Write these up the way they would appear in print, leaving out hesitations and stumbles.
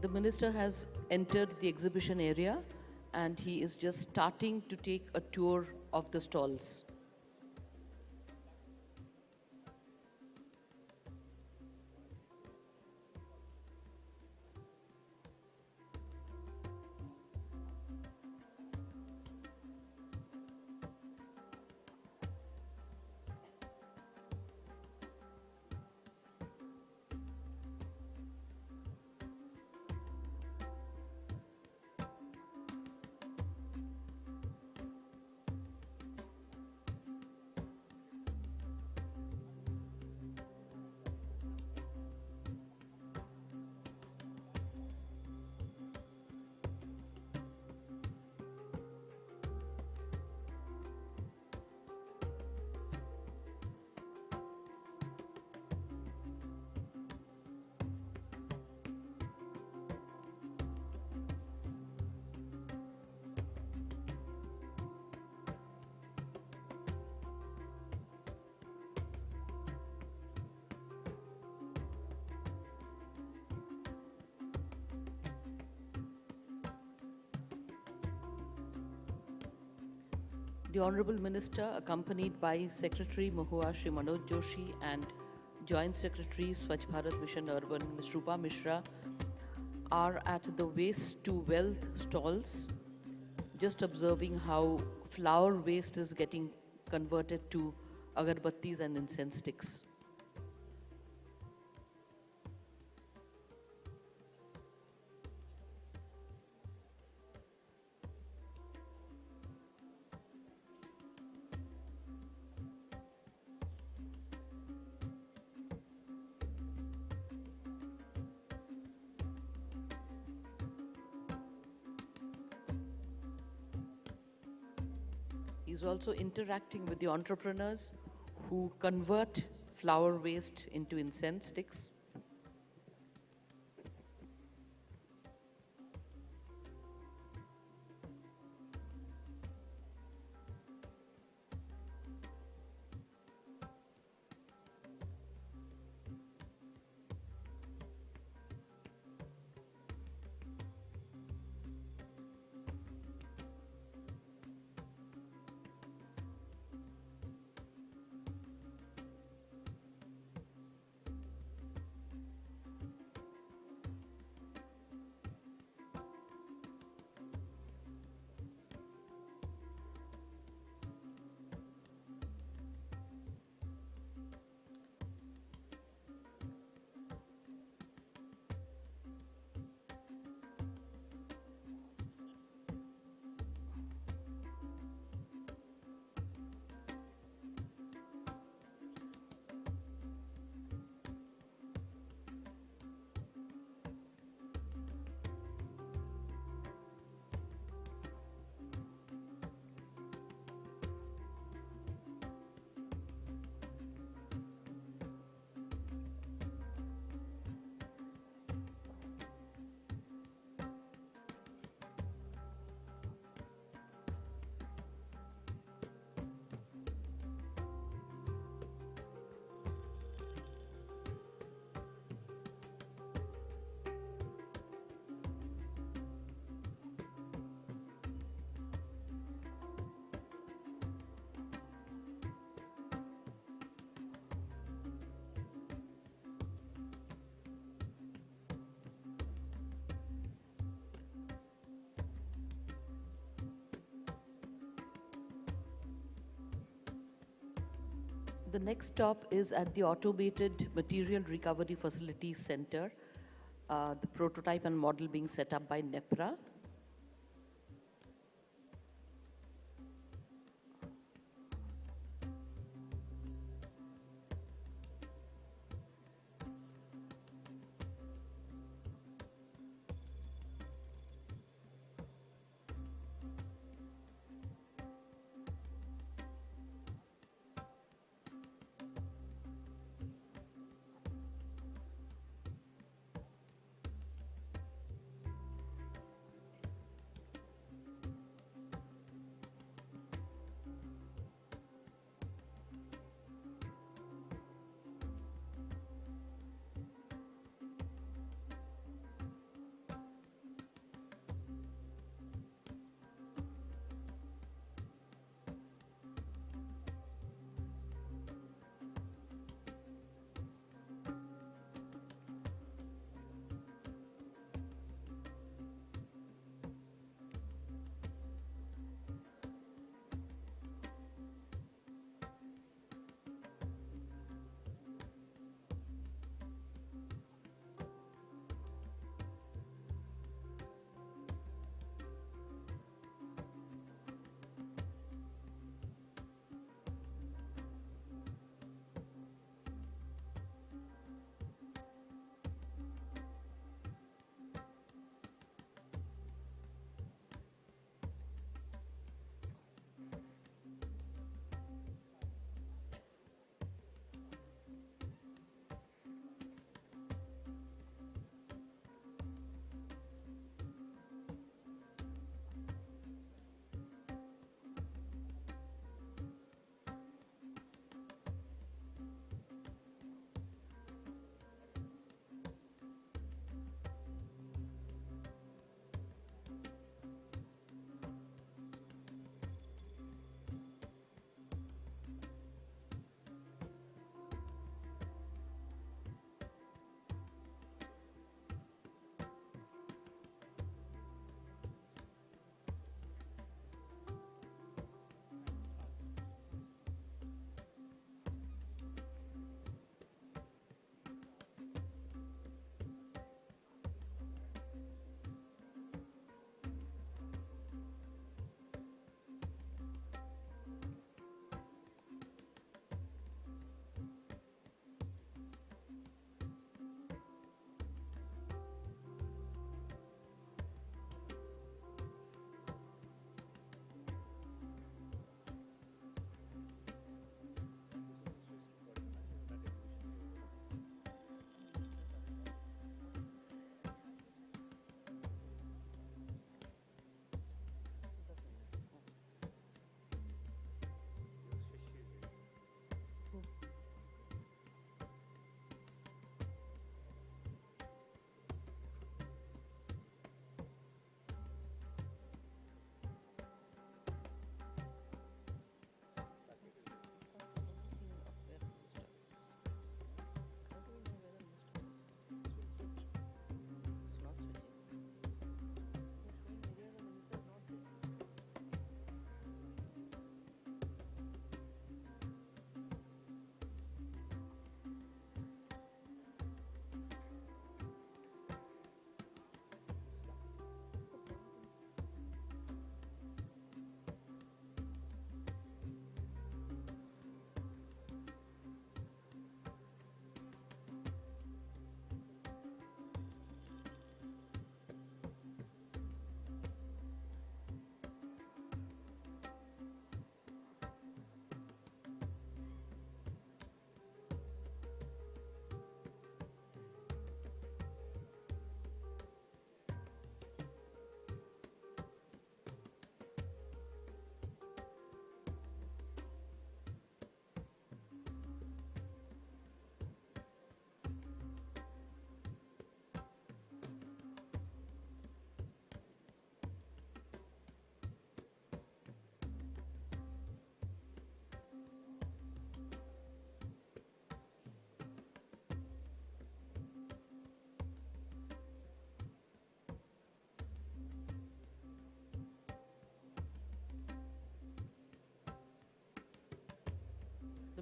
The minister has entered the exhibition area and he is just starting to take a tour of the stalls. The Honorable Minister, accompanied by Secretary Mahua Shri Manoj Joshi and Joint Secretary Swachh Bharat Mission Urban Ms. Rupa Mishra, are at the Waste to Wealth stalls, just observing how flower waste is getting converted to agarbattis and incense sticks. He's also interacting with the entrepreneurs who convert flower waste into incense sticks. The next stop is at the Automated Material Recovery Facility Center, the prototype and model being set up by NEPRA.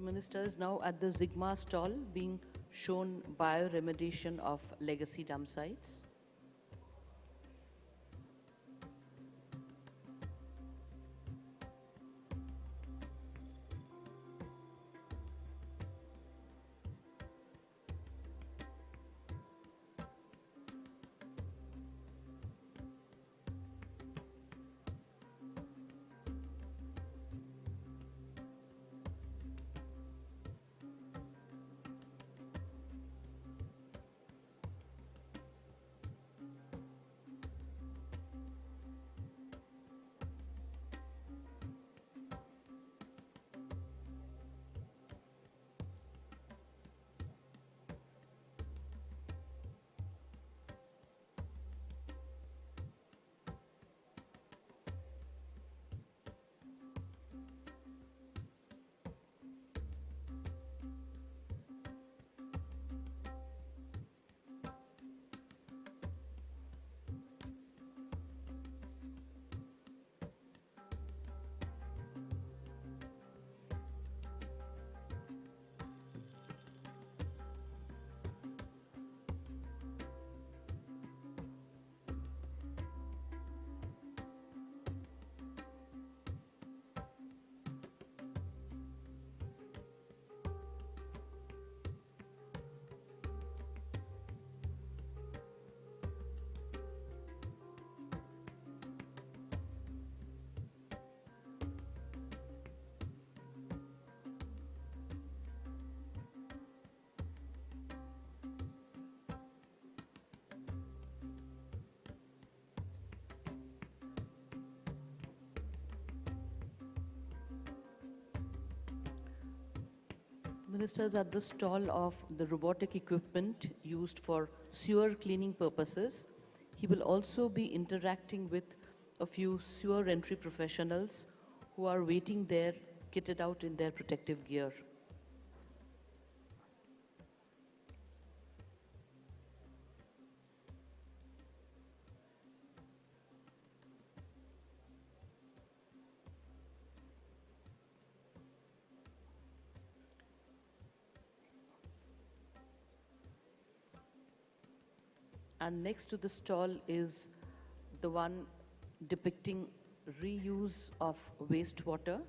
Minister is now at the Sigma stall being shown bioremediation of legacy dump sites. Ministers at the stall of the robotic equipment used for sewer cleaning purposes. He will also be interacting with a few sewer entry professionals who are waiting there, kitted out in their protective gear. And next to the stall is the one depicting reuse of wastewater.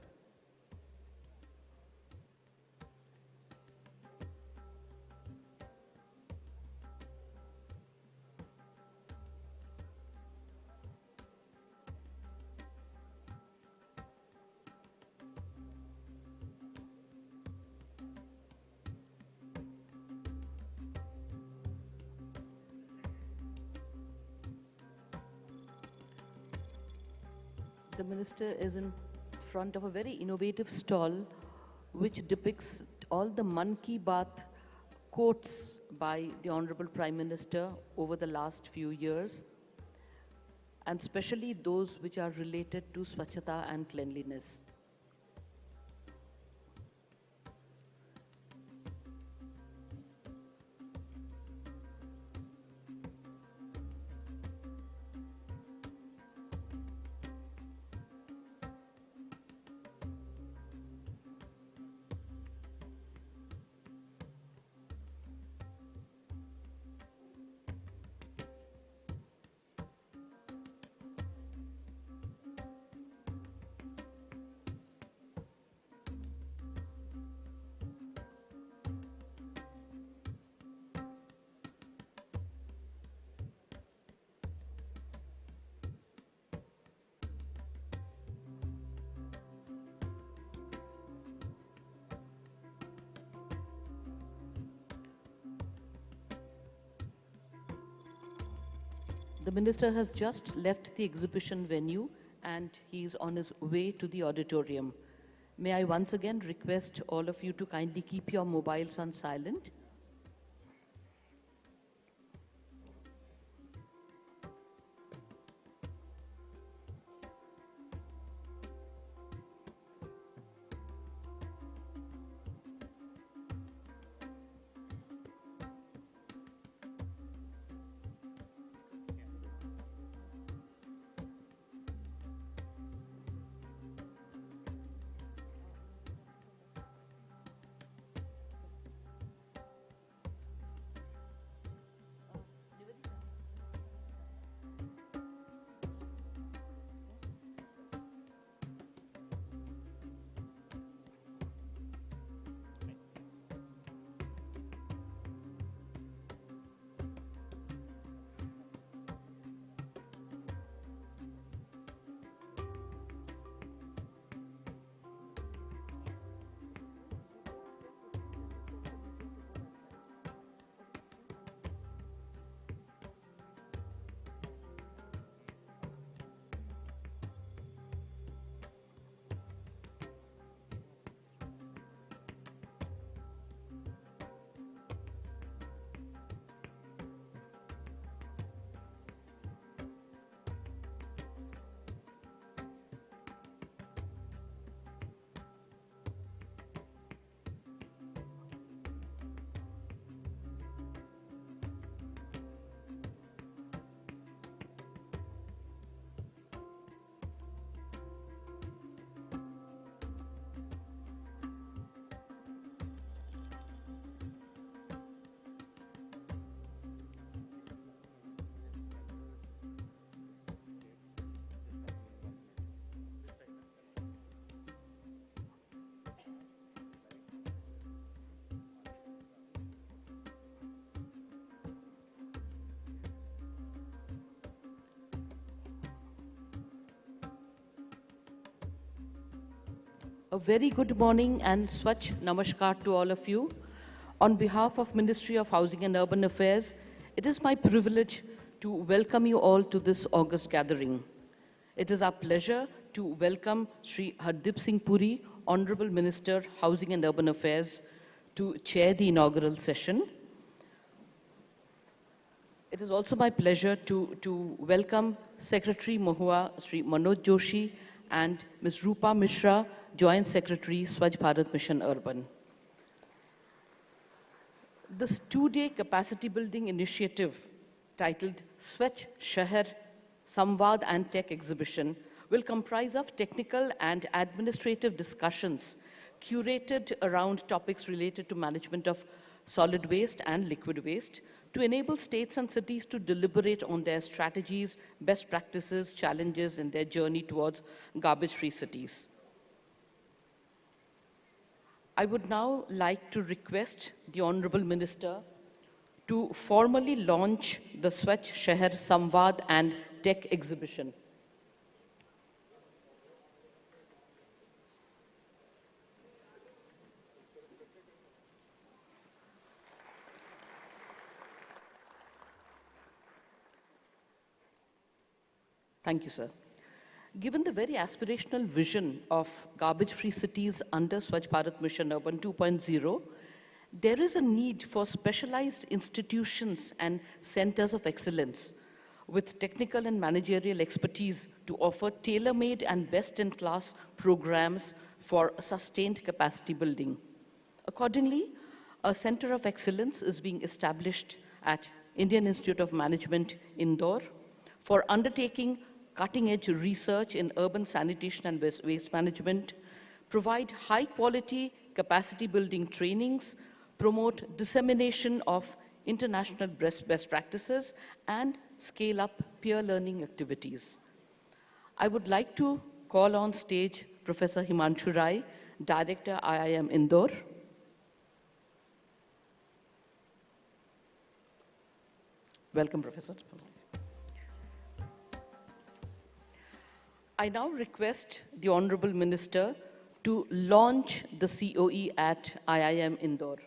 The minister is in front of a very innovative stall which depicts all the Man Ki Baat quotes by the Honorable Prime Minister over the last few years, and especially those which are related to Swachhata and cleanliness. The minister has just left the exhibition venue and he is on his way to the auditorium. May I once again request all of you to kindly keep your mobiles on silent. A very good morning and Swachh Namaskar to all of you. On behalf of Ministry of Housing and Urban Affairs, it is my privilege to welcome you all to this August gathering. It is our pleasure to welcome Sri Hardeep Singh Puri, Honorable Minister, Housing and Urban Affairs, to chair the inaugural session. It is also my pleasure to welcome Secretary Mahua, Sri Manoj Joshi, and Ms. Rupa Mishra, Joint Secretary, Swachh Bharat Mission Urban. This two-day capacity building initiative titled Swachh Shehar Samvad and Tech Exhibition will comprise of technical and administrative discussions curated around topics related to management of solid waste and liquid waste to enable states and cities to deliberate on their strategies, best practices, challenges in their journey towards garbage-free cities. I would now like to request the Honorable Minister to formally launch the Swachh Shehar Samvad and Tech Exhibition. Thank you, sir. Given the very aspirational vision of garbage-free cities under Swachh Bharat Mission Urban 2.0, there is a need for specialized institutions and centers of excellence with technical and managerial expertise to offer tailor-made and best-in-class programs for sustained capacity building. Accordingly, a center of excellence is being established at Indian Institute of Management, Indore, for undertaking cutting-edge research in urban sanitation and waste management, provide high-quality capacity-building trainings, promote dissemination of international best practices, and scale up peer learning activities. I would like to call on stage Professor Himanshu Rai, Director, IIM Indore. Welcome, Professor. I now request the Honorable Minister to launch the COE at IIM Indore.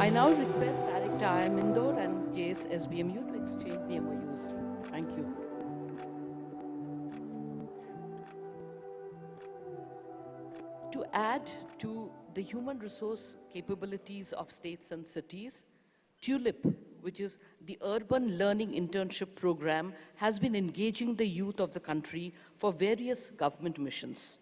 I now request Director IIM Indore and JS SBMU to exchange the MOUs. Thank you. To add to the human resource capabilities of states and cities, TULIP, which is the Urban Learning Internship Program, has been engaging the youth of the country for various government missions.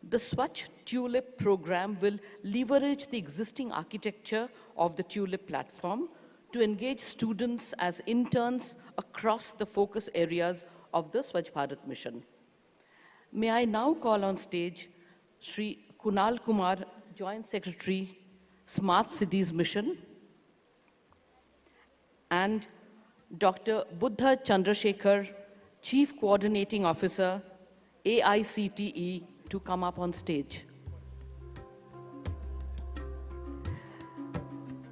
The Swachh TULIP program will leverage the existing architecture of the TULIP platform to engage students as interns across the focus areas of the Swachh Bharat mission. May I now call on stage Sri Kunal Kumar, Joint Secretary, Smart Cities Mission, and Dr. Buddha Chandrasekhar, Chief Coordinating Officer, AICTE, to come up on stage.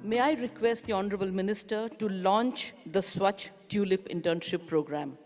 May I request the Honorable Minister to launch the Swachh Tulip Internship Program.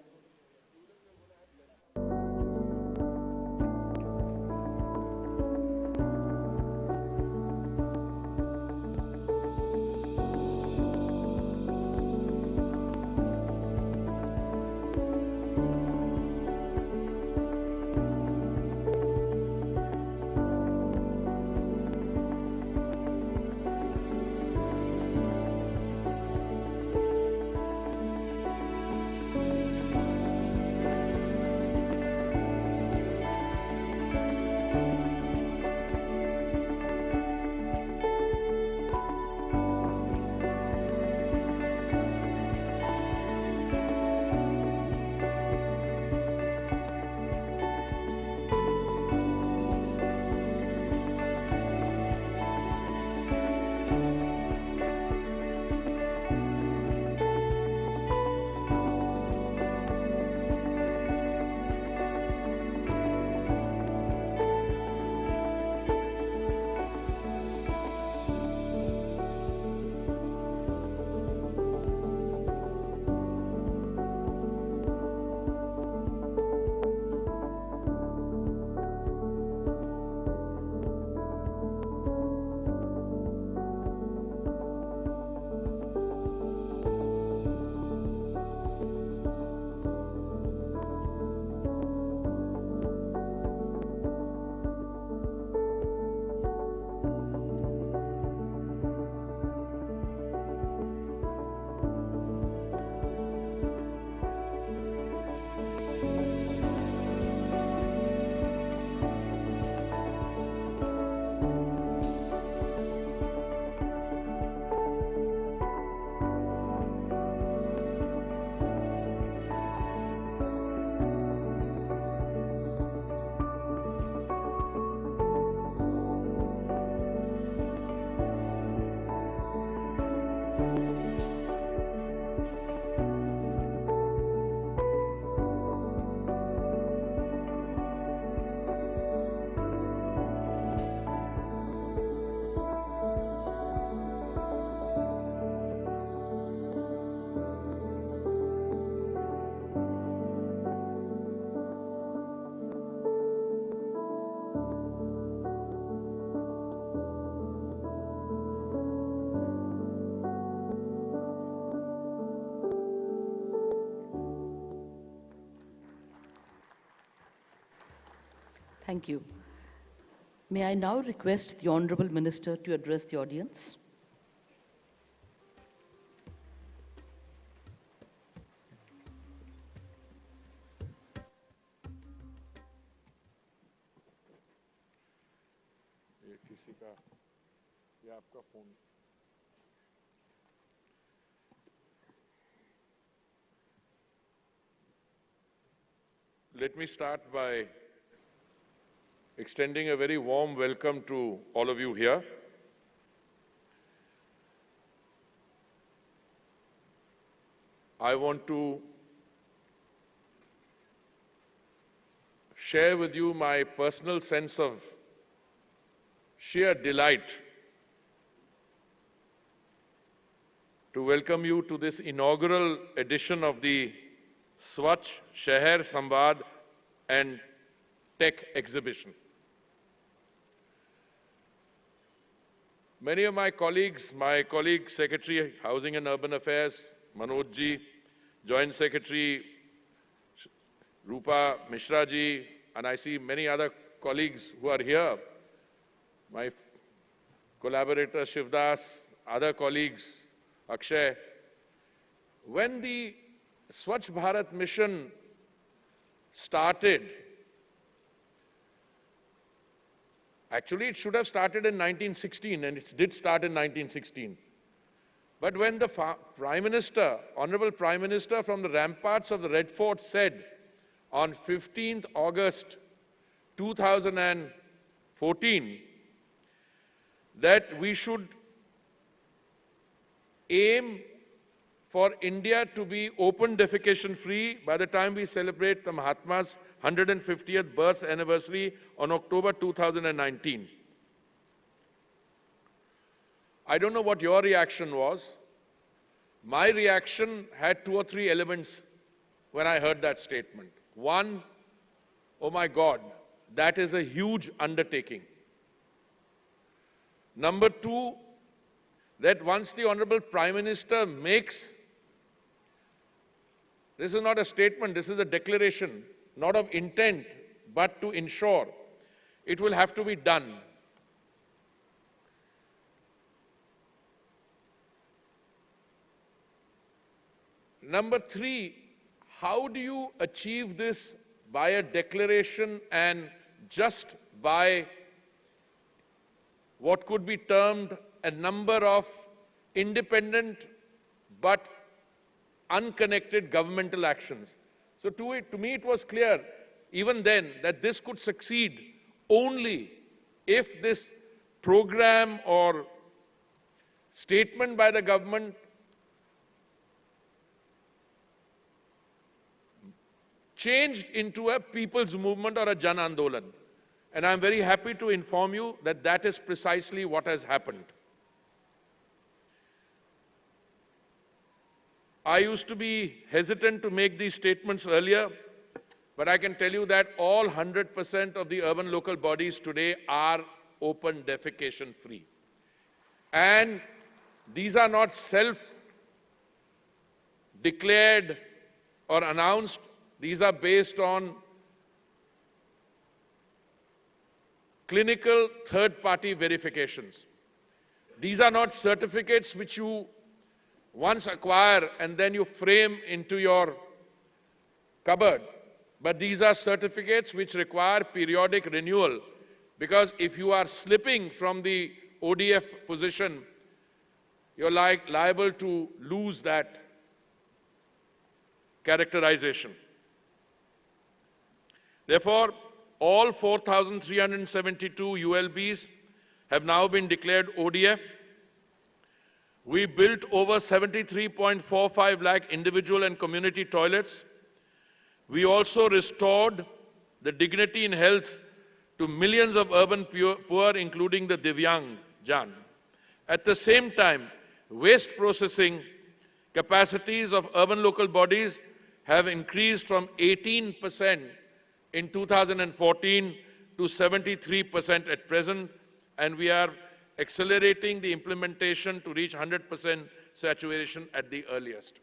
Thank you. May I now request the Honorable Minister to address the audience? Let me start by extending a very warm welcome to all of you here. I want to share with you my personal sense of sheer delight to welcome you to this inaugural edition of the Swachh Shehar Samvad and Tech Exhibition. Many of my colleague Secretary Housing and Urban Affairs, Manoj ji, Joint Secretary Rupa Mishra ji, and I see many other colleagues who are here, my collaborator Shivdas, other colleagues, Akshay. When the Swachh Bharat mission started, actually it should have started in 1916, and it did start in 1916. But when the Prime Minister, Honorable Prime Minister from the ramparts of the Red Fort said on 15th August 2014 that we should aim for India to be open defecation free by the time we celebrate the Mahatma's 150th birth anniversary on October 2019. I don't know what your reaction was. My reaction had two or three elements when I heard that statement. One, oh my God, that is a huge undertaking. Number two, that once the Honorable Prime Minister makes, this is not a statement, this is a declaration, not of intent, but to ensure it will have to be done. Number three, how do you achieve this by a declaration and just by what could be termed a number of independent but unconnected governmental actions? So to me it was clear even then that this could succeed only if this program or statement by the government changed into a people's movement or a Jan Andolan. And I'm very happy to inform you that that is precisely what has happened. I used to be hesitant to make these statements earlier, but I can tell you that all 100% of the urban local bodies today are open defecation free. And these are not self-declared or announced. These are based on clinical third-party verifications. These are not certificates which you once acquire and then you frame into your cupboard. But these are certificates which require periodic renewal, because if you are slipping from the ODF position, you're liable to lose that characterization. Therefore, all 4,372 ULBs have now been declared ODF. We built over 73.45 lakh individual and community toilets. We also restored the dignity in health to millions of urban poor, including the Divyang Jan. At the same time, waste processing capacities of urban local bodies have increased from 18% in 2014 to 73% at present, and we are accelerating the implementation to reach 100% saturation at the earliest.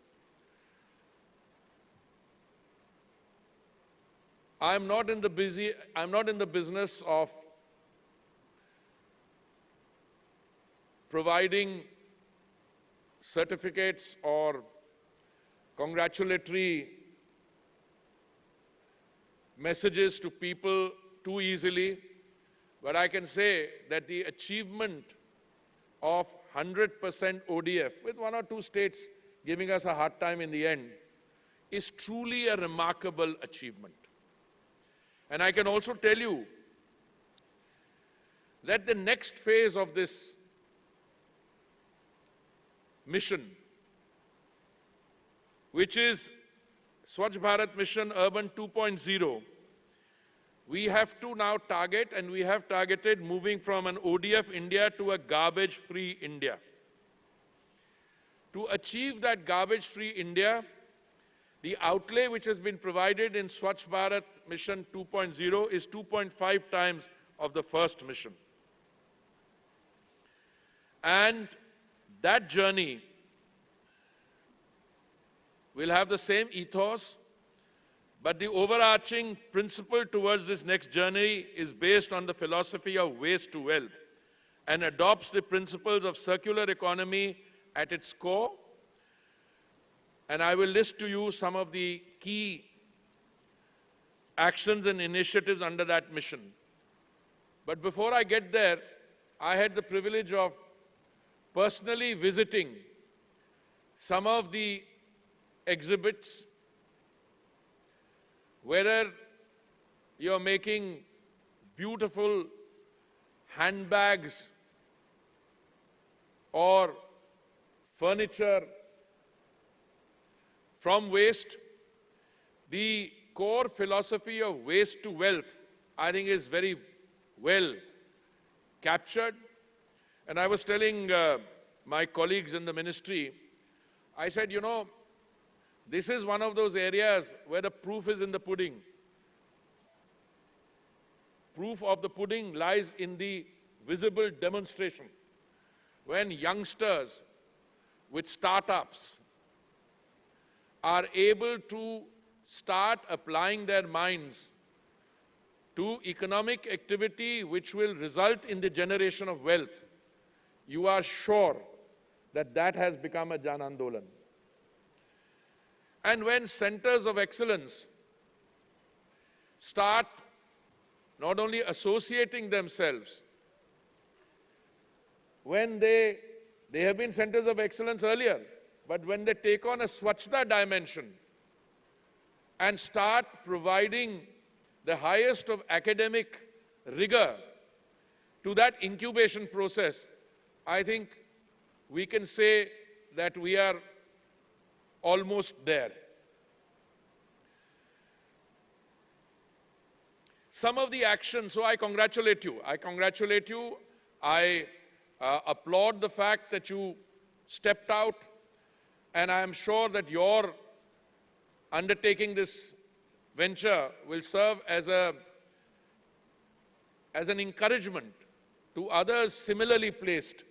I'm not in the business of providing certificates or congratulatory messages to people too easily, but I can say that the achievement of 100% ODF, with one or two states giving us a hard time in the end, is truly a remarkable achievement. And I can also tell you that the next phase of this mission, which is Swachh Bharat Mission Urban 2.0, we have to now target, and we have targeted moving from an ODF India to a garbage-free India. To achieve that garbage-free India, the outlay which has been provided in Swachh Bharat Mission 2.0 is 2.5 times of the first mission. And that journey will have the same ethos, but the overarching principle towards this next journey is based on the philosophy of waste to wealth and adopts the principles of circular economy at its core. And I will list to you some of the key actions and initiatives under that mission. But before I get there, I had the privilege of personally visiting some of the exhibits, whether you're making beautiful handbags or furniture from waste. The core philosophy of waste to wealth, I think, is very well captured. And I was telling my colleagues in the ministry, I said, you know, this is one of those areas where the proof is in the pudding. Proof of the pudding lies in the visible demonstration. When youngsters with startups are able to start applying their minds to economic activity which will result in the generation of wealth, you are sure that that has become a Jan Andolan. And when centers of excellence start not only associating themselves, when they have been centers of excellence earlier, but when they take on a Swachhta dimension and start providing the highest of academic rigor to that incubation process, I think we can say that we are almost there. Some of the actions, so I congratulate you. I applaud the fact that you stepped out, and I am sure that your undertaking this venture will serve as an encouragement to others similarly placed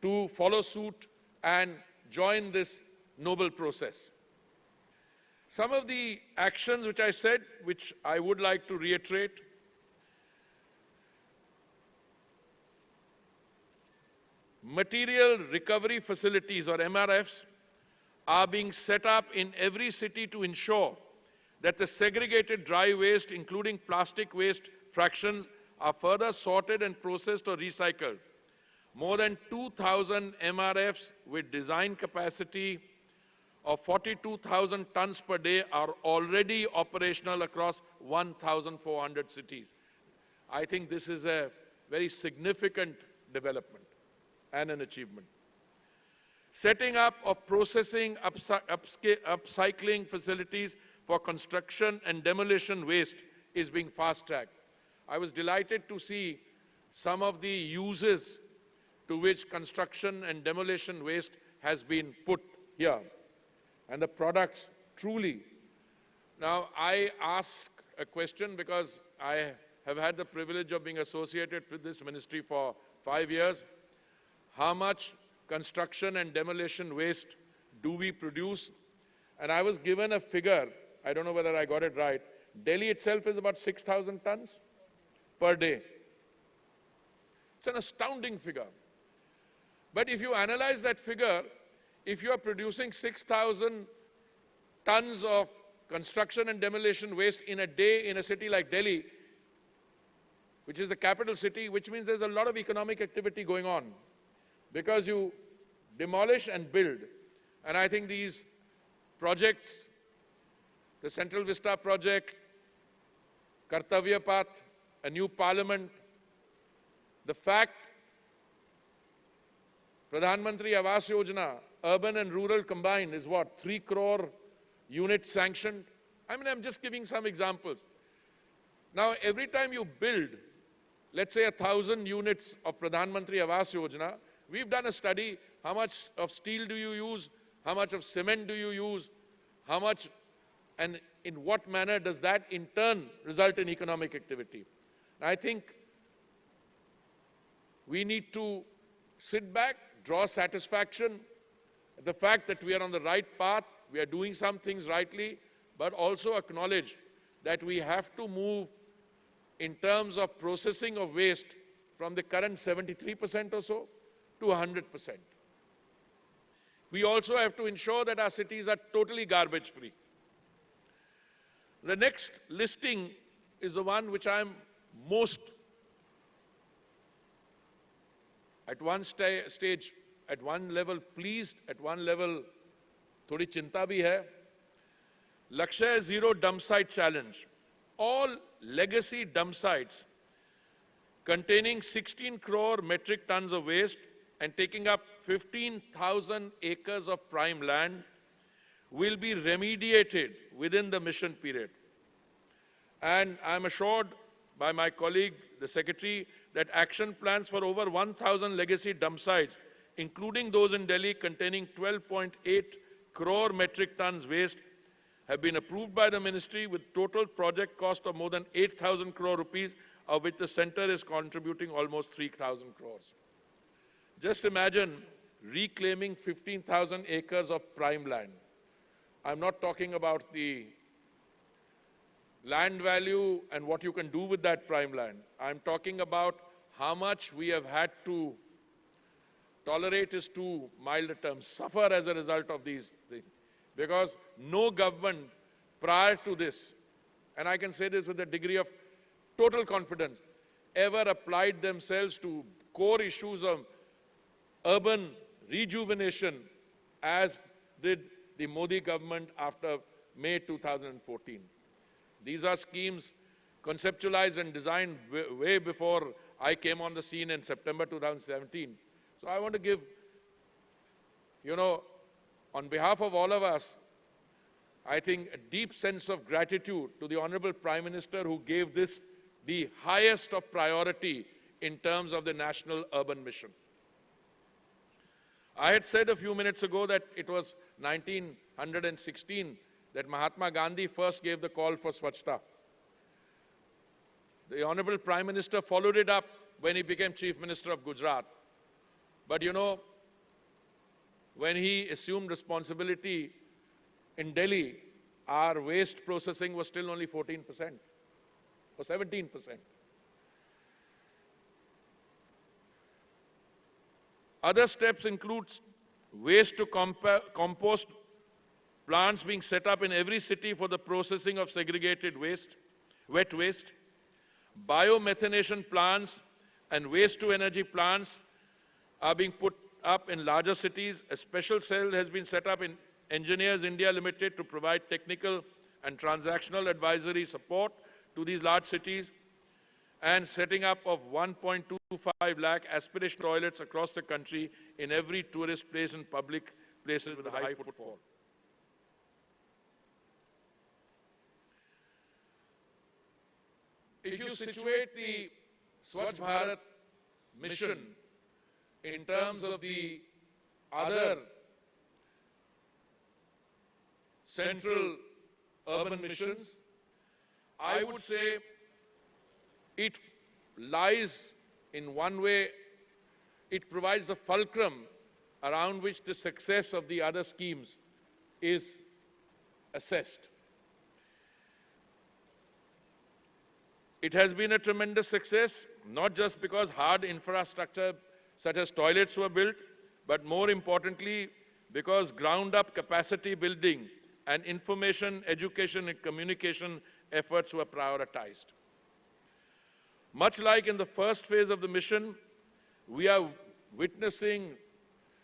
to follow suit and join this noble process. Some of the actions which I said, which I would like to reiterate: material recovery facilities, or MRFs, are being set up in every city to ensure that the segregated dry waste, including plastic waste fractions, are further sorted and processed or recycled. More than 2,000 MRFs with design capacity of 42,000 tons per day are already operational across 1,400 cities. I think this is a very significant development and an achievement. Setting up of processing, upcycling facilities for construction and demolition waste is being fast-tracked. I was delighted to see some of the uses to which construction and demolition waste has been put here, and the products truly. Now, I ask a question because I have had the privilege of being associated with this ministry for 5 years. How much construction and demolition waste do we produce? And I was given a figure, I don't know whether I got it right. Delhi itself is about 6,000 tons per day. It's an astounding figure. But if you analyze that figure, if you are producing 6,000 tons of construction and demolition waste in a day in a city like Delhi, which is the capital city, which means there's a lot of economic activity going on, because you demolish and build. And I think these projects, the Central Vista project, Kartavya Path, a new parliament, the fact Pradhan Mantri Awas Yojana, urban and rural combined, is what, 3 crore units sanctioned? I mean, I'm just giving some examples. Now, every time you build, let's say 1,000 units of Pradhan Mantri Awas Yojana, we've done a study: how much of steel do you use, how much of cement do you use, how much, and in what manner does that in turn result in economic activity? I think we need to sit back, draw satisfaction at the fact that we are on the right path, we are doing some things rightly, but also acknowledge that we have to move in terms of processing of waste from the current 73% or so to 100%. We also have to ensure that our cities are totally garbage-free. The next listing is the one which I'm most, at one stage, at one level pleased, at one level थोड़ी चिंता भी है. Lakshya Zero Dump Site Challenge. All legacy dump sites containing 16 crore metric tons of waste and taking up 15,000 acres of prime land will be remediated within the mission period. And I'm assured by my colleague, the Secretary, that action plans for over 1,000 legacy dump sites, including those in Delhi containing 12.8 crore metric tons waste, have been approved by the ministry with total project cost of more than 8,000 crore rupees, of which the center is contributing almost 3,000 crores. Just imagine reclaiming 15,000 acres of prime land. I'm not talking about the land value and what you can do with that prime land. I'm talking about how much we have had to tolerate is too mild a term, suffer as a result of these things. Because no government prior to this, and I can say this with a degree of total confidence, ever applied themselves to core issues of urban rejuvenation as did the Modi government after May 2014. These are schemes conceptualized and designed way before I came on the scene in September 2017. So I want to give, on behalf of all of us, I think a deep sense of gratitude to the Honorable Prime Minister who gave this the highest of priority in terms of the National Urban Mission. I had said a few minutes ago that it was 1916 that Mahatma Gandhi first gave the call for Swachhta. The Honorable Prime Minister followed it up when he became Chief Minister of Gujarat. But when he assumed responsibility in Delhi, our waste processing was still only 14% or 17%. Other steps include waste to compost plants being set up in every city for the processing of segregated waste, wet waste, biomethanation plants and waste-to-energy plants are being put up in larger cities. A special cell has been set up in Engineers India Limited to provide technical and transactional advisory support to these large cities, and setting up of 1.25 lakh aspiration toilets across the country in every tourist place and public places with a high footfall. If you situate the Swachh Bharat mission in terms of the other central urban missions, I would say it lies in one way, it provides the fulcrum around which the success of the other schemes is assessed. It has been a tremendous success, not just because hard infrastructure such as toilets were built, but more importantly, because ground-up capacity building and information, education, and communication efforts were prioritized. Much like in the first phase of the mission, we are witnessing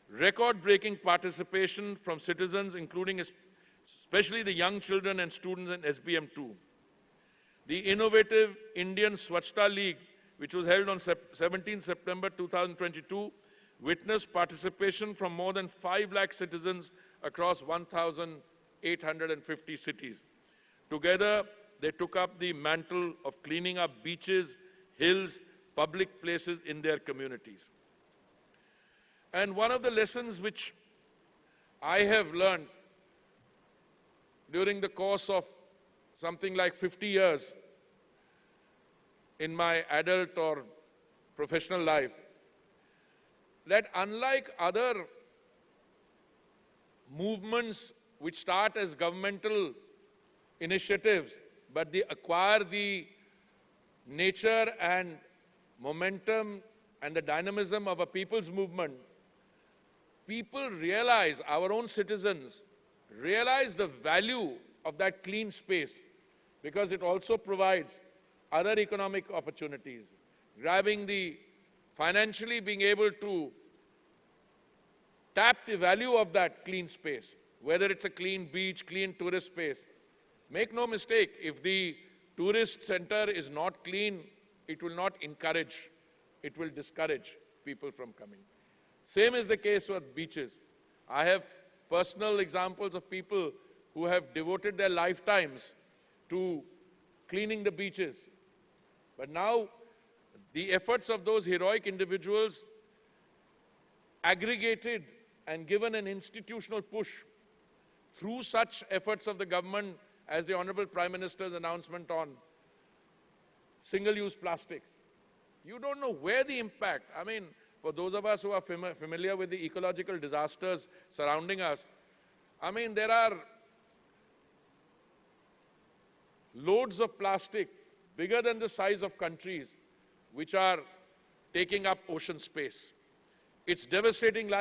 record-breaking participation from citizens, including especially the young children and students in SBM2. The innovative Indian Swachhta League, which was held on 17 September 2022, witnessed participation from more than 5 lakh citizens across 1,850 cities. Together, they took up the mantle of cleaning up beaches, hills, public places in their communities. And one of the lessons which I have learned during the course of something like 50 years in my adult or professional life, that unlike other movements which start as governmental initiatives, but they acquire the nature and momentum and the dynamism of a people's movement, people realize, our own citizens realize the value of that clean space, because it also provides other economic opportunities, grabbing the financially being able to tap the value of that clean space, whether it's a clean beach, clean tourist space. Make no mistake, if the tourist center is not clean, it will not encourage, it will discourage people from coming. Same is the case with beaches. I have personal examples of people who have devoted their lifetimes to cleaning the beaches. But now The efforts of those heroic individuals aggregated and given an institutional push through such efforts of the government as the Honorable Prime Minister's announcement on single-use plastics. You don't know where the impact, I mean, for those of us who are familiar with the ecological disasters surrounding us, I mean, there are loads of plastic bigger than the size of countries which are taking up ocean space. It's devastating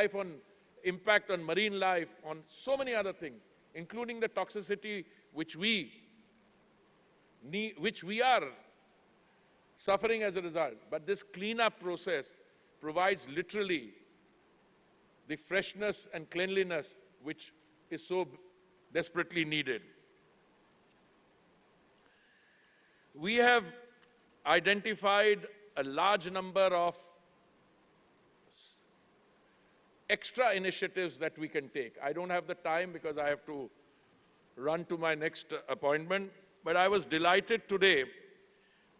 impact on marine life, on so many other things, including the toxicity which we are suffering as a result. But this cleanup process provides literally the freshness and cleanliness which is so desperately needed. We have identified a large number of extra initiatives that we can take. I don't have the time because I have to run to my next appointment, but I was delighted today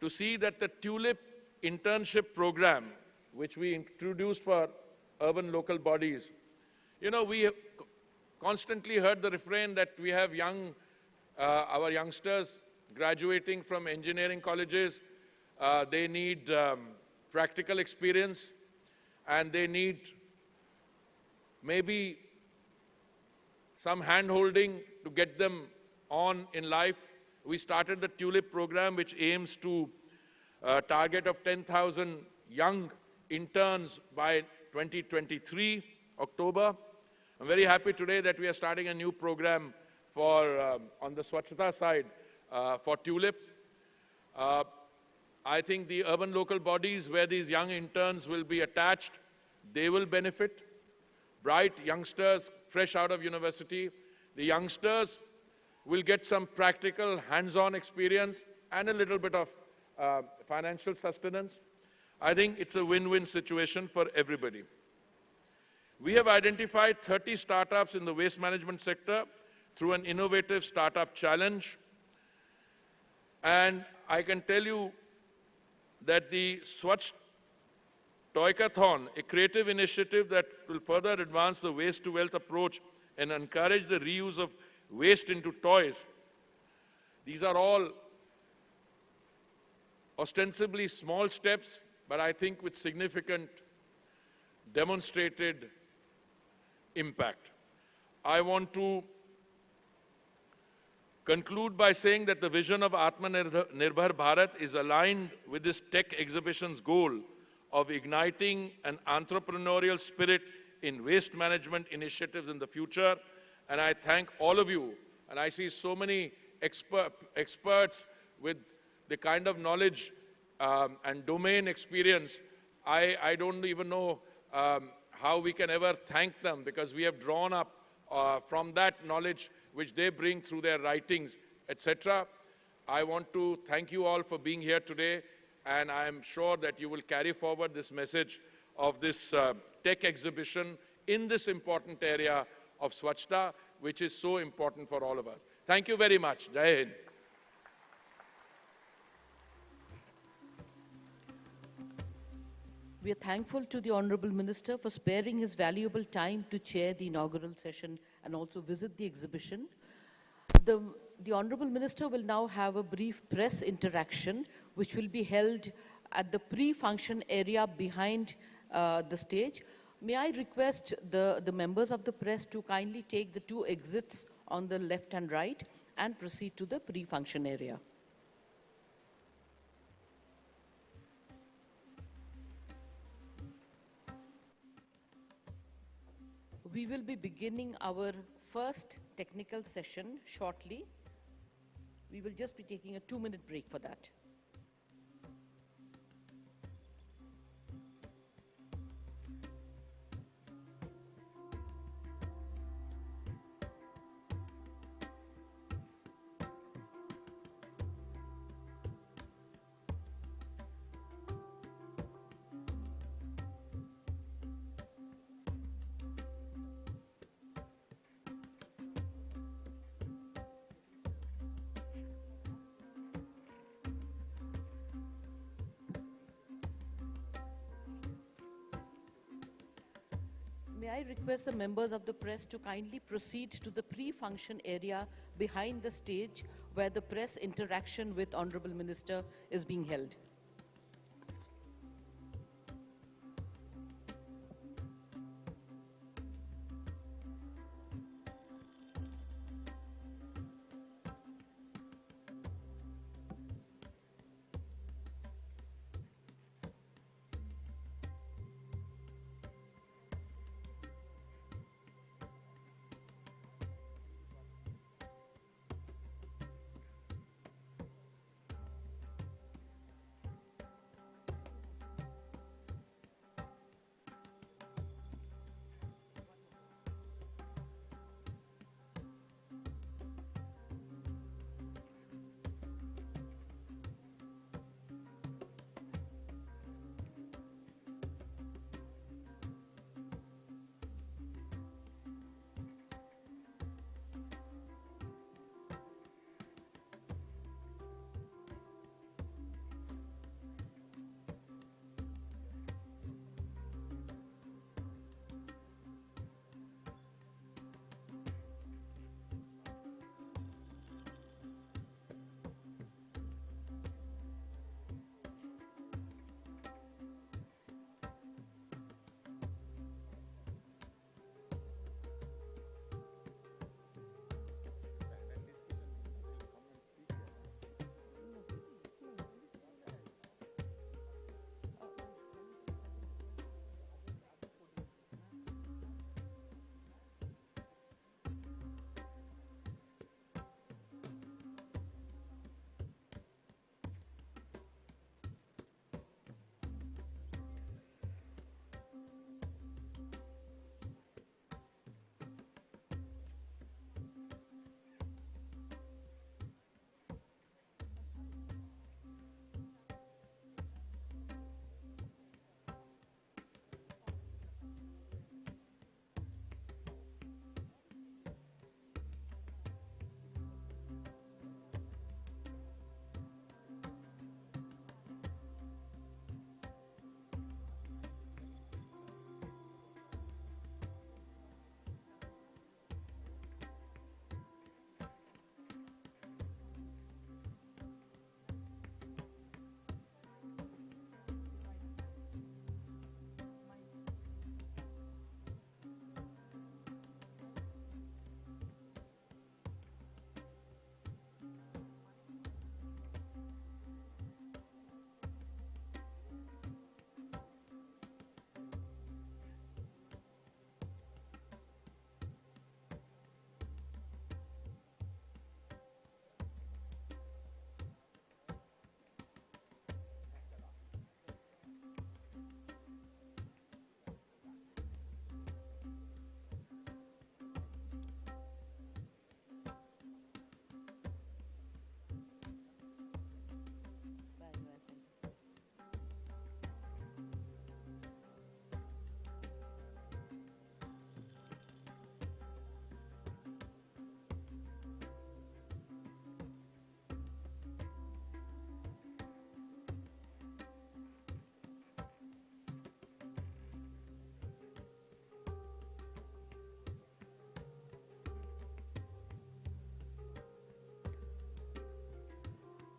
to see that the TULIP internship program, which we introduced for urban local bodies, you know, we constantly heard the refrain that we have our youngsters graduating from engineering colleges, they need practical experience, and they need maybe some hand-holding to get them on in life. We started the TULIP program, which aims to target of 10,000 young interns by 2023, October. I'm very happy today that we are starting a new program for, on the Swachhta side, for TULIP. I think the urban local bodies where these young interns will be attached, they will benefit. Bright youngsters, fresh out of university. The youngsters will get some practical, hands-on experience and a little bit of financial sustenance. I think it's a win-win situation for everybody. We have identified 30 startups in the waste management sector through an innovative startup challenge. And I can tell you that the Swachh Toykathon, a creative initiative that will further advance the waste to wealth approach and encourage the reuse of waste into toys. These are all ostensibly small steps, but I think with significant demonstrated impact. I want to conclude by saying that the vision of Atmanirbhar Bharat is aligned with this tech exhibition's goal of igniting an entrepreneurial spirit in waste management initiatives in the future. And I thank all of you. And I see so many experts with the kind of knowledge and domain experience. I don't even know how we can ever thank them, because we have drawn up from that knowledge which they bring through their writings, etc. I want to thank you all for being here today. And I am sure that you will carry forward this message of this tech exhibition in this important area of Swachhta, which is so important for all of us. Thank you very much. Jai Hind. We are thankful to the Honorable Minister for sparing his valuable time to chair the inaugural session and also visit the exhibition. The Honorable Minister will now have a brief press interaction, which will be held at the pre-function area behind the stage. May I request the members of the press to kindly take the two exits on the left and right and proceed to the pre-function area. We will be beginning our first technical session shortly. We will just be taking a 2-minute break for that. May I request the members of the press to kindly proceed to the pre-function area behind the stage where the press interaction with Honorable Minister is being held.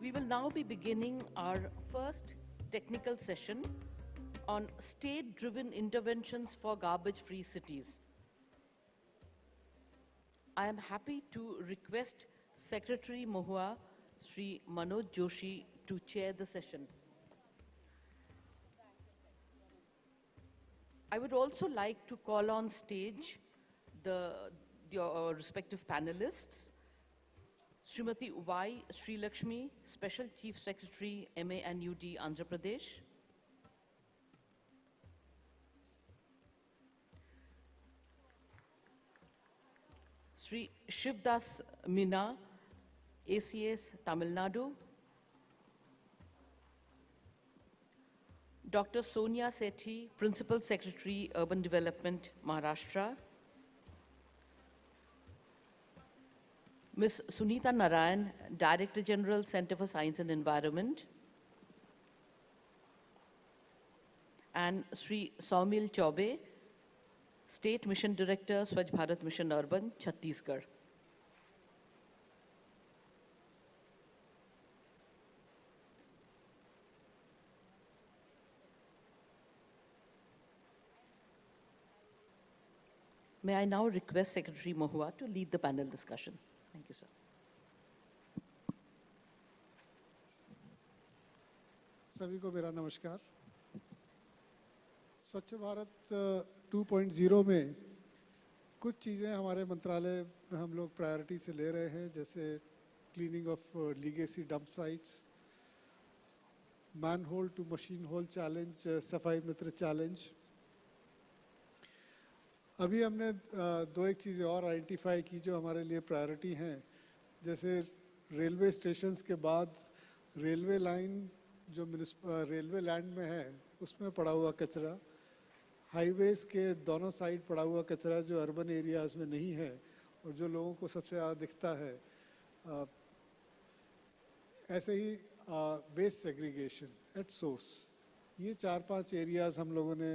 We will now be beginning our first technical session on state-driven interventions for garbage-free cities. I am happy to request Secretary MOHUA, Sri Manoj Joshi, to chair the session. I would also like to call on stage your respective panelists. Srimati Y. Sri Lakshmi, Special Chief Secretary, MA and UD, Andhra Pradesh. Sri Shivdas Mina, ACS, Tamil Nadu. Dr. Sonia Sethi, Principal Secretary, Urban Development, Maharashtra. Ms. Sunita Narayan, Director General, Center for Science and Environment. And Sri Saumil Chaube, State Mission Director, Swachh Bharat Mission Urban, Chhattisgarh. May I now request Secretary Mahua to lead the panel discussion. Thank you, sir. सभी को मेरा नमस्कार। स्वच्छ भारत 2.0 में कुछ चीज़ें हमारे मंत्रालय में हम लोग प्रायोरिटी से ले रहे हैं, जैसे cleaning of legacy dump sites, manhole to machine hole challenge, सफाई मित्र चैलेंज। अभी हमने दो एक चीज़ें और आइडेंटिफाई की जो हमारे लिए प्रायोरिटी हैं, जैसे रेलवे स्टेशंस के बाद रेलवे लाइन जो रेलवे लैंड में है उसमें पड़ा हुआ कचरा, हाईवेज़ के दोनों साइड पड़ा हुआ कचरा जो अर्बन एरियाज़ में नहीं है और जो लोगों को सबसे ज़्यादा दिखता है, ऐसे ही वेस्ट सेग्रीगेशन एट सोर्स। ये 4-5 एरियाज़ हम लोगों ने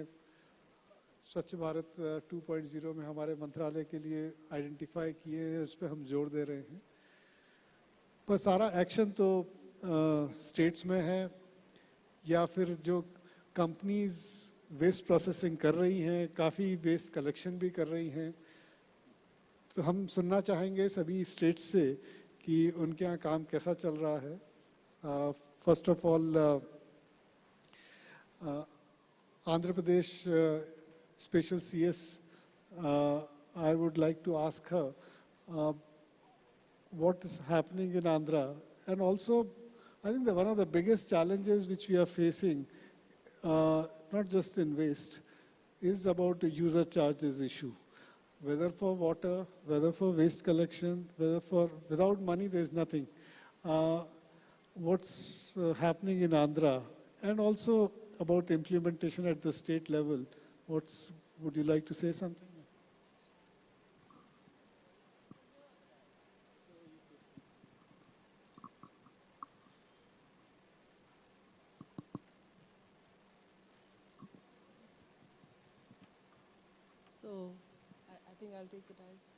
स्वच्छ भारत 2.0 में हमारे मंत्रालय के लिए आइडेंटिफाई किए हैं, उस पर हम जोर दे रहे हैं। पर सारा एक्शन तो स्टेट्स में है या फिर जो कंपनीज वेस्ट प्रोसेसिंग कर रही हैं, काफ़ी वेस्ट कलेक्शन भी कर रही हैं। तो हम सुनना चाहेंगे सभी स्टेट्स से कि उनके यहाँ काम कैसा चल रहा है। First of all Andhra Pradesh special CS, I would like to ask her what is happening in Andhra, and also I think that one of the biggest challenges which we are facing, not just in waste, is about the user charges issue. Whether for water, whether for waste collection, whether for, without money there is nothing. What's happening in Andhra, and also about implementation at the state level. Would you like to say something? So, I think I'll take the dice.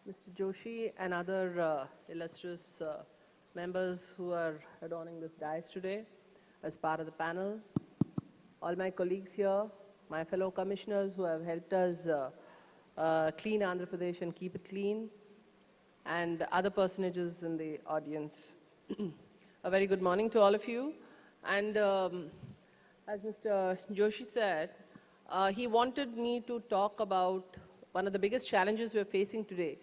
Mr. Joshi and other illustrious members who are adorning this dais today as part of the panel, all my colleagues here, my fellow commissioners who have helped us clean Andhra Pradesh and keep it clean, and other personages in the audience. A very good morning to all of you. And as Mr. Joshi said, he wanted me to talk about one of the biggest challenges we're facing today,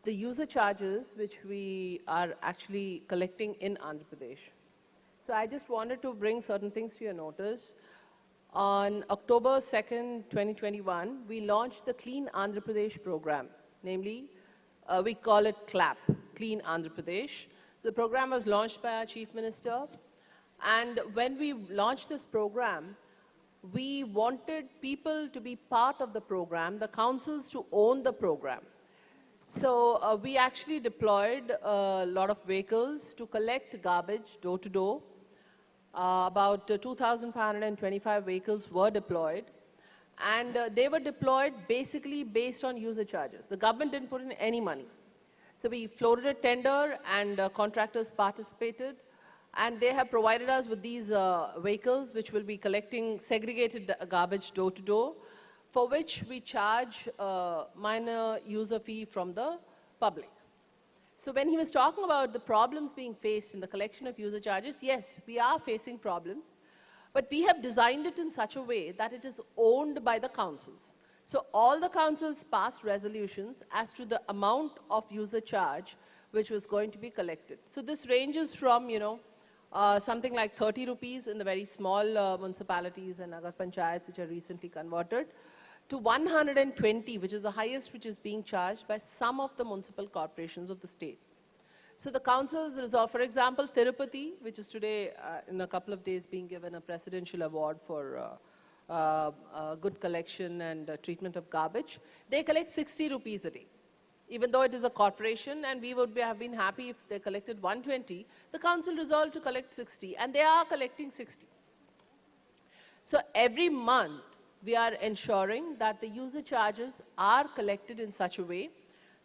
the user charges which we are actually collecting in Andhra Pradesh. So I just wanted to bring certain things to your notice. On October 2nd, 2021, we launched the Clean Andhra Pradesh program, namely, we call it CLAP, Clean Andhra Pradesh. The program was launched by our Chief Minister, and when we launched this program, we wanted people to be part of the program, the councils to own the program. So we actually deployed a lot of vehicles to collect garbage door to door. About 2,525 vehicles were deployed, and they were deployed basically based on user charges. The government didn't put in any money. So we floated a tender, and contractors participated, and they have provided us with these vehicles which will be collecting segregated garbage door to door, for which we charge a minor user fee from the public. So when he was talking about the problems being faced in the collection of user charges, yes, we are facing problems, but we have designed it in such a way that it is owned by the councils. So all the councils passed resolutions as to the amount of user charge which was going to be collected. So this ranges from, something like 30 rupees in the very small municipalities and Nagar Panchayats which are recently converted, to 120, which is the highest which is being charged by some of the municipal corporations of the state. So the councils resolve, for example, Tirupati, which is today in a couple of days being given a presidential award for good collection and treatment of garbage. They collect 60 rupees a day. Even though it is a corporation and we would have been happy if they collected 120, the council resolved to collect 60 and they are collecting 60. So every month we are ensuring that the user charges are collected in such a way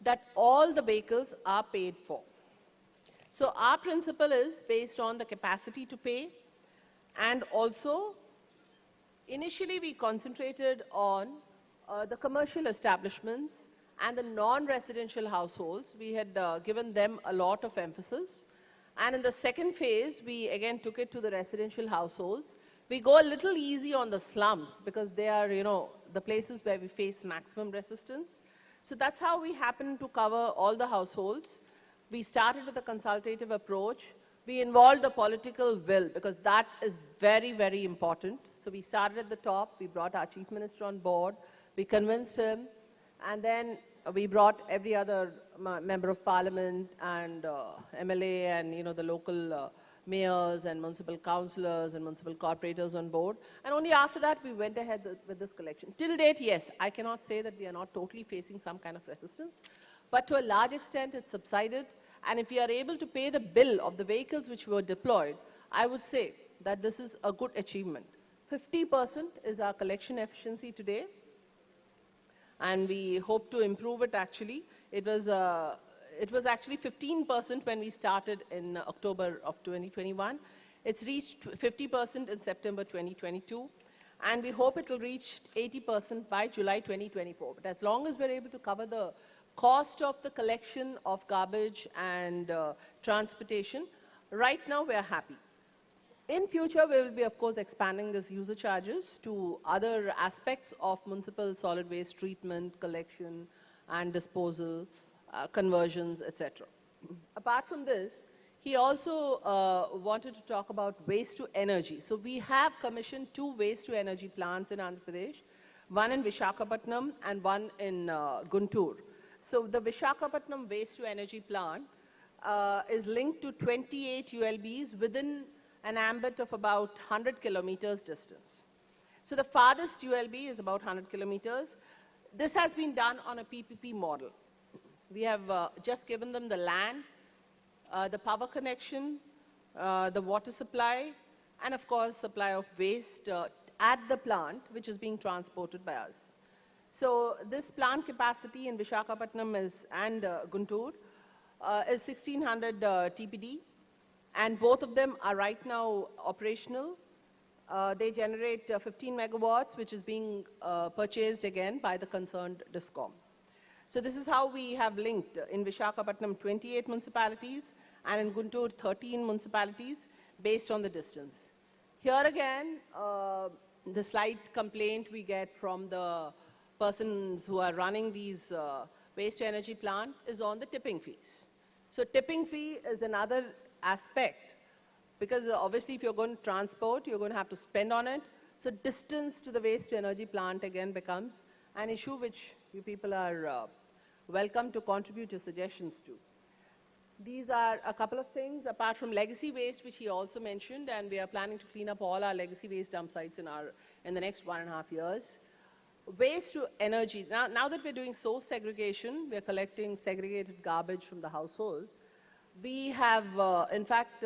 that all the vehicles are paid for. So our principle is based on the capacity to pay, and also initially we concentrated on the commercial establishments and the non-residential households. We had given them a lot of emphasis. And in the second phase, we again took it to the residential households. We go a little easy on the slums because they are, the places where we face maximum resistance. So that's how we happen to cover all the households. We started with a consultative approach. We involved the political will because that is very, very important. So we started at the top. We brought our chief minister on board. We convinced him. And then we brought every other member of parliament and MLA and, the local mayors and municipal councillors and municipal corporators on board. And only after that, we went ahead with this collection. Till date, yes, I cannot say that we are not totally facing some kind of resistance. But to a large extent, it's subsided. And if we are able to pay the bill of the vehicles which were deployed, I would say that this is a good achievement. 50% is our collection efficiency today. And we hope to improve it actually. It was actually 15% when we started in October of 2021. It's reached 50% in September 2022. And we hope it will reach 80% by July 2024. But as long as we're able to cover the cost of the collection of garbage and transportation, right now we're happy. In future, we will be, of course, expanding these user charges to other aspects of municipal solid waste treatment, collection, and disposal, conversions, etc. Apart from this, he also wanted to talk about waste to energy. So we have commissioned 2 waste to energy plants in Andhra Pradesh, one in Visakhapatnam and one in Guntur. So the Visakhapatnam waste to energy plant is linked to 28 ULBs within an ambit of about 100 kilometers distance. So the farthest ULB is about 100 kilometers. This has been done on a PPP model. We have just given them the land, the power connection, the water supply, and of course supply of waste at the plant, which is being transported by us. So this plant capacity in Visakhapatnam and Guntur is 1600 TPD. And both of them are right now operational. They generate 15 megawatts, which is being purchased again by the concerned DISCOM. So this is how we have linked in Visakhapatnam 28 municipalities and in Guntur 13 municipalities based on the distance. Here again, the slight complaint we get from the persons who are running these waste to energy plant is on the tipping fees. So tipping fee is another aspect, because obviously if you're going to transport, you're going to have to spend on it. So distance to the waste to energy plant again becomes an issue which you people are welcome to contribute your suggestions to. These are a couple of things apart from legacy waste, which he also mentioned, and we are planning to clean up all our legacy waste dump sites in the next 1.5 years. Waste to energy. Now that we're doing source segregation, we're collecting segregated garbage from the households. We have, in fact,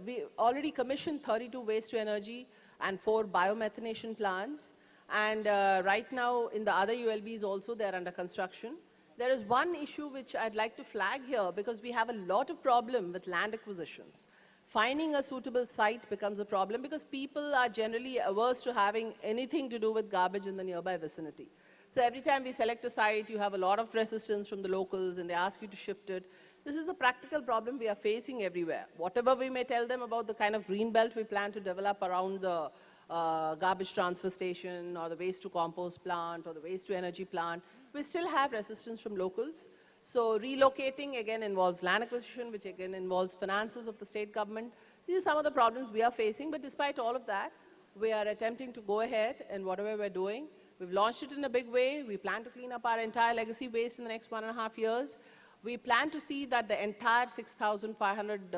we already commissioned 32 waste to energy and 4 biomethanation plants. And right now, in the other ULBs also, they're under construction. There is one issue which I'd like to flag here, because we have a lot of problem with land acquisitions. Finding a suitable site becomes a problem because people are generally averse to having anything to do with garbage in the nearby vicinity. So every time we select a site, you have a lot of resistance from the locals and they ask you to shift it. This is a practical problem we are facing everywhere. Whatever we may tell them about the kind of green belt we plan to develop around the garbage transfer station or the waste to compost plant or the waste to energy plant, we still have resistance from locals. So relocating again involves land acquisition, which again involves finances of the state government. These are some of the problems we are facing, but despite all of that, we are attempting to go ahead in whatever we're doing. We've launched it in a big way. We plan to clean up our entire legacy waste in the next 1.5 years. We plan to see that the entire 6,500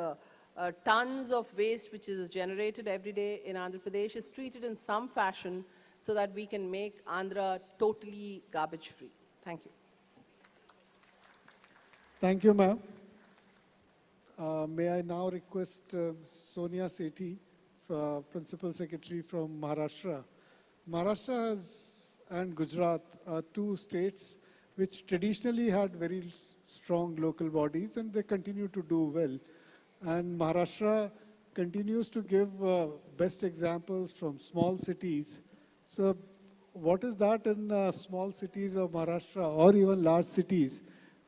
tons of waste which is generated every day in Andhra Pradesh is treated in some fashion so that we can make Andhra totally garbage free. Thank you. Thank you, ma'am. May I now request Sonia Sethi, Principal Secretary from Maharashtra. Maharashtra and Gujarat are two states which traditionally had very strong local bodies, and they continue to do well. And Maharashtra continues to give best examples from small cities. So what is that in small cities of Maharashtra or even large cities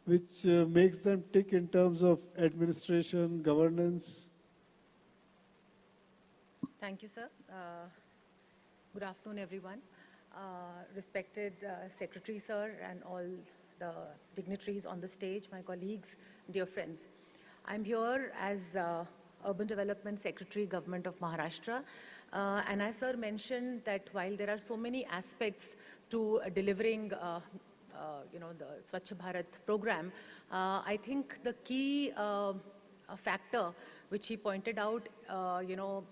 which makes them tick in terms of administration, governance? Thank you, sir. Good afternoon, everyone. Respected Secretary, sir, and all the dignitaries on the stage, my colleagues, dear friends. I'm here as Urban Development Secretary, Government of Maharashtra. And as sir mentioned that while there are so many aspects to delivering the Swachh Bharat program, I think the key factor which he pointed out,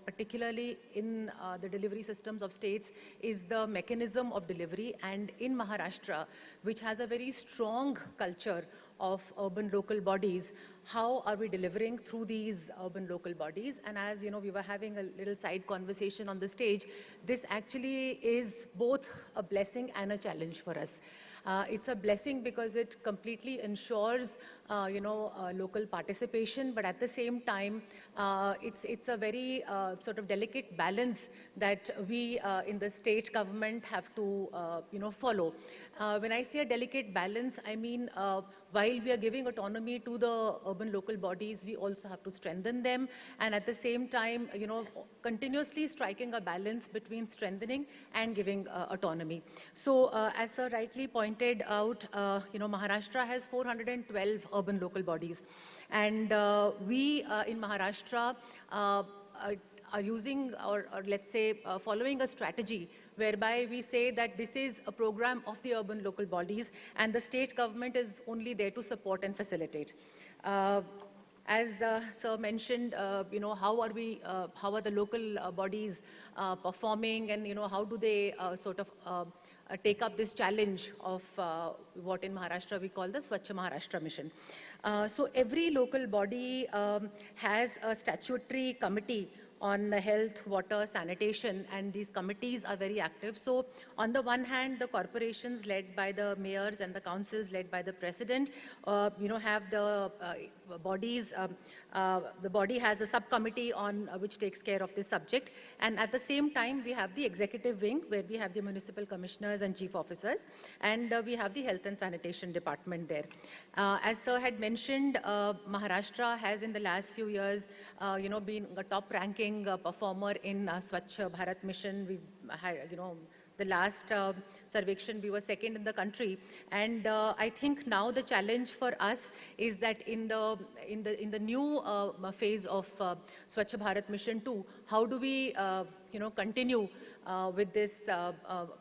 particularly in the delivery systems of states, is the mechanism of delivery. And in Maharashtra, which has a very strong culture of urban local bodies, how are we delivering through these urban local bodies? And as we were having a little side conversation on the stage, this actually is both a blessing and a challenge for us. It's a blessing because it completely ensures, local participation, but at the same time, it's a very sort of delicate balance that we in the state government have to, follow. When I say a delicate balance, I mean, while we are giving autonomy to the urban local bodies, we also have to strengthen them, and at the same time, continuously striking a balance between strengthening and giving autonomy. So, as sir rightly pointed out, Maharashtra has 412 urban local bodies, and we in Maharashtra are using, or let's say, following a strategy whereby we say that this is a program of the urban local bodies and the state government is only there to support and facilitate. As sir mentioned, how are the local bodies performing, and how do they sort of take up this challenge of what in Maharashtra we call the Swachh Maharashtra mission. So every local body has a statutory committee on health, water, sanitation, and these committees are very active. So on the one hand, the corporations led by the mayors and the councils led by the president, have the bodies, the body has a subcommittee on which takes care of this subject. And at the same time, we have the executive wing where we have the municipal commissioners and chief officers, and we have the health and sanitation department there. As sir had mentioned, Maharashtra has in the last few years, been a top ranking performer in Swachh Bharat mission. We've had, the last survection, we were second in the country, and I think now the challenge for us is that in the new phase of Swachh Bharat Mission 2, how do we continue with this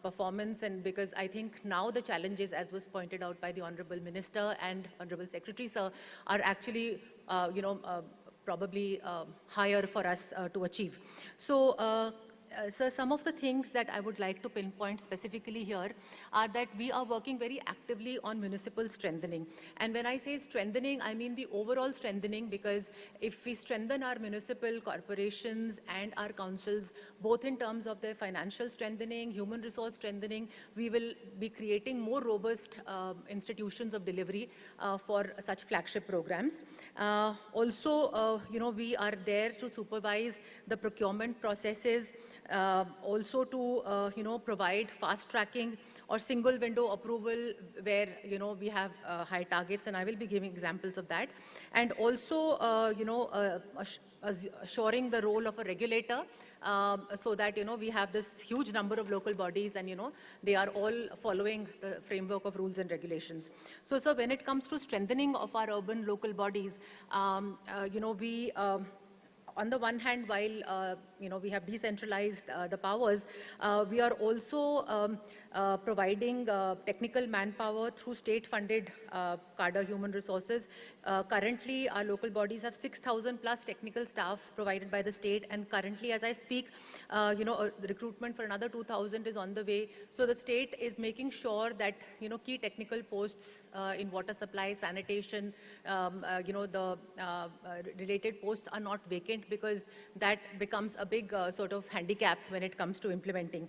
performance? And because I think now the challenges, as was pointed out by the Honorable Minister and Honorable Secretary Sir, are actually probably higher for us to achieve. So, so some of the things that I would like to pinpoint specifically here are that we are working very actively on municipal strengthening. And when I say strengthening, I mean the overall strengthening, because if we strengthen our municipal corporations and our councils, both in terms of their financial strengthening, human resource strengthening, we will be creating more robust institutions of delivery for such flagship programs. Also, we are there to supervise the procurement processes, also to provide fast tracking or single window approval where we have high targets, and I will be giving examples of that. And also assuring the role of a regulator, so that we have this huge number of local bodies, and they are all following the framework of rules and regulations. So when it comes to strengthening of our urban local bodies, we on the one hand, while we have decentralized the powers. We are also providing technical manpower through state-funded cadre human resources. Currently, our local bodies have 6,000 plus technical staff provided by the state, and currently, as I speak, the recruitment for another 2,000 is on the way. So the state is making sure that key technical posts in water supply, sanitation, the related posts are not vacant, because that becomes a big sort of handicap when it comes to implementing.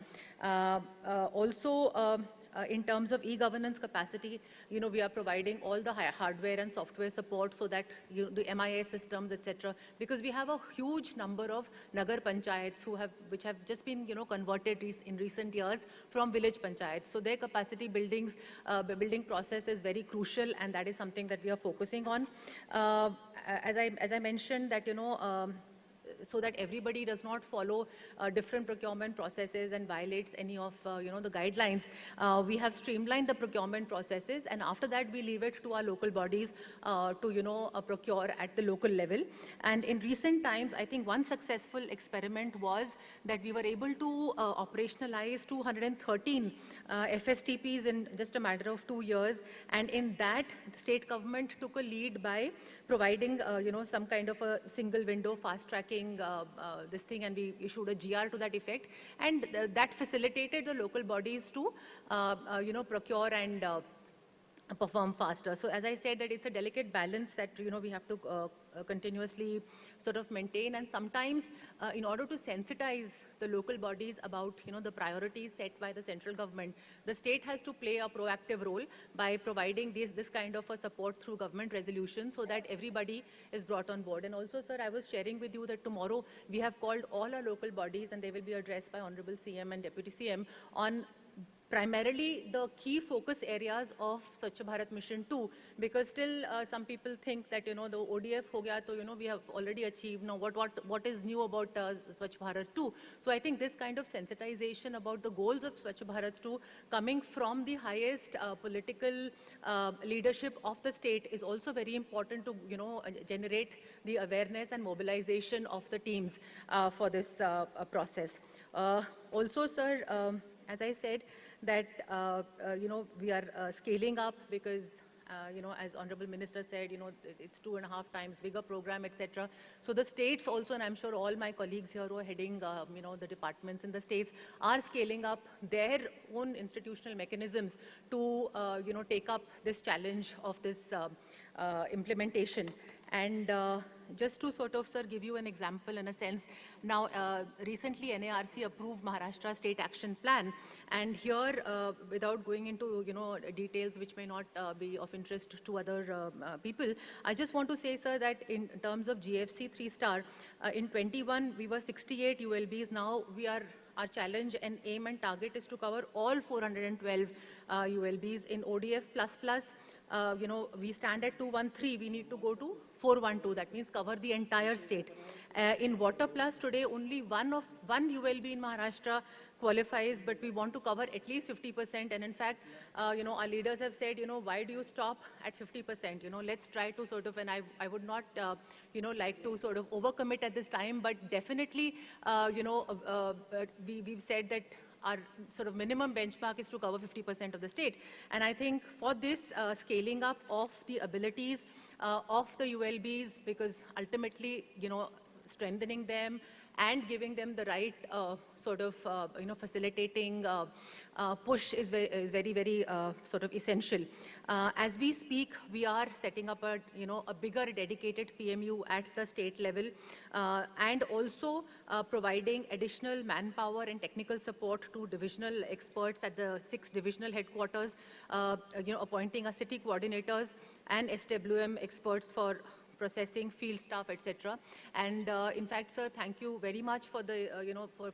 In terms of e-governance capacity, we are providing all the hardware and software support so that the MIS systems, etc. Because we have a huge number of Nagar Panchayats which have just been, converted in recent years from village panchayats. So their capacity building process is very crucial, and that is something that we are focusing on. As I mentioned that, so that everybody does not follow different procurement processes and violates any of the guidelines. We have streamlined the procurement processes, and after that we leave it to our local bodies to procure at the local level. And in recent times, I think one successful experiment was that we were able to operationalize 213 FSTPs in just a matter of 2 years, and in that the state government took a lead by providing some kind of a single window fast tracking this thing, and we issued a GR to that effect, and that facilitated the local bodies to procure and perform faster. So as I said, that it's a delicate balance that we have to continuously sort of maintain, and sometimes in order to sensitize the local bodies about the priorities set by the central government, the state has to play a proactive role by providing this kind of a support through government resolution, so that everybody is brought on board. And also, sir, I was sharing with you that tomorrow we have called all our local bodies, and they will be addressed by Honorable CM and Deputy CM on primarily the key focus areas of Swachh Bharat Mission 2, because still some people think that, the ODF ho gaya, so, we have already achieved. Now, what is new about Swachh Bharat 2? So I think this kind of sensitization about the goals of Swachh Bharat 2 coming from the highest political leadership of the state is also very important to, generate the awareness and mobilization of the teams for this process. Also, sir, as I said, that, we are scaling up because, as Honorable Minister said, it's 2.5 times bigger program, etc. So the states also, and I'm sure all my colleagues here who are heading, the departments in the states are scaling up their own institutional mechanisms to, take up this challenge of this implementation. And just to sort of, sir, give you an example in a sense, now recently NARC approved Maharashtra State Action Plan, and here, without going into details which may not be of interest to other people, I just want to say, sir, that in terms of GFC 3-star, in 21 we were 68 ULBs. Now our challenge and aim and target is to cover all 412 ULBs. In ODF++, we stand at 213, we need to go to 412, that means cover the entire state. In Water Plus today, only one ULB in Maharashtra qualifies, but we want to cover at least 50%, and in fact, our leaders have said, why do you stop at 50%? Let's try to sort of, and I would not, like to sort of overcommit at this time, but definitely, we've said that our sort of minimum benchmark is to cover 50% of the state. And I think for this scaling up of the abilities of the ULBs, because ultimately, strengthening them and giving them the right sort of, facilitating push is very, very sort of essential. As we speak, we are setting up a bigger dedicated PMU at the state level, and also providing additional manpower and technical support to divisional experts at the 6 divisional headquarters, appointing a city coordinators and SWM experts for processing, field staff, etc. And in fact, sir, thank you very much for the,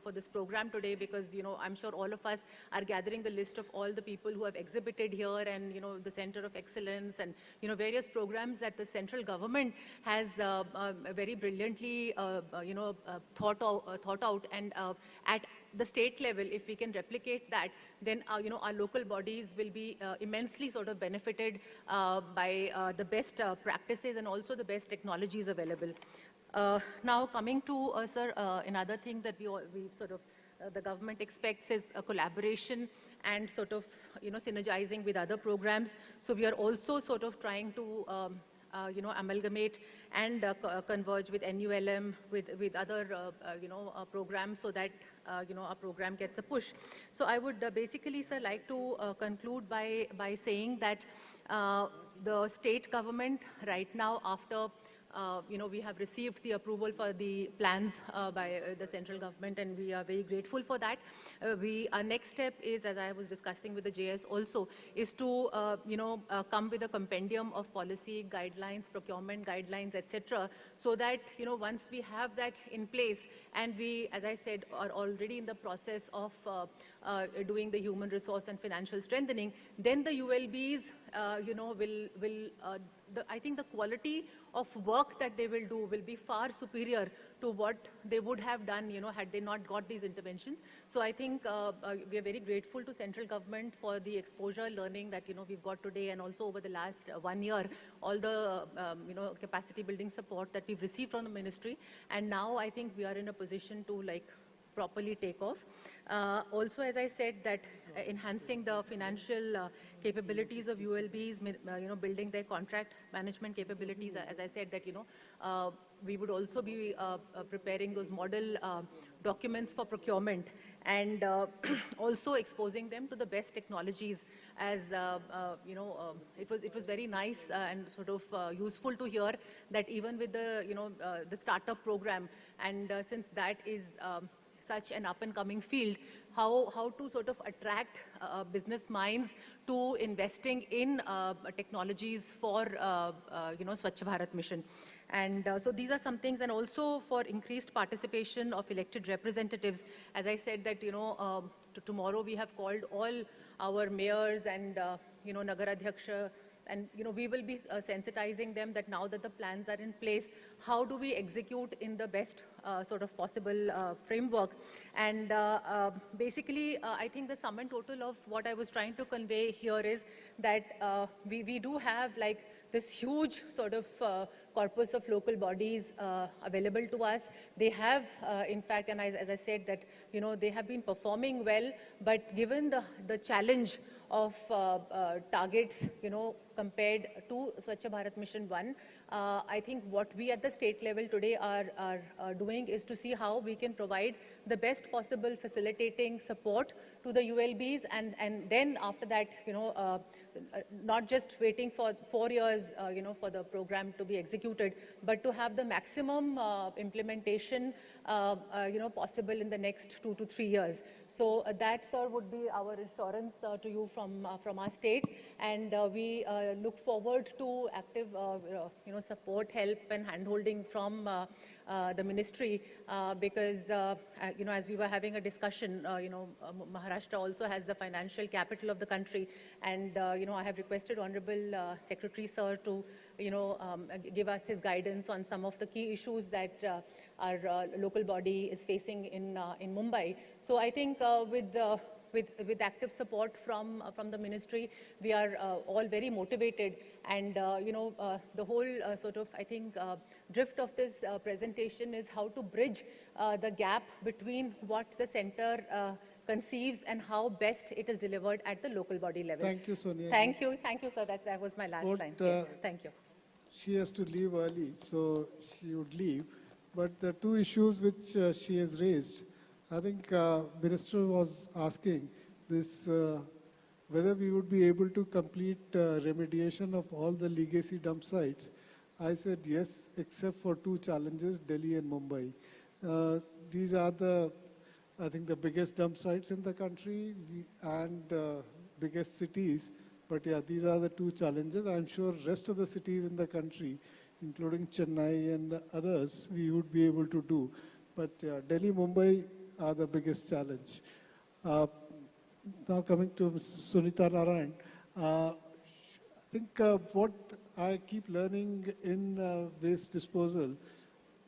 for this program today, because, I'm sure all of us are gathering the list of all the people who have exhibited here, and, the Center of Excellence, and, various programs that the central government has very brilliantly, thought out, and at the state level, if we can replicate that, then our local bodies will be immensely sort of benefited by the best practices and also the best technologies available. Now coming to, sir, another thing that we sort of, the government expects is a collaboration and sort of, synergizing with other programs. So we are also sort of trying to, amalgamate and converge with NULM, with other, programs so that, our program gets a push. So I would basically, sir, like to conclude by saying that the state government right now, after we have received the approval for the plans by the central government, and we are very grateful for that. Our next step is, as I was discussing with the JS also, is to come with a compendium of policy guidelines, procurement guidelines, etc., so that once we have that in place, and we, as I said, are already in the process of doing the human resource and financial strengthening, then the ULBs, I think the quality of work that they will do will be far superior to what they would have done, had they not got these interventions. So I think we are very grateful to central government for the exposure learning that, we've got today, and also over the last 1 year, all the, capacity building support that we've received from the ministry. And now I think we are in a position to properly take off. Also, as I said, that enhancing the financial capabilities of ULBs, building their contract management capabilities, as I said, that, we would also be preparing those model documents for procurement, and also exposing them to the best technologies. As it was very nice and sort of useful to hear that even with the the startup program, and since that is such an up-and-coming field, how to sort of attract business minds to investing in technologies for Swachh Bharat mission. And so these are some things, and also for increased participation of elected representatives. As I said that, tomorrow we have called all our mayors and, Nagar Adhyaksha, and we will be sensitizing them that now that the plans are in place, how do we execute in the best sort of possible framework. And basically, I think the sum and total of what I was trying to convey here is that we do have this huge sort of corpus of local bodies available to us. They have, in fact, and as I said, that they have been performing well, but given the challenge of targets, compared to Swachh Bharat Mission 1, I think what we at the state level today are doing is to see how we can provide the best possible facilitating support to the ULBs, and then after that, not just waiting for 4 years, for the program to be executed, but to have the maximum implementation, possible in the next 2 to 3 years. So that, sir, would be our assurance to you from our state, and we look forward to active, support, help, and handholding from the ministry, because, as we were having a discussion, Maharashtra also has the financial capital of the country, and, I have requested Honorable Secretary, sir, to, give us his guidance on some of the key issues that our local body is facing in Mumbai. So I think with active support from the ministry, we are all very motivated, and the whole sort of, I think, drift of this presentation is how to bridge the gap between what the center conceives and how best it is delivered at the local body level. Thank you, Sonia. Thank you, sir. That was my last line. Yes, thank you. She has to leave early, so she would leave. But the two issues which she has raised, I think Minister was asking this, whether we would be able to complete remediation of all the legacy dump sites. I said yes, except for two challenges, Delhi and Mumbai. These are I think the biggest dump sites in the country and biggest cities. But yeah, these are the two challenges. I'm sure rest of the cities in the country, including Chennai and others, we would be able to do. But Delhi, Mumbai are the biggest challenge. Now coming to Sunita Narayan, I think what I keep learning in waste disposal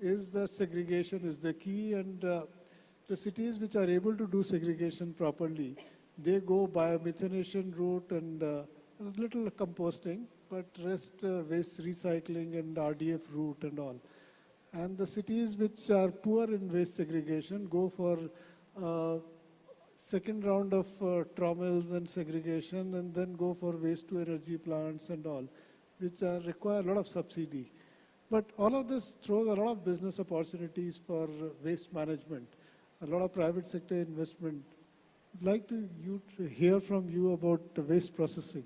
is that segregation is the key, and the cities which are able to do segregation properly, they go biomethanation route and a little composting, but rest waste recycling and RDF route and all. And the cities which are poor in waste segregation go for second round of trommels and segregation, and then go for waste to energy plants and all, which require a lot of subsidy. But all of this throws a lot of business opportunities for waste management, a lot of private sector investment. I'd like to hear from you about waste processing.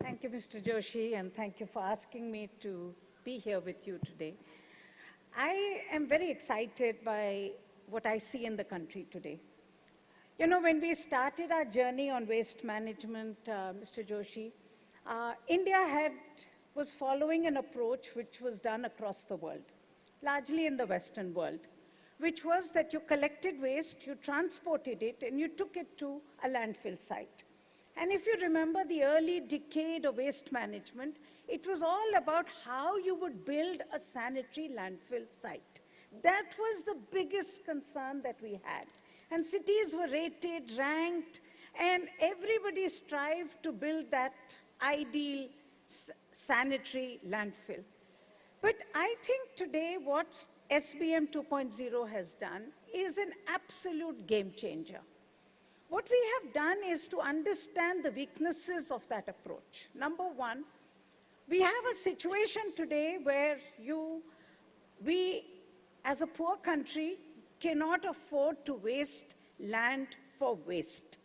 Thank you, Mr. Joshi, and thank you for asking me to be here with you today. I am very excited by what I see in the country today. You know, when we started our journey on waste management, Mr. Joshi, India was following an approach which was done across the world, largely in the Western world, which was that you collected waste, you transported it, and you took it to a landfill site. And if you remember the early decade of waste management, it was all about how you would build a sanitary landfill site. That was the biggest concern that we had. And cities were rated, ranked, and everybody strived to build that ideal sanitary landfill. But I think today what SBM 2.0 has done is an absolute game changer. What we have done is to understand the weaknesses of that approach. Number one, we have a situation today where we, as a poor country, cannot afford to waste land for waste.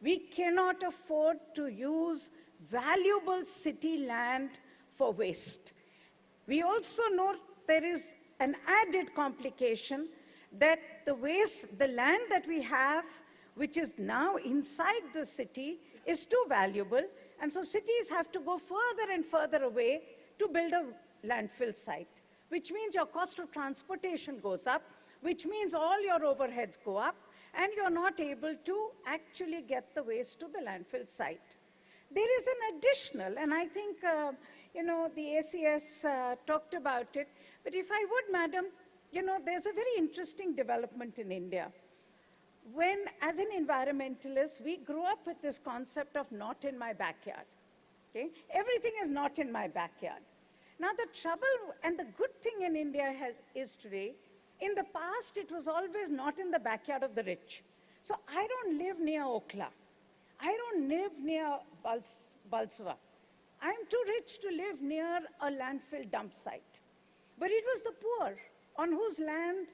We cannot afford to use valuable city land for waste. We also know there is an added complication that the land that we have, which is now inside the city, is too valuable. And so cities have to go further and further away to build a landfill site, which means your cost of transportation goes up, which means all your overheads go up, and you're not able to actually get the waste to the landfill site. There is an additional, and I think, you know, the ACS talked about it, but if I would, madam, you know, there's a very interesting development in India. When, as an environmentalist, we grew up with this concept of not in my backyard. Okay? Everything is not in my backyard. Now, the trouble and the good thing in India is today, in the past, it was always not in the backyard of the rich. So I don't live near Okla. I don't live near Balsava. I'm too rich to live near a landfill dump site. But it was the poor on whose land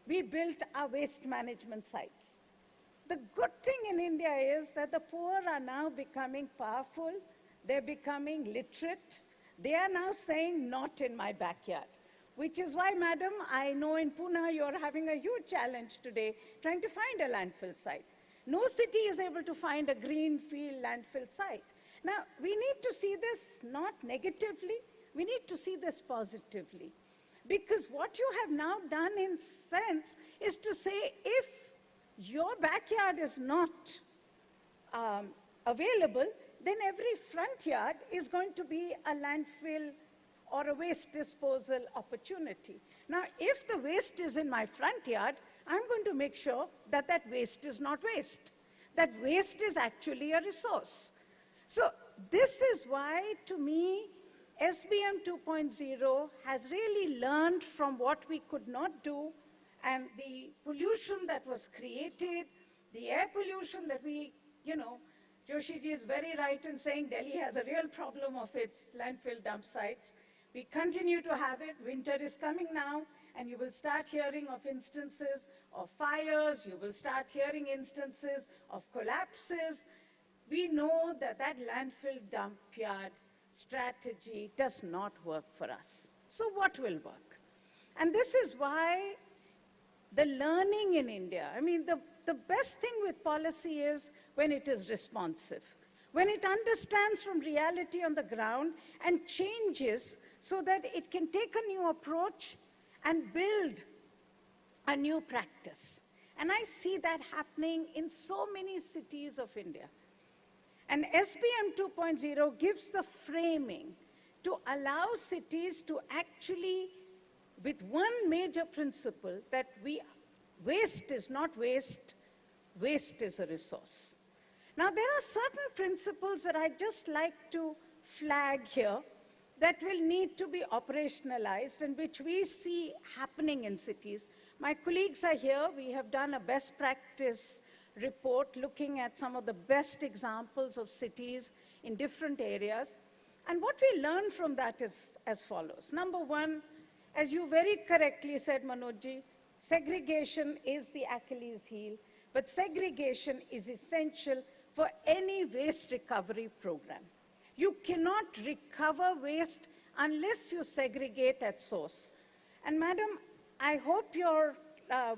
we built our waste management sites. The good thing in India is that the poor are now becoming powerful, they're becoming literate, they are now saying not in my backyard. Which is why, madam, I know in Pune you're having a huge challenge today trying to find a landfill site. No city is able to find a greenfield landfill site. Now, we need to see this not negatively, we need to see this positively. Because what you have now done in sense is to say if your backyard is not available, then every front yard is going to be a landfill or a waste disposal opportunity. Now, if the waste is in my front yard, I'm going to make sure that that waste is not waste. That waste is actually a resource. So this is why, to me, SBM 2.0 has really learned from what we could not do, and the pollution that was created, the air pollution that we, you know, Joshi ji is very right in saying Delhi has a real problem of its landfill dump sites. We continue to have it. Winter is coming now, and you will start hearing of instances of fires. You will start hearing instances of collapses. We know that that landfill dump yard strategy does not work for us. So what will work? And this is why the learning in India, I mean, the best thing with policy is when it is responsive, when it understands from reality on the ground and changes so that it can take a new approach and build a new practice. And I see that happening in so many cities of India. And SBM 2.0 gives the framing to allow cities to actually, with one major principle, that waste is not waste, waste is a resource. Now, there are certain principles that I'd just like to flag here that will need to be operationalized and which we see happening in cities. My colleagues are here. We have done a best practice report looking at some of the best examples of cities in different areas. And what we learned from that is as follows. Number one, as you very correctly said, Manojji, segregation is the Achilles heel, but segregation is essential for any waste recovery program. You cannot recover waste unless you segregate at source. And madam, I hope your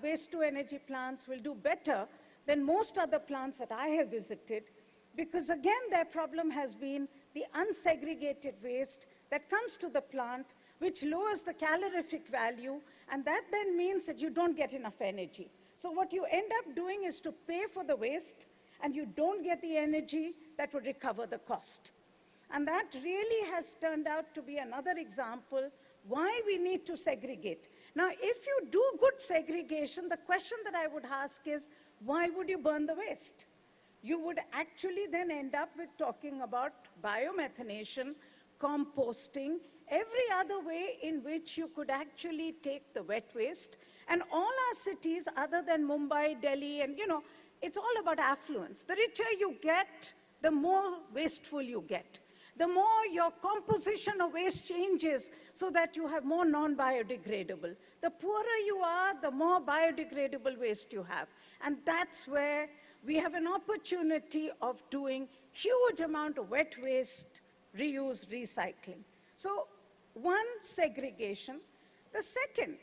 waste-to-energy plants will do better than most other plants that I have visited, because again, their problem has been the unsegregated waste that comes to the plant, which lowers the calorific value, and that then means that you don't get enough energy. So what you end up doing is to pay for the waste, and you don't get the energy that would recover the cost. And that really has turned out to be another example why we need to segregate. Now, if you do good segregation, the question that I would ask is, why would you burn the waste? You would actually then end up with talking about biomethanation, composting, every other way in which you could actually take the wet waste. And all our cities, other than Mumbai, Delhi, and it's all about affluence. The richer you get, the more wasteful you get. The more your composition of waste changes so that you have more non-biodegradable. The poorer you are, the more biodegradable waste you have. And that's where we have an opportunity of doing huge amount of wet waste, reuse, recycling. So one, segregation. The second,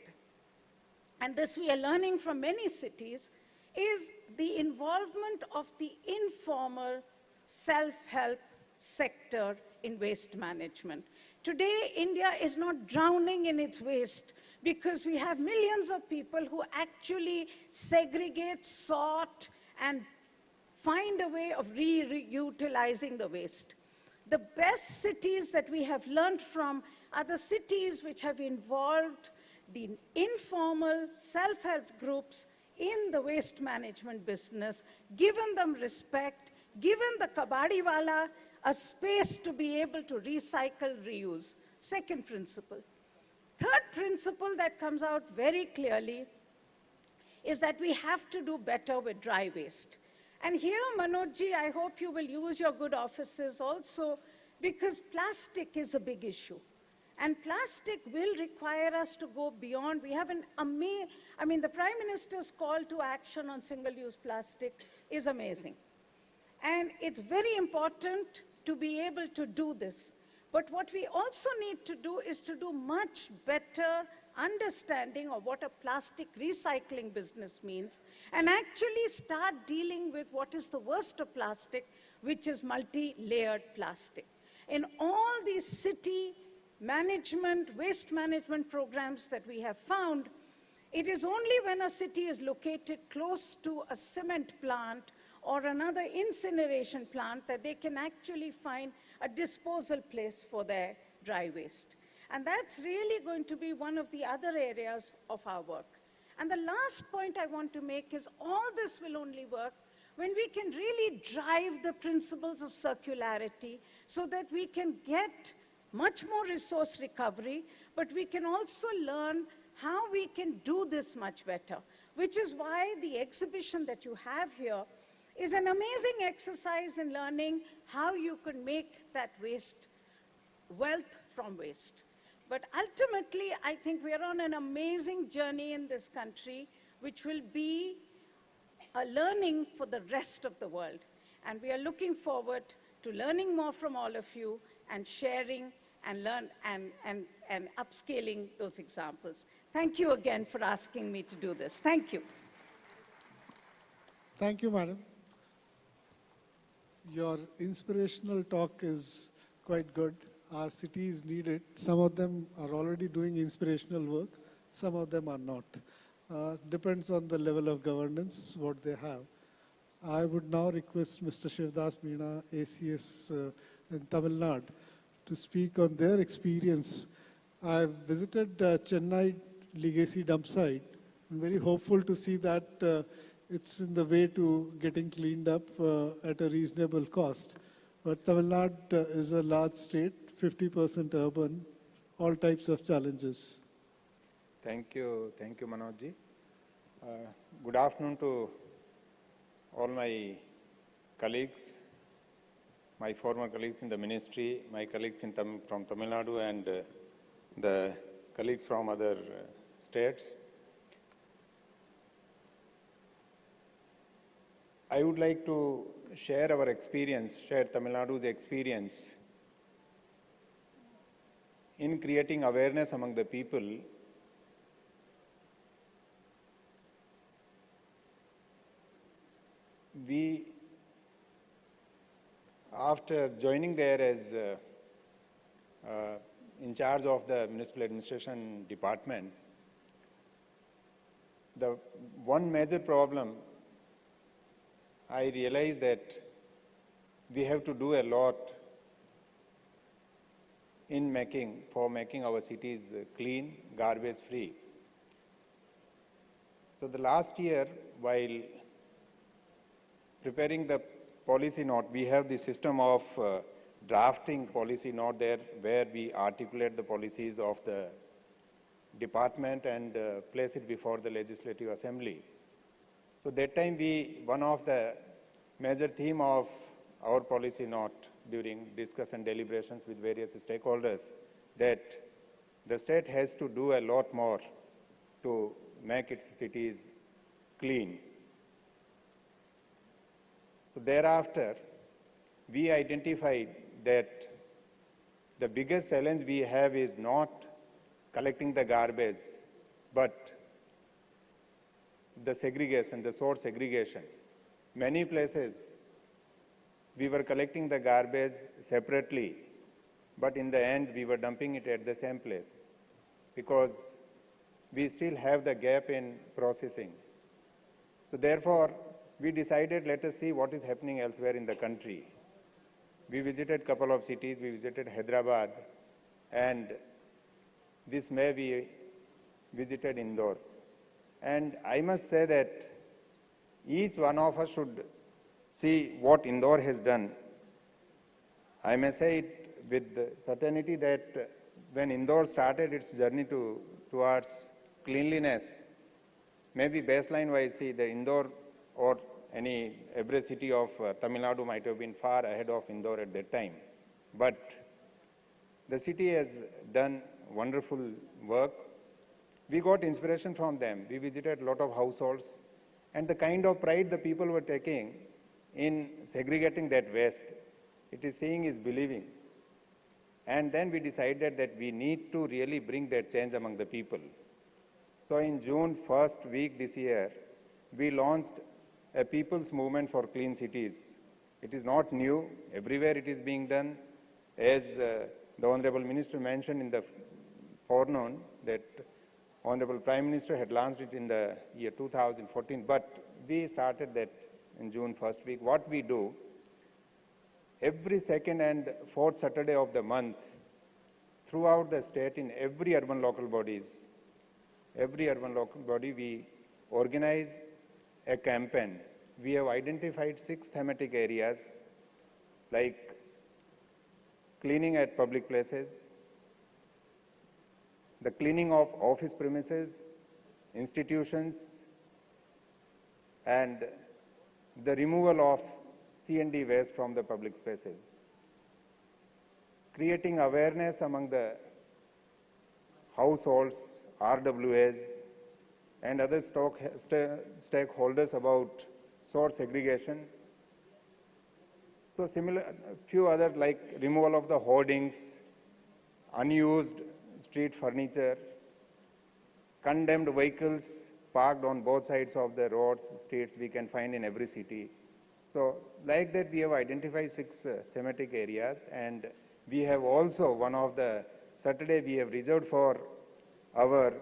and this we are learning from many cities, is the involvement of the informal self-help sector in waste management. Today, India is not drowning in its waste because we have millions of people who actually segregate, sort, and find a way of reutilizing the waste. The best cities that we have learned from are the cities which have involved the informal self-help groups in the waste management business, given them respect, given the kabadiwala a space to be able to recycle, reuse. Second principle. Third principle that comes out very clearly is that we have to do better with dry waste. And here, Manojji, I hope you will use your good offices also, because plastic is a big issue. And plastic will require us to go beyond. We have the Prime Minister's call to action on single-use plastic is amazing. And it's very important to be able to do this. But what we also need to do is to do much better understanding of what a plastic recycling business means and actually start dealing with what is the worst of plastic, which is multi-layered plastic. In all these city management, waste management programs that we have found, it is only when a city is located close to a cement plant or another incineration plant that they can actually find a disposal place for their dry waste. And that's really going to be one of the other areas of our work. And the last point I want to make is all this will only work when we can really drive the principles of circularity so that we can get much more resource recovery, but we can also learn how we can do this much better, which is why the exhibition that you have here is an amazing exercise in learning how you can make that waste wealth from waste. But ultimately, I think we are on an amazing journey in this country, which will be a learning for the rest of the world. And we are looking forward to learning more from all of you and sharing and learn and upscaling those examples. Thank you again for asking me to do this. Thank you. Thank you, madam. Your inspirational talk is quite good. Our cities need it. Some of them are already doing inspirational work. Some of them are not. Depends on the level of governance, what they have. I would now request Mr. Shivdas Meena, ACS in Tamil Nadu, to speak on their experience. I visited Chennai Legacy dump site. I'm very hopeful to see that it's in the way to getting cleaned up at a reasonable cost. But Tamil Nadu is a large state, 50% urban, all types of challenges. Thank you, Manojji. Good afternoon to all my colleagues, my former colleagues in the ministry, my colleagues from Tamil Nadu, and the colleagues from other states. I would like to share our experience, share Tamil Nadu's experience in creating awareness among the people. We, after joining there as in charge of the municipal administration department, the one major problem I realized that we have to do a lot for making our cities clean, garbage free. So the last year, while preparing the policy note, we have the system of drafting policy note there, where we articulate the policies of the department and place it before the Legislative Assembly. So that time one of the major theme of our policy note during discussion deliberations with various stakeholders, that the state has to do a lot more to make its cities clean. So thereafter, we identified that the biggest challenge we have is not collecting the garbage, but the segregation, the source segregation. Many places, we were collecting the garbage separately, but in the end, we were dumping it at the same place because we still have the gap in processing. So therefore, we decided, let us see what is happening elsewhere in the country. We visited a couple of cities. We visited Hyderabad, and this May we visited Indore. And I must say that each one of us should see what Indore has done. I may say it with certainty that when Indore started its journey towards cleanliness, maybe baseline-wise, see the Indore or every city of Tamil Nadu might have been far ahead of Indore at that time. But the city has done wonderful work. We got inspiration from them. We visited a lot of households, and the kind of pride the people were taking in segregating that waste, it is seeing is believing. And then we decided that we need to really bring that change among the people. So in June first week this year, we launched a people's movement for clean cities. It is not new. Everywhere it is being done. As the Honorable Minister mentioned in the forenoon, that Honorable Prime Minister had launched it in the year 2014, but we started that in June first week. What we do, every second and fourth Saturday of the month, throughout the state, in every urban local body, we organize a campaign. We have identified 6 thematic areas, like cleaning at public places, the cleaning of office premises, institutions, and the removal of C&D waste from the public spaces. Creating awareness among the households, RWAs, and other stakeholders about source segregation. So similar, few other like removal of the hoardings, unused street furniture, condemned vehicles parked on both sides of the roads, streets we can find in every city. So like that we have identified 6 thematic areas, and we have also one of the Saturday we have reserved for our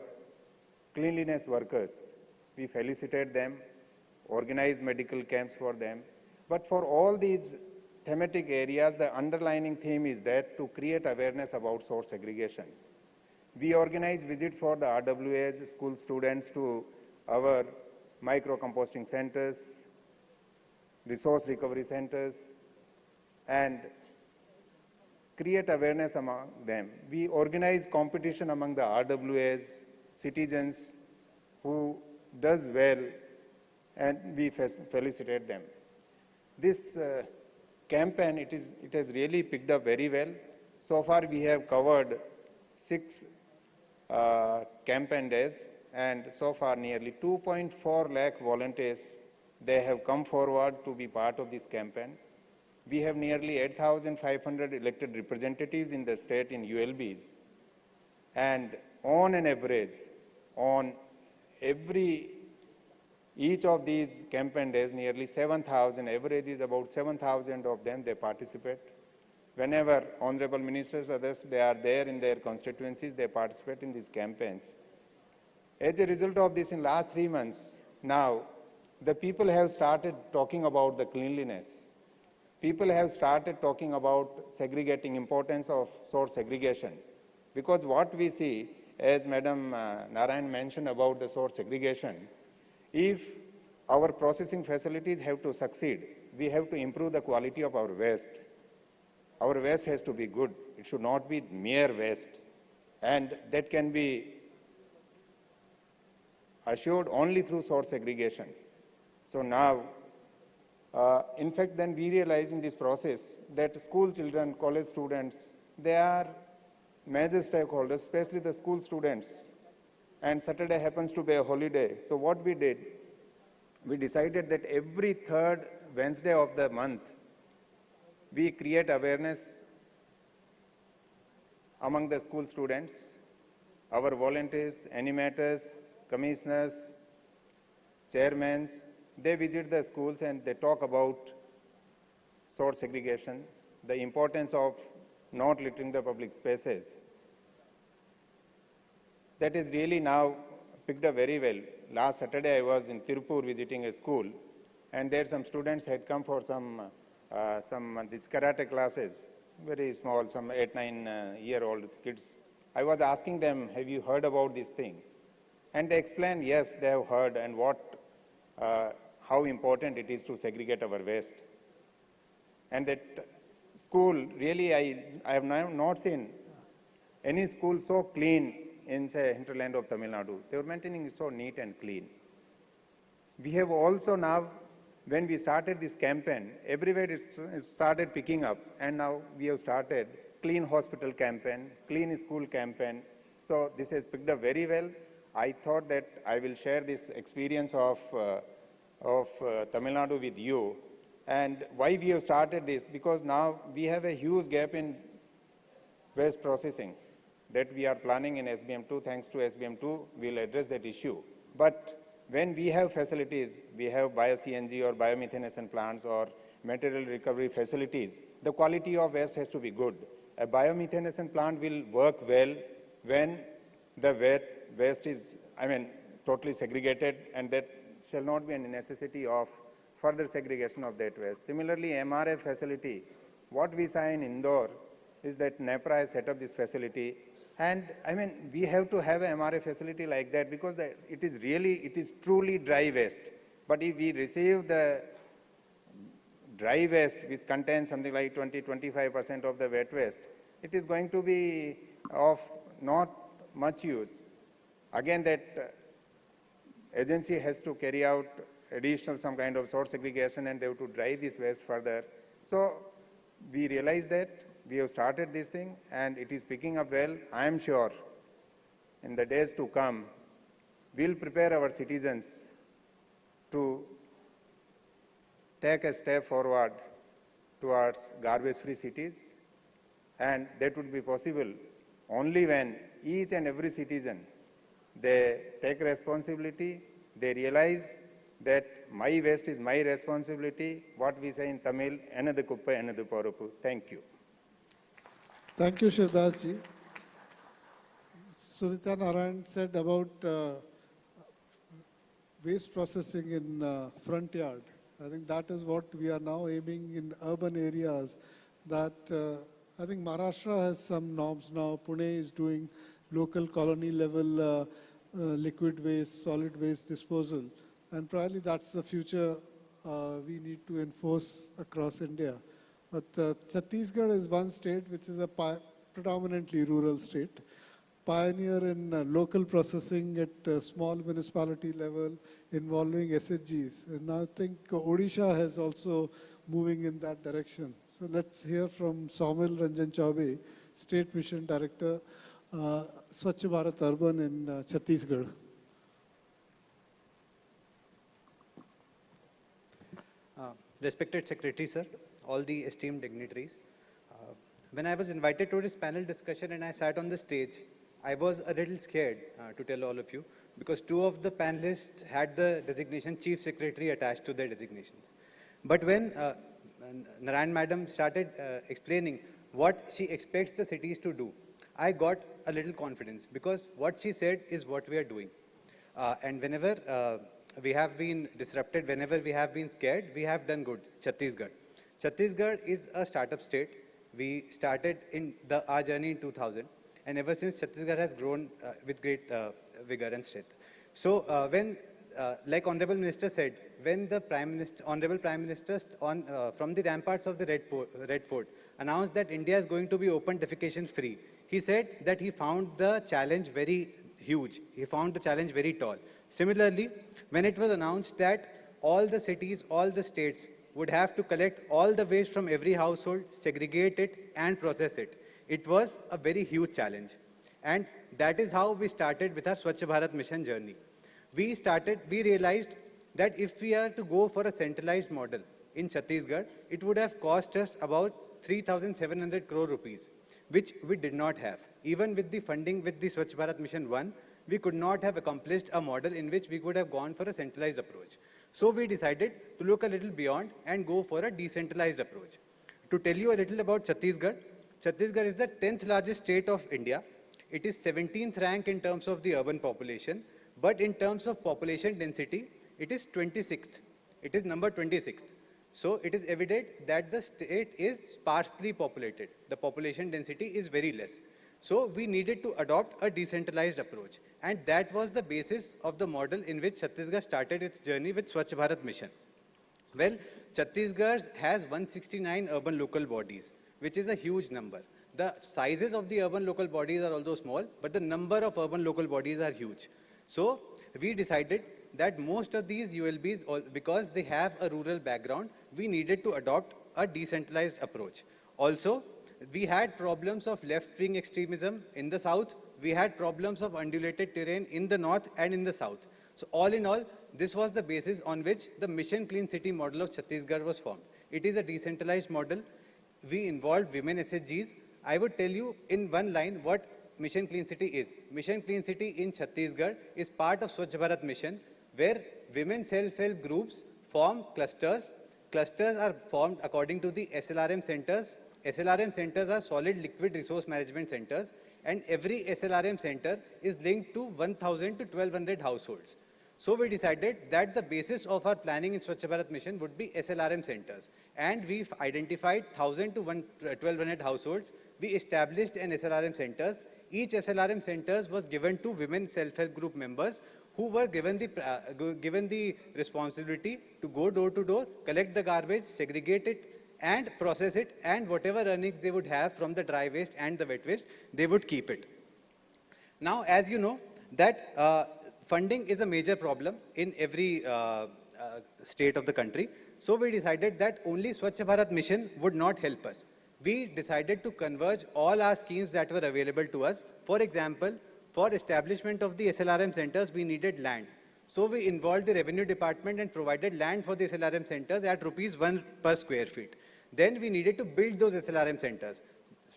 cleanliness workers. We felicitate them, organize medical camps for them. But for all these thematic areas, the underlining theme is that to create awareness about source segregation. We organize visits for the RWAs, school students, to our micro-composting centers, resource recovery centers, and create awareness among them. We organize competition among the RWAs, citizens who does well, and we felicitate them. This campaign, it has really picked up very well. So far, we have covered 6 campaign days, and so far nearly 2.4 lakh volunteers, they have come forward to be part of this campaign. We have nearly 8,500 elected representatives in the state in ULBs, and on an average, on each of these campaign days, nearly 7,000, average is about 7,000 of them, they participate. Whenever honorable ministers, others, they are there in their constituencies, they participate in these campaigns. As a result of this, in last 3 months, now, the people have started talking about the cleanliness. People have started talking about segregating, importance of source segregation. Because what we see, as Madam Narayan mentioned about the source segregation, if our processing facilities have to succeed, we have to improve the quality of our waste. Our waste has to be good. It should not be mere waste. And that can be assured only through source segregation. So now, in fact, then we realize in this process that school children, college students, they are major stakeholders, especially the school students. And Saturday happens to be a holiday. So what we did, we decided that every 3rd Wednesday of the month, we create awareness among the school students. Our volunteers, animators, commissioners, chairmen, they visit the schools and they talk about source segregation, the importance of not littering the public spaces. That is really now picked up very well. Last Saturday, I was in Tirupur visiting a school, and there some students had come for some these karate classes, very small, some 8-9-year-old kids. I was asking them, have you heard about this thing? And they explained, yes, they have heard, and how important it is to segregate our waste. And that school, really, I have not seen any school so clean in, say, hinterland of Tamil Nadu. They were maintaining it so neat and clean. We have also now, when we started this campaign, everywhere it started picking up, and now we have started clean hospital campaign, clean school campaign. So this has picked up very well. I thought that I will share this experience of Tamil Nadu with you. And why we have started this, because now we have a huge gap in waste processing that we are planning in SBM2. Thanks to SBM2, we'll address that issue. But when we have facilities, we have bio-CNG or biomethanation plants or material recovery facilities, the quality of waste has to be good. A biomethanation plant will work well when the waste is, totally segregated, and that shall not be a necessity of further segregation of that waste. Similarly, MRA facility, what we saw in Indore is that NEPRA has set up this facility. And we have to have an MRA facility like that, because it is truly dry waste. But if we receive the dry waste, which contains something like 20-25% of the wet waste, it is going to be of not much use. Again, that agency has to carry out additional some kind of source segregation, and they have to dry this waste further. So we realize that we have started this thing, and it is picking up well. I am sure in the days to come, we'll prepare our citizens to take a step forward towards garbage-free cities, and that would be possible only when each and every citizen, they take responsibility, they realize that my waste is my responsibility. What we say in Tamil, enadu kuppa, enadu porupu. Thank you. Thank you, Shivdas ji. Suvita Narayan said about waste processing in front yard. I think that is what we are now aiming in urban areas. That I think Maharashtra has some norms now. Pune is doing local colony level liquid waste, solid waste disposal. And probably that's the future we need to enforce across India. But Chhattisgarh is one state which is a predominantly rural state, pioneer in local processing at small municipality level involving SHGs. And I think Odisha has also moving in that direction. So let's hear from Saumil Ranjan Chaube, State Mission Director, Swachh Bharat Urban in Chhattisgarh. Respected Secretary, sir, all the esteemed dignitaries. When I was invited to this panel discussion and I sat on the stage, I was a little scared, to tell all of you, because two of the panelists had the designation Chief Secretary attached to their designations. But when Narayan Madam started explaining what she expects the cities to do, I got a little confidence, because what she said is what we are doing. And whenever we have been disrupted, whenever we have been scared, we have done good. Chhattisgarh. Chhattisgarh is a startup state. We started in our journey in 2000, and ever since Chhattisgarh has grown with great vigor and strength. So when, like Honorable Minister said, when the Honorable Prime Minister from the ramparts of the Red Fort announced that India is going to be open defecation free, he said that he found the challenge very huge. He found the challenge very tall. Similarly, when it was announced that all the cities, all the states would have to collect all the waste from every household, segregate it and process it, it was a very huge challenge. And that is how we started with our Swachh Bharat mission journey. We realized that if we are to go for a centralized model in Chhattisgarh, it would have cost us about 3,700 crore rupees, which we did not have. Even with the funding with the Swachh Bharat Mission 1, we could not have accomplished a model in which we could have gone for a centralized approach. So we decided to look a little beyond and go for a decentralized approach. To tell you a little about Chhattisgarh, Chhattisgarh is the 10th largest state of India. It is 17th rank in terms of the urban population, but in terms of population density, it is 26th. It is number 26th. So it is evident that the state is sparsely populated. The population density is very less. So we needed to adopt a decentralized approach. And that was the basis of the model in which Chhattisgarh started its journey with Swachh Bharat Mission. Well, Chhattisgarh has 169 urban local bodies, which is a huge number. The sizes of the urban local bodies are although small, but the number of urban local bodies are huge. So we decided that most of these ULBs, because they have a rural background, we needed to adopt a decentralized approach. Also, we had problems of left-wing extremism in the south. We had problems of undulated terrain in the north and in the south. So all in all, this was the basis on which the Mission Clean City model of Chhattisgarh was formed. It is a decentralized model. We involved women SHGs. I would tell you in one line what Mission Clean City is. Mission Clean City in Chhattisgarh is part of Swachh Bharat Mission, where women self-help groups form clusters. Clusters are formed according to the SLRM centers. SLRM centers are solid liquid resource management centers, and every SLRM center is linked to 1,000 to 1,200 households. So we decided that the basis of our planning in Swachh Bharat Mission would be SLRM centers. And we've identified 1,000 to 1,200 households. We established an SLRM centers. Each SLRM centers was given to women self-help group members who were given the responsibility to go door to door, collect the garbage, segregate it, and process it, and whatever earnings they would have from the dry waste and the wet waste, they would keep it. Now, as you know, that funding is a major problem in every state of the country. So we decided that only Swachh Bharat Mission would not help us. We decided to converge all our schemes that were available to us. For example, for establishment of the SLRM centers, we needed land. So we involved the revenue department and provided land for the SLRM centers at ₹1 per square feet. Then we needed to build those SLRM centers.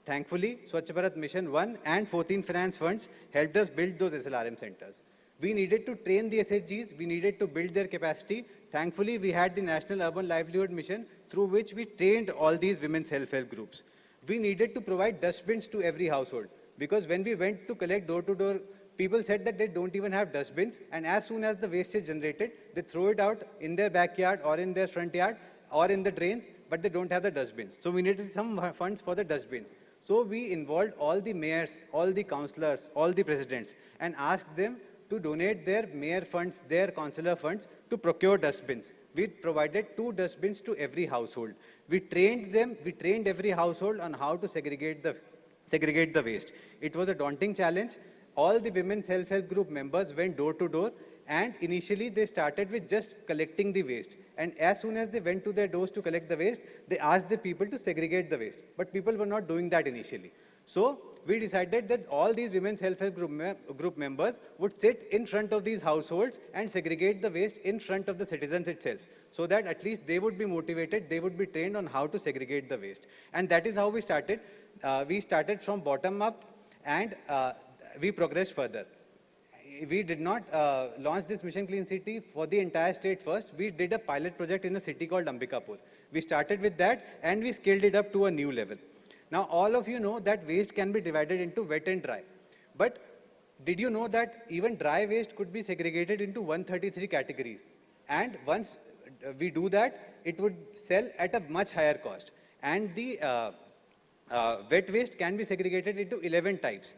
Thankfully, Swachh Bharat Mission 1 and 14 finance funds helped us build those SLRM centers. We needed to train the SHGs. We needed to build their capacity. Thankfully, we had the National Urban Livelihood Mission, through which we trained all these women self-help groups. We needed to provide dustbins to every household, because when we went to collect door-to-door, people said that they don't even have dustbins, and as soon as the waste is generated, they throw it out in their backyard or in their front yard or in the drains, but they don't have the dustbins. So we needed some funds for the dustbins. So we involved all the mayors, all the councillors, all the presidents, and asked them to donate their mayor funds, their councillor funds to procure dustbins. We provided 2 dustbins to every household. We trained them, we trained every household on how to segregate the waste. It was a daunting challenge. All the women's self-help group members went door to door, and initially they started with just collecting the waste. And as soon as they went to their doors to collect the waste, they asked the people to segregate the waste. But people were not doing that initially. So we decided that all these women's self-help group members would sit in front of these households and segregate the waste in front of the citizens itself, so that at least they would be motivated, they would be trained on how to segregate the waste. And that is how we started. We started from bottom up, and we progressed further. We did not launch this Mission Clean City for the entire state first. We did a pilot project in a city called Ambikapur. We started with that, and we scaled it up to a new level. Now, all of you know that waste can be divided into wet and dry. But did you know that even dry waste could be segregated into 133 categories? And once we do that, it would sell at a much higher cost. And the wet waste can be segregated into 11 types.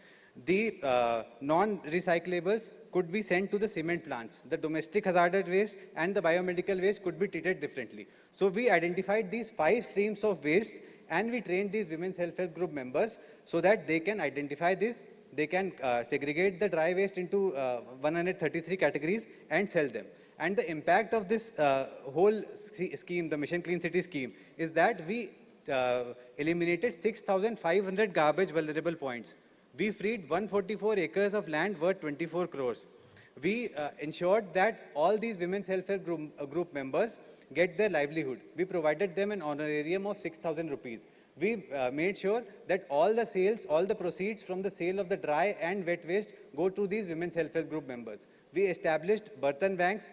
The non-recyclables could be sent to the cement plants. The domestic hazardous waste and the biomedical waste could be treated differently. So we identified these 5 streams of waste, and we trained these women's self-help group members so that they can identify this, they can segregate the dry waste into 133 categories and sell them. And the impact of this whole scheme, the Mission Clean City scheme, is that we eliminated 6,500 garbage vulnerable points. We freed 144 acres of land worth 24 crores. We ensured that all these women's self-help group members get their livelihood. We provided them an honorarium of 6,000 rupees. We made sure that all the sales, all the proceeds from the sale of the dry and wet waste go to these women's self-help group members. We established Bartan banks.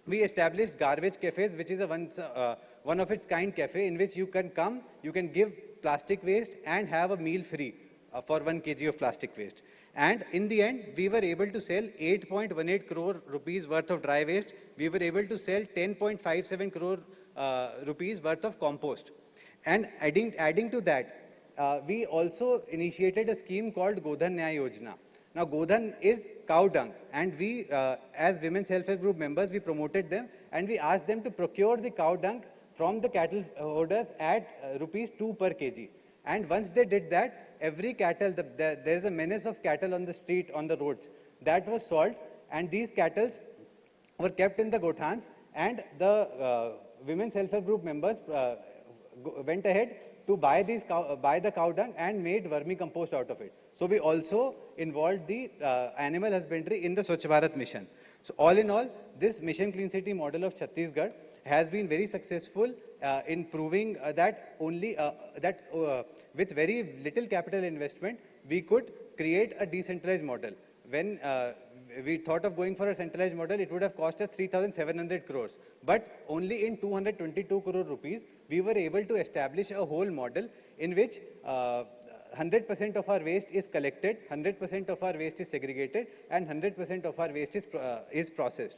We established garbage cafes, which is a one of its kind cafe in which you can come, you can give plastic waste and have a meal free for 1 kg of plastic waste. And in the end, we were able to sell 8.18 crore rupees worth of dry waste. We were able to sell 10.57 crore rupees worth of compost. And adding to that, we also initiated a scheme called Godhan Nyaya Yojana. Now, Godhan is cow dung, and we, as women's self-help group members, we promoted them, and we asked them to procure the cow dung from the cattle holders at rupees 2 per kg. And once they did that, every cattle, there is a menace of cattle on the street, on the roads. That was solved, and these cattle were kept in the gothans, and the women's self-help group members went ahead to buy the cow dung and made vermicompost out of it. So we also involved the animal husbandry in the Swachh Bharat mission. So all in all, this Mission Clean City model of Chhattisgarh has been very successful in proving that with very little capital investment, we could create a decentralized model. When we thought of going for a centralized model, it would have cost us 3,700 crores. But only in 222 crore rupees, we were able to establish a whole model in which 100% of our waste is collected, 100% of our waste is segregated, and 100% of our waste is processed.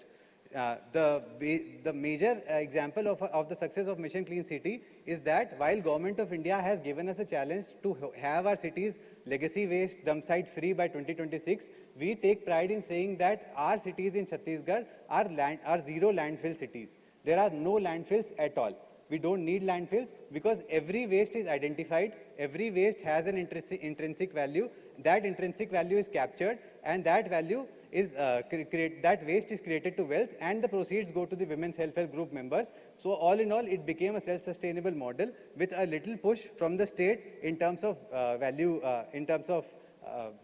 The major example of the success of Mission Clean City is that while Government of India has given us a challenge to have our cities legacy waste dump site free by 2026, we take pride in saying that our cities in Chhattisgarh are zero landfill cities. There are no landfills at all. We don't need landfills because every waste is identified, every waste has an intrinsic value. That intrinsic value is captured, and that value is that waste is created to wealth, and the proceeds go to the women's self-help group members. So all in all, it became a self-sustainable model with a little push from the state in terms of in terms of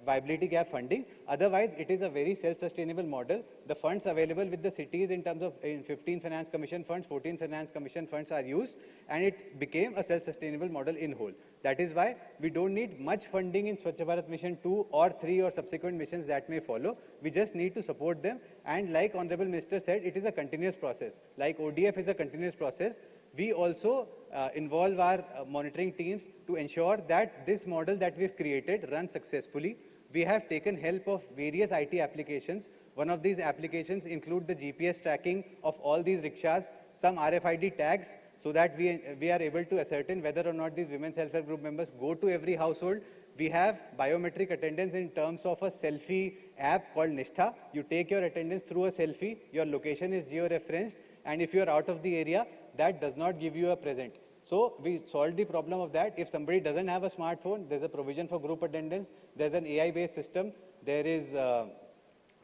viability gap funding. Otherwise, it is a very self-sustainable model. The funds available with the cities in terms of 15 Finance Commission funds, 14 Finance Commission funds are used, and it became a self-sustainable model in whole. That is why we don't need much funding in Swachh Bharat Mission 2 or 3 or subsequent missions that may follow. We just need to support them. And like Honorable Minister said, it is a continuous process. Like ODF is a continuous process, we also involve our monitoring teams to ensure that this model that we've created runs successfully. We have taken help of various IT applications. One of these applications include the GPS tracking of all these rickshaws, some RFID tags, so that we are able to ascertain whether or not these women's self-help group members go to every household. We have biometric attendance in terms of a selfie app called Nishtha. You take your attendance through a selfie, your location is geo-referenced, and if you are out of the area, that does not give you a present. So we solved the problem of that. If somebody doesn't have a smartphone, there's a provision for group attendance. There's an AI-based system. There is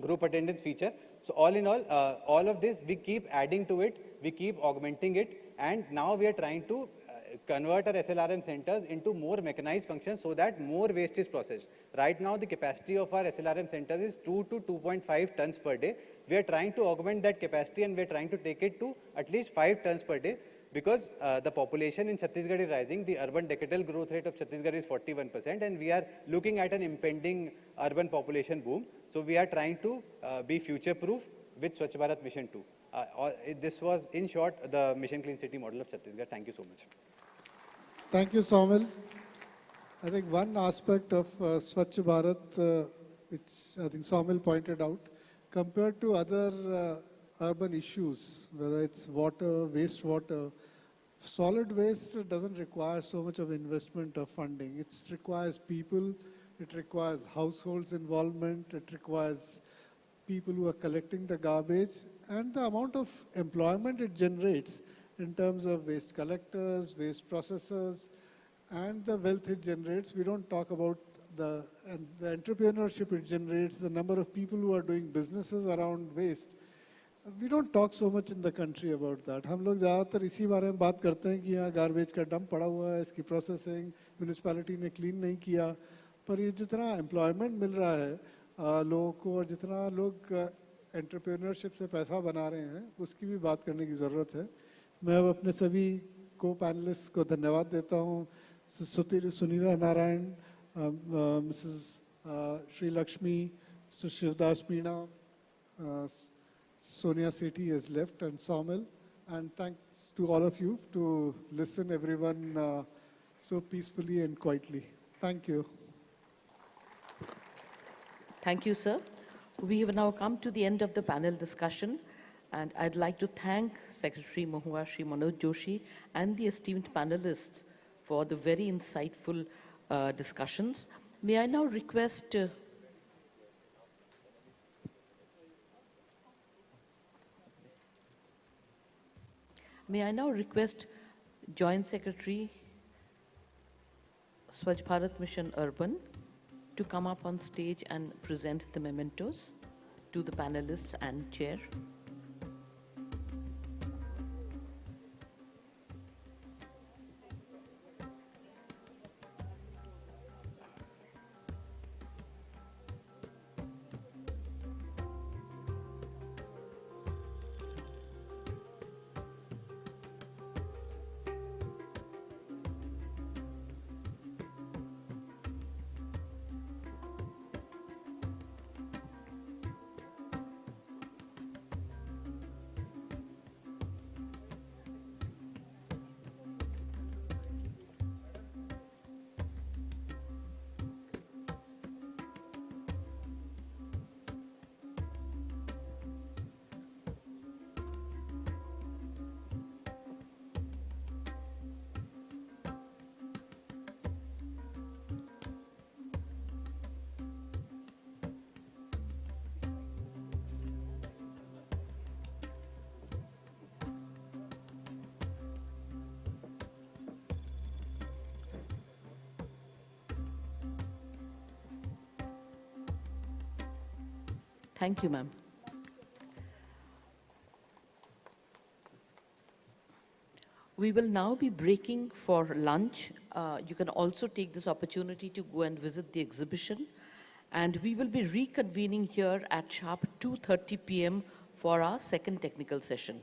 group attendance feature. So all in all of this, we keep adding to it, we keep augmenting it, and now we are trying to convert our SLRM centers into more mechanized functions so that more waste is processed. Right now, the capacity of our SLRM centers is 2 to 2.5 tons per day. We are trying to augment that capacity, and we are trying to take it to at least 5 tons per day, because the population in Chhattisgarh is rising. The urban decadal growth rate of Chhattisgarh is 41%, and we are looking at an impending urban population boom. So we are trying to be future-proof with Swachh Bharat Mission 2. This was, in short, the Mission Clean City model of Chhattisgarh. Thank you so much. Thank you, Saumil. I think one aspect of Swachh Bharat, which I think Saumil pointed out, compared to other urban issues, whether it's water, wastewater, solid waste doesn't require so much of investment or funding. It requires people, it requires households involvement, it requires people who are collecting the garbage, and the amount of employment it generates in terms of waste collectors, waste processors, and the wealth it generates. We don't talk about the entrepreneurship it generates, the number of people who are doing businesses around waste. We don't talk so much in the country about that. हम लोग ज़्यादातर इसी बारे में बात करते हैं कि यहाँ गार्बेज का डंप पड़ा हुआ है, इसकी प्रोसेसिंग म्यूनिसिपैलिटी ने क्लीन नहीं किया, पर ये जितना एम्प्लॉयमेंट मिल रहा है लोगों को और जितना लोग एंटरप्रेन्योरशिप से पैसा बना रहे हैं, उसकी भी बात करने की ज़रूरत है. मैं अब अपने सभी को पैनलिस्ट को धन्यवाद देता हूँ. Sunila Narayan, Mrs Shri Lakshmi, Shivdas Meena, Sonia Sethi has left, and Saumil, and thanks to all of you to listen everyone so peacefully and quietly. Thank you. Thank you, sir. We have now come to the end of the panel discussion, and I'd like to thank Secretary Mahua Shri Manoj Joshi and the esteemed panelists for the very insightful discussions. May I now request Joint Secretary Swachh Bharat Mission Urban to come up on stage and present the mementos to the panelists and chair. Thank you, ma'am. We will now be breaking for lunch. You can also take this opportunity to go and visit the exhibition. And we will be reconvening here at sharp 2:30 p.m. for our second technical session.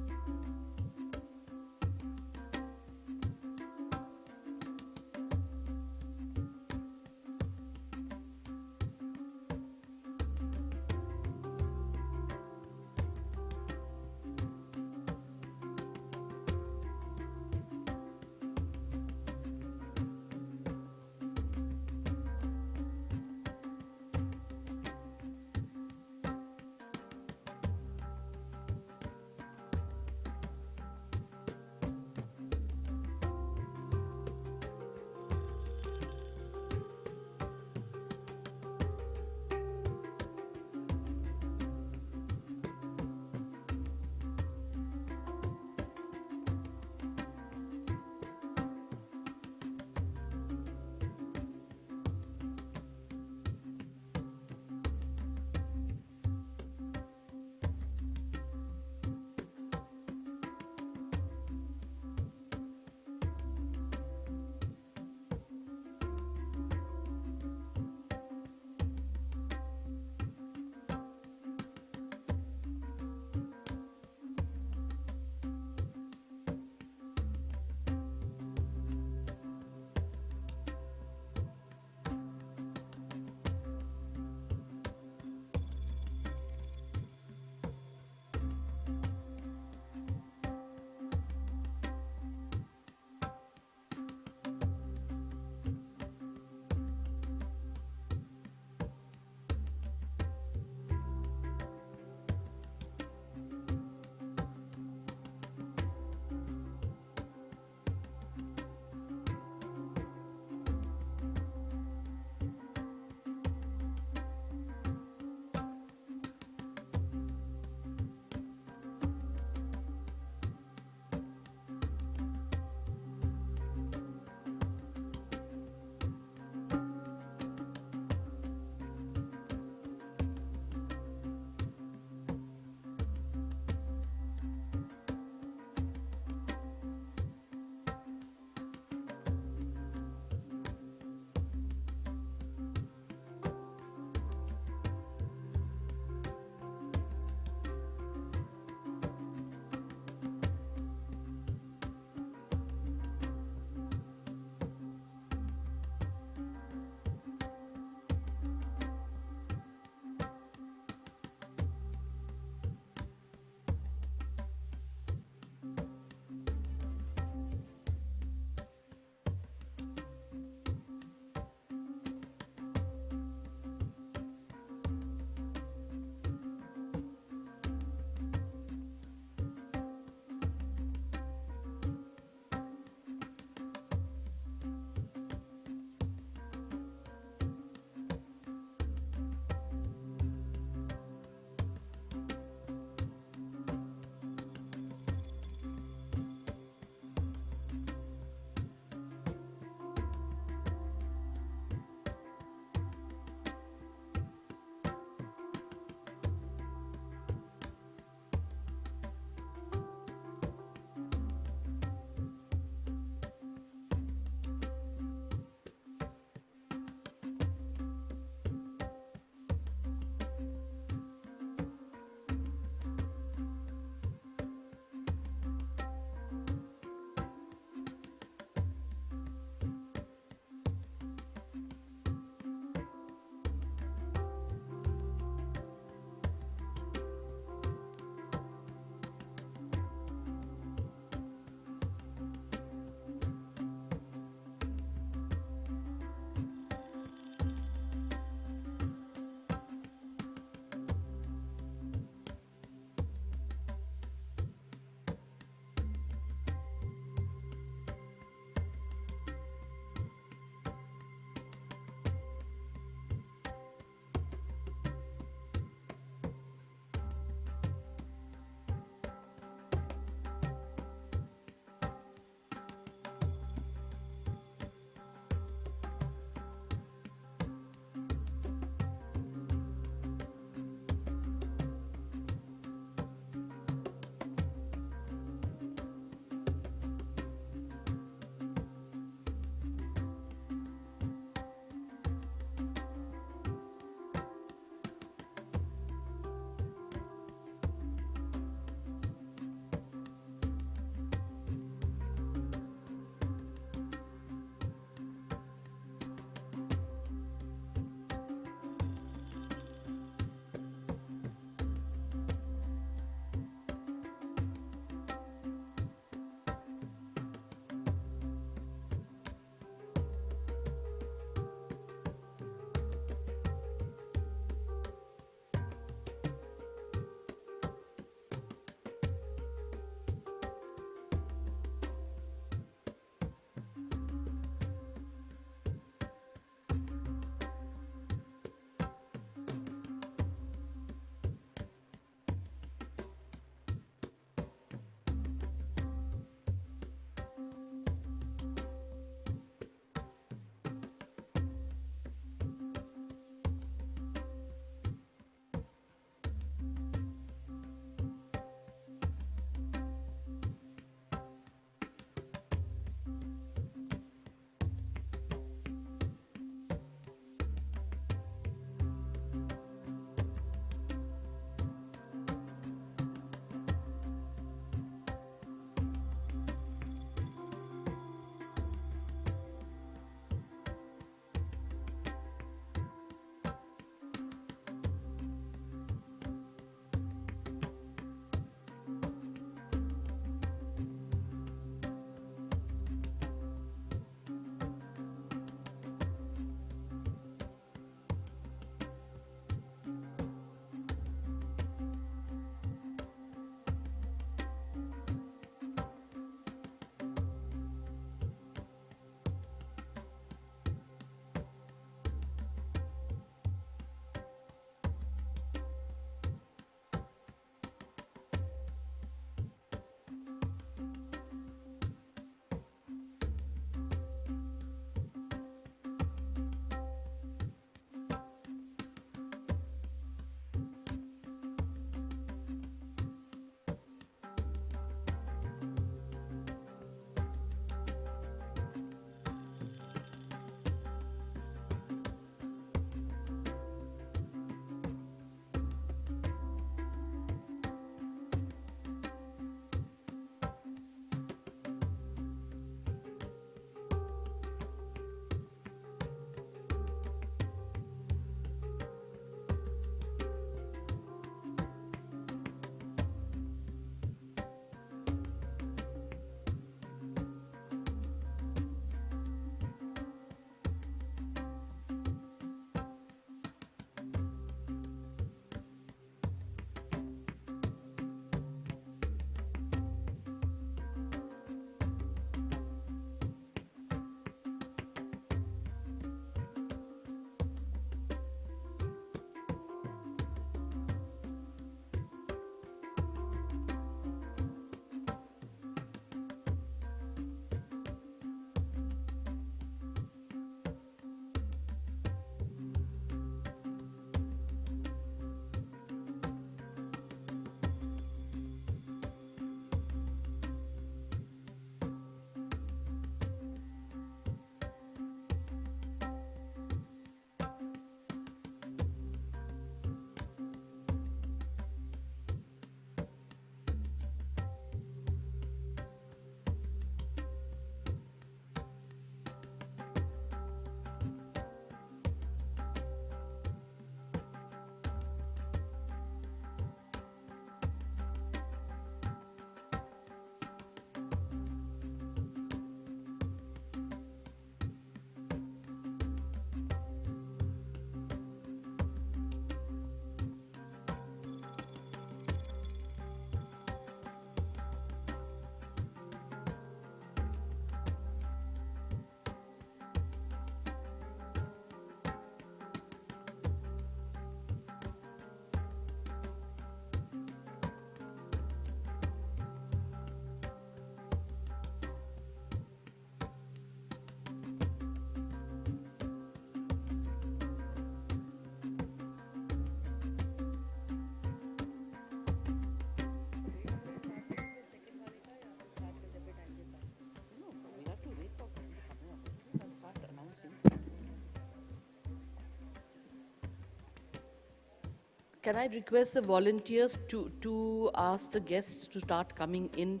Can I request the volunteers to ask the guests to start coming in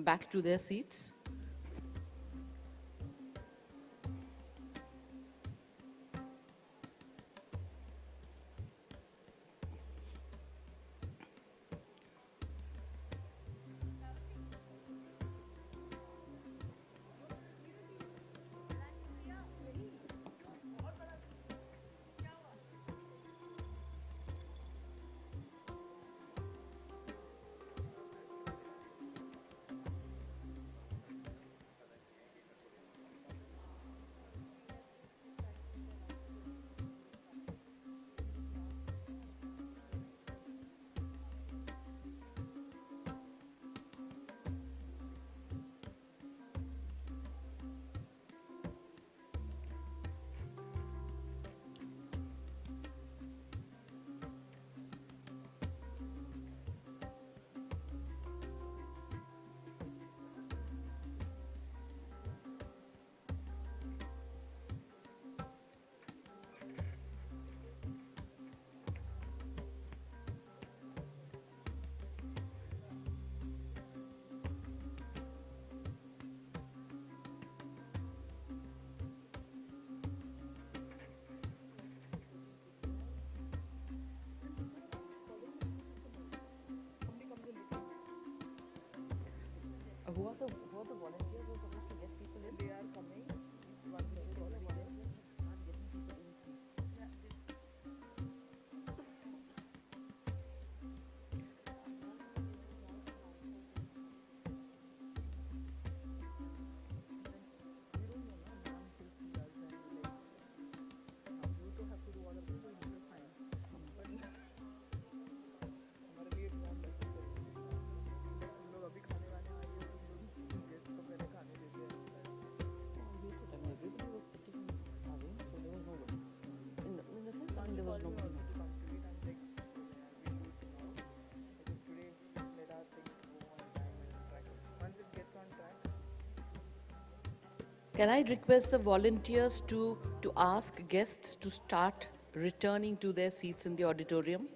back to their seats? Who are the volunteers who are supposed to get people in? They are coming. Once it is all volunteers, start getting people in, please. Can I request the volunteers to ask guests to start returning to their seats in the auditorium?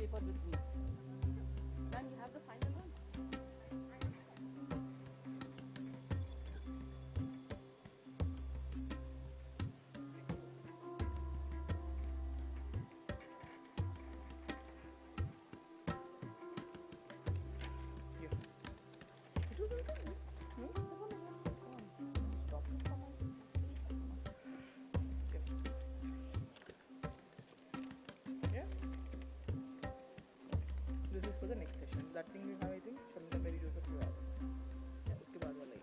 paper with me. Ma'am, you have the final one? It was inside this. No? That one is not. Stop it from my. Yeah. This is for the next session. That thing you have, I think, Shamila Mary Joseph you have. Yeah, उसके बाद वाला ये.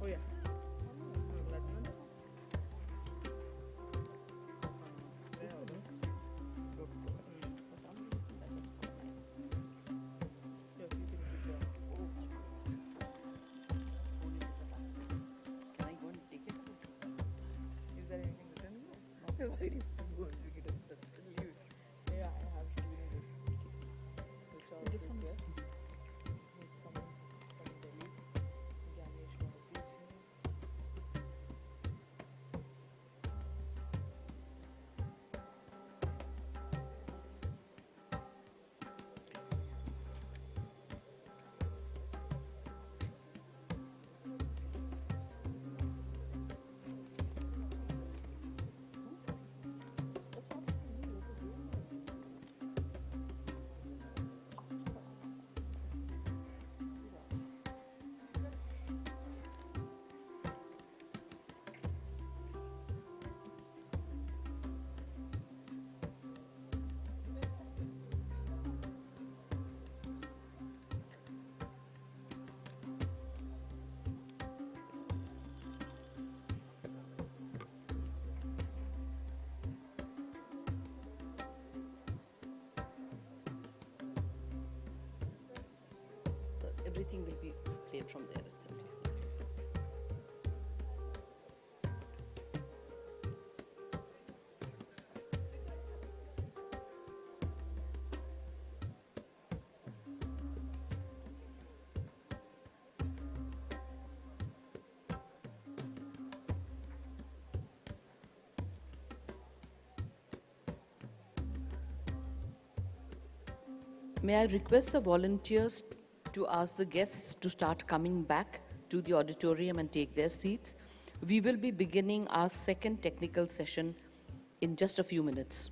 Oh yeah. That one. Can I go and take it? Is there anything written? No. Why do you go and take it? Leave it. Yeah, I have given you this. Which are this here. He's coming from Delhi. Ganesh Mohammed is here. So everything will be played from there itself. May I request the volunteers to ask the guests to start coming back to the auditorium and take their seats? We will be beginning our second technical session in just a few minutes.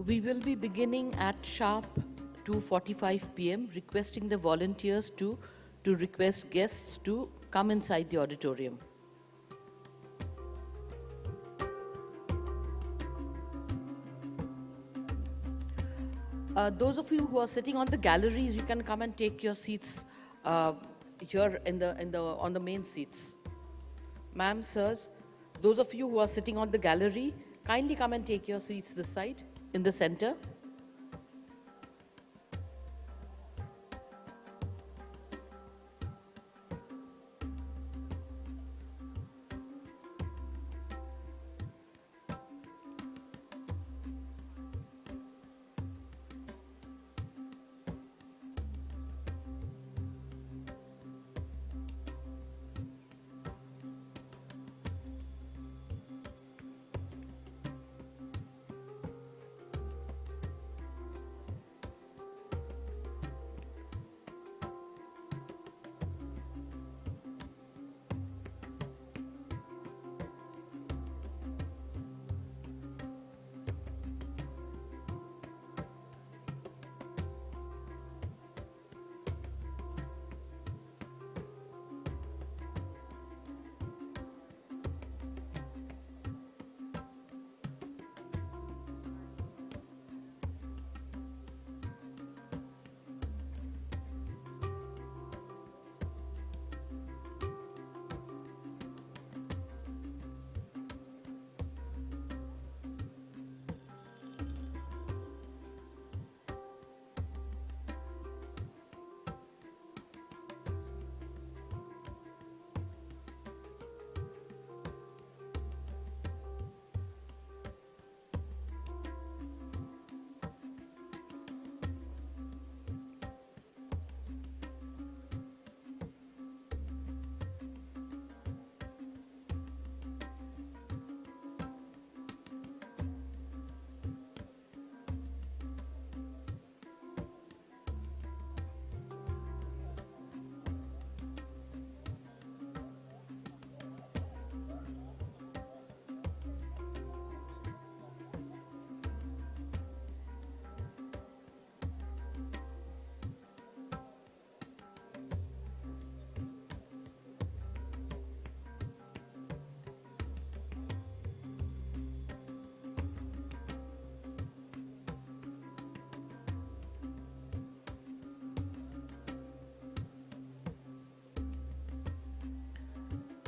We will be beginning at sharp 2:45 p.m., requesting the volunteers to request guests to come inside the auditorium. Those of you who are sitting on the galleries, you can come and take your seats here on the main seats. Ma'am, sirs, those of you who are sitting on the gallery, kindly come and take your seats this side, in the center.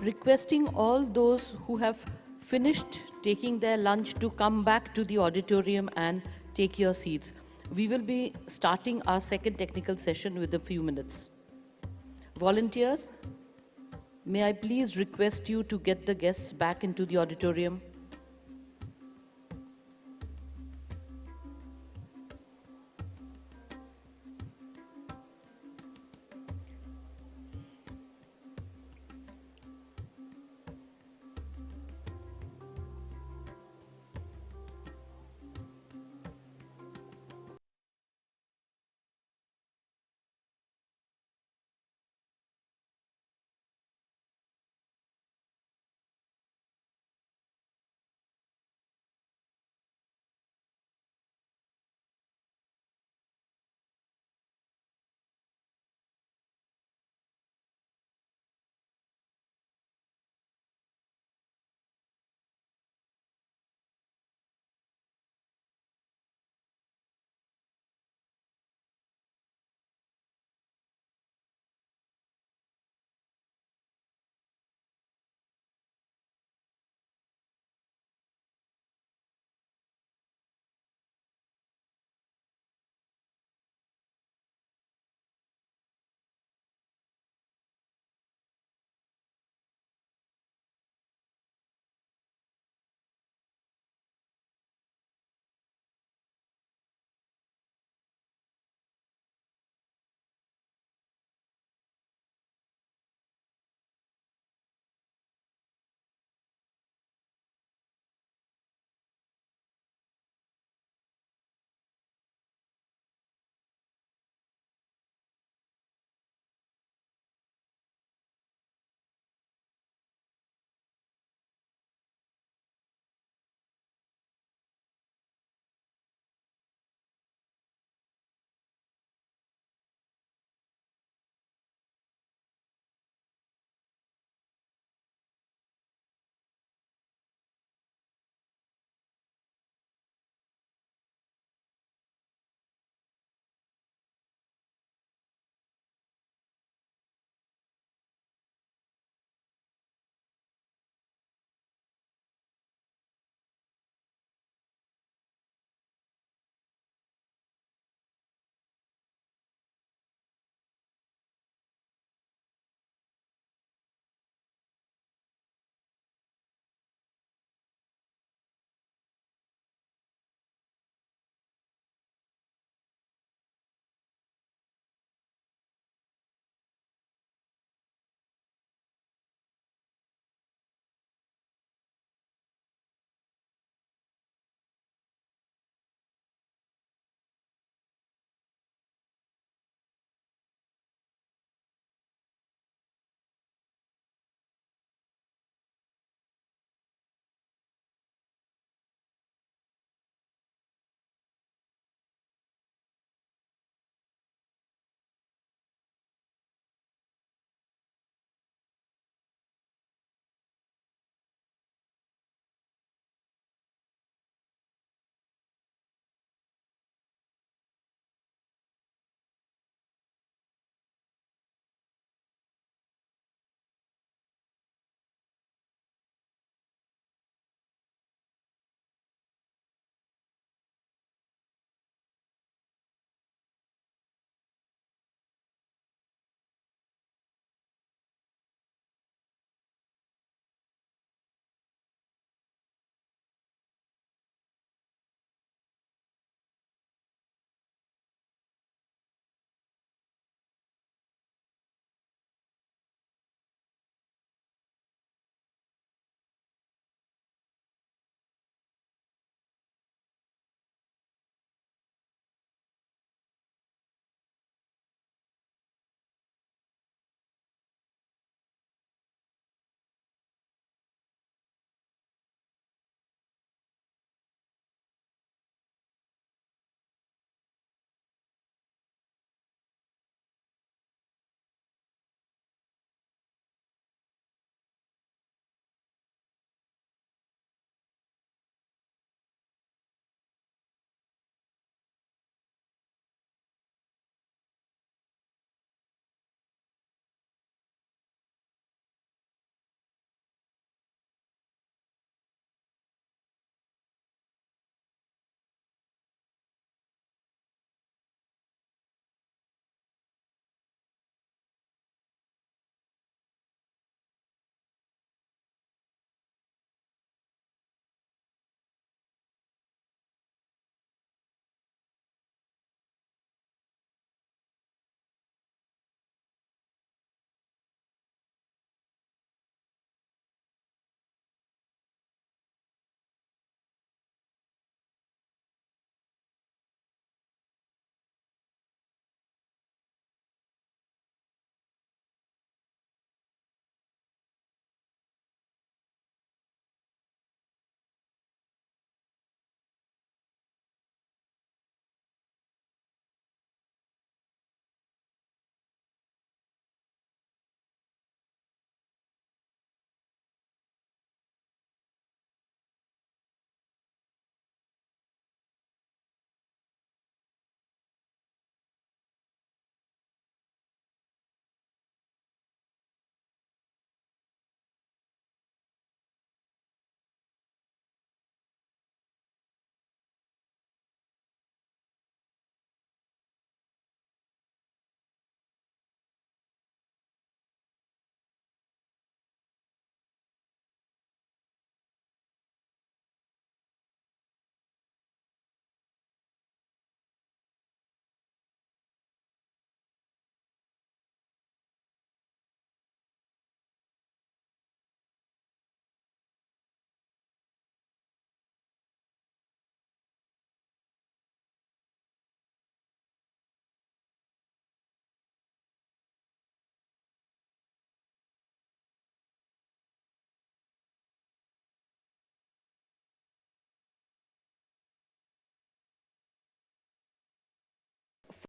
Requesting all those who have finished taking their lunch to come back to the auditorium and take your seats. We will be starting our second technical session with a few minutes. Volunteers, may I please request you to get the guests back into the auditorium?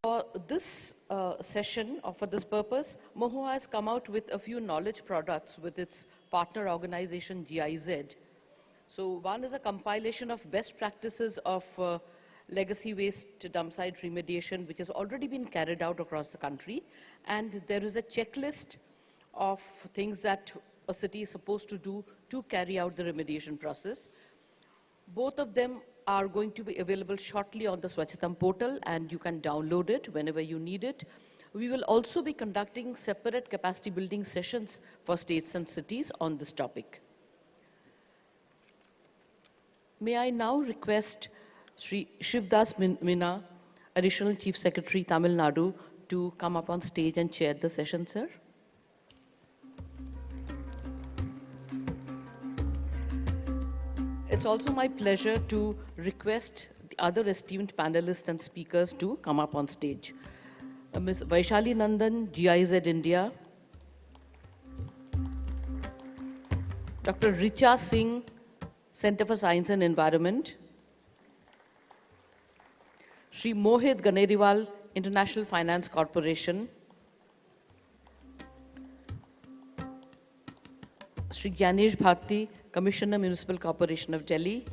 For this session, or for this purpose, MOHUA has come out with a few knowledge products with its partner organization GIZ. So one is a compilation of best practices of legacy waste dump site remediation, which has already been carried out across the country. And there is a checklist of things that a city is supposed to do to carry out the remediation process. Both of them are going to be available shortly on the Swachhatam portal, and you can download it whenever you need it. We will also be conducting separate capacity building sessions for states and cities on this topic. May I now request Sri Shivdas Meena, Additional Chief Secretary, Tamil Nadu, to come up on stage and chair the session, sir. It's also my pleasure to request the other esteemed panelists and speakers to come up on stage. Ms. Vaishali Nandan, GIZ India. Dr. Richa Singh, Center for Science and Environment. Shri Mohit Ganeriwal, International Finance Corporation. Shri Gyanesh Bharti, Commissioner, Municipal Corporation of Delhi.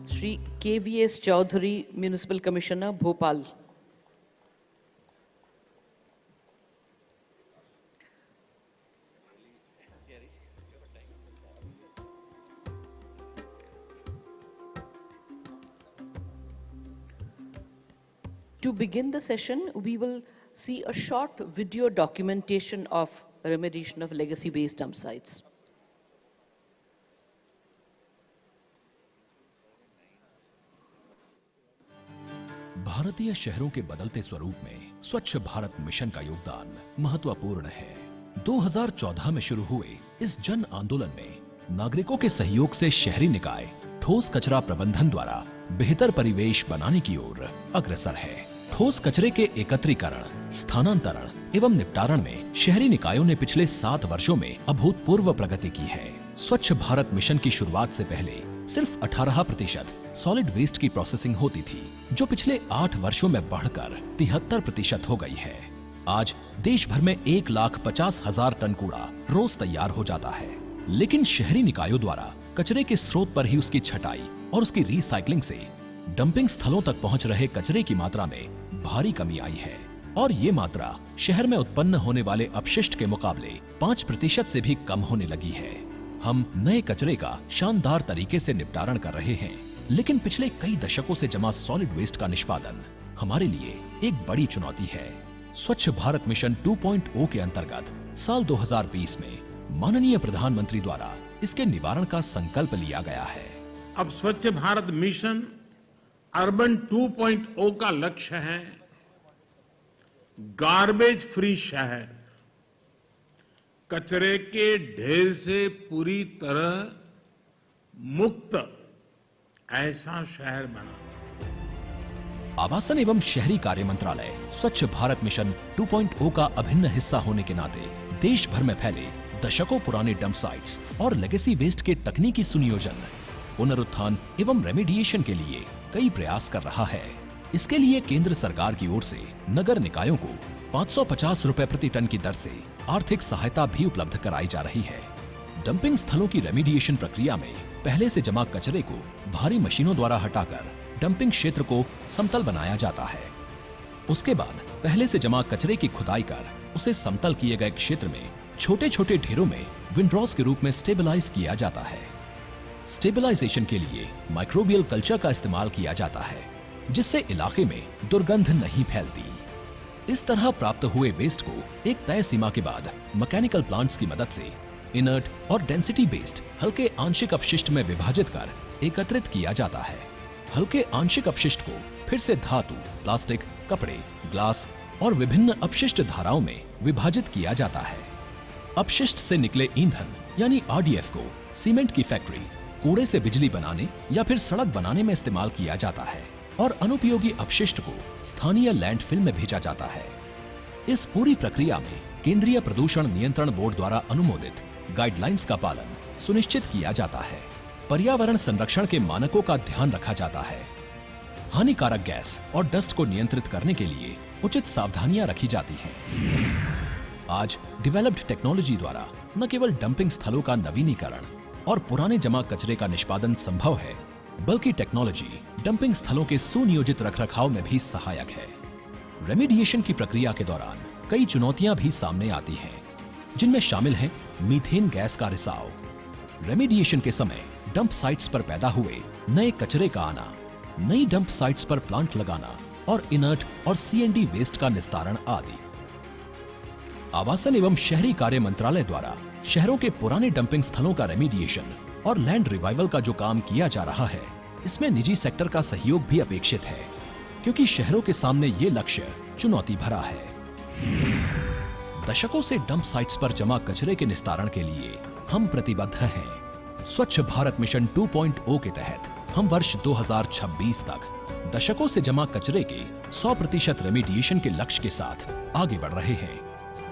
Shri KVS Chaudhary, Municipal Commissioner, Bhopal. To begin the session, we will see a short video documentation of remediation of legacy waste dump sites. भारतीय शहरों के बदलते स्वरूप में स्वच्छ Bharat mission का योगदान महत्वपूर्ण है। 2014 में शुरू हुए इस जन आंदोलन में नागरिकों के सहयोग से शहरी निकाय ठोस कचरा प्रबंधन द्वारा बेहतर परिवेश बनाने की ओर अग्रसर है। ठोस कचरे के एकत्रीकरण, स्थानांतरण एवं निपटारण में शहरी निकायों ने पिछले 7 वर्षों में अभूतपूर्व प्रगति की है। स्वच्छ भारत मिशन की शुरुआत से पहले सिर्फ 18% सॉलिड वेस्ट की प्रोसेसिंग होती थी, जो पिछले 8 वर्षों में बढ़कर 73% हो गई है। आज देश भर में 1,50,000 टन कूड़ा रोज तैयार हो जाता है, लेकिन शहरी निकायों द्वारा कचरे के स्रोत पर ही उसकी छटाई और उसकी रिसाइकलिंग से डंपिंग स्थलों तक पहुंच रहे कचरे की मात्रा में भारी कमी आई है, और ये मात्रा शहर में उत्पन्न होने वाले अपशिष्ट के मुकाबले 5% से भी कम होने लगी है। हम नए कचरे का शानदार तरीके से निपटारण कर रहे हैं, लेकिन पिछले कई दशकों से जमा सॉलिड वेस्ट का निष्पादन हमारे लिए एक बड़ी चुनौती है। स्वच्छ भारत मिशन 2.0 के अंतर्गत साल 2020 में माननीय प्रधानमंत्री द्वारा इसके निवारण का संकल्प लिया गया है। अब स्वच्छ भारत मिशन अर्बन 2.0 का लक्ष्य है गार्बेज फ्री शहर, कचरे के ढेर से पूरी तरह मुक्त ऐसा शहर बना। आवासन एवं शहरी कार्य मंत्रालय स्वच्छ भारत मिशन 2.0 का अभिन्न हिस्सा होने के नाते देश भर में फैले दशकों पुराने डंप साइट्स और लेगेसी वेस्ट के तकनीकी सुनियोजन, पुनरुत्थान एवं रेमिडिएशन के लिए कई प्रयास कर रहा है। इसके लिए केंद्र सरकार की ओर से नगर निकायों को 550 रुपए प्रति टन की दर से आर्थिक सहायता भी उपलब्ध कराई जा रही है। डंपिंग स्थलों की रेमिडिएशन प्रक्रिया में पहले से जमा कचरे को भारी मशीनों द्वारा हटाकर डंपिंग क्षेत्र को समतल बनाया जाता है। उसके बाद पहले से जमा कचरे की खुदाई कर उसे समतल किए गए क्षेत्र में छोटे छोटे ढेरों में विंड्रॉज के रूप में स्टेबलाइज किया जाता है। स्टेबलाइजेशन के लिए माइक्रोबियल कल्चर का इस्तेमाल किया जाता है, जिससे इलाके में दुर्गंध नहीं फैलती। इस तरह प्राप्त हुए वेस्ट को एक तय सीमा के बाद मैकेनिकल प्लांट्स की मदद से इनर्ट और डेंसिटी बेस्ड हल्के आंशिक अपशिष्ट में विभाजित कर एकत्रित किया जाता है। हल्के आंशिक अपशिष्ट को फिर से धातु, प्लास्टिक, कपड़े, ग्लास और विभिन्न अपशिष्ट धाराओं में विभाजित किया जाता है। अपशिष्ट से निकले ईंधन यानी RDF को सीमेंट की फैक्ट्री, कूड़े से बिजली बनाने या फिर सड़क बनाने में इस्तेमाल किया जाता है, और अनुपयोगी अपशिष्ट को स्थानीय लैंडफिल में भेजा जाता है। इस पूरी प्रक्रिया में केंद्रीय प्रदूषण नियंत्रण बोर्ड द्वारा अनुमोदित गाइडलाइंस का पालन सुनिश्चित किया जाता है। पर्यावरण संरक्षण के मानकों का ध्यान रखा जाता है। हानिकारक गैस और डस्ट को नियंत्रित करने के लिए उचित सावधानियां रखी जाती हैं। आज डेवलप्ड टेक्नोलॉजी द्वारा न केवल डंपिंग स्थलों का नवीनीकरण और पुराने जमा कचरे का निष्पादन संभव है, बल्कि टेक्नोलॉजी डंपिंग स्थलों के सुनियोजित रखरखाव में भी सहायक है। रेमिडिएशन की प्रक्रिया के दौरान कई चुनौतियां भी सामने आती हैं, जिनमें शामिल है मीथेन गैस का रिसाव, रेमिडिएशन के समय डंप साइट्स पर पैदा हुए नए कचरे का आना, नई डंप साइट्स पर प्लांट लगाना और इनर्ट और सीएनडी वेस्ट का निस्तारण आदि। आवासन एवं शहरी कार्य मंत्रालय द्वारा शहरों के पुराने डंपिंग स्थलों का रेमिडिएशन और लैंड रिवाइवल का जो काम किया जा रहा है, इसमें निजी सेक्टर का सहयोग भी अपेक्षित है, क्योंकि शहरों के सामने ये लक्ष्य चुनौती भरा है। दशकों से डंप साइट्स पर जमा कचरे के निस्तारण के लिए हम प्रतिबद्ध हैं। स्वच्छ भारत मिशन 2.0 के तहत हम वर्ष 2026 तक दशकों से जमा कचरे के 100% रेमिडिएशन के लक्ष्य के साथ आगे बढ़ रहे हैं,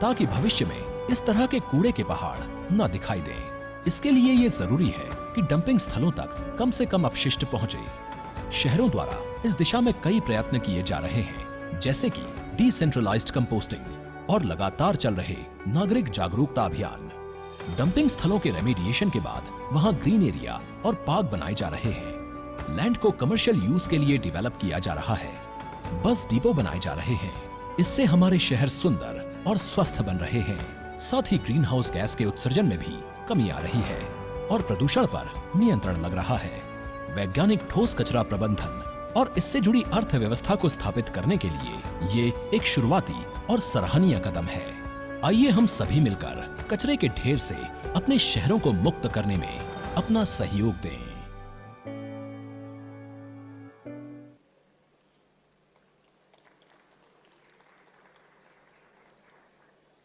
ताकि भविष्य में इस तरह के कूड़े के पहाड़ न दिखाई दें। इसके लिए ये जरूरी है कि डंपिंग स्थलों तक कम से कम अपशिष्ट पहुंचे। शहरों द्वारा इस दिशा में कई प्रयत्न किए जा रहे हैं, जैसे कि डिसेंट्रलाइज्ड कंपोस्टिंग और लगातार चल रहे नागरिक जागरूकता अभियान। डंपिंग स्थलों के रेमिडिएशन के बाद वहां ग्रीन एरिया और पार्क बनाए जा रहे हैं। लैंड को कमर्शियल यूज के लिए डेवलप किया जा रहा है। बस डिपो बनाए जा रहे हैं। इससे हमारे शहर सुंदर और स्वस्थ बन रहे हैं। साथ ही ग्रीन हाउस गैस के उत्सर्जन में भी कमी आ रही है और प्रदूषण पर नियंत्रण लग रहा है। वैज्ञानिक ठोस कचरा प्रबंधन और इससे जुड़ी अर्थव्यवस्था को स्थापित करने के लिए ये एक शुरुआती और सराहनीय कदम है। आइए हम सभी मिलकर कचरे के ढेर से अपने शहरों को मुक्त करने में अपना सहयोग दें।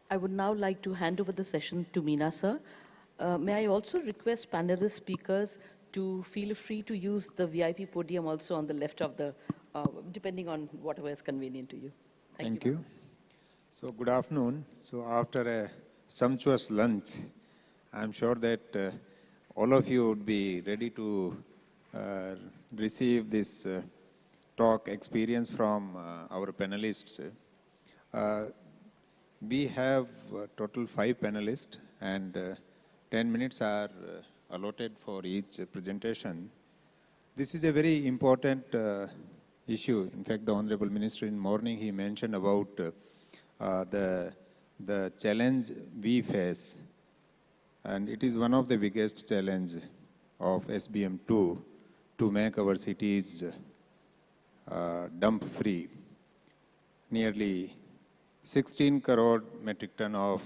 I would now like to hand over the session to Meena sir. May I also request panelist speakers to feel free to use the VIP podium also on the left of the, depending on whatever is convenient to you. Thank you. So good afternoon. So after a sumptuous lunch, I'm sure that all of you would be ready to receive this talk experience from our panelists. We have total 5 panelists, and 10 minutes are allotted for each presentation. This is a very important issue. In fact, the Honorable Minister in morning, he mentioned about the challenge we face, and it is one of the biggest challenge of SBM2 to make our cities dump free. Nearly 16 crore metric ton of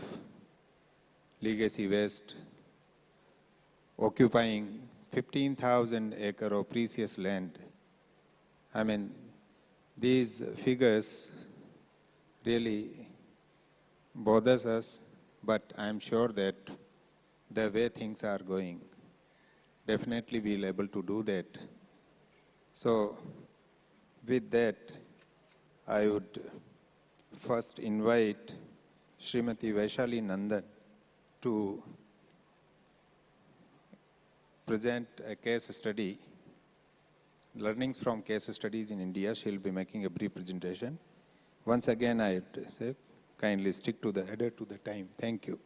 legacy waste, occupying 15,000 acre of precious land. I mean, these figures really bothers us, but I'm sure that the way things are going, definitely we'll able to do that. So, with that, I would first invite Srimati Vaishali Nandan to present a case study, learnings from case studies in India. She'll be making a brief presentation. Once again, I say kindly stick to adhere to the time. Thank you.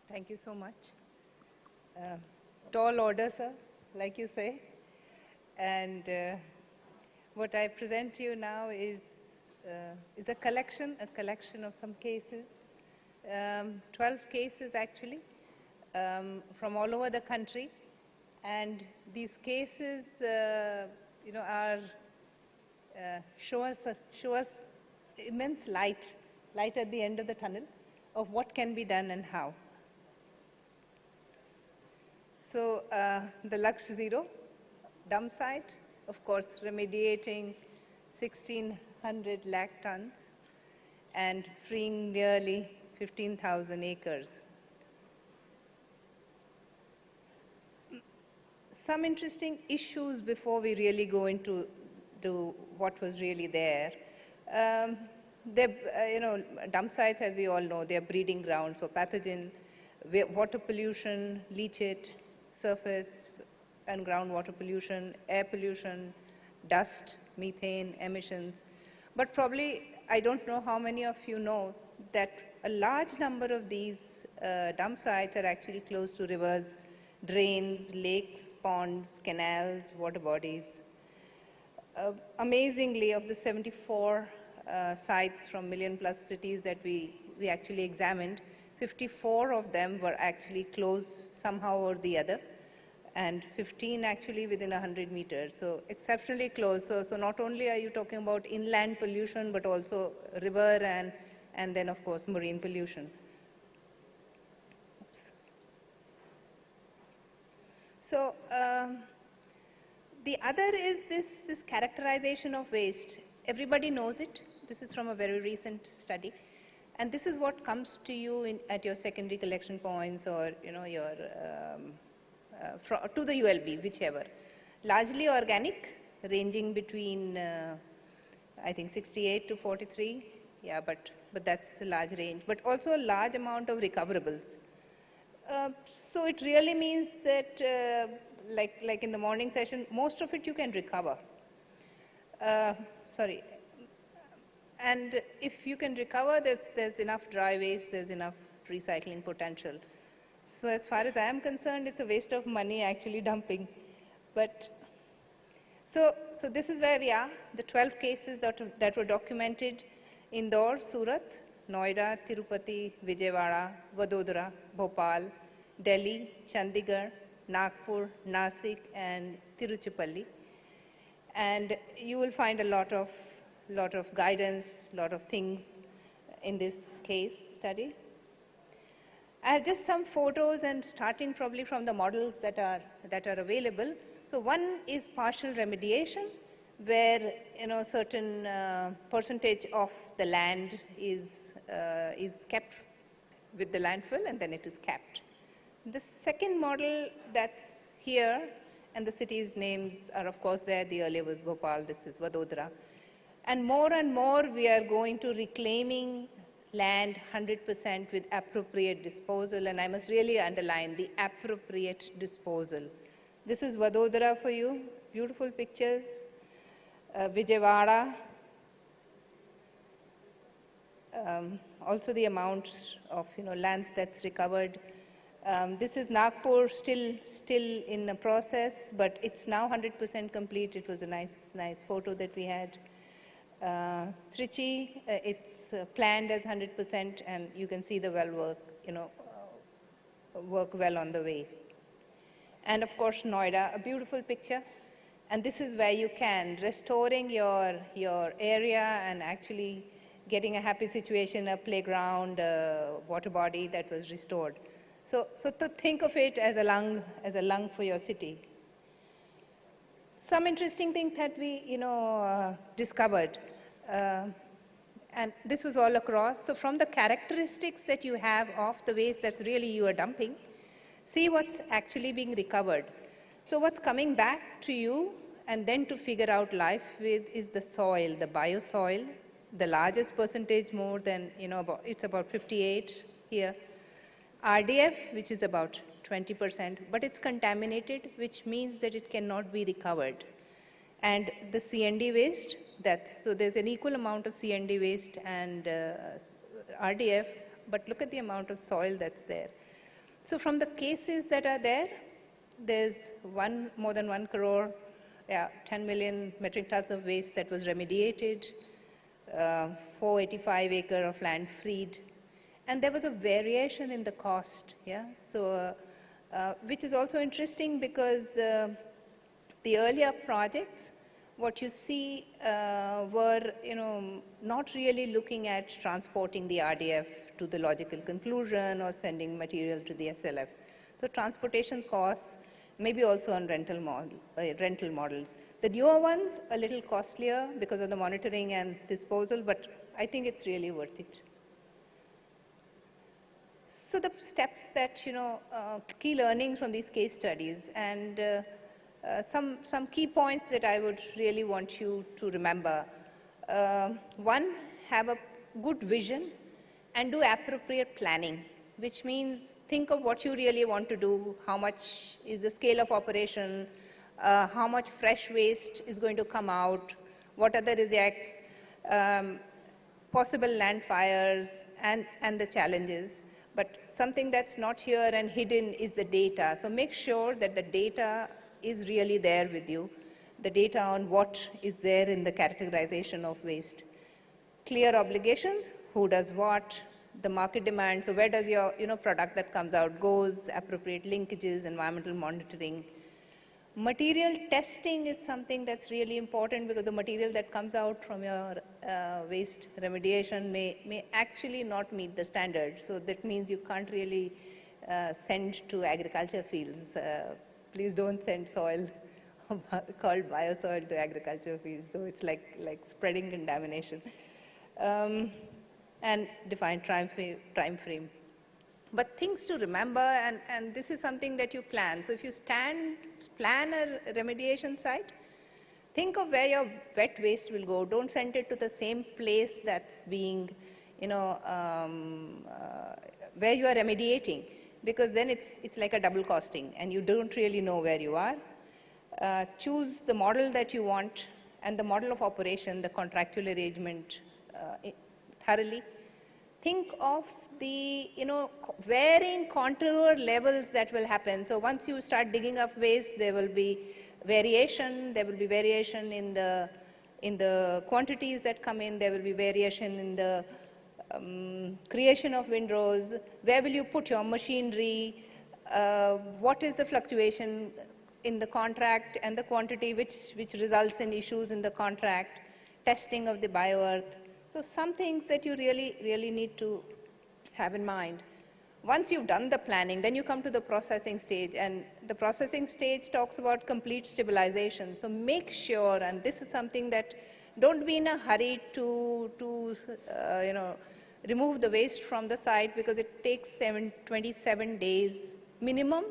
Thank you so much. Tall order, sir, like you say. And what I present to you now is a collection of some cases, 12 cases actually, from all over the country. And these cases, are show us immense light at the end of the tunnel of what can be done and how. So the Laksh Zero dump site, of course, remediating 1,600 lakh tons and freeing nearly 15,000 acres. Some interesting issues before we really go into what was really there. Dump sites, as we all know, they're breeding ground for pathogen, water pollution, leachate, surface, and groundwater pollution, air pollution, dust, methane emissions. But probably, I don't know how many of you know that a large number of these dump sites are actually close to rivers, drains, lakes, ponds, canals, water bodies. Amazingly, of the 74 sites from million-plus cities that we actually examined, 54 of them were actually close somehow or the other, and 15 actually within 100 meters. So exceptionally close. So not only are you talking about inland pollution, but also river and then, of course, marine pollution. Oops. So the other is this characterization of waste. Everybody knows it. This is from a very recent study. And this is what comes to you at your secondary collection points or, your to the ULB, whichever. Largely organic, ranging between, I think, 68 to 43. Yeah, but that's the large range. But also a large amount of recoverables. So it really means that, like in the morning session, most of it you can recover. Sorry. And if you can recover, there's enough dry waste, there's enough recycling potential. So as far as I am concerned, it's a waste of money actually dumping. But so this is where we are. The 12 cases that were documented: Indore, Surat, Noida, Tirupati, Vijayawada, Vadodara, Bhopal, Delhi, Chandigarh, Nagpur, Nasik, and Tiruchirappalli. And you will find a lot of guidance, lot of things in this case study. I have just some photos, and starting probably from the models that are available. So one is partial remediation, where certain percentage of the land is kept with the landfill, and then it is capped. The second model that's here, and the cities' names are of course there. The earlier was Bhopal, this is Vadodara. And more we are going to reclaiming land 100% with appropriate disposal, and I must really underline the appropriate disposal. This is Vadodara for you, beautiful pictures. Vijayawada, also the amount of lands that's recovered. This is Nagpur, still in a process, but it's now 100% complete. It was a nice photo that we had. Trichy, it's planned as 100%, and you can see the well work, work well on the way. And of course, Noida, a beautiful picture. And this is where you can, restoring your area and actually getting a happy situation, a playground, a water body that was restored. So to think of it as a lung for your city. Some interesting things that we, discovered, and this was all across. So from the characteristics that you have of the waste that's really you are dumping, see what's actually being recovered. So what's coming back to you, and then to figure out life with, is the soil, the biossoil, the largest percentage, more than, it's about 58 here. RDF, which is about 20%, but it's contaminated, which means that it cannot be recovered. And the CND waste, so there's an equal amount of CND waste and RDF, but look at the amount of soil that's there. So from the cases that are there, there's more than 1 crore, 10 million metric tons of waste that was remediated, 485 acre of land freed. And there was a variation in the cost, so which is also interesting because the earlier projects, what you see were, not really looking at transporting the RDF to the logical conclusion or sending material to the SLFs. So transportation costs, maybe also on rental models. The newer ones, a little costlier because of the monitoring and disposal, but I think it's really worth it. So the steps that, key learnings from these case studies, and some key points that I would really want you to remember. One, have a good vision and do appropriate planning. which means think of what you really want to do, how much is the scale of operation, how much fresh waste is going to come out, what are the rejects, possible land fires, and the challenges. But something that's not here and hidden is the data. So make sure that the data is really there with you, the data on what is there in the categorization of waste. Clear obligations, who does what, the market demand, so where does your product that comes out goes, appropriate linkages, environmental monitoring. Material testing is something that's really important because the material that comes out from your waste remediation may actually not meet the standards. So that means you can't really send to agriculture fields. Please don't send soil called biosoil to agriculture fields. So it's like spreading contamination. And define time frame. But things to remember, and this is something that you plan. So if you plan a remediation site, think of where your wet waste will go. Don't send it to the same place that's being, where you are remediating, because then it's like a double costing, and you don't really know where you are. Choose the model that you want and the model of operation, the contractual arrangement thoroughly. Think of the varying contour levels that will happen. So once you start digging up waste, there will be variation. There will be variation in the quantities that come in. There will be variation in the creation of windrows. Where will you put your machinery? What is the fluctuation in the contract and the quantity which results in issues in the contract? Testing of the bioearth. So some things that you really need to have in mind. Once you've done the planning, then you come to the processing stage, and the processing stage talks about complete stabilization. So make sure, and this is something that don't be in a hurry to remove the waste from the site, because it takes 27 days minimum.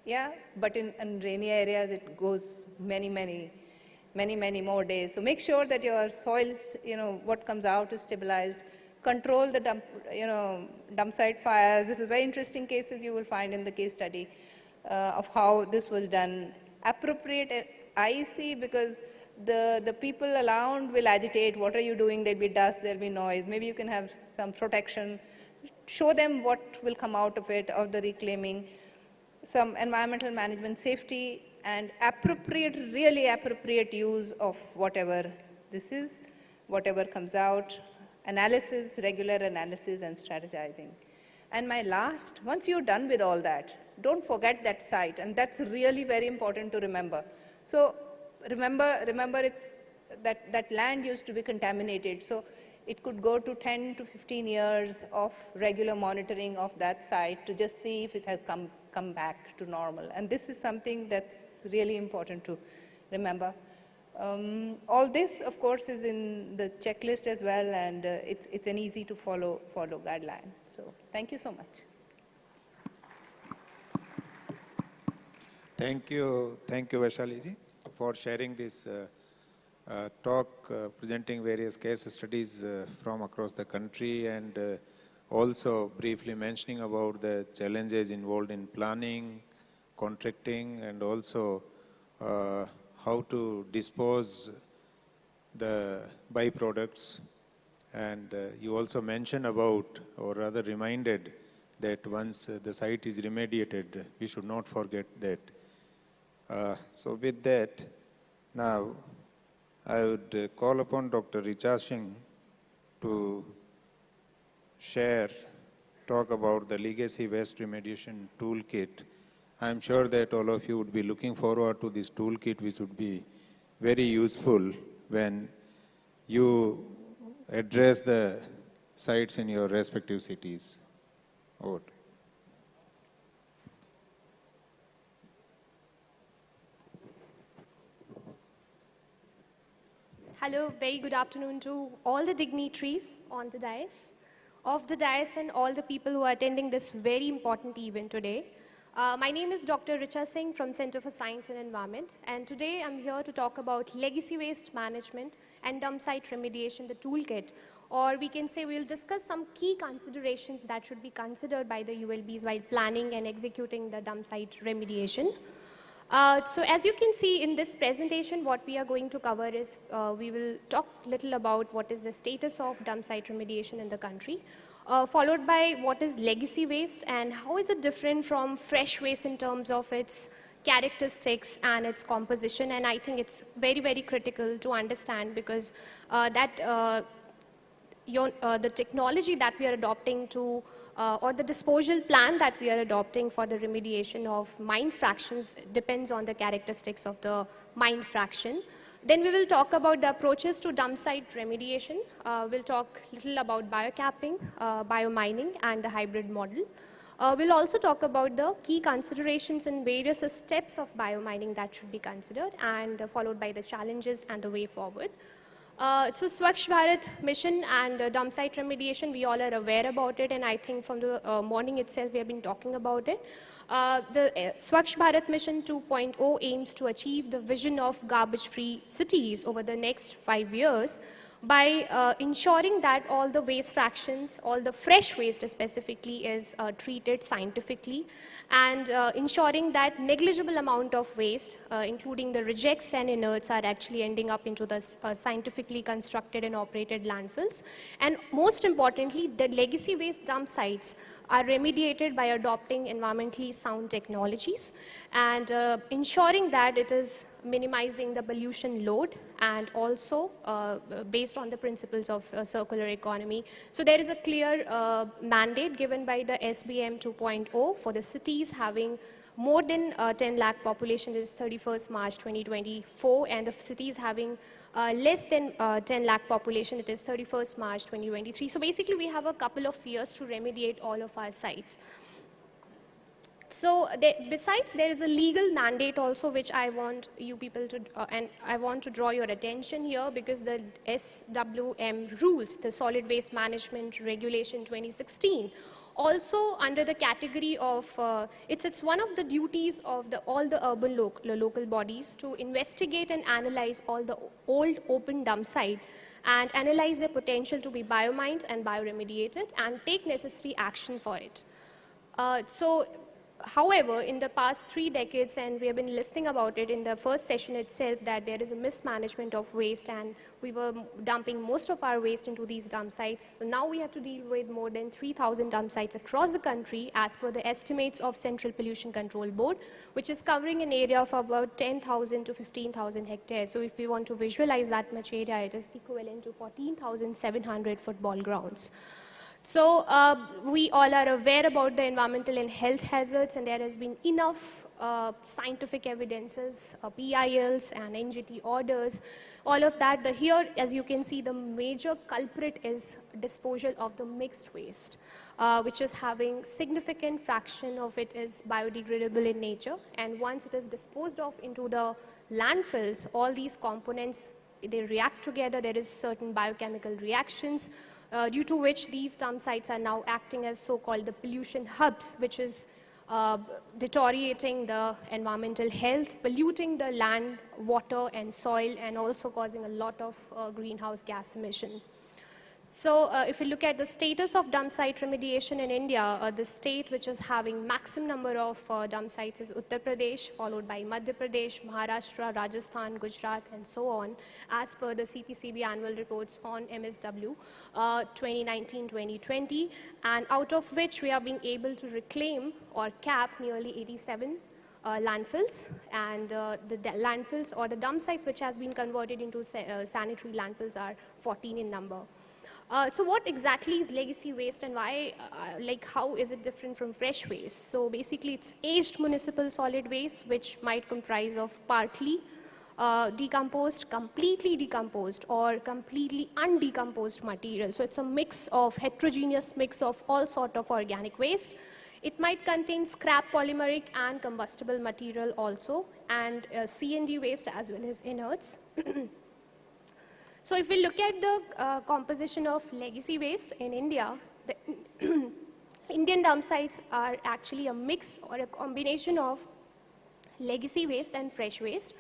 Yeah, but in rainy areas it goes many more days. So make sure that your soils, what comes out is stabilized. Control the dump site fires. This is very interesting cases you will find in the case study of how this was done. Appropriate IEC, because the people around will agitate. What are you doing? There'll be dust, there'll be noise. Maybe you can have some protection. Show them what will come out of it, of the reclaiming. Some environmental management safety, and really appropriate use of whatever this is, whatever comes out. Analysis, regular analysis, and strategizing. And my last, once you're done with all that, don't forget that site, and that's really very important to remember. So remember it's that land used to be contaminated, so it could go to 10 to 15 years of regular monitoring of that site to just see if it has come back to normal. And this is something that's really important to remember. All this, of course, is in the checklist as well, and it's an easy to follow guideline. So thank you so much. Thank you, Vaishali ji, for sharing this talk, presenting various case studies from across the country, and also briefly mentioning about the challenges involved in planning, contracting, and also how to dispose the byproducts. And you also mentioned about, or rather reminded, that once the site is remediated, we should not forget that. So with that, now I would call upon Dr. Richa Singh to talk about the Legacy Waste Remediation Toolkit. I'm sure that all of you would be looking forward to this toolkit, which would be very useful when you address the sites in your respective cities. Over. Hello, very good afternoon to all the dignitaries on the dais, and all the people who are attending this very important event today. My name is Dr. Richa Singh from Center for Science and Environment, and today I'm here to talk about legacy waste management and dump site remediation, the toolkit, or we can say we'll discuss some key considerations that should be considered by the ULBs while planning and executing the dump site remediation. So as you can see in this presentation, what we are going to cover is we will talk little about what is the status of dump site remediation in the country, followed by what is legacy waste and how is it different from fresh waste in terms of its characteristics and its composition. And I think it's very, very critical to understand because the technology that we are adopting to or the disposal plan that we are adopting for the remediation of mine fractions depends on the characteristics of the mine fraction. Then we will talk about the approaches to dump site remediation. We'll talk little about biocapping, biomining, and the hybrid model. We'll also talk about the key considerations and various steps of biomining that should be considered, and followed by the challenges and the way forward. So Swachh Bharat mission and dump site remediation, we all are aware about it, and I think from the morning itself we have been talking about it. The Swachh Bharat mission 2.0 aims to achieve the vision of garbage-free cities over the next 5 years by ensuring that all the waste fractions, all the fresh waste specifically is treated scientifically, and ensuring that negligible amount of waste, including the rejects and inerts, are actually ending up into the scientifically constructed and operated landfills. And most importantly, the legacy waste dump sites are remediated by adopting environmentally sound technologies and ensuring that it is minimizing the pollution load and also based on the principles of circular economy. So there is a clear mandate given by the SBM 2.0 for the cities having more than 10 lakh population is 31st March 2024, and the cities having less than 10 lakh population, it is 31st March 2023. So basically we have a couple of years to remediate all of our sites. So besides, there is a legal mandate also which I want you people to, and I want to draw your attention here, because the SWM rules, the Solid Waste Management Regulation 2016, also under the category of, it's one of the duties of all the urban local bodies to investigate and analyze all the old open dump site and analyze their potential to be biomined and bioremediated and take necessary action for it. However, in the past 3 decades, and we have been listening about it in the first session itself, that there is a mismanagement of waste and we were dumping most of our waste into these dump sites. So now we have to deal with more than 3,000 dump sites across the country as per the estimates of Central Pollution Control Board, which is covering an area of about 10,000 to 15,000 hectares. So if we want to visualize that much area, it is equivalent to 14,700 football grounds. So we all are aware about the environmental and health hazards, and there has been enough scientific evidences, PILs and NGT orders, all of that. Here, as you can see, the major culprit is disposal of the mixed waste, which is having significant fraction of it is biodegradable in nature. And once it is disposed of into the landfills, all these components, they react together. There is certain biochemical reactions, due to which these dump sites are now acting as so-called the pollution hubs, which is deteriorating the environmental health, polluting the land, water, and soil, and also causing a lot of greenhouse gas emission. So if you look at the status of dump site remediation in India, the state which is having maximum number of dump sites is Uttar Pradesh, followed by Madhya Pradesh, Maharashtra, Rajasthan, Gujarat, and so on, as per the CPCB annual reports on MSW 2019-2020, and out of which we have been able to reclaim or cap nearly 87 landfills, and the landfills or the dump sites which has been converted into sanitary landfills are 14 in number. So what exactly is legacy waste, and why, how is it different from fresh waste? So basically it's aged municipal solid waste, which might comprise of partly decomposed, completely decomposed, or completely undecomposed material. So it's a mix of, heterogeneous mix of all sort of organic waste. It might contain scrap polymeric and combustible material also, and C&D waste as well as inerts. So if we look at the composition of legacy waste in India, the Indian dump sites are actually a mix or a combination of legacy waste and fresh waste.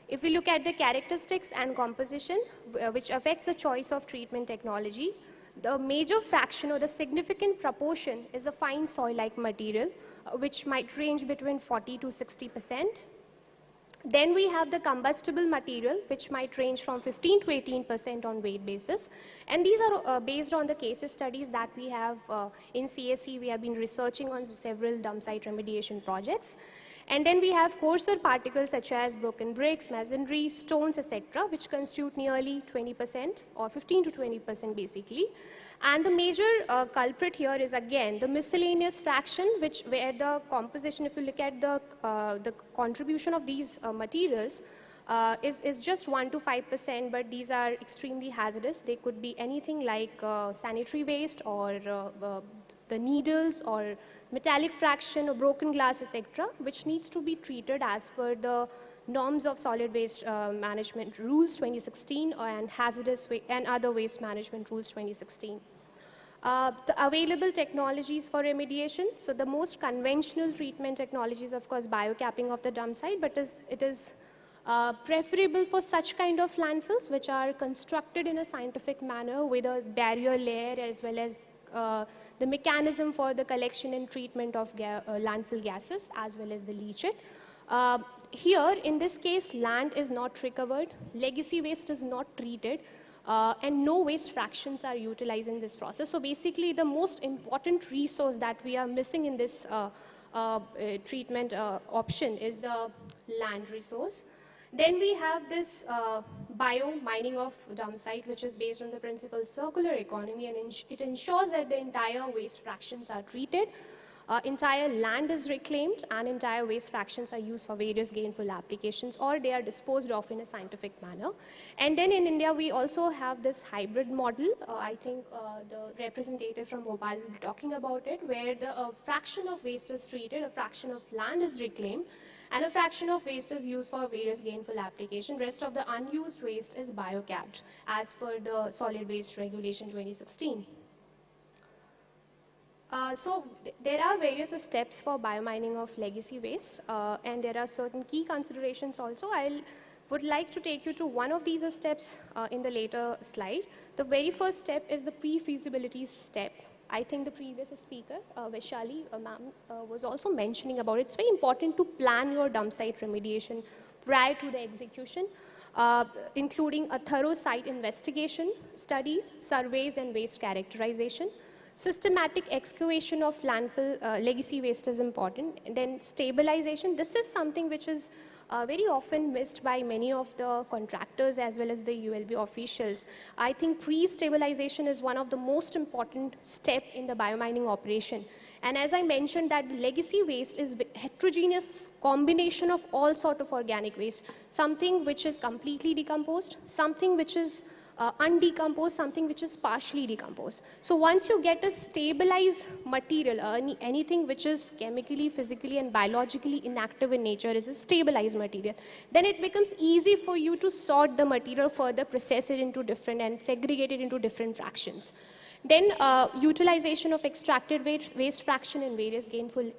If we look at the characteristics and composition, which affects the choice of treatment technology, The major fraction or the significant proportion is a fine soil-like material, which might range between 40 to 60%. Then we have the combustible material, which might range from 15 to 18% on weight basis. And these are based on the case studies that we have in CSE. We have been researching on several dump site remediation projects. And then we have coarser particles such as broken bricks, masonry, stones, etc., which constitute nearly 20% or 15 to 20% basically. And the major culprit here is again the miscellaneous fraction, where the composition, if you look at the contribution of these materials, is just 1 to 5%, but these are extremely hazardous. They could be anything like sanitary waste or the needles or metallic fraction or broken glass, etc., which needs to be treated as per the norms of solid waste management rules 2016 and hazardous and other waste management rules 2016. The available technologies for remediation. So the most conventional treatment technologies, of course, biocapping of the dump site, but it is preferable for such kind of landfills which are constructed in a scientific manner with a barrier layer as well as the mechanism for the collection and treatment of landfill gases as well as the leachate. Here, in this case, land is not recovered, legacy waste is not treated, and no waste fractions are utilized in this process. So basically, the most important resource that we are missing in this treatment option is the land resource. Then we have this bio-mining of dump site, which is based on the principle circular economy, and it ensures that the entire waste fractions are treated, entire land is reclaimed, and entire waste fractions are used for various gainful applications, or they are disposed of in a scientific manner. And then in India, we also have this hybrid model. I think the representative from Bhopal will be talking about it, where the fraction of waste is treated, a fraction of land is reclaimed, and a fraction of waste is used for various gainful application. Rest of the unused waste is biocapped as per the Solid Waste Regulation 2016. So there are various steps for biomining of legacy waste, and there are certain key considerations also. I would like to take you to one of these steps in the later slide. The very first step is the pre-feasibility step. I think the previous speaker, Vaishali ma'am, was also mentioning about it. It's very important to plan your dump site remediation prior to the execution, including a thorough site investigation, studies, surveys, and waste characterization. Systematic excavation of landfill legacy waste is important. And then stabilization. This is something which is very often missed by many of the contractors as well as the ULB officials. I think pre-stabilization is one of the most important step in the biomining operation. And as I mentioned, that legacy waste is heterogeneous combination of all sort of organic waste. Something which is completely decomposed, something which is undecomposed, something which is partially decomposed. So once you get a stabilized material, anything which is chemically, physically, and biologically inactive in nature is a stabilized material, then it becomes easy for you to sort the material further, process it into different and segregate it into different fractions. Then utilization of extracted waste fraction in various gainful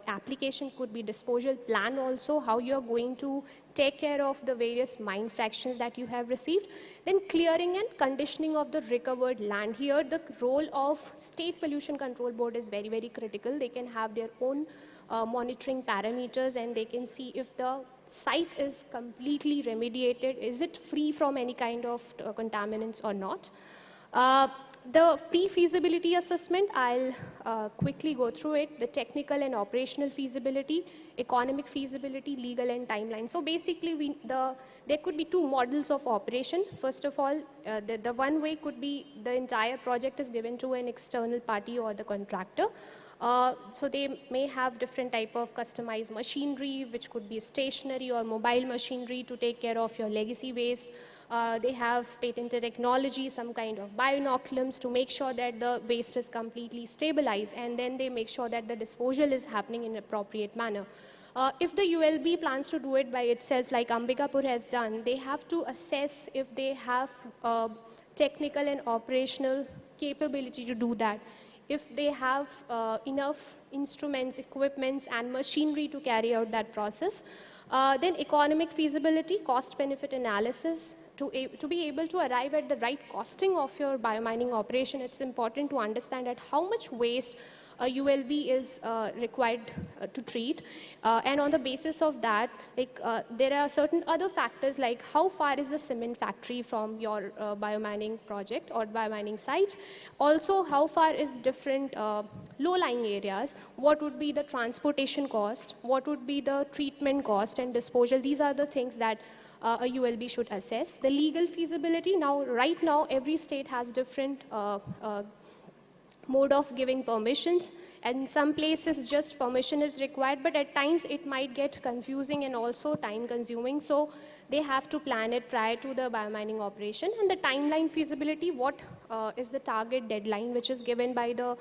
application could be disposal plan also, how you are going to take care of the various mine fractions that you have received. Then clearing and conditioning of the recovered land. Here the role of State Pollution Control Board is very, very critical. They can have their own monitoring parameters and they can see if the site is completely remediated, is it free from any kind of contaminants or not. The pre-feasibility assessment, I'll quickly go through it. The technical and operational feasibility, economic feasibility, legal and timeline. So basically, there could be two models of operation. First of all, the one way could be the entire project is given to an external party or the contractor. So they may have different type of customized machinery, which could be stationary or mobile machinery to take care of your legacy waste. They have patented technology, some kind of bioinoculums to make sure that the waste is completely stabilized, and then they make sure that the disposal is happening in an appropriate manner. If the ULB plans to do it by itself, like Ambikapur has done, they have to assess if they have technical and operational capability to do that. If they have enough instruments, equipments, and machinery to carry out that process. Then economic feasibility, cost-benefit analysis. To be able to arrive at the right costing of your biomining operation, it's important to understand that how much waste ULB is required to treat. And on the basis of that, there are certain other factors like how far is the cement factory from your biomining project or biomining site. Also, how far is different low-lying areas, what would be the transportation cost, what would be the treatment cost and disposal. These are the things that a ULB should assess. The legal feasibility, right now every state has different mode of giving permissions, and some places just permission is required, but at times it might get confusing and also time consuming, so they have to plan it prior to the biomining operation. And the timeline feasibility, what is the target deadline which is given by the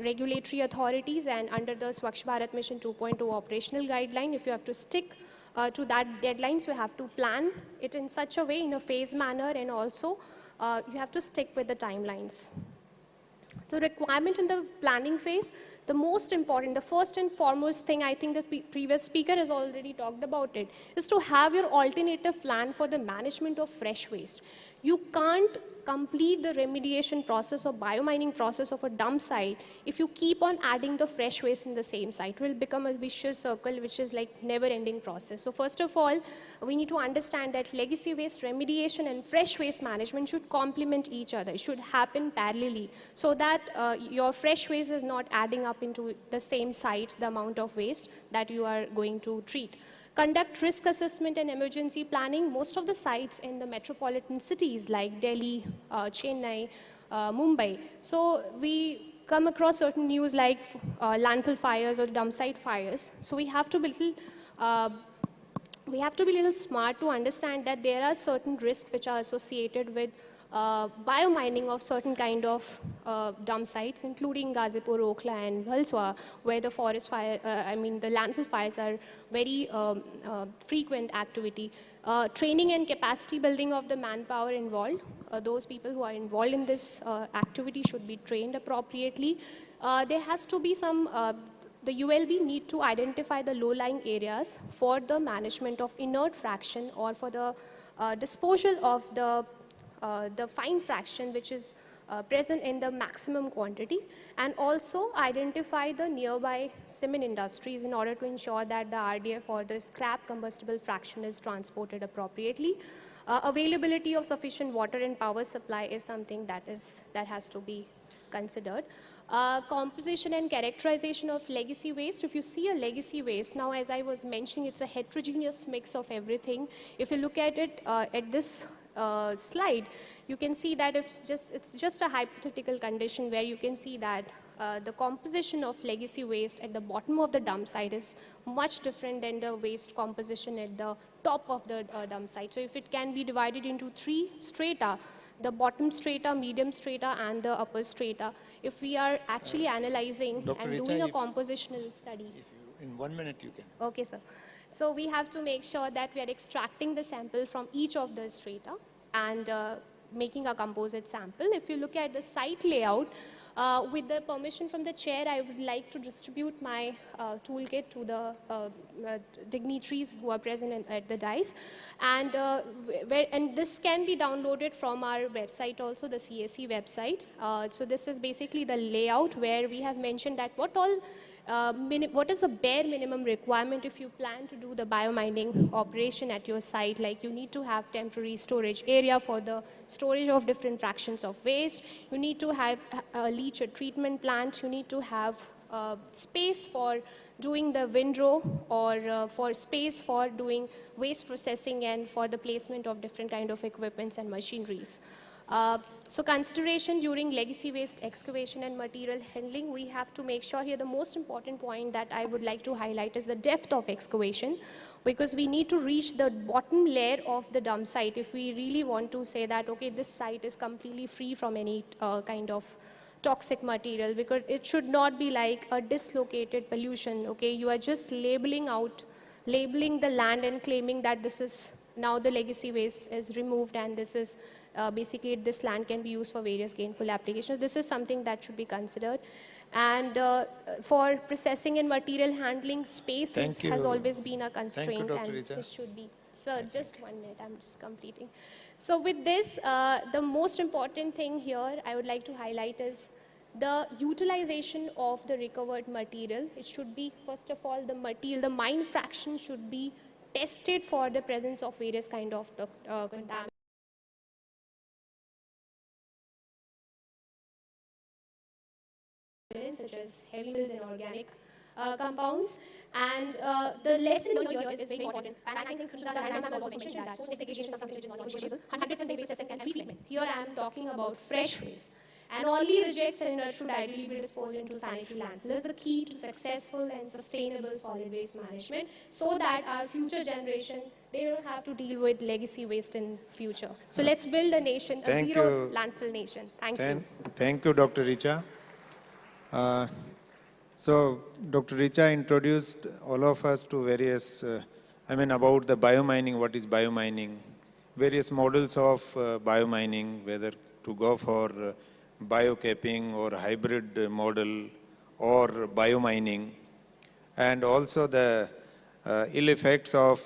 regulatory authorities, and under the Swachh Bharat Mission 2.0 operational guideline, if you have to stick to that deadline, so you have to plan it in such a way, in a phased manner, and also you have to stick with the timelines. The requirement in the planning phase, the most important, the first and foremost thing, I think the previous speaker has already talked about it, is to have your alternative plan for the management of fresh waste. You can't complete the remediation process or biomining process of a dump site if you keep on adding the fresh waste in the same site. It will become a vicious circle, which is like never-ending process. So first of all, we need to understand that legacy waste remediation and fresh waste management should complement each other. It should happen parallelly, so that your fresh waste is not adding up into the same site, the amount of waste that you are going to treat. Conduct risk assessment and emergency planning. Most of the sites in the metropolitan cities like Delhi, Chennai, Mumbai. So we come across certain news like landfill fires or dump site fires. So we have to be little smart to understand that there are certain risks which are associated with biomining of certain kind of dump sites, including Ghazipur, Okhla, and Valswa, where the forest fire, the landfill fires are very frequent activity. Training and capacity building of the manpower involved. Those people who are involved in this activity should be trained appropriately. There has to be some the ULB need to identify the low-lying areas for the management of inert fraction or for the disposal of the fine fraction which is present in the maximum quantity, and also identify the nearby cement industries in order to ensure that the RDF or the scrap combustible fraction is transported appropriately. Availability of sufficient water and power supply is something that has to be considered. Composition and characterization of legacy waste. If you see a legacy waste, now as I was mentioning, it's a heterogeneous mix of everything. If you look at it at this slide, you can see that it's just a hypothetical condition where you can see that the composition of legacy waste at the bottom of the dump site is much different than the waste composition at the top of the dump site. So if it can be divided into 3 strata, the bottom strata, medium strata, and the upper strata, if we are actually analyzing Dr. and Richa, doing a compositional study. In 1 minute you can. Okay, sir. So we have to make sure that we are extracting the sample from each of the strata and making a composite sample. If you look at the site layout, with the permission from the chair, I would like to distribute my toolkit to the dignitaries who are present at the dais. And, and this can be downloaded from our website also, the CAC website. So this is basically the layout where we have mentioned that what is the bare minimum requirement if you plan to do the biomining operation at your site. Like you need to have temporary storage area for the storage of different fractions of waste. You need to have a leach or treatment plant. You need to have space for doing the windrow or for space for doing waste processing and for the placement of different kind of equipments and machineries. So consideration during legacy waste excavation and material handling, we have to make sure here the most important point that I would like to highlight is the depth of excavation, because we need to reach the bottom layer of the dump site if we really want to say that, okay, this site is completely free from any kind of toxic material, because it should not be like a dislocated pollution, okay? You are just labeling the land and claiming that this is now the legacy waste is removed and this is basically this land can be used for various gainful applications. This is something that should be considered. And for processing and material handling, space has always been a constraint. Dr. And Richa. it should be. Sir, just 1 minute, I'm just completing. So with this, the most important thing here I would like to highlight is the utilization of the recovered material. It should be, first of all, the material, the mine fraction should be tested for the presence of various kind of contaminants, such as heavy metals and organic compounds. And the lesson here is very important. And I think Sujata Radham has also mentioned that source segregation is something which is non-negotiable. 100% waste processing and treatment. Here I am talking about fresh waste. And only rejects and inert should ideally be disposed into sanitary landfill. This is the key to successful and sustainable solid waste management, so that our future generation, they don't have to deal with legacy waste in future. So let's build a nation, a zero landfill nation. Thank you. Thank you, Dr. Richa. So, Dr. Richa introduced all of us to various, about the biomining, what is biomining, various models of biomining, whether to go for biocapping or hybrid model or biomining, and also the ill effects of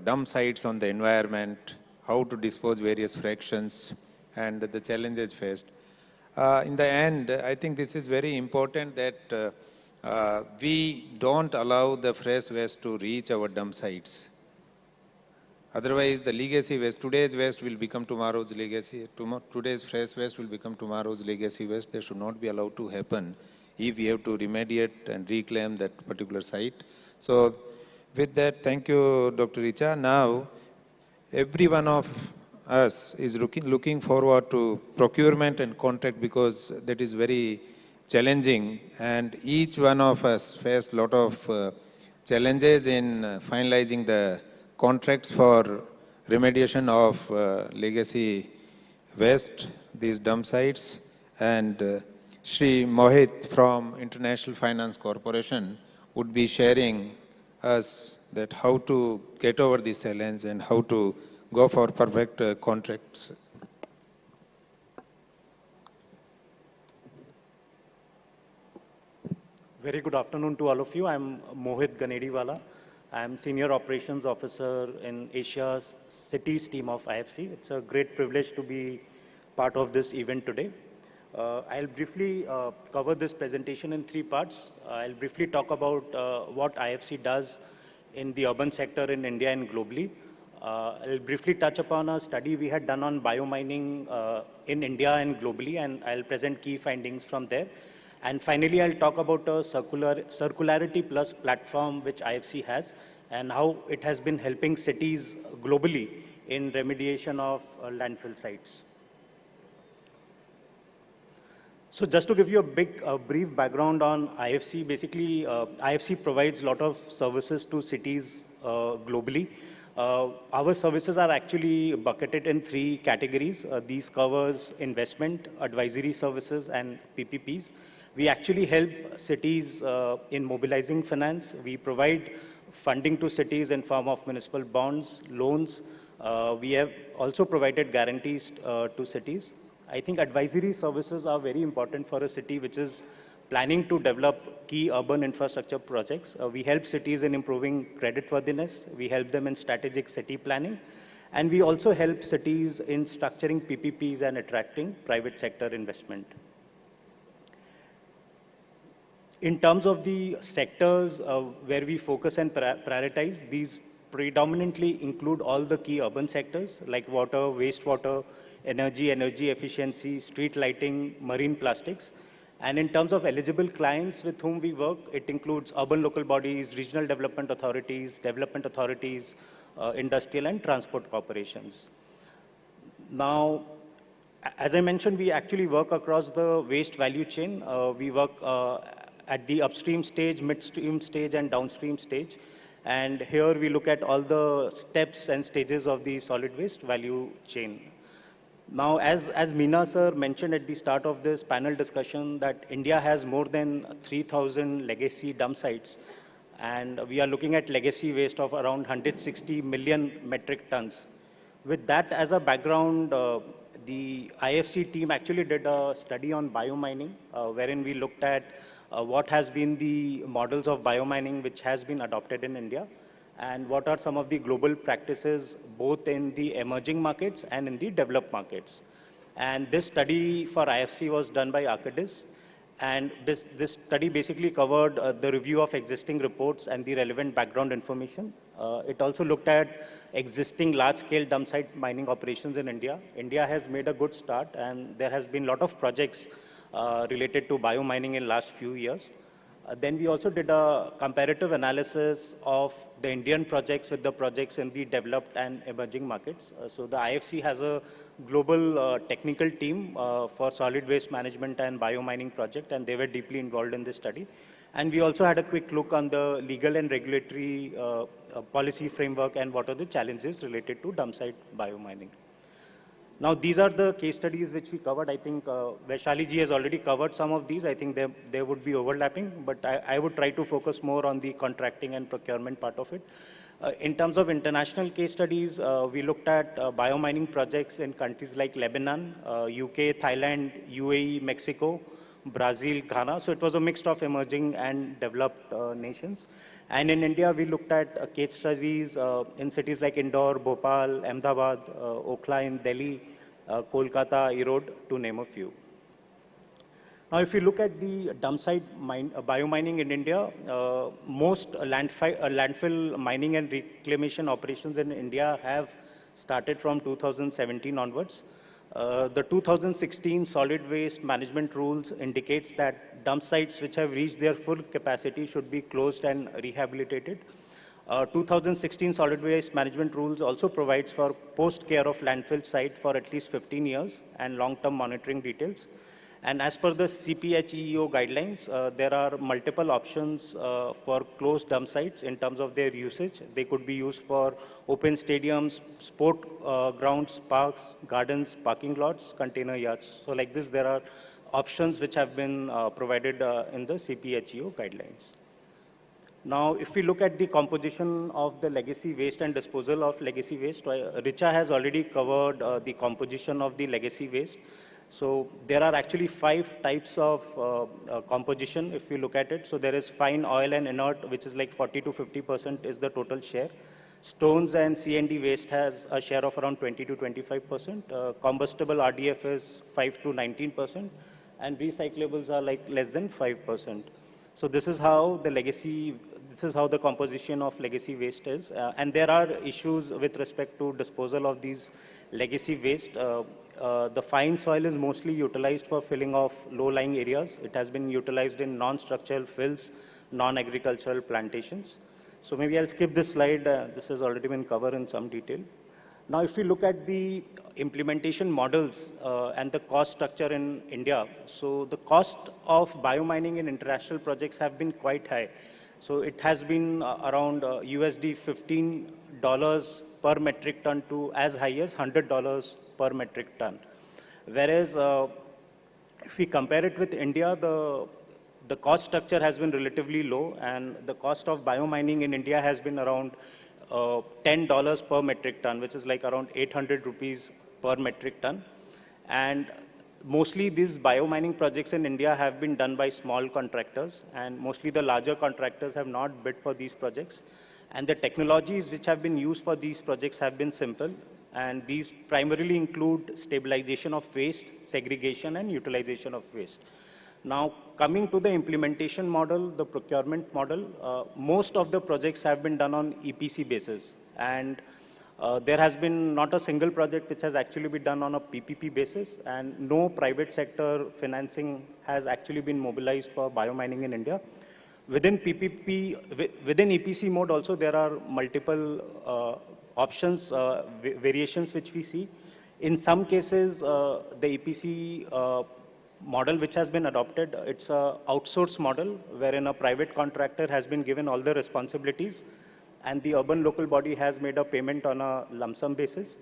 dump sites on the environment, how to dispose various fractions, and the challenges faced. In the end, I think this is very important that we don't allow the fresh waste to reach our dump sites. Otherwise, the legacy waste, today's waste will become tomorrow's legacy. Today's fresh waste will become tomorrow's legacy waste. They should not be allowed to happen if we have to remediate and reclaim that particular site. So, with that, thank you, Dr. Richa. Now, every one of us is looking forward to procurement and contract, because that is very challenging, and each one of us face a lot of challenges in finalizing the contracts for remediation of legacy waste, these dump sites. And Shri Mohit from International Finance Corporation would be sharing us that how to get over this challenge and how to go for perfect contracts. Very good afternoon to all of you. I'm Mohit Ganediwala. I'm Senior Operations Officer in Asia's Cities team of IFC. It's a great privilege to be part of this event today. I'll briefly cover this presentation in 3 parts. I'll briefly talk about what IFC does in the urban sector in India and globally. I'll briefly touch upon a study we had done on biomining in India and globally, and I'll present key findings from there. And finally, I'll talk about a circularity plus platform which IFC has and how it has been helping cities globally in remediation of landfill sites. So just to give you a brief background on IFC, basically IFC provides a lot of services to cities globally. Our services are actually bucketed in 3 categories. These covers investment, advisory services, and PPPs. We actually help cities in mobilizing finance. We provide funding to cities in form of municipal bonds, loans. We have also provided guarantees to cities. I think advisory services are very important for a city which is planning to develop key urban infrastructure projects. We help cities in improving creditworthiness. We help them in strategic city planning. And we also help cities in structuring PPPs and attracting private sector investment. In terms of the sectors where we focus and prioritize, these predominantly include all the key urban sectors like water, wastewater, energy efficiency, street lighting, marine plastics. And in terms of eligible clients with whom we work, it includes urban local bodies, regional development authorities, industrial and transport corporations. Now, as I mentioned, we actually work across the waste value chain. We work at the upstream stage, midstream stage, and downstream stage. And here we look at all the steps and stages of the solid waste value chain. Now, as Meena sir mentioned at the start of this panel discussion, that India has more than 3,000 legacy dump sites. And we are looking at legacy waste of around 160 million metric tons. With that as a background, the IFC team actually did a study on biomining, wherein we looked at what has been the models of biomining which has been adopted in India, and what are some of the global practices both in the emerging markets and in the developed markets. And this study for IFC was done by Arcadis, and this study basically covered the review of existing reports and the relevant background information. It also looked at existing large-scale dump site mining operations in India. India has made a good start, and there has been a lot of projects related to biomining in last few years. Then we also did a comparative analysis of the Indian projects with the projects in the developed and emerging markets. So the IFC has a global technical team for solid waste management and biomining project, and they were deeply involved in this study. And we also had a quick look on the legal and regulatory policy framework and what are the challenges related to dump site biomining. Now, these are the case studies which we covered. I think Vaishali ji has already covered some of these. I think they would be overlapping, but I would try to focus more on the contracting and procurement part of it. In terms of international case studies, we looked at biomining projects in countries like Lebanon, UK, Thailand, UAE, Mexico, Brazil, Ghana. So it was a mix of emerging and developed nations. And in India, we looked at case studies in cities like Indore, Bhopal, Ahmedabad, Okhla in Delhi, Kolkata, Erode, to name a few. Now, if you look at the dump site biomining in India, most landfill mining and reclamation operations in India have started from 2017 onwards. The 2016 solid waste management rules indicates that dump sites which have reached their full capacity should be closed and rehabilitated. 2016 solid waste management rules also provides for post-care of landfill site for at least 15 years and long-term monitoring details. And as per the CPHEO guidelines, there are multiple options for closed dump sites in terms of their usage. They could be used for open stadiums, sport grounds, parks, gardens, parking lots, container yards. So like this, there are options which have been provided in the CPHEO guidelines. Now, if we look at the composition of the legacy waste and disposal of legacy waste, Richa has already covered the composition of the legacy waste. So there are actually 5 types of composition if you look at it. So there is fine oil and inert, which is like 40 to 50% is the total share. Stones and C&D waste has a share of around 20 to 25%. Combustible RDF is 5 to 19%. And recyclables are like less than 5%. So this is how the composition of legacy waste is. And there are issues with respect to disposal of these legacy waste. The fine soil is mostly utilized for filling of low-lying areas. It has been utilized in non-structural fills, non-agricultural plantations. So maybe I'll skip this slide. This has already been covered in some detail. Now, if we look at the implementation models and the cost structure in India, so the cost of biomining in international projects have been quite high. So it has been around USD $15 per metric ton to as high as $100 per metric ton. Whereas if we compare it with India, the cost structure has been relatively low, and the cost of biomining in India has been around $10 per metric ton, which is like around 800 rupees per metric ton. And mostly these biomining projects in India have been done by small contractors, and mostly the larger contractors have not bid for these projects. And the technologies which have been used for these projects have been simple, and these primarily include stabilization of waste, segregation, and utilization of waste. Now, coming to the implementation model, the procurement model, most of the projects have been done on EPC basis. And there has been not a single project which has actually been done on a PPP basis, and no private sector financing has actually been mobilized for biomining in India. Within PPP, within EPC mode also, there are multiple options, variations which we see. In some cases, the EPC model which has been adopted, it's a outsource model wherein a private contractor has been given all the responsibilities, and the urban local body has made a payment on a lump sum basis.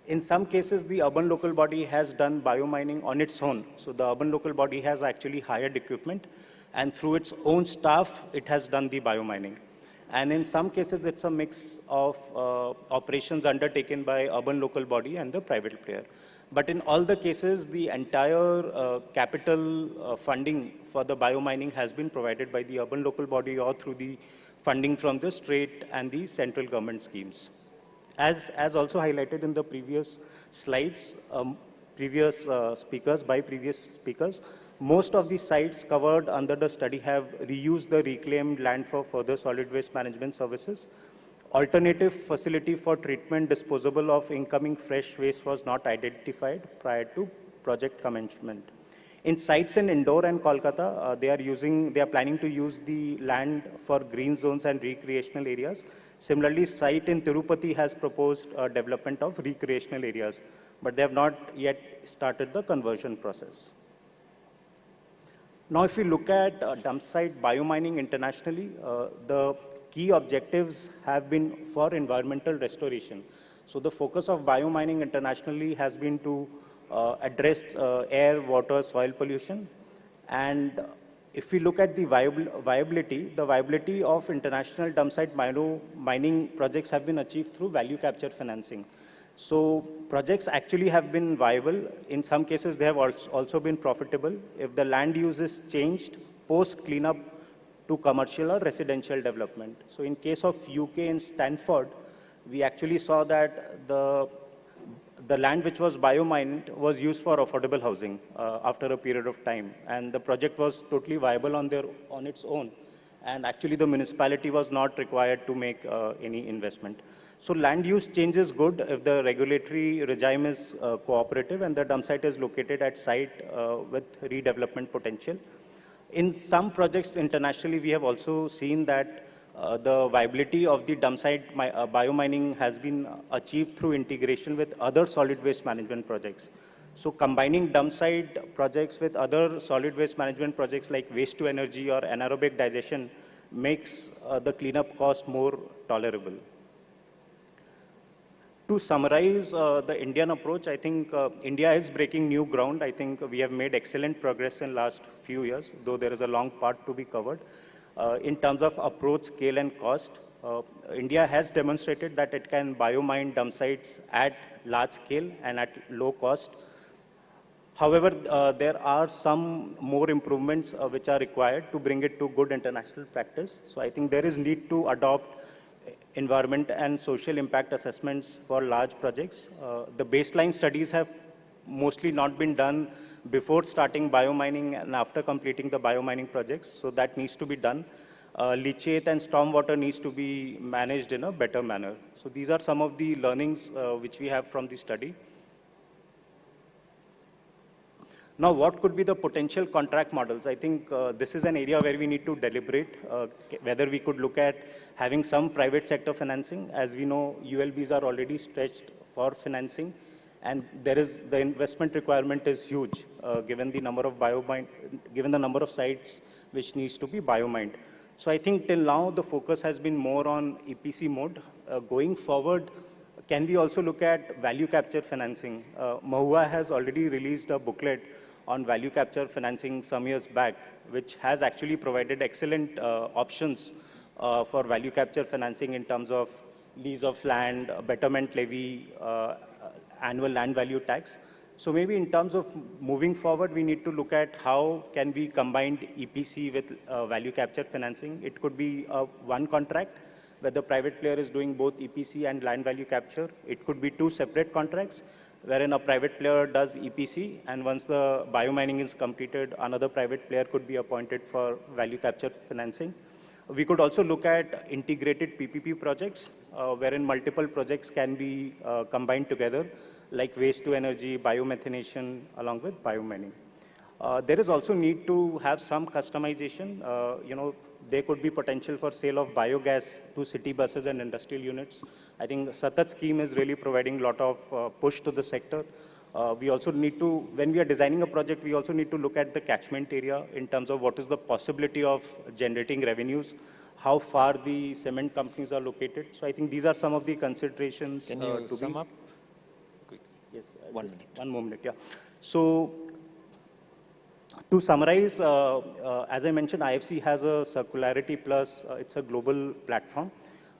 In some cases, the urban local body has done biomining on its own. So the urban local body has actually hired equipment, and through its own staff, it has done the biomining. And in some cases, it's a mix of operations undertaken by urban local body and the private player. But in all the cases, the entire capital funding for the biomining has been provided by the urban local body or through the funding from the state and the central government schemes. As also highlighted in the previous slides, previous speakers, most of the sites covered under the study have reused the reclaimed land for further solid waste management services. Alternative facility for treatment disposable of incoming fresh waste was not identified prior to project commencement. In sites in Indore and Kolkata, they are planning to use the land for green zones and recreational areas. Similarly, site in Tirupati has proposed development of recreational areas, but they have not yet started the conversion process. Now, if we look at dump site biomining internationally, the key objectives have been for environmental restoration. So the focus of biomining internationally has been to address air, water, soil pollution. And if we look at the viability of international dump site mining projects have been achieved through value capture financing. So projects actually have been viable. In some cases, they have also been profitable if the land use is changed post cleanup to commercial or residential development. So in case of UK in Stanford, we actually saw that the land which was biomined was used for affordable housing after a period of time. And the project was totally viable on its own. And actually the municipality was not required to make any investment. So land use change is good if the regulatory regime is cooperative and the dump site is located at site with redevelopment potential. In some projects internationally, we have also seen that the viability of the dump site biomining has been achieved through integration with other solid waste management projects. So combining dump site projects with other solid waste management projects like waste to energy or anaerobic digestion makes the cleanup cost more tolerable. To summarize the Indian approach, I think India is breaking new ground. I think we have made excellent progress in last few years, though there is a long part to be covered. In terms of approach, scale, and cost, India has demonstrated that it can biomine dump sites at large scale and at low cost. However, there are some more improvements which are required to bring it to good international practice. So I think there is need to adopt environment and social impact assessments for large projects. The baseline studies have mostly not been done before starting biomining and after completing the biomining projects, so that needs to be done. Leachate and stormwater needs to be managed in a better manner. So these are some of the learnings which we have from the study. Now, what could be the potential contract models? I think this is an area where we need to deliberate whether we could look at having some private sector financing. As we know, ULBs are already stretched for financing, and the investment requirement is huge given the number of sites which needs to be biomined. So I think till now the focus has been more on EPC mode. Going forward, can we also look at value capture financing? Mahua has already released a booklet on value capture financing some years back, which has actually provided excellent options for value capture financing in terms of lease of land, betterment levy, annual land value tax. So maybe in terms of moving forward, we need to look at how can we combine EPC with value capture financing. It could be one contract where the private player is doing both EPC and land value capture. It could be two separate contracts wherein a private player does EPC, and once the biomining is completed, another private player could be appointed for value capture financing. We could also look at integrated PPP projects, wherein multiple projects can be combined together, like waste to energy, biomethanation, along with biomining. There is also need to have some customization. There could be potential for sale of biogas to city buses and industrial units. I think Satat scheme is really providing a lot of push to the sector. We also need to, when we are designing a project, we also need to look at the catchment area in terms of what is the possibility of generating revenues, how far the cement companies are located. So I think these are some of the considerations. Can you sum up? Yes. 1 minute. One more minute, yeah. So To summarize, as I mentioned, IFC has a Circularity Plus. It's a global platform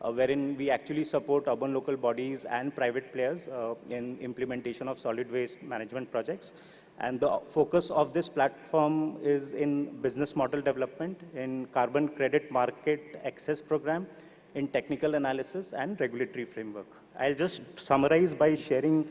wherein we actually support urban local bodies and private players in implementation of solid waste management projects. And the focus of this platform is in business model development, in carbon credit market access program, in technical analysis and regulatory framework. I'll just summarize by sharing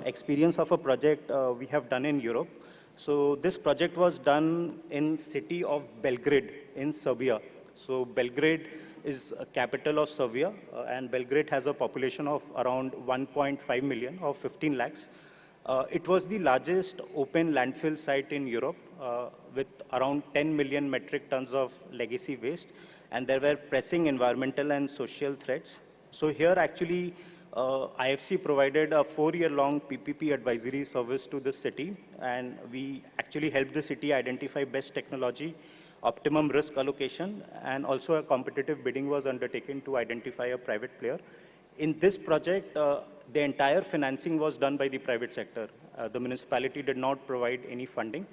experience of a project we have done in Europe. So this project was done in city of Belgrade in Serbia. So Belgrade is a capital of Serbia, and Belgrade has a population of around 1.5 million or 15 lakhs. It was the largest open landfill site in Europe with around 10 million metric tons of legacy waste, and there were pressing environmental and social threats. So here actually IFC provided a 4-year-long PPP advisory service to the city, and we actually helped the city identify best technology, optimum risk allocation, and also a competitive bidding was undertaken to identify a private player. In this project, the entire financing was done by the private sector. The municipality did not provide any funding.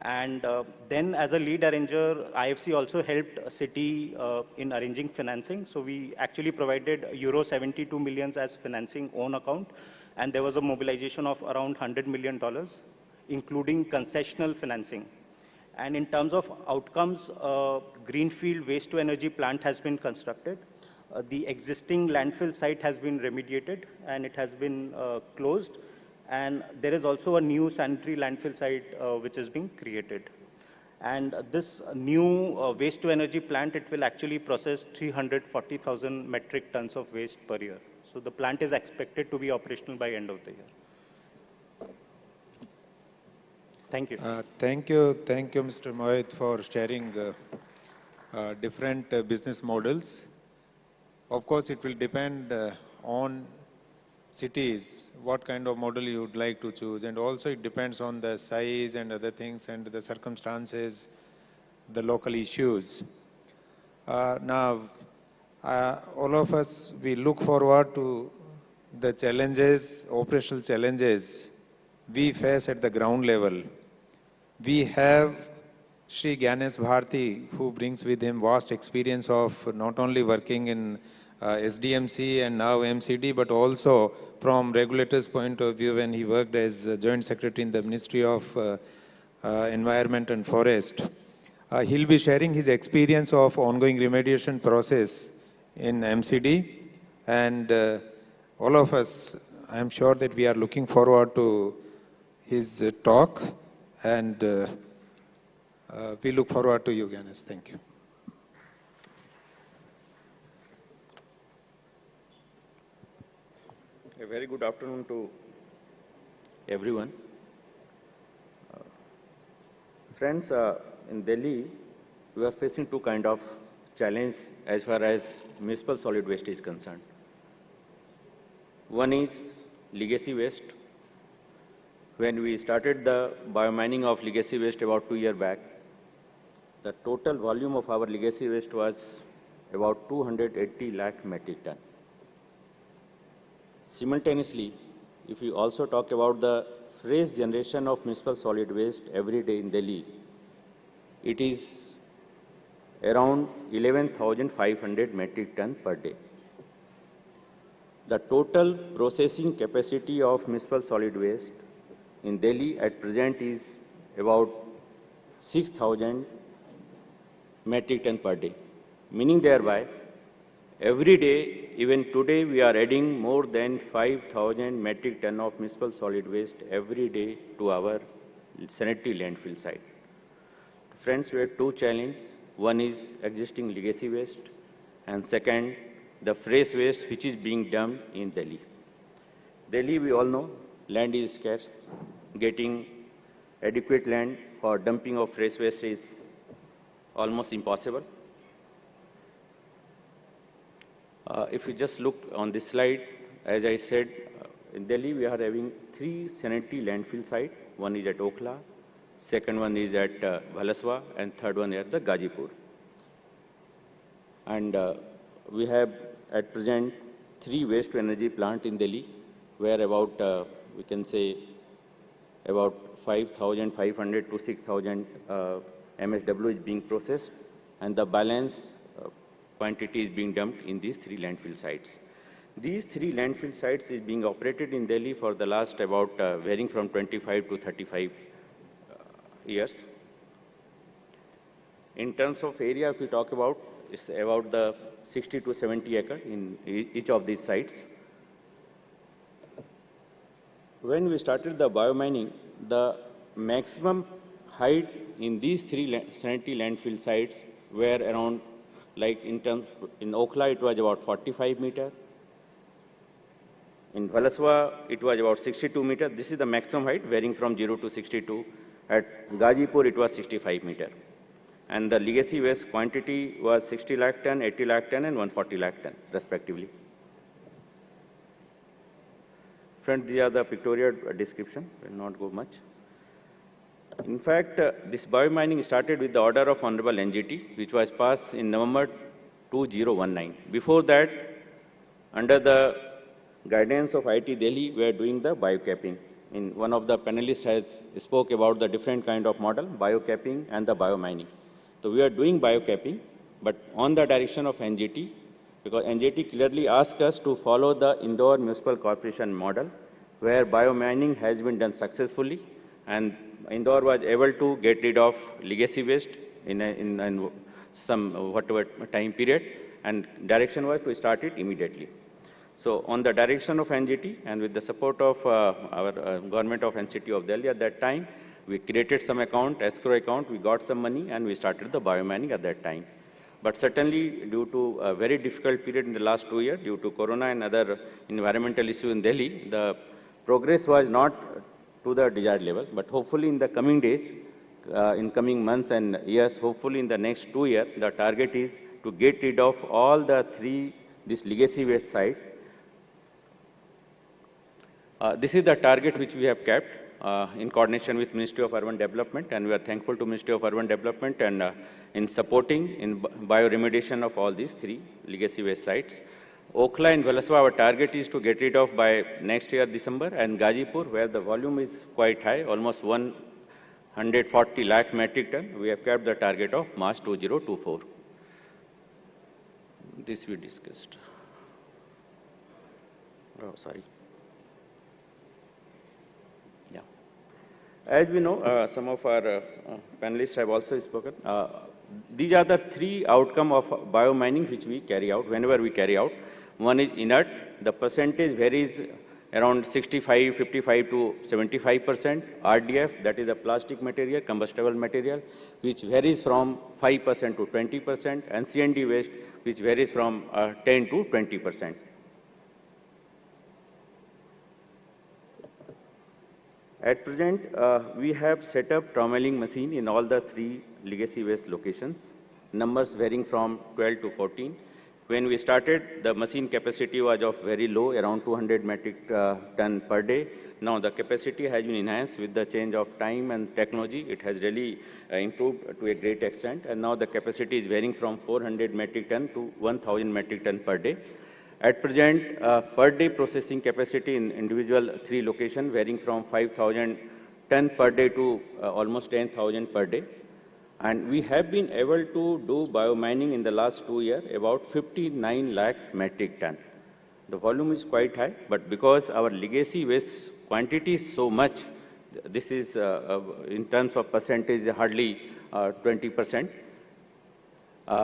And then as a lead arranger, IFC also helped a city in arranging financing. So we actually provided euro 72 million as financing own account. And there was a mobilization of around $100 million, including concessional financing. And in terms of outcomes, greenfield waste to energy plant has been constructed. The existing landfill site has been remediated and it has been closed. And there is also a new sanitary landfill site which is being created. And this new waste to energy plant, it will actually process 340,000 metric tons of waste per year. So the plant is expected to be operational by end of the year. Thank you. Thank you, Mr. Mohit, for sharing different business models. Of course, it will depend on cities, what kind of model you would like to choose. And also it depends on the size and other things and the circumstances, the local issues. Now, all of us, we look forward to the challenges, operational challenges we face at the ground level. We have Shri Gyanes Bharti, who brings with him vast experience of not only working in SDMC and now MCD, but also from regulators' point of view when he worked as Joint Secretary in the Ministry of Environment and Forest. He'll be sharing his experience of ongoing remediation process in MCD, and all of us, I'm sure that we are looking forward to his talk, and we look forward to you, Gyanes. Thank you. A very good afternoon to everyone. Friends, in Delhi, we are facing two kinds of challenge as far as municipal solid waste is concerned. One is legacy waste. When we started the biomining of legacy waste about 2 years back, the total volume of our legacy waste was about 280 lakh metric ton. Simultaneously, if we also talk about the fresh generation of municipal solid waste every day in Delhi, it is around 11,500 metric ton per day. The total processing capacity of municipal solid waste in Delhi at present is about 6,000 metric ton per day, meaning thereby every day, even today, we are adding more than 5,000 metric ton of municipal solid waste every day to our sanitary landfill site. Friends, we have two challenges. One is existing legacy waste, and second, the fresh waste which is being dumped in Delhi. Delhi, we all know, land is scarce. Getting adequate land for dumping of fresh waste is almost impossible. If you just look on this slide, as I said, in Delhi we are having 3 sanitary landfill sites. One is at Okhla, second one is at Bhalaswa, and third one at the Gazipur. And we have at present 3 waste to energy plants in Delhi, where about, we can say, about 5,500 to 6,000 MSW is being processed, and the balance quantity is being dumped in these 3 landfill sites. These 3 landfill sites is being operated in Delhi for the last about varying from 25 to 35 years. In terms of area, if we talk about, it's about the 60 to 70 acre in each of these sites. When we started the biomining, the maximum height in these 370 landfill sites were around, like in Okhla it was about 45 meter. In Valaswa it was about 62 meter. This is the maximum height varying from 0 to 62. At Gazipur it was 65 meter. And the legacy waste quantity was 60 lakh ton, 80 lakh ton and 140 lakh ton respectively. Friends, these are the pictorial description, will not go much. In fact, this biomining started with the order of Honorable NGT, which was passed in November 2019. Before that, under the guidance of IT Delhi, we are doing the biocapping. One of the panelists has spoke about the different kind of model, biocapping and the biomining. So we are doing biocapping, but on the direction of NGT, because NGT clearly asked us to follow the Indore Municipal Corporation model, where biomining has been done successfully, and Indore was able to get rid of legacy waste in some whatever time period, and direction was to start it immediately. So on the direction of NGT and with the support of our government of NCT of Delhi at that time, we created some account, escrow account, we got some money and we started the biomining at that time. But certainly due to a very difficult period in the last 2 years, due to Corona and other environmental issues in Delhi, the progress was not to the desired level. But hopefully in the coming days, in coming months and years, hopefully in the next 2 years, the target is to get rid of all the 3, this legacy waste site. This is the target which we have kept in coordination with Ministry of Urban Development, and we are thankful to Ministry of Urban Development and in supporting in bioremediation of all these 3 legacy waste sites. Okhla and Valaswa, our target is to get rid of by next year, December, and Gazipur, where the volume is quite high, almost 140 lakh metric ton, we have kept the target of March 2024. This we discussed. Oh, sorry. Yeah. As we know, some of our panelists have also spoken. These are the 3 outcomes of biomining which we carry out, whenever we carry out. One is inert. The percentage varies around 65, 55 to 75%. RDF, that is the plastic material, combustible material, which varies from 5% to 20%, and CND waste, which varies from 10 to 20%. At present, we have set up trommeling machine in all the 3 legacy waste locations, numbers varying from 12 to 14. When we started, the machine capacity was of very low, around 200 metric ton per day. Now the capacity has been enhanced with the change of time and technology. It has really improved to a great extent, and now the capacity is varying from 400 metric ton to 1,000 metric ton per day. At present, per day processing capacity in individual 3 locations varying from 5,000 ton per day to almost 10,000 per day. And we have been able to do biomining in the last 2 years, about 59 lakh metric ton. The volume is quite high, but because our legacy waste quantity is so much, this is in terms of percentage hardly 20%.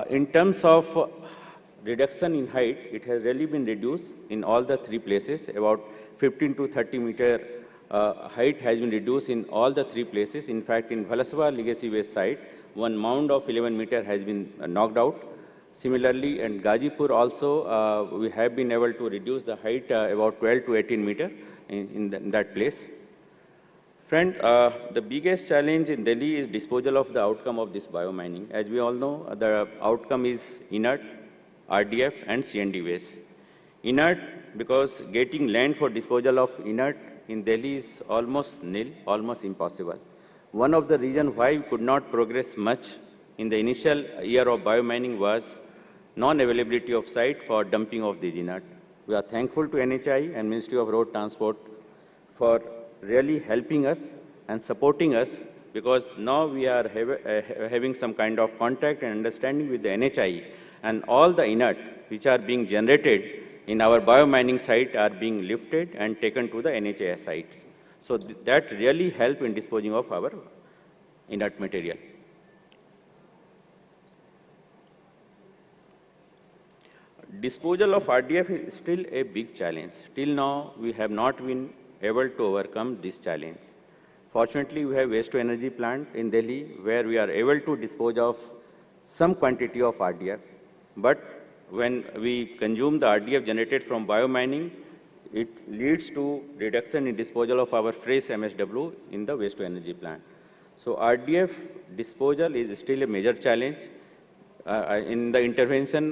In terms of reduction in height, it has really been reduced in all the 3 places. About 15 to 30 meter height has been reduced in all the 3 places. In fact, in Valaswa legacy waste site, one mound of 11 meter has been knocked out. Similarly, in Gazipur also, we have been able to reduce the height about 12 to 18 meter in that place. Friend, the biggest challenge in Delhi is disposal of the outcome of this biomining. As we all know, the outcome is inert, RDF and CND waste. Inert, because getting land for disposal of inert in Delhi is almost nil, almost impossible. One of the reasons why we could not progress much in the initial year of biomining was non-availability of site for dumping of these inert. We are thankful to NHI and Ministry of Road Transport for really helping us, and supporting us, because now we are having some kind of contact and understanding with the NHI, and all the inert which are being generated in our biomining site are being lifted and taken to the NHI sites. So that really help in disposing of our inert material. Disposal of RDF is still a big challenge. Till now, we have not been able to overcome this challenge. Fortunately, we have waste-to-energy plant in Delhi where we are able to dispose of some quantity of RDF. But when we consume the RDF generated from biomining, it leads to reduction in disposal of our fresh MSW in the waste-to-energy plant. So RDF disposal is still a major challenge. In the intervention,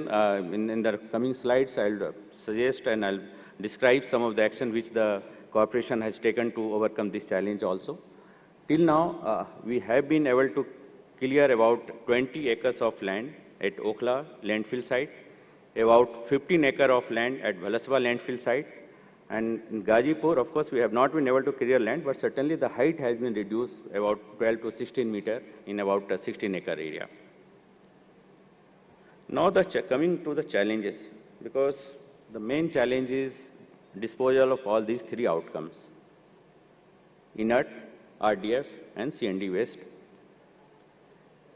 in the coming slides, I'll suggest and I'll describe some of the action which the corporation has taken to overcome this challenge also. Till now, we have been able to clear about 20 acres of land at Okhla landfill site, about 15 acres of land at Bhalaswa landfill site, and in Gazipur, of course, we have not been able to clear land, but certainly the height has been reduced about 12 to 16 meters in about a 16-acre area. Now, coming to the challenges, because the main challenge is disposal of all these three outcomes: inert, RDF, and CND waste.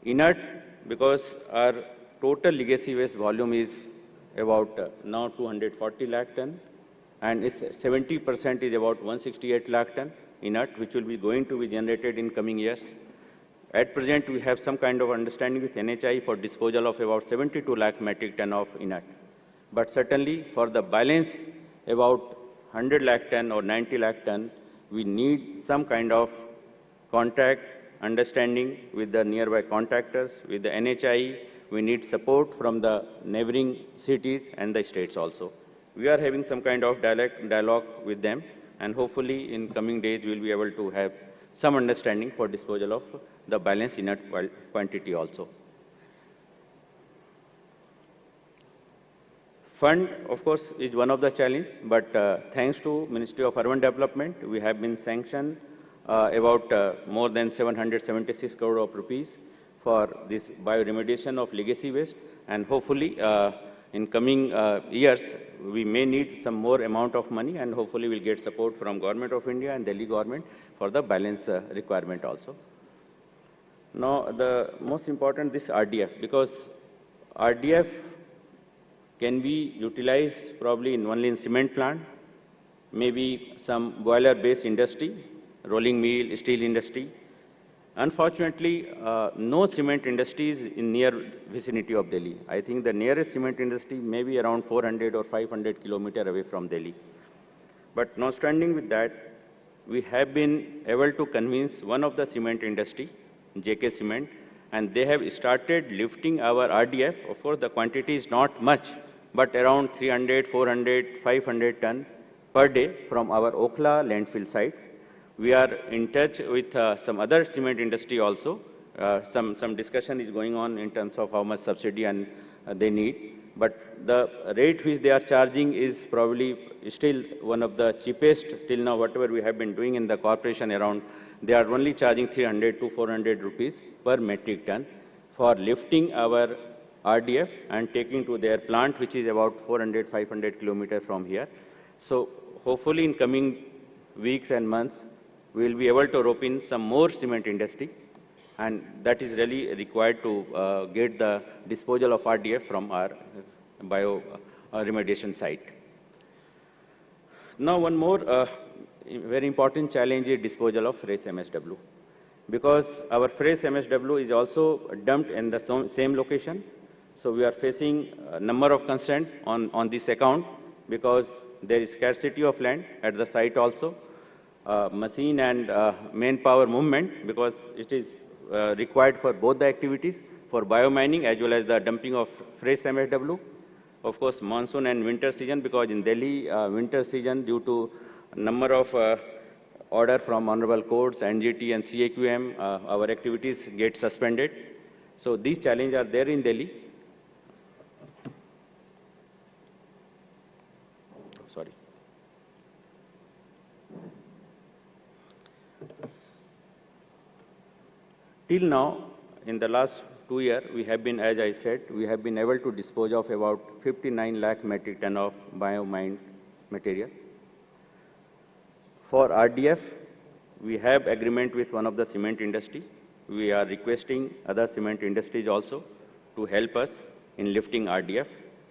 Inert, because our total legacy waste volume is about now 240 lakh ton, and its 70% is about 168 lakh ton inert, which will be going to be generated in coming years. At present, we have some kind of understanding with NHI for disposal of about 72 lakh metric ton of inert. But certainly, for the balance, about 100 lakh ton or 90 lakh ton, we need some kind of contact, understanding with the nearby contractors, with the NHI. We need support from the neighboring cities and the states also. We are having some kind of dialogue with them, and hopefully in coming days, we'll be able to have some understanding for disposal of the balance inert quantity also. Fund, of course, is one of the challenges, but thanks to Ministry of Urban Development, we have been sanctioned about more than 776 crore of rupees for this bioremediation of legacy waste, and hopefully in coming years, we may need some more amount of money, and hopefully we'll get support from Government of India and Delhi government for the balance requirement also. Now, the most important, this RDF, because RDF can be utilized probably only in cement plant, maybe some boiler-based industry, rolling mill, steel industry. Unfortunately, no cement industry is in near vicinity of Delhi. I think the nearest cement industry may be around 400 or 500 kilometers away from Delhi. But notwithstanding with that, we have been able to convince one of the cement industry, JK Cement, and they have started lifting our RDF. Of course, the quantity is not much, but around 300, 400, 500 ton per day from our Okhla landfill site. We are in touch with some other cement industry also. Some discussion is going on in terms of how much subsidy and they need. But the rate which they are charging is probably still one of the cheapest till now, whatever we have been doing in the corporation around. They are only charging 300 to 400 rupees per metric ton for lifting our RDF and taking to their plant, which is about 400, 500 kilometers from here. So hopefully in coming weeks and months, we will be able to rope in some more cement industry, and that is really required to get the disposal of RDF from our remediation site. Now, one more very important challenge is disposal of fresh MSW, because our fresh MSW is also dumped in the same location. So we are facing a number of constraints on this account, because there is scarcity of land at the site also. Machine and manpower movement, because it is required for both the activities, for biomining as well as the dumping of fresh MSW. Of course, monsoon and winter season, because in Delhi, winter season, due to number of order from honorable courts, NGT and CAQM, our activities get suspended. So these challenges are there in Delhi. Till now, in the last 2 years, we have been, as I said, we have been able to dispose of about 59 lakh metric ton of biomined material. For RDF, we have agreement with one of the cement industry. We are requesting other cement industries also to help us in lifting RDF.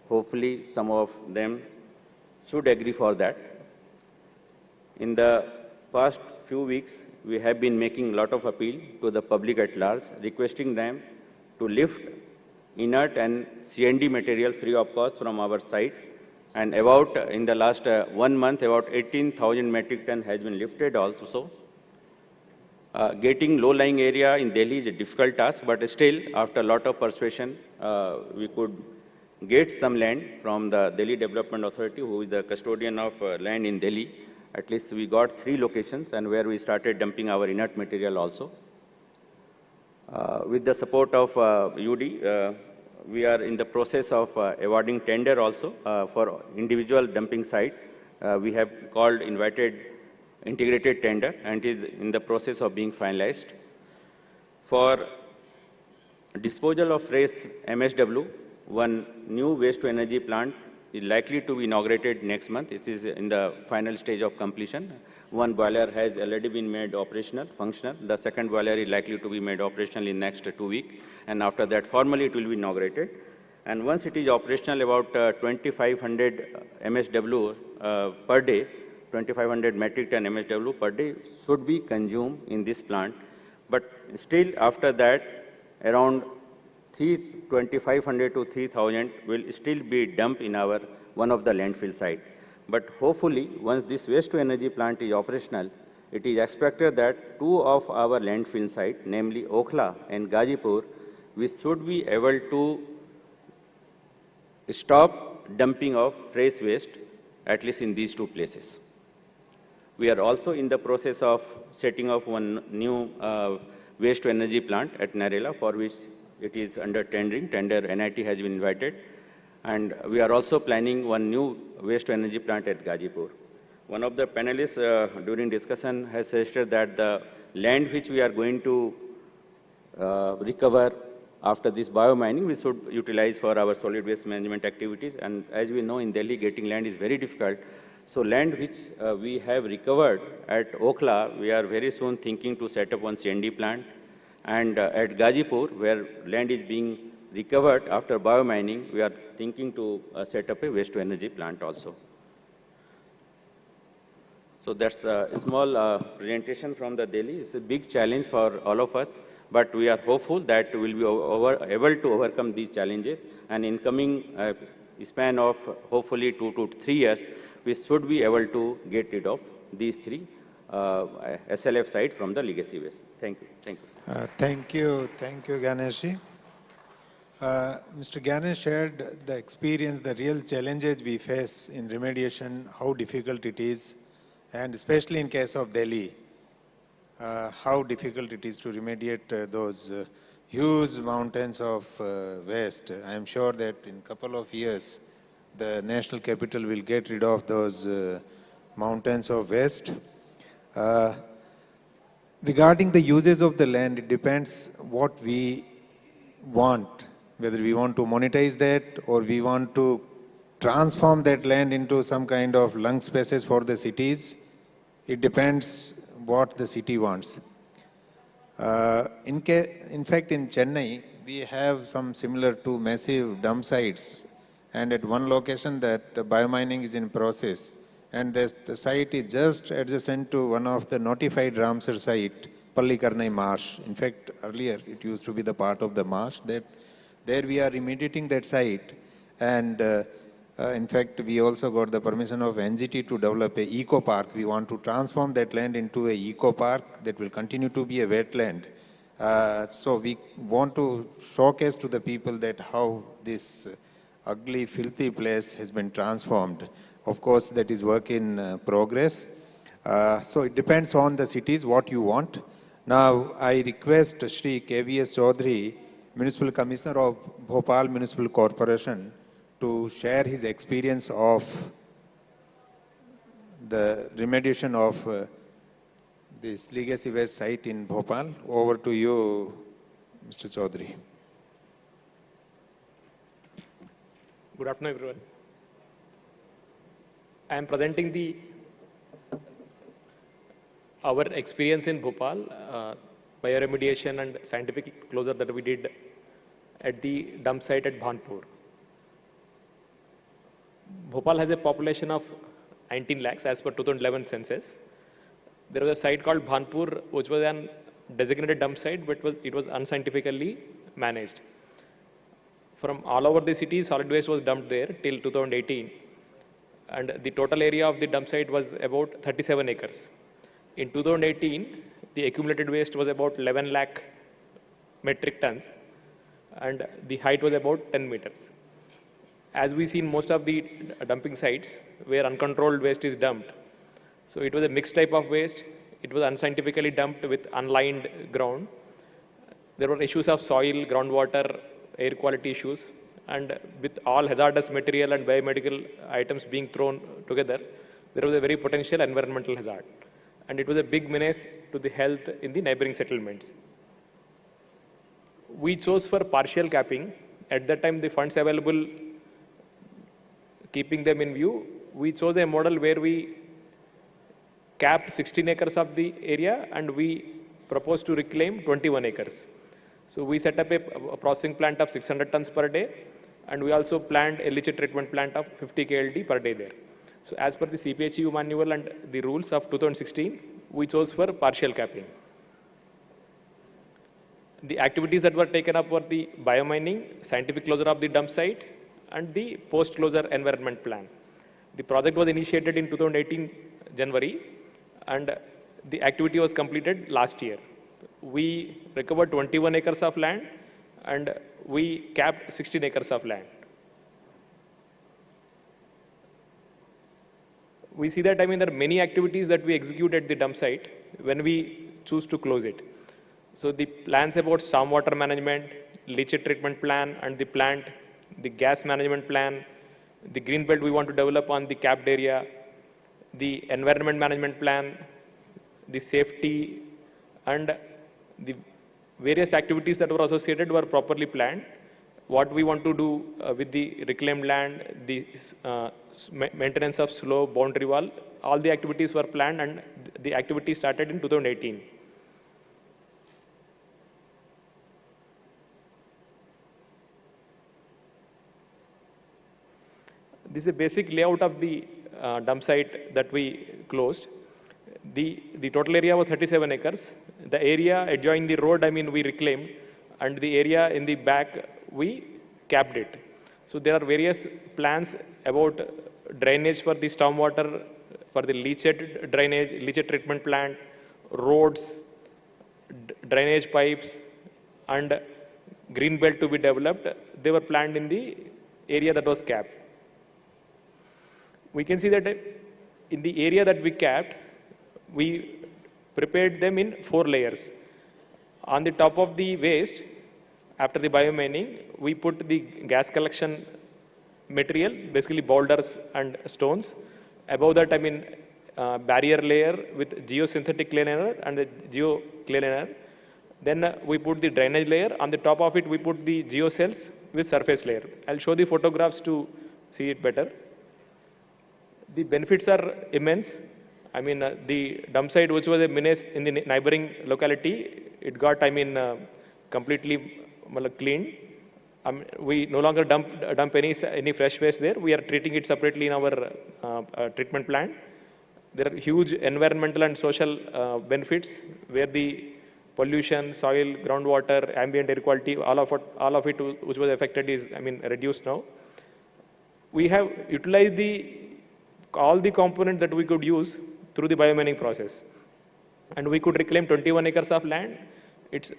Hopefully, some of them should agree for that. In the past few weeks, we have been making a lot of appeal to the public at large, requesting them to lift inert and CND material free of cost from our site. And about, in the last 1 month, about 18,000 metric ton has been lifted also. Getting low-lying area in Delhi is a difficult task, but still, after a lot of persuasion, we could get some land from the Delhi Development Authority, who is the custodian of land in Delhi. At least we got 3 locations and where we started dumping our inert material also. With the support of UD, we are in the process of awarding tender also for individual dumping site. We have called invited integrated tender and is in the process of being finalized. For disposal of fresh MSW, one new waste to energy plant is likely to be inaugurated next month. It is in the final stage of completion. One boiler has already been made operational, functional. The second boiler is likely to be made operational in next 2 weeks. And after that, formally it will be inaugurated. And once it is operational, about 2,500 MSW per day, 2,500 metric ton MSW per day should be consumed in this plant. But still after that, around 2,500 to 3,000 will still be dumped in our one of the landfill site. But hopefully, once this waste to energy plant is operational, it is expected that 2 of our landfill sites, namely Okhla and Gazipur, we should be able to stop dumping of fresh waste, at least in these 2 places. We are also in the process of setting up one new waste to energy plant at Narela, for which it is under tendering. Tender NIT has been invited. And we are also planning one new waste to energy plant at Gazipur. One of the panelists during discussion has suggested that the land which we are going to recover after this biomining, we should utilize for our solid waste management activities. And as we know, in Delhi, getting land is very difficult. So land which we have recovered at Okhla, we are very soon thinking to set up one CND plant. And at Gazipur, where land is being recovered after biomining, we are thinking to set up a waste to energy plant also. So that's a small presentation from the Delhi. It's a big challenge for all of us, but we are hopeful that we will be able to overcome these challenges. And in coming span of hopefully 2 to 3 years, we should be able to get rid of these 3 SLF sites from the legacy waste. Thank you. Thank you. Thank you, Ganeshji. Mr. Ganesh shared the experience, the real challenges we face in remediation, how difficult it is, and especially in case of Delhi, how difficult it is to remediate those huge mountains of waste. I am sure that in a couple of years, the national capital will get rid of those mountains of waste. Regarding the uses of the land, it depends what we want, whether we want to monetize that or we want to transform that land into some kind of lung spaces for the cities. It depends what the city wants. In fact, in Chennai, we have some similar to massive dump sites, and at one location that biomining is in process. And the site is just adjacent to one of the notified Ramsar site, Pallikarnai Marsh. In fact, earlier it used to be the part of the marsh. There we are remediating that site. And in fact, we also got the permission of NGT to develop a eco park. We want to transform that land into a eco park that will continue to be a wetland. So we want to showcase to the people that how this ugly, filthy place has been transformed. Of course, that is work in progress. So it depends on the cities, what you want. Now, I request Shri KVS Chaudhary, Municipal Commissioner of Bhopal Municipal Corporation, to share his experience of the remediation of this legacy waste site in Bhopal. Over to you, Mr. Chaudhary. Good afternoon, everyone. I am presenting our experience in Bhopal, bioremediation and scientific closure that we did at the dump site at Bhanpur. Bhopal has a population of 19 lakhs as per 2011 census. There was a site called Bhanpur, which was an designated dump site, but it was unscientifically managed. From all over the city, solid waste was dumped there till 2018. And the total area of the dump site was about 37 acres. In 2018, the accumulated waste was about 11 lakh metric tons, and the height was about 10 meters. As we see in most of the dumping sites where uncontrolled waste is dumped, so it was a mixed type of waste. It was unscientifically dumped with unlined ground. There were issues of soil, groundwater, air quality issues, and with all hazardous material and biomedical items being thrown together, there was a very potential environmental hazard. And it was a big menace to the health in the neighboring settlements. We chose for partial capping. At that time, the funds available, keeping them in view, we chose a model where we capped 16 acres of the area and we proposed to reclaim 21 acres. So we set up a processing plant of 600 tons per day, and we also planned a leachate treatment plant of 50 KLD per day there. So as per the CPHEU manual and the rules of 2016, we chose for partial capping. The activities that were taken up were the biomining, scientific closure of the dump site, and the post-closure environment plan. The project was initiated in 2018 January, and the activity was completed last year. We recovered 21 acres of land, and we capped 16 acres of land. We see that, there are many activities that we execute at the dump site when we choose to close it. So the plans about stormwater management, leachate treatment plan and the plant, the gas management plan, the green belt we want to develop on the capped area, the environment management plan, the safety, and the various activities that were associated were properly planned. What we want to do with the reclaimed land, the maintenance of slope, boundary wall, all the activities were planned, and the activity started in 2018. This is a basic layout of the dump site that we closed. The total area was 37 acres. The area adjoining the road, we reclaimed, and the area in the back, we capped it. So there are various plans about drainage for the stormwater, for the leachate drainage, leachate treatment plant, roads, drainage pipes, and green belt to be developed. They were planned in the area that was capped. We can see that in the area that we capped, we prepared them in 4 layers. On the top of the waste, after the biomining, we put the gas collection material, basically boulders and stones. Above that, barrier layer with geosynthetic clay liner and the geo clay liner. Then we put the drainage layer. On the top of it, we put the geocells with surface layer. I'll show the photographs to see it better. The benefits are immense. The dump site, which was a menace in the neighboring locality, it got, completely cleaned. We no longer dump any fresh waste there. We are treating it separately in our treatment plant. There are huge environmental and social benefits where the pollution, soil, groundwater, ambient air quality, all of it which was affected is, reduced now. We have utilized all the components that we could use through the biomining process. And we could reclaim 21 acres of land. It's,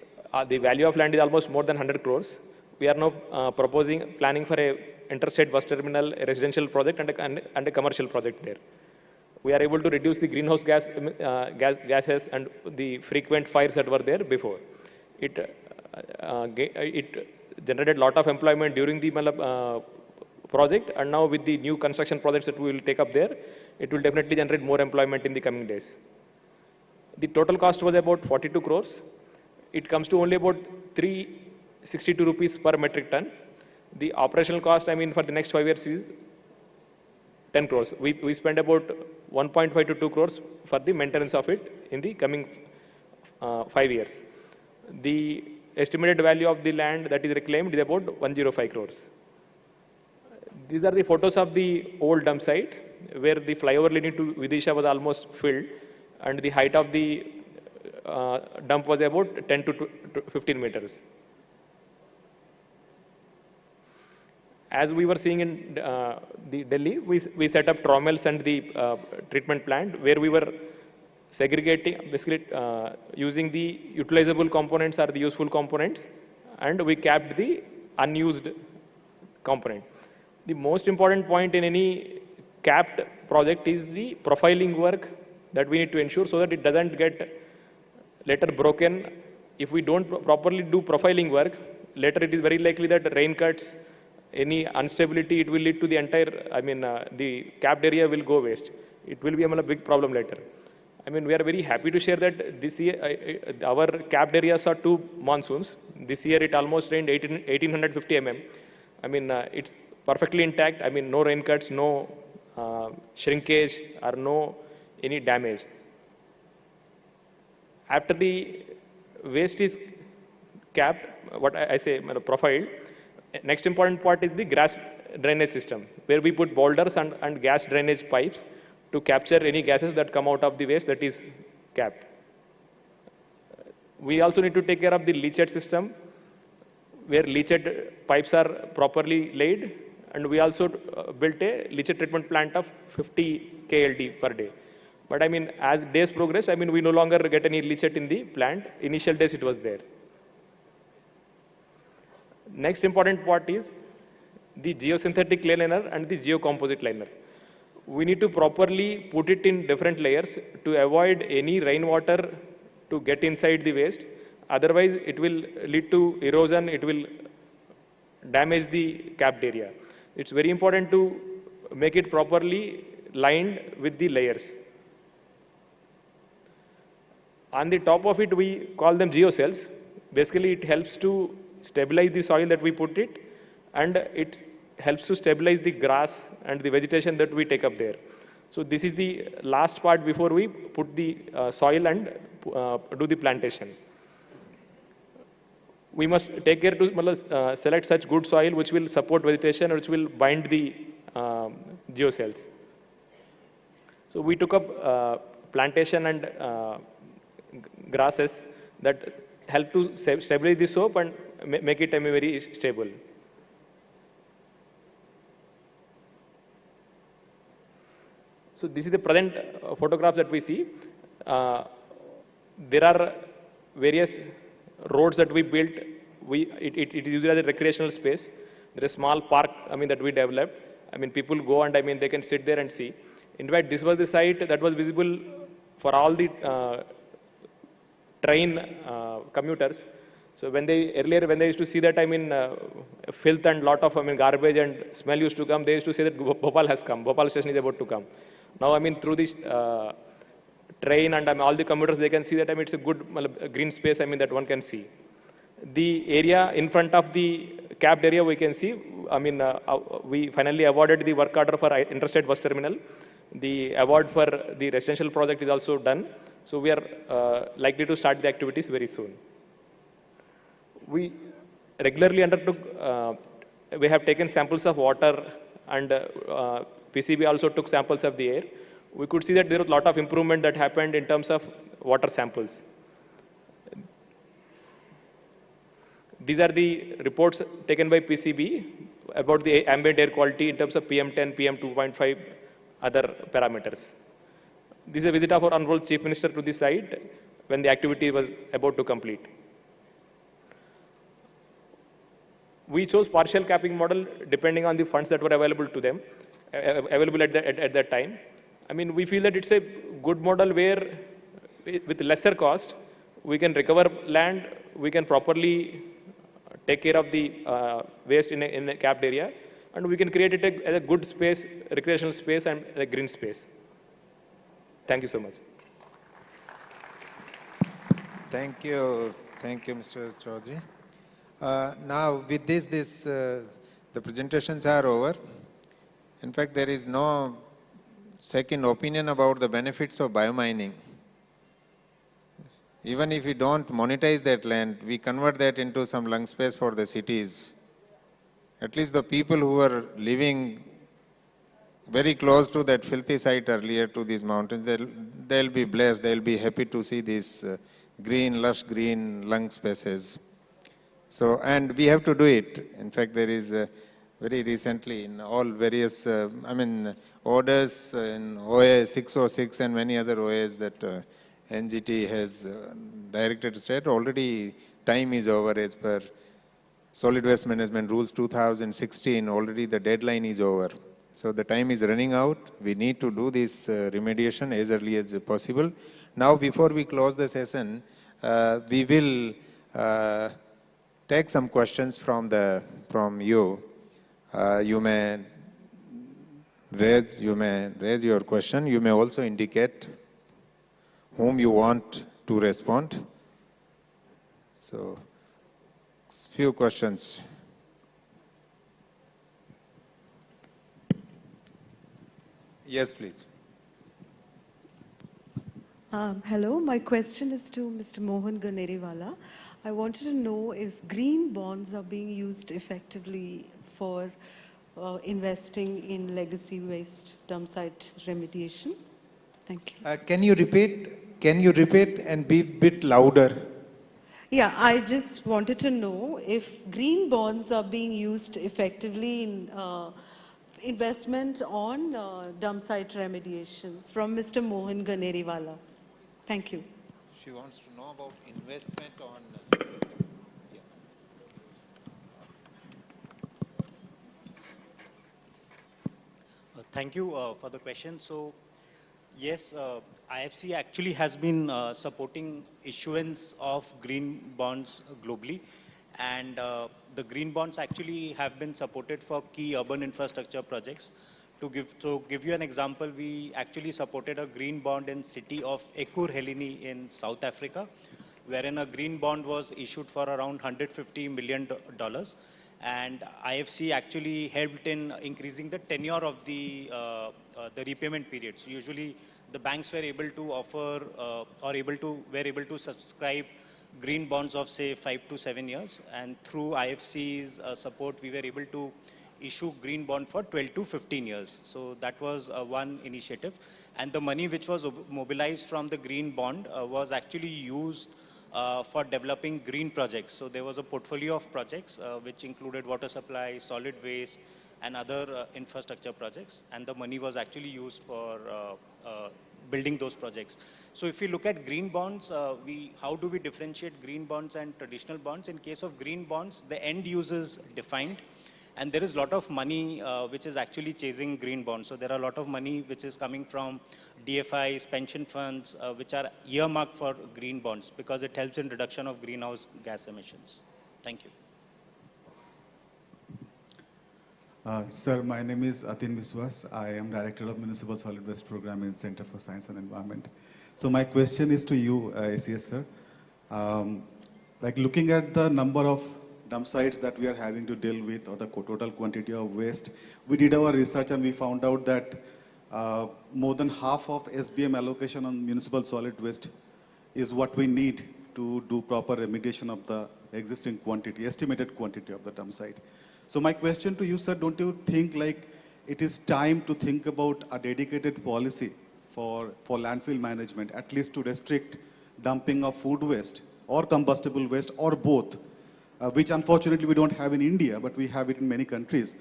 the value of land is almost more than 100 crores. We are now planning for a interstate bus terminal, a residential project and a commercial project there. We are able to reduce the greenhouse gases and the frequent fires that were there before. It generated a lot of employment during the project, and now with the new construction projects that we will take up there, it will definitely generate more employment in the coming days. The total cost was about 42 crores. It comes to only about 362 rupees per metric ton. The operational cost, I mean, for the next 5 years is 10 crores. We spent about 1.5 to 2 crores for the maintenance of it in the coming 5 years. The estimated value of the land that is reclaimed is about 105 crores. These are the photos of the old dump site where the flyover leading to Vidisha was almost filled and the height of the dump was about 10 to 15 meters. As we were seeing in the Delhi, we set up trommels and the treatment plant where we were segregating, basically using the utilizable components or the useful components, and we capped the unused component. The most important point in any capped project is the profiling work that we need to ensure so that it doesn't get later broken. If we don't properly do profiling work, later it is very likely that rain cuts, any instability, it will lead to the entire, I mean, the capped area will go waste. It will be a big problem later. I mean, we are very happy to share that this year, our capped areas saw 2 monsoons. This year it almost rained 1850 mm. I mean, it's perfectly intact. I mean, no rain cuts, no shrinkage or no any damage. After the waste is capped, what I say, profiled, next important part is the gas drainage system, where we put boulders and gas drainage pipes to capture any gases that come out of the waste that is capped. We also need to take care of the leachate system, where leachate pipes are properly laid, and we also built a leachate treatment plant of 50 KLD per day. But I mean, as days progress, I mean, we no longer get any leachate in the plant. Initial days it was there. Next important part is the geosynthetic clay liner and the geocomposite liner. We need to properly put it in different layers to avoid any rainwater to get inside the waste. Otherwise, it will lead to erosion, it will damage the capped area. It's very important to make it properly lined with the layers. On the top of it, we call them geocells. Basically, it helps to stabilize the soil that we put it, and it helps to stabilize the grass and the vegetation that we take up there. So this is the last part before we put the soil and do the plantation. We must take care to select such good soil which will support vegetation, which will bind the geocells. So we took up plantation and grasses that help to stabilize the soap and make it very stable. So this is the present photographs that we see. There are various roads that we built. It is used as a recreational space. There is a small park, I mean, that we developed. I mean, people go and I mean, they can sit there and see. In fact, this was the site that was visible for all the train commuters. So earlier when they used to see that, I mean, filth and lot of, I mean, garbage and smell used to come, they used to say that Bhopal has come, Bhopal station is about to come. Now, I mean, through this train and I mean, all the commuters, they can see that, I mean, it's a good green space, I mean, that one can see. The area in front of the capped area, we can see, I mean, we finally awarded the work order for interstate bus terminal. The award for the residential project is also done. So we are likely to start the activities very soon. We regularly undertook, we have taken samples of water, and PCB also took samples of the air. We could see that there was a lot of improvement that happened in terms of water samples. These are the reports taken by PCB about the ambient air quality in terms of PM10, PM2.5, other parameters. This is a visit of our Honorable Chief Minister to the site when the activity was about to complete. We chose partial capping model depending on the funds that were available to them, available at that time. I mean, we feel that it's a good model where with lesser cost, we can recover land, we can properly take care of the waste in a capped area, and we can create it as a good space, recreational space and a green space. Thank you so much. Thank you, Mr. Chaudhary. Now, with this, the presentations are over. In fact, there is no second opinion about the benefits of biomining. Even if we don't monetize that land, we convert that into some lung space for the cities. At least the people who are living very close to that filthy site earlier to these mountains, they'll be blessed, they'll be happy to see these green, lush green lung spaces. So, and we have to do it. In fact, there is very recently in all various, orders in OA 606 and many other OAs that NGT has directed to state, already time is over as per Solid Waste Management Rules 2016, already the deadline is over. So the time is running out. We need to do this remediation as early as possible. Now, before we close the session, we will take some questions from you. You may raise your question. You may also indicate whom you want to respond. So, few questions. Yes, please. Hello, my question is to Mr. Mohan Ganeriwala. I wanted to know if green bonds are being used effectively for investing in legacy waste dump site remediation. Thank you. Can you repeat and be a bit louder? Yeah, I just wanted to know if green bonds are being used effectively in investment on dump site remediation from Mr. Mohan Ganeriwala. Thank you. She wants to know about investment on... Thank you for the question. So, yes, IFC actually has been supporting issuance of green bonds globally. And the green bonds actually have been supported for key urban infrastructure projects. To give you an example, we actually supported a green bond in city of Ekur Heleni in South Africa, wherein a green bond was issued for around $150 million. And IFC actually helped in increasing the tenure of the repayment period. So usually the banks were able to offer were able to subscribe green bonds of say 5 to 7 years, and through IFC's support we were able to issue green bond for 12 to 15 years. So that was one initiative, and the money which was mobilized from the green bond was actually used for developing green projects. So there was a portfolio of projects which included water supply, solid waste, and other infrastructure projects, and the money was actually used for building those projects. So if you look at green bonds, how do we differentiate green bonds and traditional bonds? In case of green bonds, the end use is defined, and there is a lot of money which is actually chasing green bonds. So there are a lot of money which is coming from DFIs, pension funds, which are earmarked for green bonds because it helps in reduction of greenhouse gas emissions. Thank you. Sir, my name is Atin Biswas. I am Director of Municipal Solid Waste Program in Center for Science and Environment. So my question is to you, ACS sir. Like looking at the number of dump sites that we are having to deal with, or the total quantity of waste, we did our research and we found out that more than half of SBM allocation on municipal solid waste is what we need to do proper remediation of the existing quantity, estimated quantity of the dump site. So my question to you, sir, don't you think like it is time to think about a dedicated policy for landfill management, at least to restrict dumping of food waste or combustible waste or both, which unfortunately we don't have in India, but we have it in many countries,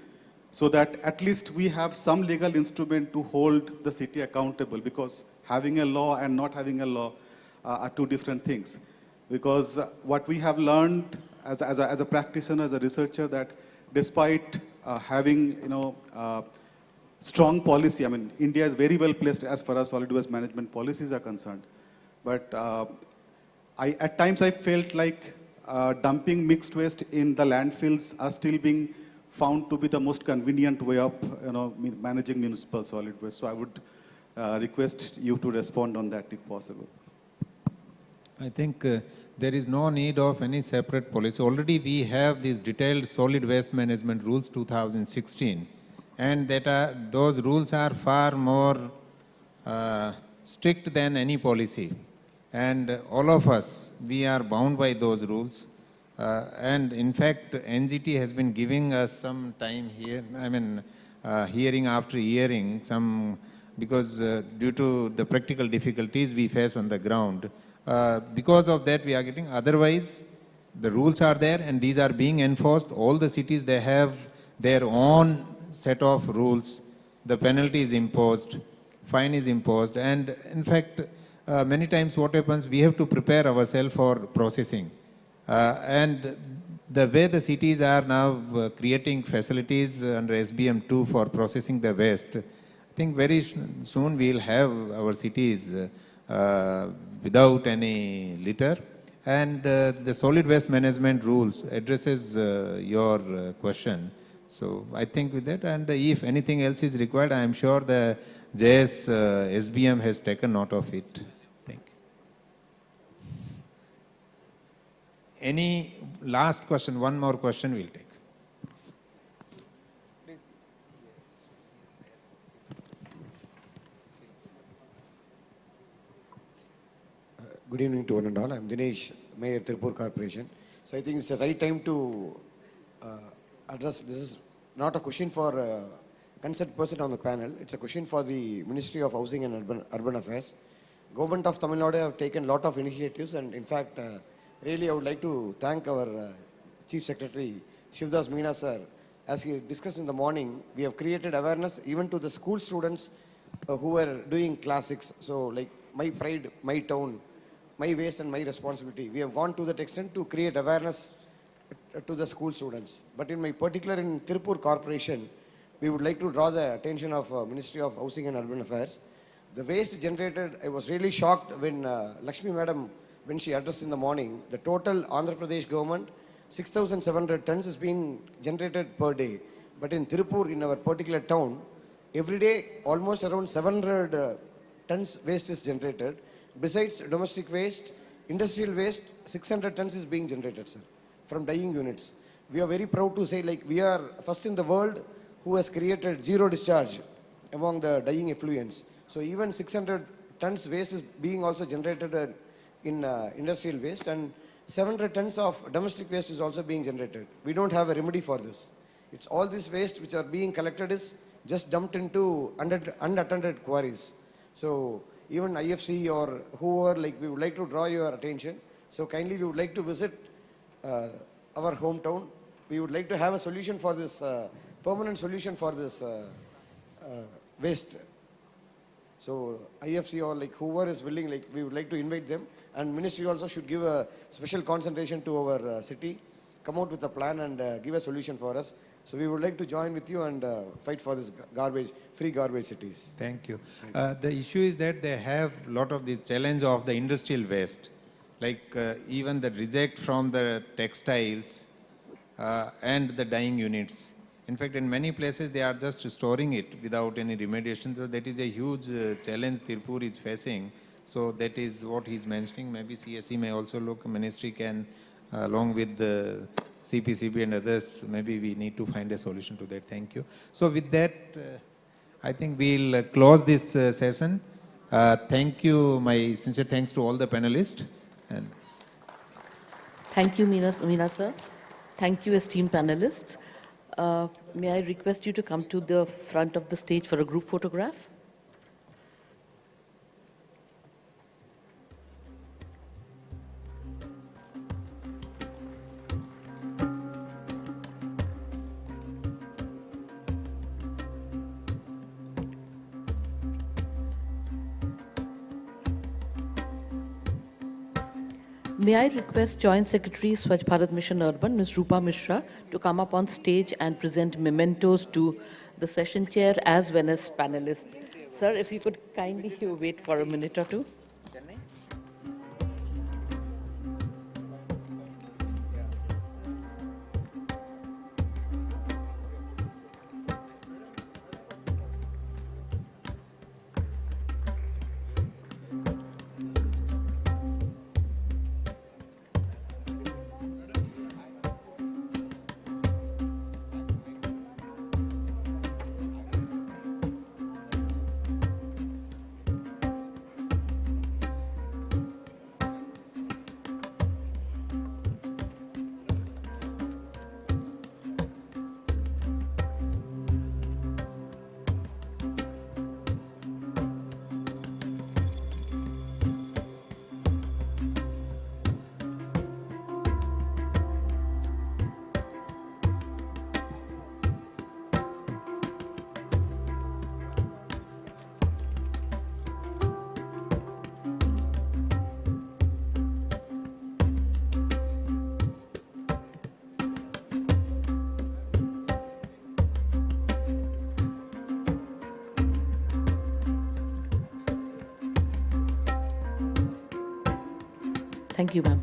so that at least we have some legal instrument to hold the city accountable, because having a law and not having a law are two different things. Because what we have learned as a practitioner, as a researcher, that despite having strong policy, I mean, India is very well placed as far as solid waste management policies are concerned. But at times I felt like dumping mixed waste in the landfills are still being found to be the most convenient way of managing municipal solid waste. So I would request you to respond on that if possible. I think there is no need of any separate policy. Already we have these detailed solid waste management rules 2016, and those rules are far more strict than any policy. And all of us, we are bound by those rules. And in fact, NGT has been giving us some time here, hearing after hearing, because due to the practical difficulties we face on the ground, because of that we are getting, otherwise the rules are there and these are being enforced. All the cities, they have their own set of rules. The penalty is imposed, fine is imposed, and in fact, many times what happens, we have to prepare ourselves for processing. And the way the cities are now creating facilities under SBM2 for processing the waste, I think very soon we'll have our cities without any litter. And the solid waste management rules addresses your question. So I think with that, and if anything else is required, I am sure the JS SBM has taken note of it. Thank you. Any last question? One more question we'll take. Good evening to one and all. I'm Dinesh, Mayor, Tirupur Corporation. So I think it's the right time to address. This is not a question for a concerned person on the panel. It's a question for the Ministry of Housing and Urban Affairs. Government of Tamil Nadu have taken a lot of initiatives, and in fact, really I would like to thank our Chief Secretary, Shivdas Meena sir. As he discussed in the morning, we have created awareness even to the school students who are doing classics. So like My Pride, My Town, My Waste and My Responsibility. We have gone to that extent to create awareness to the school students. But in particular in Tirupur Corporation, we would like to draw the attention of Ministry of Housing and Urban Affairs. The waste generated, I was really shocked when Lakshmi Madam, when she addressed in the morning, the total Andhra Pradesh government, 6,700 tons is being generated per day. But in Tirupur, in our particular town, every day almost around 700 tons waste is generated. Besides domestic waste, industrial waste, 600 tons is being generated, sir, from dyeing units. We are very proud to say, like, we are first in the world who has created zero discharge among the dyeing effluents. So even 600 tons waste is being also generated in industrial waste, and 700 tons of domestic waste is also being generated. We don't have a remedy for this. It's all this waste which are being collected is just dumped into unattended quarries. So even IFC or whoever, like, we would like to draw your attention. So kindly we would like to visit our hometown. We would like to have a solution for this, permanent solution for this waste. So IFC or like whoever is willing, like, we would like to invite them. And ministry also should give a special concentration to our city, come out with a plan and give a solution for us. So we would like to join with you and fight for this free garbage cities. Thank you. The issue is that they have a lot of the challenge of the industrial waste, like even the reject from the textiles and the dyeing units. In fact, in many places, they are just storing it without any remediation. So that is a huge challenge Tirupur is facing. So that is what he's mentioning. Maybe CSE may also look, ministry can, along with the CPCB and others, maybe we need to find a solution to that. Thank you. So with that, I think we'll close this session. Thank you. My sincere thanks to all the panelists. And thank you, Meena sir. Thank you, esteemed panelists. May I request you to come to the front of the stage for a group photograph? May I request Joint Secretary, Swachh Bharat Mission Urban, Ms. Rupa Mishra, to come up on stage and present mementos to the session chair as well as panelists. Sir, if you could kindly wait for a minute or two. Thank you, ma'am.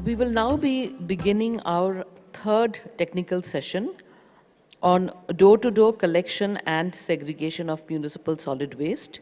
We will now be beginning our third technical session on door-to-door collection and segregation of municipal solid waste.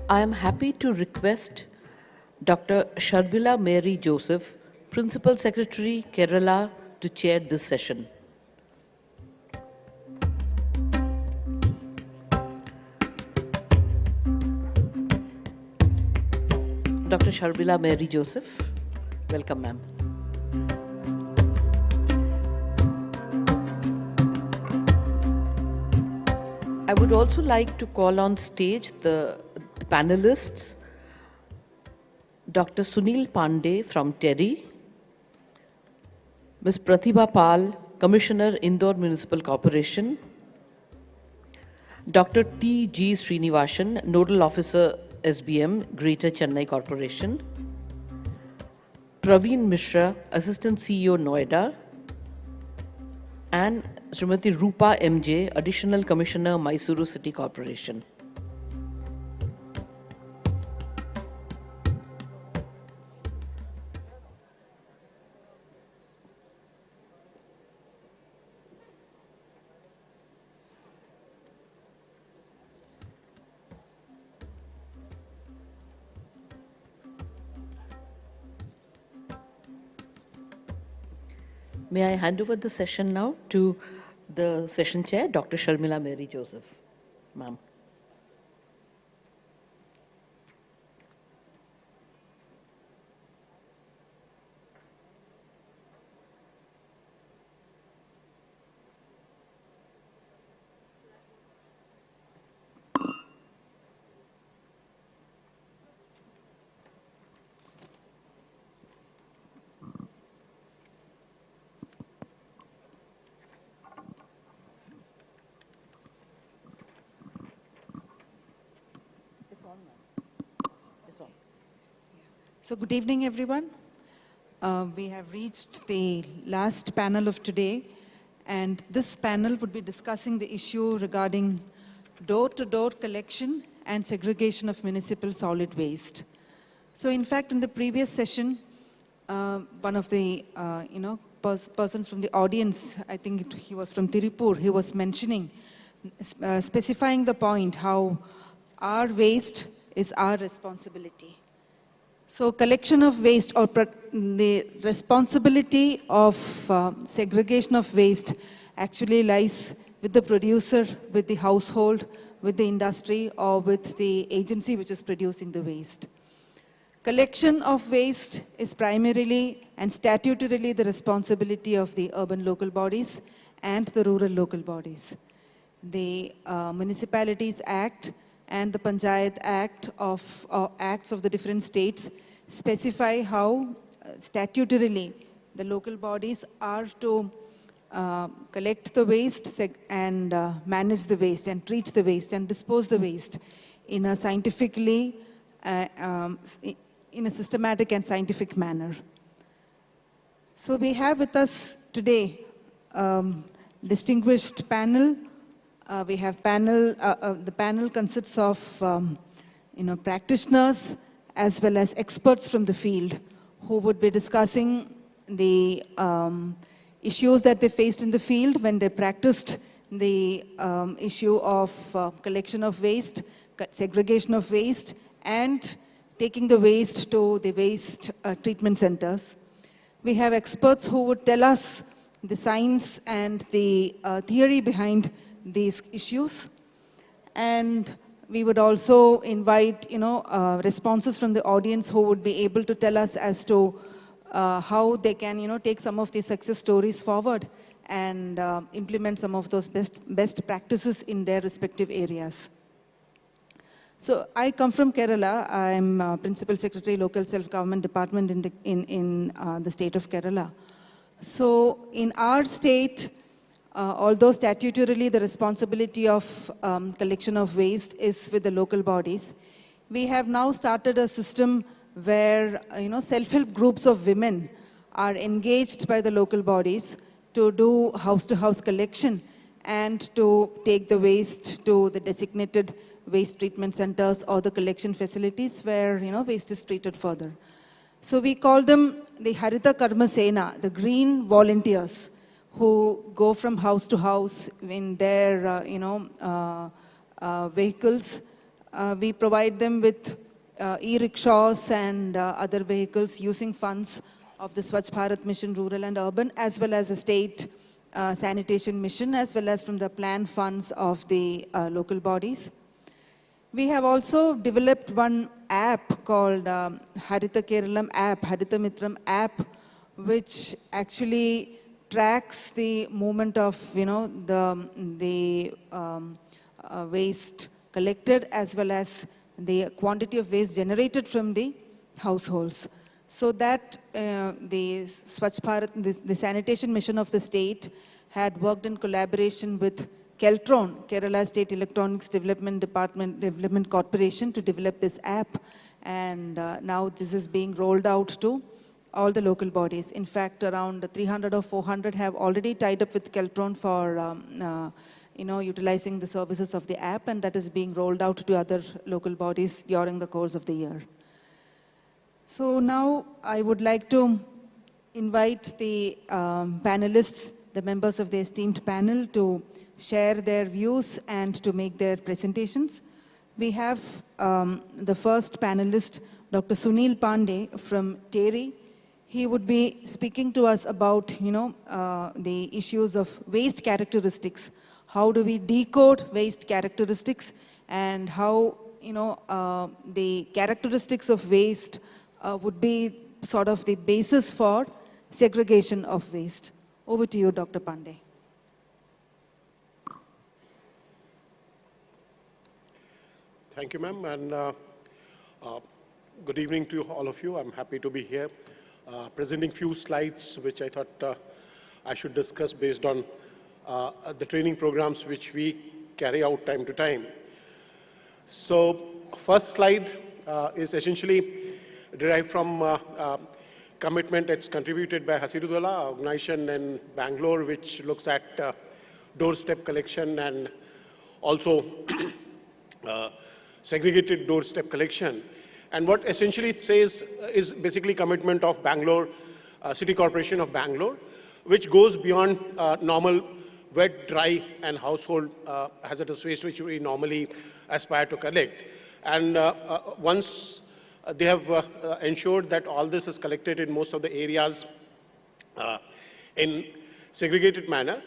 I am happy to request Dr. Sharbila Mary Joseph, Principal Secretary, Kerala, to chair this session. Dr. Sharbila Mary Joseph, welcome, ma'am. I would also like to call on stage the panelists, Dr. Sunil Pandey from TERI, Ms. Pratibha Pal, Commissioner, Indore Municipal Corporation, Dr. T.G. Srinivasan, Nodal Officer, SBM, Greater Chennai Corporation, Praveen Mishra, Assistant CEO, Noida, and Srimati Rupa MJ, Additional Commissioner, Mysuru City Corporation. May I hand over the session now to the session chair, Dr. Sharmila Mary Joseph. Ma'am. So good evening, everyone. We have reached the last panel of today, and this panel would be discussing the issue regarding door-to-door collection and segregation of municipal solid waste. So in fact, in the previous session, one of the persons from the audience, I think he was from Tirupur, he was mentioning, specifying the point how our waste is our responsibility. So collection of waste, or the responsibility of segregation of waste actually lies with the producer, with the household, with the industry, or with the agency which is producing the waste. Collection of waste is primarily and statutorily the responsibility of the urban local bodies and the rural local bodies. The Municipalities Act and the Panchayat Act of acts of the different states specify how statutorily the local bodies are to collect the waste and manage the waste and treat the waste and dispose the waste in a scientifically, in a systematic and scientific manner. So we have with us today distinguished panel. We have panel, the panel consists of practitioners as well as experts from the field who would be discussing the issues that they faced in the field when they practiced the issue of collection of waste, segregation of waste, and taking the waste to the waste treatment centers. We have experts who would tell us the science and the theory behind these issues. And we would also invite, responses from the audience who would be able to tell us as to how they can, take some of these success stories forward and implement some of those best practices in their respective areas. So I come from Kerala. I'm Principal Secretary, Local Self-Government Department in the state of Kerala. So in our state, although statutorily the responsibility of collection of waste is with the local bodies, we have now started a system where self-help groups of women are engaged by the local bodies to do house-to-house collection and to take the waste to the designated waste treatment centers or the collection facilities where waste is treated further. So we call them the Harita Karma Sena, the green volunteers who go from house to house in their vehicles. We provide them with e-rickshaws and other vehicles using funds of the Swachh Bharat Mission Rural and Urban, as well as a state sanitation mission, as well as from the plan funds of the local bodies. We have also developed one app called Harita Keralam app, Harita Mitram app, which actually tracks the movement of the waste collected as well as the quantity of waste generated from the households. So that the Swachh Bharat, the sanitation mission of the state, had worked in collaboration with Keltron, Kerala State Electronics Development Corporation, to develop this app. And now this is being rolled out to all the local bodies. In fact, around 300 or 400 have already tied up with Keltron for utilizing the services of the app, and that is being rolled out to other local bodies during the course of the year. So now I would like to invite the panelists, the members of the esteemed panel, to share their views and to make their presentations. We have the first panelist, Dr. Sunil Pandey from TERI. He would be speaking to us about, the issues of waste characteristics. How do we decode waste characteristics, and how, the characteristics of waste would be sort of the basis for segregation of waste. Over to you, Dr. Pandey. Thank you, ma'am, and good evening to all of you. I'm happy to be here, presenting few slides which I thought I should discuss based on the training programs which we carry out time to time. So, first slide is essentially derived from commitment. It's contributed by Hasirudollah, organization in Bangalore, which looks at doorstep collection and also segregated doorstep collection. And what essentially it says is basically commitment of Bangalore, City Corporation of Bangalore, which goes beyond normal wet, dry, and household hazardous waste, which we normally aspire to collect. And once they have ensured that all this is collected in most of the areas in segregated manner,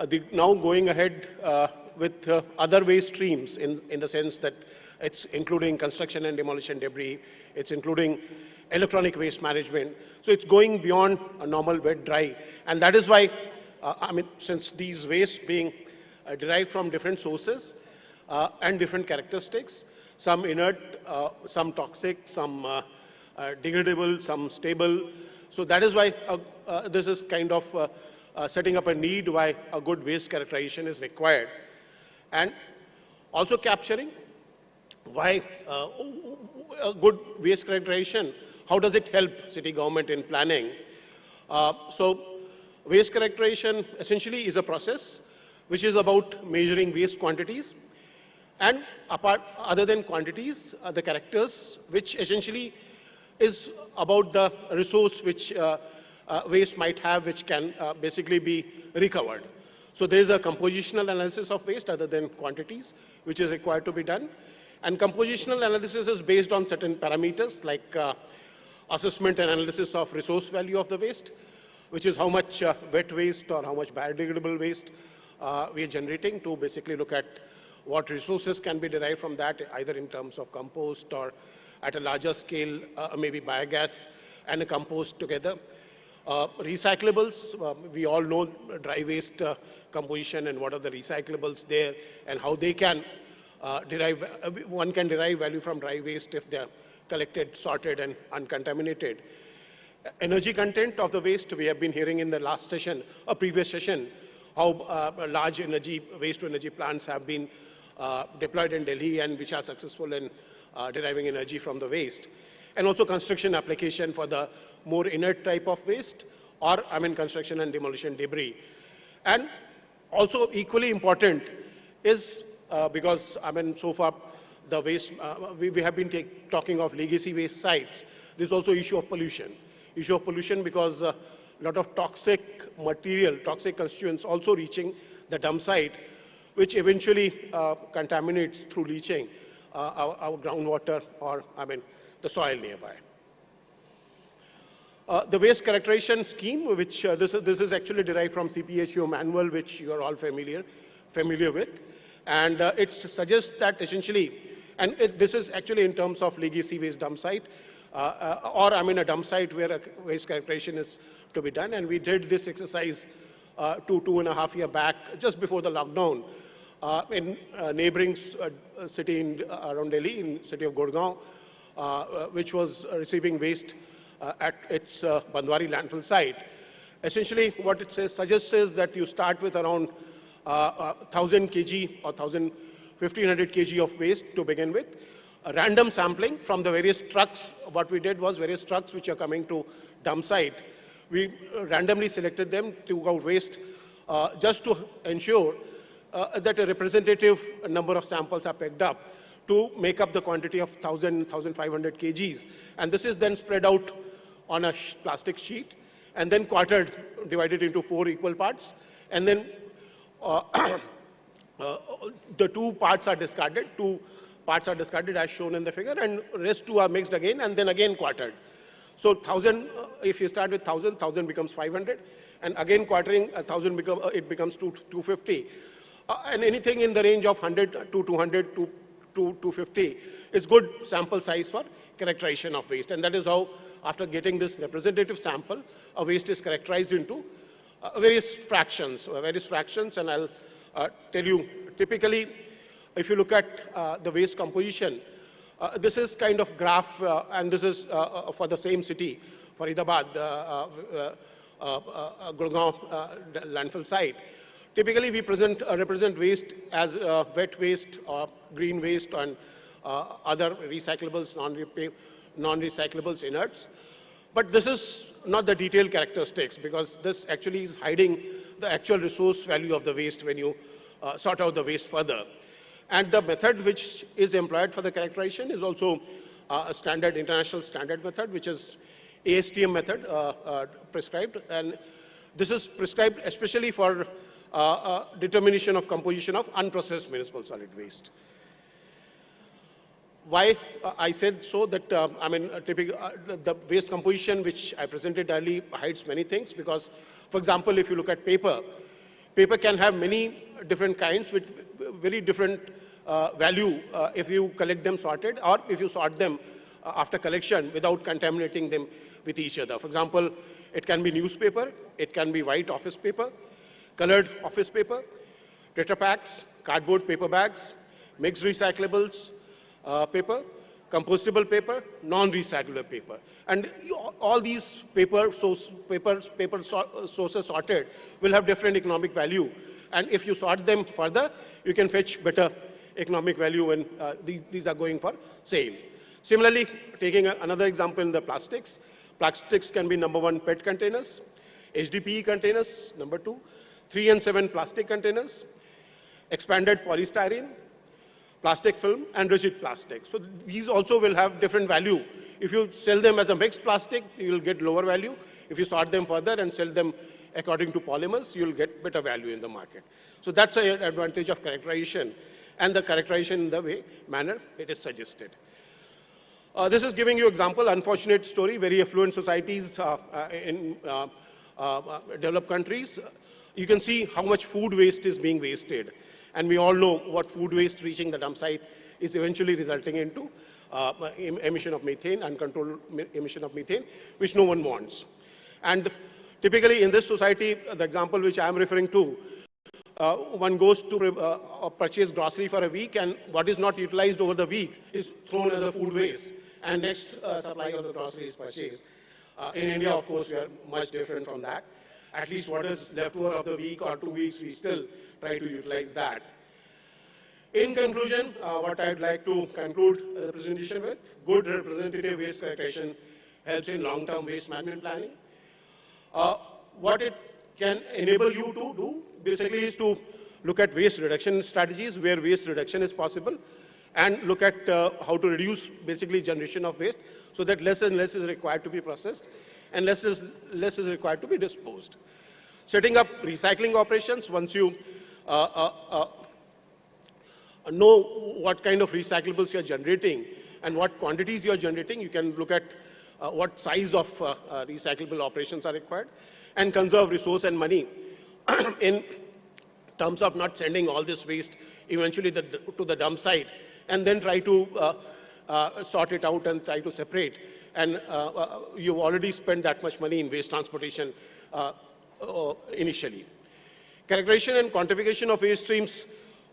they're now going ahead with other waste streams in the sense that it's including construction and demolition debris, it's including electronic waste management. So it's going beyond a normal wet, dry. And that is why, since these wastes being derived from different sources, and different characteristics, some inert, some toxic, some degradable, some stable. So that is why this is kind of setting up a need why a good waste characterization is required. And also capturing why a good waste characterization, how does it help city government in planning? So waste characterization essentially is a process which is about measuring waste quantities, and other than quantities, the characters, which essentially is about the resource which waste might have, which can basically be recovered. So there is a compositional analysis of waste other than quantities, which is required to be done. And compositional analysis is based on certain parameters like assessment and analysis of resource value of the waste, which is how much wet waste or how much biodegradable waste we are generating, to basically look at what resources can be derived from that, either in terms of compost or at a larger scale, maybe biogas and a compost together. Recyclables, we all know dry waste composition and what are the recyclables there and how they can derive, one can derive value from dry waste if they are collected, sorted and uncontaminated. Energy content of the waste, we have been hearing in the last session, a previous session, how large waste to energy plants have been deployed in Delhi and which are successful in deriving energy from the waste. And also construction application for the more inert type of waste, or construction and demolition debris. And also equally important is, because so far the waste, we have been talking of legacy waste sites. There's also issue of pollution. Issue of pollution because a lot of toxic material, toxic constituents also reaching the dump site, which eventually contaminates through leaching our groundwater or the soil nearby. The waste characterization scheme, which this is actually derived from CPHO manual, which you are all familiar with, and it suggests that essentially, and this is actually in terms of legacy waste dump site, or a dump site where a waste characterization is to be done, and we did this exercise 2.5 years back, just before the lockdown, in neighboring city around Delhi, in city of Gurgaon, which was receiving waste at its Bandwari landfill site. Essentially, what it suggests is that you start with around 1,000 kg or 1,500 kg of waste to begin with. A random sampling from the various trucks. What we did was various trucks which are coming to dump site. We randomly selected them, took out waste just to ensure that a representative number of samples are picked up to make up the quantity of 1,000, 1,500 kgs. And this is then spread out on a plastic sheet and then quartered, divided into 4 equal parts. And then the 2 parts are discarded. 2 parts are discarded as shown in the figure, and rest 2 are mixed again and then again quartered. So 1,000, if you start with 1,000, 1,000 becomes 500, and again quartering 1,000 it becomes 250. And anything in the range of 100 to 200 to 250 is good sample size for characterization of waste. And that is how, after getting this representative sample, a waste is characterized into various fractions. And I'll tell you, typically, if you look at the waste composition, this is kind of graph, and this is for the same city, Faridabad, Gurgaon landfill site. Typically, we represent waste as wet waste or green waste and other recyclables, non-recyclables, inerts. But this is not the detailed characteristics, because this actually is hiding the actual resource value of the waste when you sort out the waste further. And the method which is employed for the characterization is also a standard, international standard method, which is ASTM method prescribed. And this is prescribed especially for determination of composition of unprocessed municipal solid waste. Why I said so that, the waste composition which I presented earlier hides many things, because, for example, if you look at paper, paper can have many different kinds with very different value if you collect them sorted, or if you sort them after collection without contaminating them with each other. For example, it can be newspaper, it can be white office paper, colored office paper, Tetra Paks, cardboard paper bags, mixed recyclables paper, compostable paper, non-recyclable paper. And all these paper sources sorted will have different economic value. And if you sort them further, you can fetch better economic value when these are going for sale. Similarly, taking another example in the plastics, plastics can be number 1 PET containers, HDPE containers, number 2, 3 and 7 plastic containers, expanded polystyrene, plastic film, and rigid plastic. So these also will have different value. If you sell them as a mixed plastic, you will get lower value. If you sort them further and sell them according to polymers, you will get better value in the market. So that's an advantage of characterization, and the characterization in the manner it is suggested. This is giving you example, unfortunate story, very affluent societies in developed countries. You can see how much food waste is being wasted. And we all know what food waste reaching the dump site is eventually resulting into emission of methane, uncontrolled emission of methane, which no one wants. And typically in this society, the example which I am referring to, one goes to purchase grocery for a week, and what is not utilized over the week is thrown as a food waste, and next supply of the grocery is purchased. In India, of course, we are much different from that. At least what is left over of the week or 2 weeks, we still try to utilize that. In conclusion, what I'd like to conclude the presentation with, good representative waste characterization helps in long-term waste management planning. What it can enable you to do basically is to look at waste reduction strategies where waste reduction is possible, and look at how to reduce basically generation of waste so that less and less is required to be processed and less is required to be disposed. Setting up recycling operations, once you know what kind of recyclables you are generating and what quantities you are generating, you can look at what size of recyclable operations are required, and conserve resource and money in terms of not sending all this waste eventually to the dump site and then try to sort it out and try to separate. And you've already spent that much money in waste transportation initially. Characterization and quantification of waste streams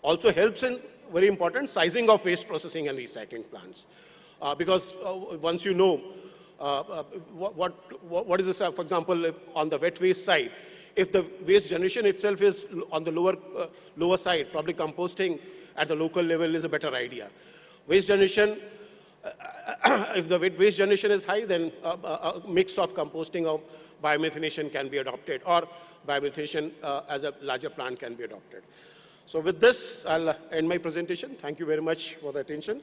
also helps in very important sizing of waste processing and recycling plants. Because once you know what is this, for example, on the wet waste side, if the waste generation itself is on the lower side, probably composting at the local level is a better idea. Waste generation, if the waste generation is high, then a mix of composting or biomethanation can be adopted, or biomethanation as a larger plant can be adopted. So with this, I'll end my presentation. Thank you very much for the attention,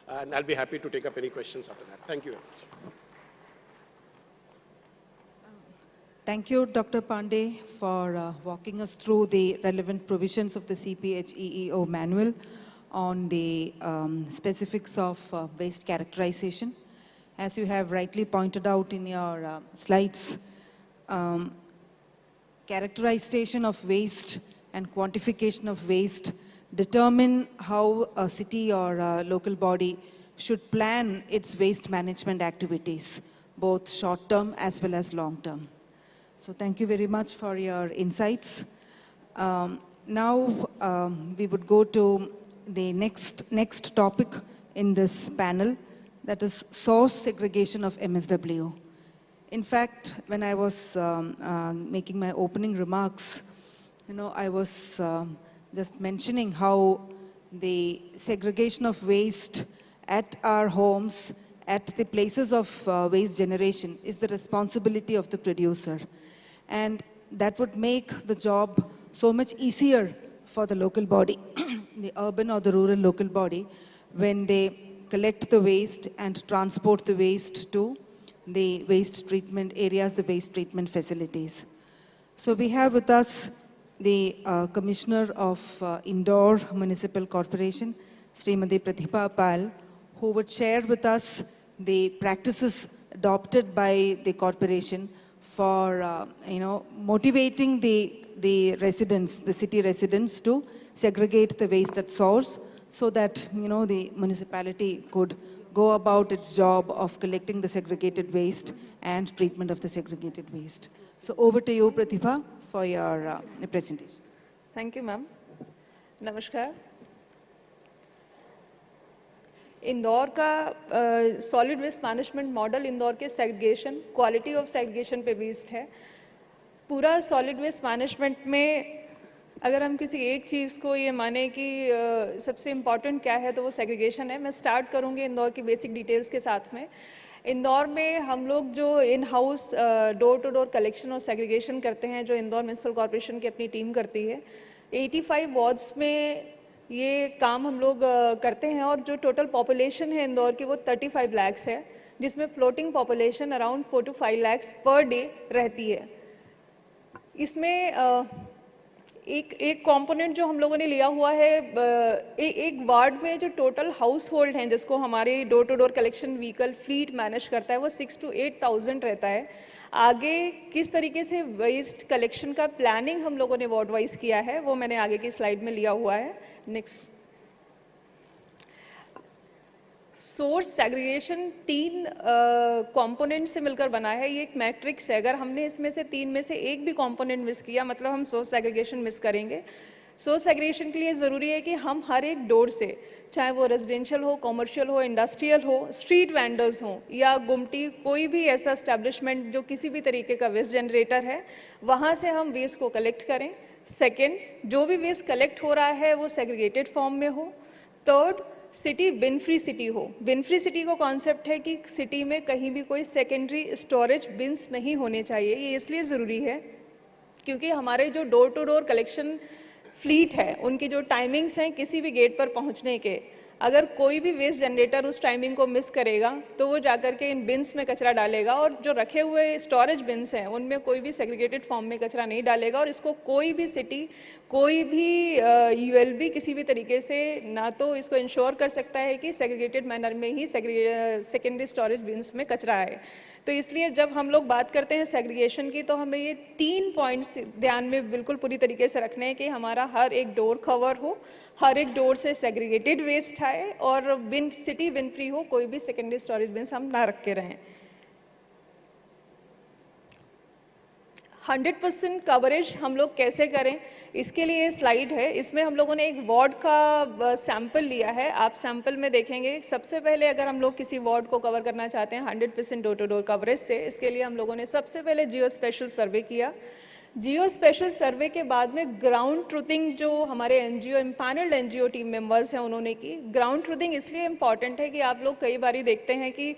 and I'll be happy to take up any questions after that. Thank you very much. Thank you, Dr. Pandey, for walking us through the relevant provisions of the CPHEEO manual on the specifics of waste characterization. As you have rightly pointed out in your slides, characterization of waste and quantification of waste determine how a city or a local body should plan its waste management activities, both short-term as well as long-term. So thank you very much for your insights. Now we would go to the next topic in this panel, that is source segregation of MSW. In fact, when I was making my opening remarks, I was just mentioning how the segregation of waste at our homes, at the places of waste generation, is the responsibility of the producer. And that would make the job so much easier for the local body, the urban or the rural local body, when they collect the waste and transport the waste to the waste treatment areas, the waste treatment facilities. So we have with us the Commissioner of Indore Municipal Corporation, Srimati Pratibha Pal, who would share with us the practices adopted by the corporation for motivating the residents, the city residents, to segregate the waste at source, so that the municipality could go about its job of collecting the segregated waste and treatment of the segregated waste. So over to you, Pratibha, for your presentation. Thank you, ma'am. Namaskar. Indore का solid waste management model Indore के segregation, quality of segregation पे based है। पूरा solid waste management में अगर हम किसी एक चीज़ को ये माने कि सबसे इम्पॉर्टेंट क्या है तो वो सेग्रीगेशन है। मैं स्टार्ट करूँगी इंदौर की बेसिक डिटेल्स के साथ में। इंदौर में हम लोग जो in house door to door collection और सेग्रीगेशन करते हैं, जो इंदौर म्यूनसिपल कॉर्पोरेशन की अपनी टीम करती है, 85 वार्ड्स में ये काम हम लोग करते हैं। और जो टोटल पॉपुलेशन है इंदौर की वो 35 लाख्स है, जिसमें floating population around 4 to 5 lakhs per day रहती है। इसमें एक कंपोनेंट जो हम लोगों ने लिया हुआ है, एक वार्ड में जो टोटल हाउस होल्ड हैं जिसको हमारे door to door collection vehicle fleet manage करता है, वो 6 to 8,000 रहता है। आगे किस तरीके से वेस्ट कलेक्शन का प्लानिंग हम लोगों ने वार्ड वाइज किया है वो मैंने आगे की स्लाइड में लिया हुआ है। नेक्स्ट, सोर्स सेग्रीगेशन 3 कंपोनेंट से मिलकर बना है। ये एक मैट्रिक्स है। अगर हमने इसमें से 3 में से एक भी कंपोनेंट मिस किया, मतलब हम सोर्स सेग्रीगेशन मिस करेंगे। सोर्स सेग्रीगेशन के लिए ज़रूरी है कि हम हर एक डोर से, चाहे वो रेजिडेंशियल हो, कॉमर्शियल हो, इंडस्ट्रियल हो, स्ट्रीट वेंडर्स हों या गुमटी, कोई भी ऐसा एस्टेब्लिशमेंट जो किसी भी तरीके का वेस्ट जनरेटर है, वहाँ से हम वेस्ट को कलेक्ट करें। सेकेंड, जो भी वेस्ट कलेक्ट हो रहा है वो सेग्रीगेटेड फॉर्म में हो। थर्ड, सिटी बिन फ्री सिटी हो। बिन फ्री सिटी का कॉन्सेप्ट है कि सिटी में कहीं भी कोई सेकेंडरी स्टोरेज बिन्स नहीं होने चाहिए। ये इसलिए ज़रूरी है क्योंकि हमारे जो door to door collection fleet है, उनकी जो टाइमिंग्स हैं किसी भी गेट पर पहुंचने के, अगर कोई भी वेस्ट जनरेटर उस टाइमिंग को मिस करेगा तो वो जाकर के इन बिन्स में कचरा डालेगा, और जो रखे हुए स्टोरेज बिन्स हैं उनमें कोई भी सेग्रीगेटेड फॉर्म में कचरा नहीं डालेगा। और इसको कोई भी सिटी, कोई भी यूएलबी किसी भी तरीके से ना तो इसको इंश्योर कर सकता है कि सेग्रीगेटेड मैनर में ही सेकेंडरी स्टोरेज बिन्स में कचरा आए। तो इसलिए जब हम लोग बात करते हैं सेग्रीगेशन की, तो हमें ये 3 पॉइंट्स ध्यान में बिल्कुल पूरी तरीके से रखने हैं कि हमारा हर एक डोर कवर हो, हर एक डोर से सेग्रीगेटेड वेस्ट आए, और बिन सिटी बिन फ्री हो, कोई भी सेकेंडरी स्टोरेज बिन्स हम ना रख के रहें। 100% कवरेज हम लोग कैसे करें, इसके लिए स्लाइड है। इसमें हम लोगों ने एक वार्ड का सैंपल लिया है। आप सैंपल में देखेंगे, सबसे पहले अगर हम लोग किसी वार्ड को कवर करना चाहते हैं 100% डोर टू डोर कवरेज से, इसके लिए हम लोगों ने सबसे पहले जियो स्पेशल सर्वे किया। जियो स्पेशल सर्वे के बाद में ग्राउंड ट्रूथिंग जो हमारे NGO, empanelled NGO team members हैं, उन्होंने की। ग्राउंड ट्रूथिंग इसलिए इम्पॉर्टेंट है कि आप लोग कई बारी देखते हैं कि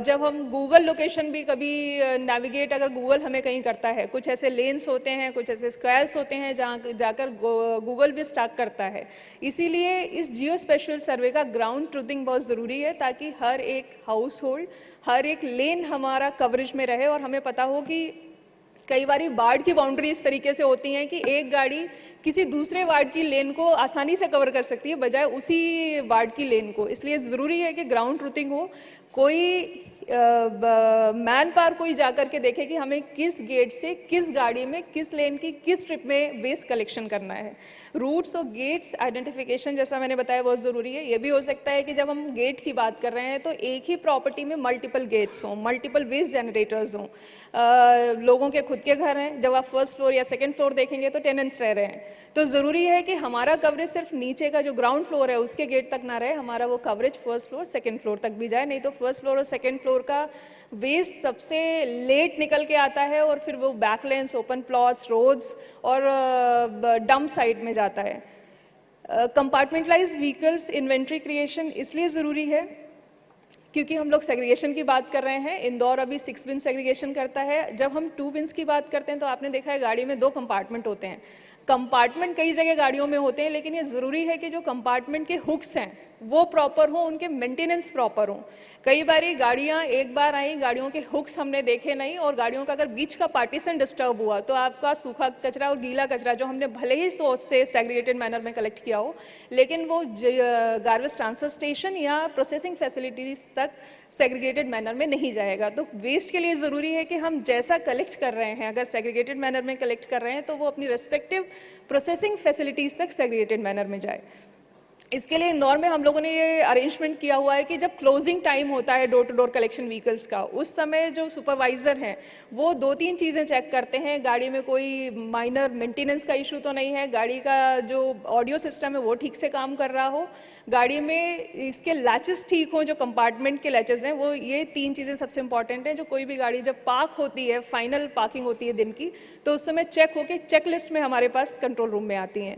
जब हम गूगल लोकेशन भी कभी नेविगेट, अगर गूगल हमें कहीं करता है, कुछ ऐसे लेन्स होते हैं, कुछ ऐसे स्क्वायर्स होते हैं जहाँ जाकर गूगल भी स्टार्ट करता है। इसीलिए इस जियो स्पेशल सर्वे का ग्राउंड ट्रूथिंग बहुत ज़रूरी है, ताकि हर एक हाउस होल्ड, हर एक लेन हमारा कवरेज में रहे। और हमें पता हो कि कई बार वार्ड की बाउंड्री इस तरीके से होती हैं कि एक गाड़ी किसी दूसरे वार्ड की लेन को आसानी से कवर कर सकती है बजाय उसी वार्ड की लेन को। इसलिए ज़रूरी है कि ग्राउंड ट्रूथिंग हो। कोई मैन पावर कोई जाकर के देखे कि हमें किस गेट से, किस गाड़ी में, किस लेन की, किस ट्रिप में वेस्ट कलेक्शन करना है। रूट्स और गेट्स आइडेंटिफिकेशन, जैसा मैंने बताया, बहुत ज़रूरी है। ये भी हो सकता है कि जब हम गेट की बात कर रहे हैं तो एक ही प्रॉपर्टी में मल्टीपल गेट्स हों, मल्टीपल वेस्ट जनरेटर्स हों। लोगों के खुद के घर हैं, जब आप फर्स्ट फ्लोर या सेकंड फ्लोर देखेंगे तो टेनेंट्स रह रहे हैं। तो ज़रूरी है कि हमारा कवरेज सिर्फ नीचे का जो ग्राउंड फ्लोर है उसके गेट तक ना रहे, हमारा वो coverage first floor, second floor तक भी जाए। नहीं तो फर्स्ट फ्लोर और सेकंड फ्लोर का वेस्ट सबसे लेट निकल के आता है और फिर वो बैकलेंस, ओपन प्लॉट्स, रोड्स और डंप साइड में जाता है। कंपार्टमेंटलाइज व्हीकल्स इन्वेंट्री क्रिएशन इसलिए ज़रूरी है क्योंकि हम लोग सेग्रीगेशन की बात कर रहे हैं। इंदौर अभी 6 बिन सेग्रीगेशन करता है। जब हम 2 बिन्स की बात करते हैं तो आपने देखा है गाड़ी में 2 कंपार्टमेंट होते हैं। कंपार्टमेंट कई जगह गाड़ियों में होते हैं, लेकिन ये ज़रूरी है कि जो कंपार्टमेंट के हुक्स हैं वो प्रॉपर हों, उनके मेंटेनेंस प्रॉपर हों। कई बारी गाड़ियाँ एक बार आई, गाड़ियों के हुक्स हमने देखे नहीं, और गाड़ियों का अगर बीच का पार्टीशन डिस्टर्ब हुआ तो आपका सूखा कचरा और गीला कचरा जो हमने भले ही सोर्स से सेग्रीगेटेड मैनर में कलेक्ट किया हो, लेकिन वो गार्बेज ट्रांसफर स्टेशन या प्रोसेसिंग फैसिलिटीज़ तक सेग्रीगेटेड मैनर में नहीं जाएगा। तो वेस्ट के लिए ज़रूरी है कि हम जैसा कलेक्ट कर रहे हैं, अगर सेग्रीगेटेड मैनर में कलेक्ट कर रहे हैं तो वो अपनी रेस्पेक्टिव प्रोसेसिंग फैसिलिटीज़ तक सेग्रीगेटेड मैनर में जाए। इसके लिए इंदौर में हम लोगों ने ये अरेंजमेंट किया हुआ है कि जब क्लोजिंग टाइम होता है door to door collection vehicles का, उस समय जो सुपरवाइज़र हैं वो 2-3 चीज़ें चेक करते हैं। गाड़ी में कोई माइनर मेंटेनेंस का इशू तो नहीं है, गाड़ी का जो ऑडियो सिस्टम है वो ठीक से काम कर रहा हो, गाड़ी में इसके लैचेस ठीक हों, जो कंपार्टमेंट के लैचेस हैं वो, ये 3 चीज़ें सबसे इंपॉर्टेंट हैं। जो कोई भी गाड़ी जब पार्क होती है, फाइनल पार्किंग होती है दिन की, तो उस समय चेक होके चेक लिस्ट में हमारे पास कंट्रोल रूम में आती हैं।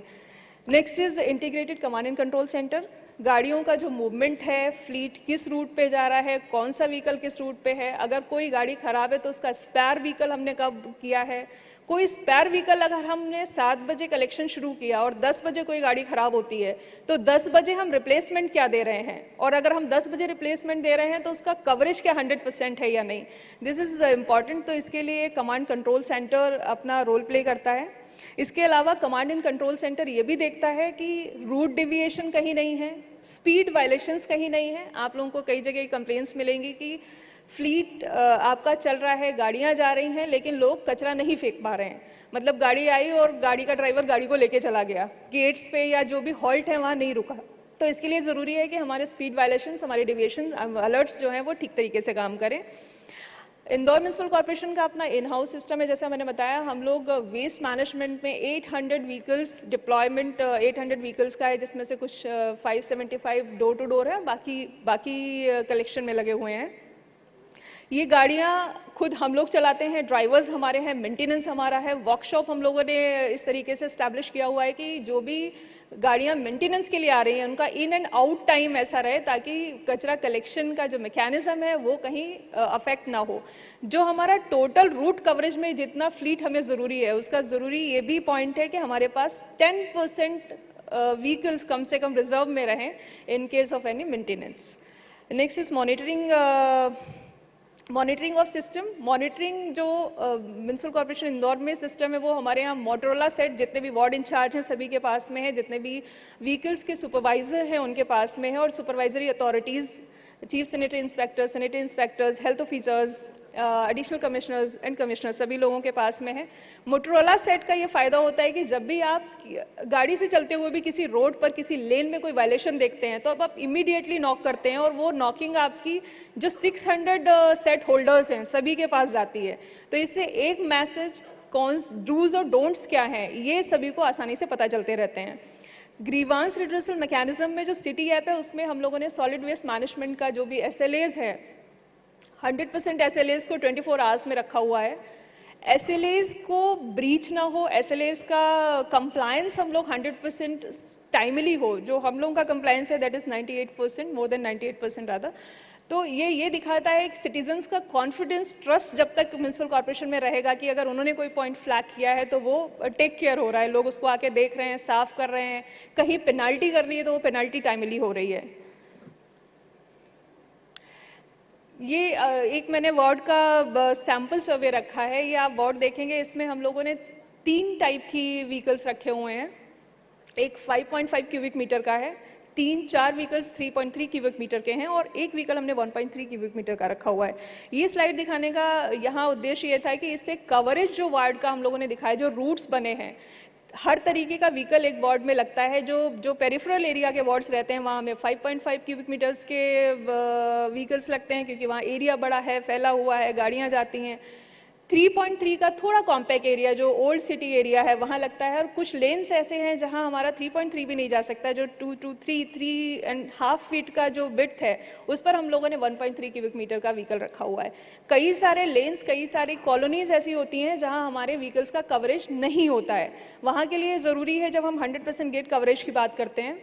Next is integrated command and control centre. गाड़ियों का जो मूवमेंट है, फ्लीट किस रूट पे जा रहा है, कौन सा व्हीकल किस रूट पे है, अगर कोई गाड़ी खराब है तो उसका स्पेयर व्हीकल हमने कब किया है, कोई स्पेयर व्हीकल अगर हमने 7 बजे कलेक्शन शुरू किया और 10 बजे कोई गाड़ी खराब होती है तो 10 बजे हम रिप्लेसमेंट क्या दे रहे हैं, और अगर हम 10 बजे रिप्लेसमेंट दे रहे हैं तो उसका कवरेज क्या 100% है या नहीं, दिस इज़ इम्पॉर्टेंट। तो इसके लिए कमांड कंट्रोल सेंटर अपना रोल प्ले करता है। इसके अलावा कमांड एंड कंट्रोल सेंटर ये भी देखता है कि रूट डिविएशन कहीं नहीं है, स्पीड वायलेशंस कहीं नहीं है। आप लोगों को कई जगह कंप्लेंट्स मिलेंगी कि फ्लीट आपका चल रहा है, गाड़ियां जा रही हैं लेकिन लोग कचरा नहीं फेंक पा रहे हैं, मतलब गाड़ी आई और गाड़ी का ड्राइवर गाड़ी को लेके चला गया, गेट्स पे या जो भी हॉल्ट है वहाँ नहीं रुका। तो इसके लिए ज़रूरी है कि हमारे स्पीड वायलेशंस, हमारे डिविएशन अलर्ट्स जो हैं वो ठीक तरीके से काम करें। इंदौर म्यूनसिपल कॉर्पोरेशन का अपना इन हाउस सिस्टम है, जैसा मैंने बताया। हम लोग वेस्ट मैनेजमेंट में 800 व्हीकल्स डिप्लॉयमेंट 800 व्हीकल्स का है, जिसमें से कुछ 575 डोर टू डोर है, बाकी कलेक्शन में लगे हुए हैं। ये गाड़ियाँ खुद हम लोग चलाते हैं, ड्राइवर्स हमारे हैं, मेंटेनेंस हमारा है, वर्कशॉप हम लोगों ने इस तरीके से इस्टेब्लिश किया हुआ है कि जो भी गाड़ियाँ मेंटेनेंस के लिए आ रही हैं उनका इन एंड आउट टाइम ऐसा रहे ताकि कचरा कलेक्शन का जो मैकेनिज्म है वो कहीं अफेक्ट ना हो। जो हमारा टोटल रूट कवरेज में जितना फ्लीट हमें ज़रूरी है, उसका ज़रूरी ये भी पॉइंट है कि हमारे पास 10% व्हीकल्स कम से कम रिजर्व में रहें in case of any maintenance. Next is monitoring of system. Monitoring जो म्यूनसिपल कॉर्पोरेशन इंदौर में सिस्टम है वो हमारे यहाँ मोटरोला सेट जितने भी वार्ड इंचार्ज हैं सभी के पास में है, जितने भी व्हीकल्स के सुपरवाइज़र हैं उनके पास में है, और supervisory authorities, chief sanitary inspectors, health officers, additional commissioners and commissioners सभी लोगों के पास में है। मोटरोला सेट का ये फ़ायदा होता है कि जब भी आप गाड़ी से चलते हुए भी किसी रोड पर किसी लेन में कोई वायलेशन देखते हैं तो अब आप इमीडिएटली नॉक करते हैं और वो नॉकिंग आपकी जो 600 सेट होल्डर्स हैं सभी के पास जाती है। तो इससे एक मैसेज कौन डूज और डोंट्स क्या हैं ये सभी को आसानी से पता चलते रहते हैं। ग्रीवांस रिड्रेसल मैकेनिज्म में जो सिटी ऐप है उसमें हम लोगों ने सॉलिड वेस्ट मैनेजमेंट का जो भी SLAs है 100% SLAs को 24 आवर्स में रखा हुआ है। SLAs को ब्रीच ना हो, SLAs का कंप्लायंस हम लोग 100% टाइमली हो। जो हम लोगों का कंप्लायंस है that is 98%, more than 98% rather. तो ये दिखाता है कि सिटीजन्स का कॉन्फिडेंस, ट्रस्ट जब तक म्यूनसिपल कॉर्पोरेशन में रहेगा कि अगर उन्होंने कोई पॉइंट फ्लैग किया है तो वो टेक केयर हो रहा है, लोग उसको आके देख रहे हैं, साफ कर रहे हैं, कहीं पेनाल्टी करनी है तो वो पेनाल्टी टाइमली हो रही है। ये एक मैंने वार्ड का सैम्पल सर्वे रखा है, ये आप वार्ड देखेंगे, इसमें हम लोगों ने 3 टाइप की व्हीकल्स रखे हुए हैं। एक 5.5 क्यूबिक मीटर का है, 3-4 व्हीकल्स 3.3 क्यूबिक मीटर के हैं और एक व्हीकल हमने 1.3 क्यूबिक मीटर का रखा हुआ है। ये स्लाइड दिखाने का यहाँ उद्देश्य ये था कि इससे कवरेज जो वार्ड का हम लोगों ने दिखाया, जो रूट्स बने हैं, हर तरीके का व्हीकल एक वार्ड में लगता है। जो पेरिफेरल एरिया के वार्ड्स रहते हैं वहाँ हमें 5.5 क्यूबिक मीटर्स के व्हीकल्स लगते हैं क्योंकि वहाँ एरिया बड़ा है, फैला हुआ है, गाड़ियाँ जाती हैं। 3.3 का थोड़ा कॉम्पैक्ट एरिया जो ओल्ड सिटी एरिया है वहाँ लगता है, और कुछ लेन्स ऐसे हैं जहाँ हमारा 3.3 भी नहीं जा सकता, जो 3.5 फीट का जो विड्थ है उस पर हम लोगों ने 1.3 क्यूबिक मीटर का व्हीकल रखा हुआ है। कई सारे लेन्स, कई सारी कॉलोनीज ऐसी होती हैं जहाँ हमारे व्हीकल्स का कवरेज नहीं होता है। वहाँ के लिए ज़रूरी है जब हम 100% गेट कवरेज की बात करते हैं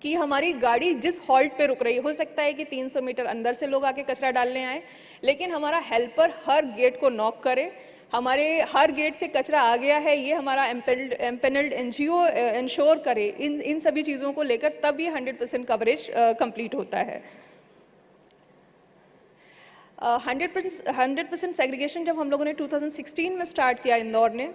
कि हमारी गाड़ी जिस हॉल्ट पे रुक रही, हो सकता है कि 300 मीटर अंदर से लोग आके कचरा डालने आए, लेकिन हमारा हेल्पर हर गेट को नॉक करे, हमारे हर गेट से कचरा आ गया है ये हमारा एम्पेनल्ड NGO इंश्योर करे। इन सभी चीज़ों को लेकर तब ये 100% कवरेज कंप्लीट होता है। 100% सेग्रीगेशन जब हम लोगों ने 2016 में स्टार्ट किया, इंदौर ने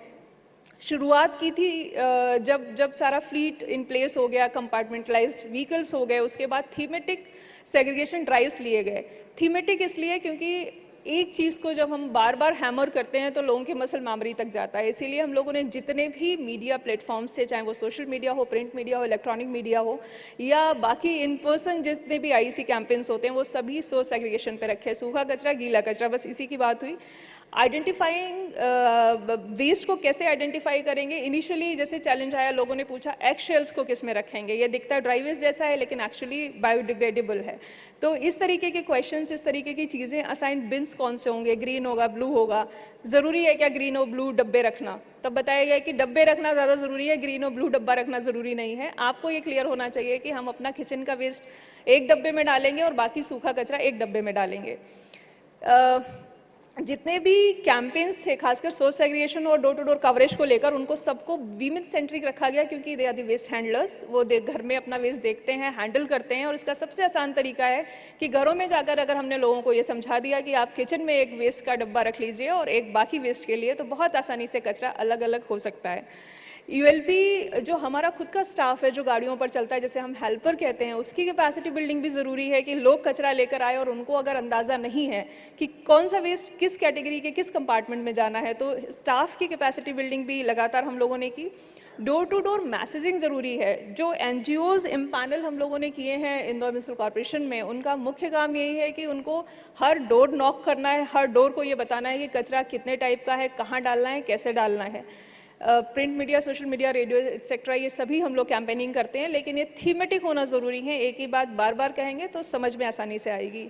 शुरुआत की थी जब सारा फ्लीट इन प्लेस हो गया, कंपार्टमेंटलाइज्ड व्हीकल्स हो गए, उसके बाद थीमेटिक सेग्रीगेशन ड्राइव्स लिए गए। थीमेटिक इसलिए क्योंकि एक चीज़ को जब हम बार बार हैमर करते हैं तो लोगों के मसल मेमोरी तक जाता है। इसीलिए हम लोगों ने जितने भी मीडिया प्लेटफॉर्म्स थे, चाहे वो सोशल मीडिया हो, प्रिंट मीडिया हो, इलेक्ट्रॉनिक मीडिया हो, या बाकी इन पर्सन जितने भी आईसी कैंपेन्स होते हैं, वो सभी सोर्स सेग्रीगेशन पे रखे। सूखा कचरा, गीला कचरा, बस इसी की बात हुई। आइडेंटिफाइंग वेस्ट को कैसे आइडेंटिफाई करेंगे? इनिशियली जैसे चैलेंज आया, लोगों ने पूछा एग शेल्स को किस में रखेंगे, ये दिखता है ड्राई वेस्ट जैसा है लेकिन एक्चुअली बायोडिग्रेडेबल है। तो इस तरीके के क्वेश्चंस, इस तरीके की चीज़ें, असाइंड बिन्स कौन से होंगे, ग्रीन होगा, ब्लू होगा, ज़रूरी है क्या ग्रीन और ब्लू डब्बे रखना? तब बताया गया कि डब्बे रखना ज़्यादा ज़रूरी है, ग्रीन और ब्लू डब्बा रखना ज़रूरी नहीं है। आपको ये क्लियर होना चाहिए कि हम अपना किचन का वेस्ट एक डब्बे में डालेंगे और बाकी सूखा कचरा एक डब्बे में डालेंगे। जितने भी कैंपेन्स थे, खासकर सोर्स सेग्रीगेशन और डोर टू डोर कवरेज को लेकर, उनको सबको वीमेन सेंट्रिक रखा गया, क्योंकि they are the waste handlers. वो घर में अपना वेस्ट देखते हैं, हैंडल करते हैं, और इसका सबसे आसान तरीका है कि घरों में जाकर अगर हमने लोगों को ये समझा दिया कि आप किचन में एक वेस्ट का डब्बा रख लीजिए और एक बाकी वेस्ट के लिए, तो बहुत आसानी से कचरा अलग अलग हो सकता है। यूएलबी जो हमारा खुद का स्टाफ है जो गाड़ियों पर चलता है, जैसे हम हेल्पर कहते हैं, उसकी कैपेसिटी बिल्डिंग भी ज़रूरी है कि लोग कचरा लेकर आए और उनको अगर अंदाज़ा नहीं है कि कौन सा वेस्ट किस कैटेगरी के किस कंपार्टमेंट में जाना है, तो स्टाफ की कैपेसिटी बिल्डिंग भी लगातार हम लोगों ने की। डोर टू डोर मैसेजिंग ज़रूरी है। जो NGOs इम्पैनल हम लोगों ने किए हैं इंदौर म्युनिसिपल कॉर्पोरेशन में, उनका मुख्य काम यही है कि उनको हर डोर नॉक करना है, हर डोर को ये बताना है कि कचरा कितने टाइप का है, कहाँ डालना है, कैसे डालना है। Print media, social media, radio etcetera, ये सभी हम लोग कैंपेनिंग करते हैं, लेकिन ये थीमेटिक होना ज़रूरी है। एक ही बात बार बार कहेंगे तो समझ में आसानी से आएगी।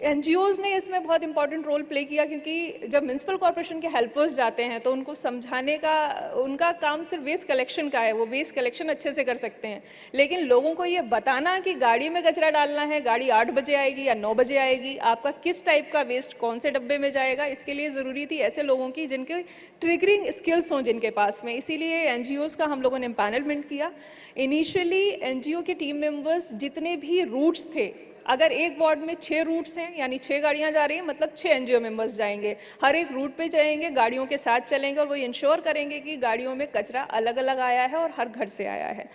NGOs ने इसमें बहुत इंपॉर्टेंट रोल प्ले किया, क्योंकि जब म्युनिसिपल कॉर्पोरेशन के हेल्पर्स जाते हैं तो उनको समझाने का, उनका काम सिर्फ वेस्ट कलेक्शन का है, वो वेस्ट कलेक्शन अच्छे से कर सकते हैं, लेकिन लोगों को ये बताना कि गाड़ी में कचरा डालना है, गाड़ी 8 बजे आएगी या 9 बजे आएगी, आपका किस टाइप का वेस्ट कौन से डब्बे में जाएगा, इसके लिए ज़रूरी थी ऐसे लोगों की जिनके ट्रिगरिंग स्किल्स हों जिनके पास में। इसीलिए NGOs का हम लोगों ने एम्पैनलमेंट किया। इनिशियली NGO के टीम मेंबर्स जितने भी रूट्स थे, अगर एक वार्ड में 6 रूट्स हैं, यानी 6 गाड़ियां जा रही हैं, मतलब 6 NGO मेंबर्स जाएंगे, हर एक रूट पे जाएंगे, गाड़ियों के साथ चलेंगे और वो इंश्योर करेंगे कि गाड़ियों में कचरा अलग अलग आया है और हर घर से आया है।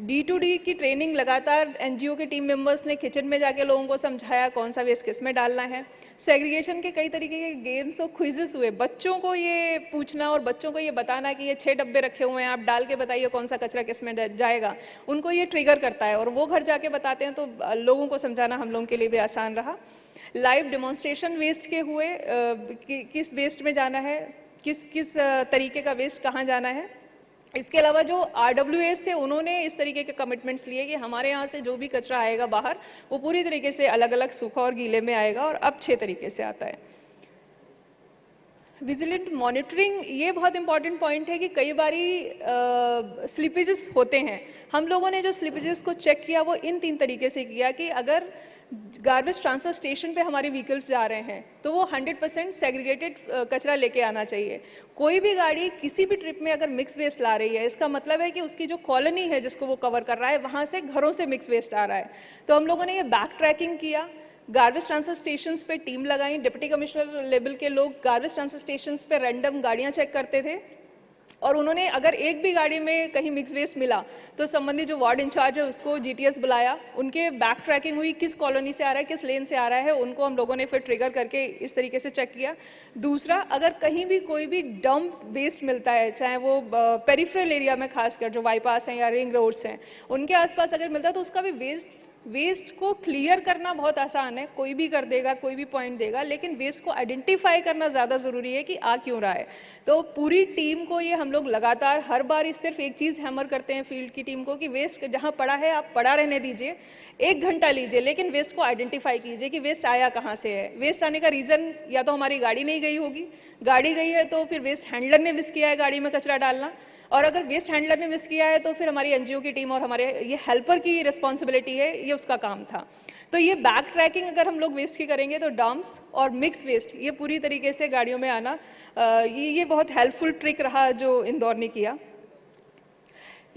D2D की ट्रेनिंग लगातार NGO के टीम मेंबर्स ने किचन में जाके लोगों को समझाया कौन सा वेस्ट किस में डालना है। सेग्रीगेशन के कई तरीके के गेम्स और क्विजेस हुए, बच्चों को ये पूछना और बच्चों को ये बताना कि ये 6 डब्बे रखे हुए हैं, आप डाल के बताइए कौन सा कचरा किस में जाएगा, उनको ये ट्रिगर करता है और वो घर जाके बताते हैं, तो लोगों को समझाना हम लोगों के लिए भी आसान रहा। लाइव डेमोन्स्ट्रेशन वेस्ट के हुए, किस वेस्ट में जाना है, किस किस तरीके का वेस्ट कहाँ जाना है। इसके अलावा जो RWAs थे, उन्होंने इस तरीके के कमिटमेंट्स लिए कि हमारे यहाँ से जो भी कचरा आएगा बाहर, वो पूरी तरीके से अलग अलग सूखा और गीले में आएगा और अब 6 तरीके से आता है। विजिलेंट मॉनिटरिंग, ये बहुत इंपॉर्टेंट पॉइंट है कि कई बारी स्लिपेजेस होते हैं। हम लोगों ने जो स्लिपेजेस को चेक किया वो इन 3 तरीके से किया कि अगर गार्बेज ट्रांसफर स्टेशन पे हमारे व्हीकल्स जा रहे हैं तो वो 100% सेग्रीगेटेड कचरा लेके आना चाहिए। कोई भी गाड़ी किसी भी ट्रिप में अगर मिक्स वेस्ट ला रही है, इसका मतलब है कि उसकी जो कॉलोनी है जिसको वो कवर कर रहा है, वहाँ से घरों से मिक्स वेस्ट आ रहा है। तो हम लोगों ने ये बैक ट्रैकिंग किया, गार्बेज ट्रांसफर स्टेशंस पे टीम लगाई, डिप्टी कमिश्नर लेवल के लोग गार्बेज ट्रांसफर स्टेशंस पे रैंडम गाड़ियाँ चेक करते थे और उन्होंने अगर एक भी गाड़ी में कहीं मिक्स वेस्ट मिला तो संबंधित जो वार्ड इंचार्ज है उसको GTS बुलाया, उनके बैक ट्रैकिंग हुई, किस कॉलोनी से आ रहा है, किस लेन से आ रहा है, उनको हम लोगों ने फिर ट्रिगर करके इस तरीके से चेक किया। दूसरा, अगर कहीं भी कोई भी डंप वेस्ट मिलता है, चाहे वो पेरिफेरल एरिया में खासकर जो बाईपास हैं या रिंग रोड्स हैं, उनके आसपास अगर मिलता है तो उसका भी वेस्ट को क्लियर करना बहुत आसान है, कोई भी कर देगा, कोई भी पॉइंट देगा, लेकिन वेस्ट को आइडेंटिफाई करना ज़्यादा ज़रूरी है कि आ क्यों रहा है। तो पूरी टीम को ये हम लोग लगातार हर बार सिर्फ एक चीज़ हैमर करते हैं फील्ड की टीम को कि वेस्ट जहाँ पड़ा है आप पड़ा रहने दीजिए, 1 घंटा लीजिए, लेकिन वेस्ट को आइडेंटिफाई कीजिए कि वेस्ट आया कहाँ से है। वेस्ट आने का रीज़न या तो हमारी गाड़ी नहीं गई होगी, गाड़ी गई है तो फिर वेस्ट हैंडलर ने मिस किया है गाड़ी में कचरा डालना, और अगर वेस्ट हैंडलर ने मिस किया है तो फिर हमारी NGO की टीम और हमारे ये हेल्पर की रिस्पॉन्सिबिलिटी है, ये उसका काम था। तो ये बैक ट्रैकिंग अगर हम लोग वेस्ट की करेंगे तो डंप्स और मिक्स वेस्ट ये पूरी तरीके से गाड़ियों में आना, ये बहुत हेल्पफुल ट्रिक रहा जो इंदौर ने किया।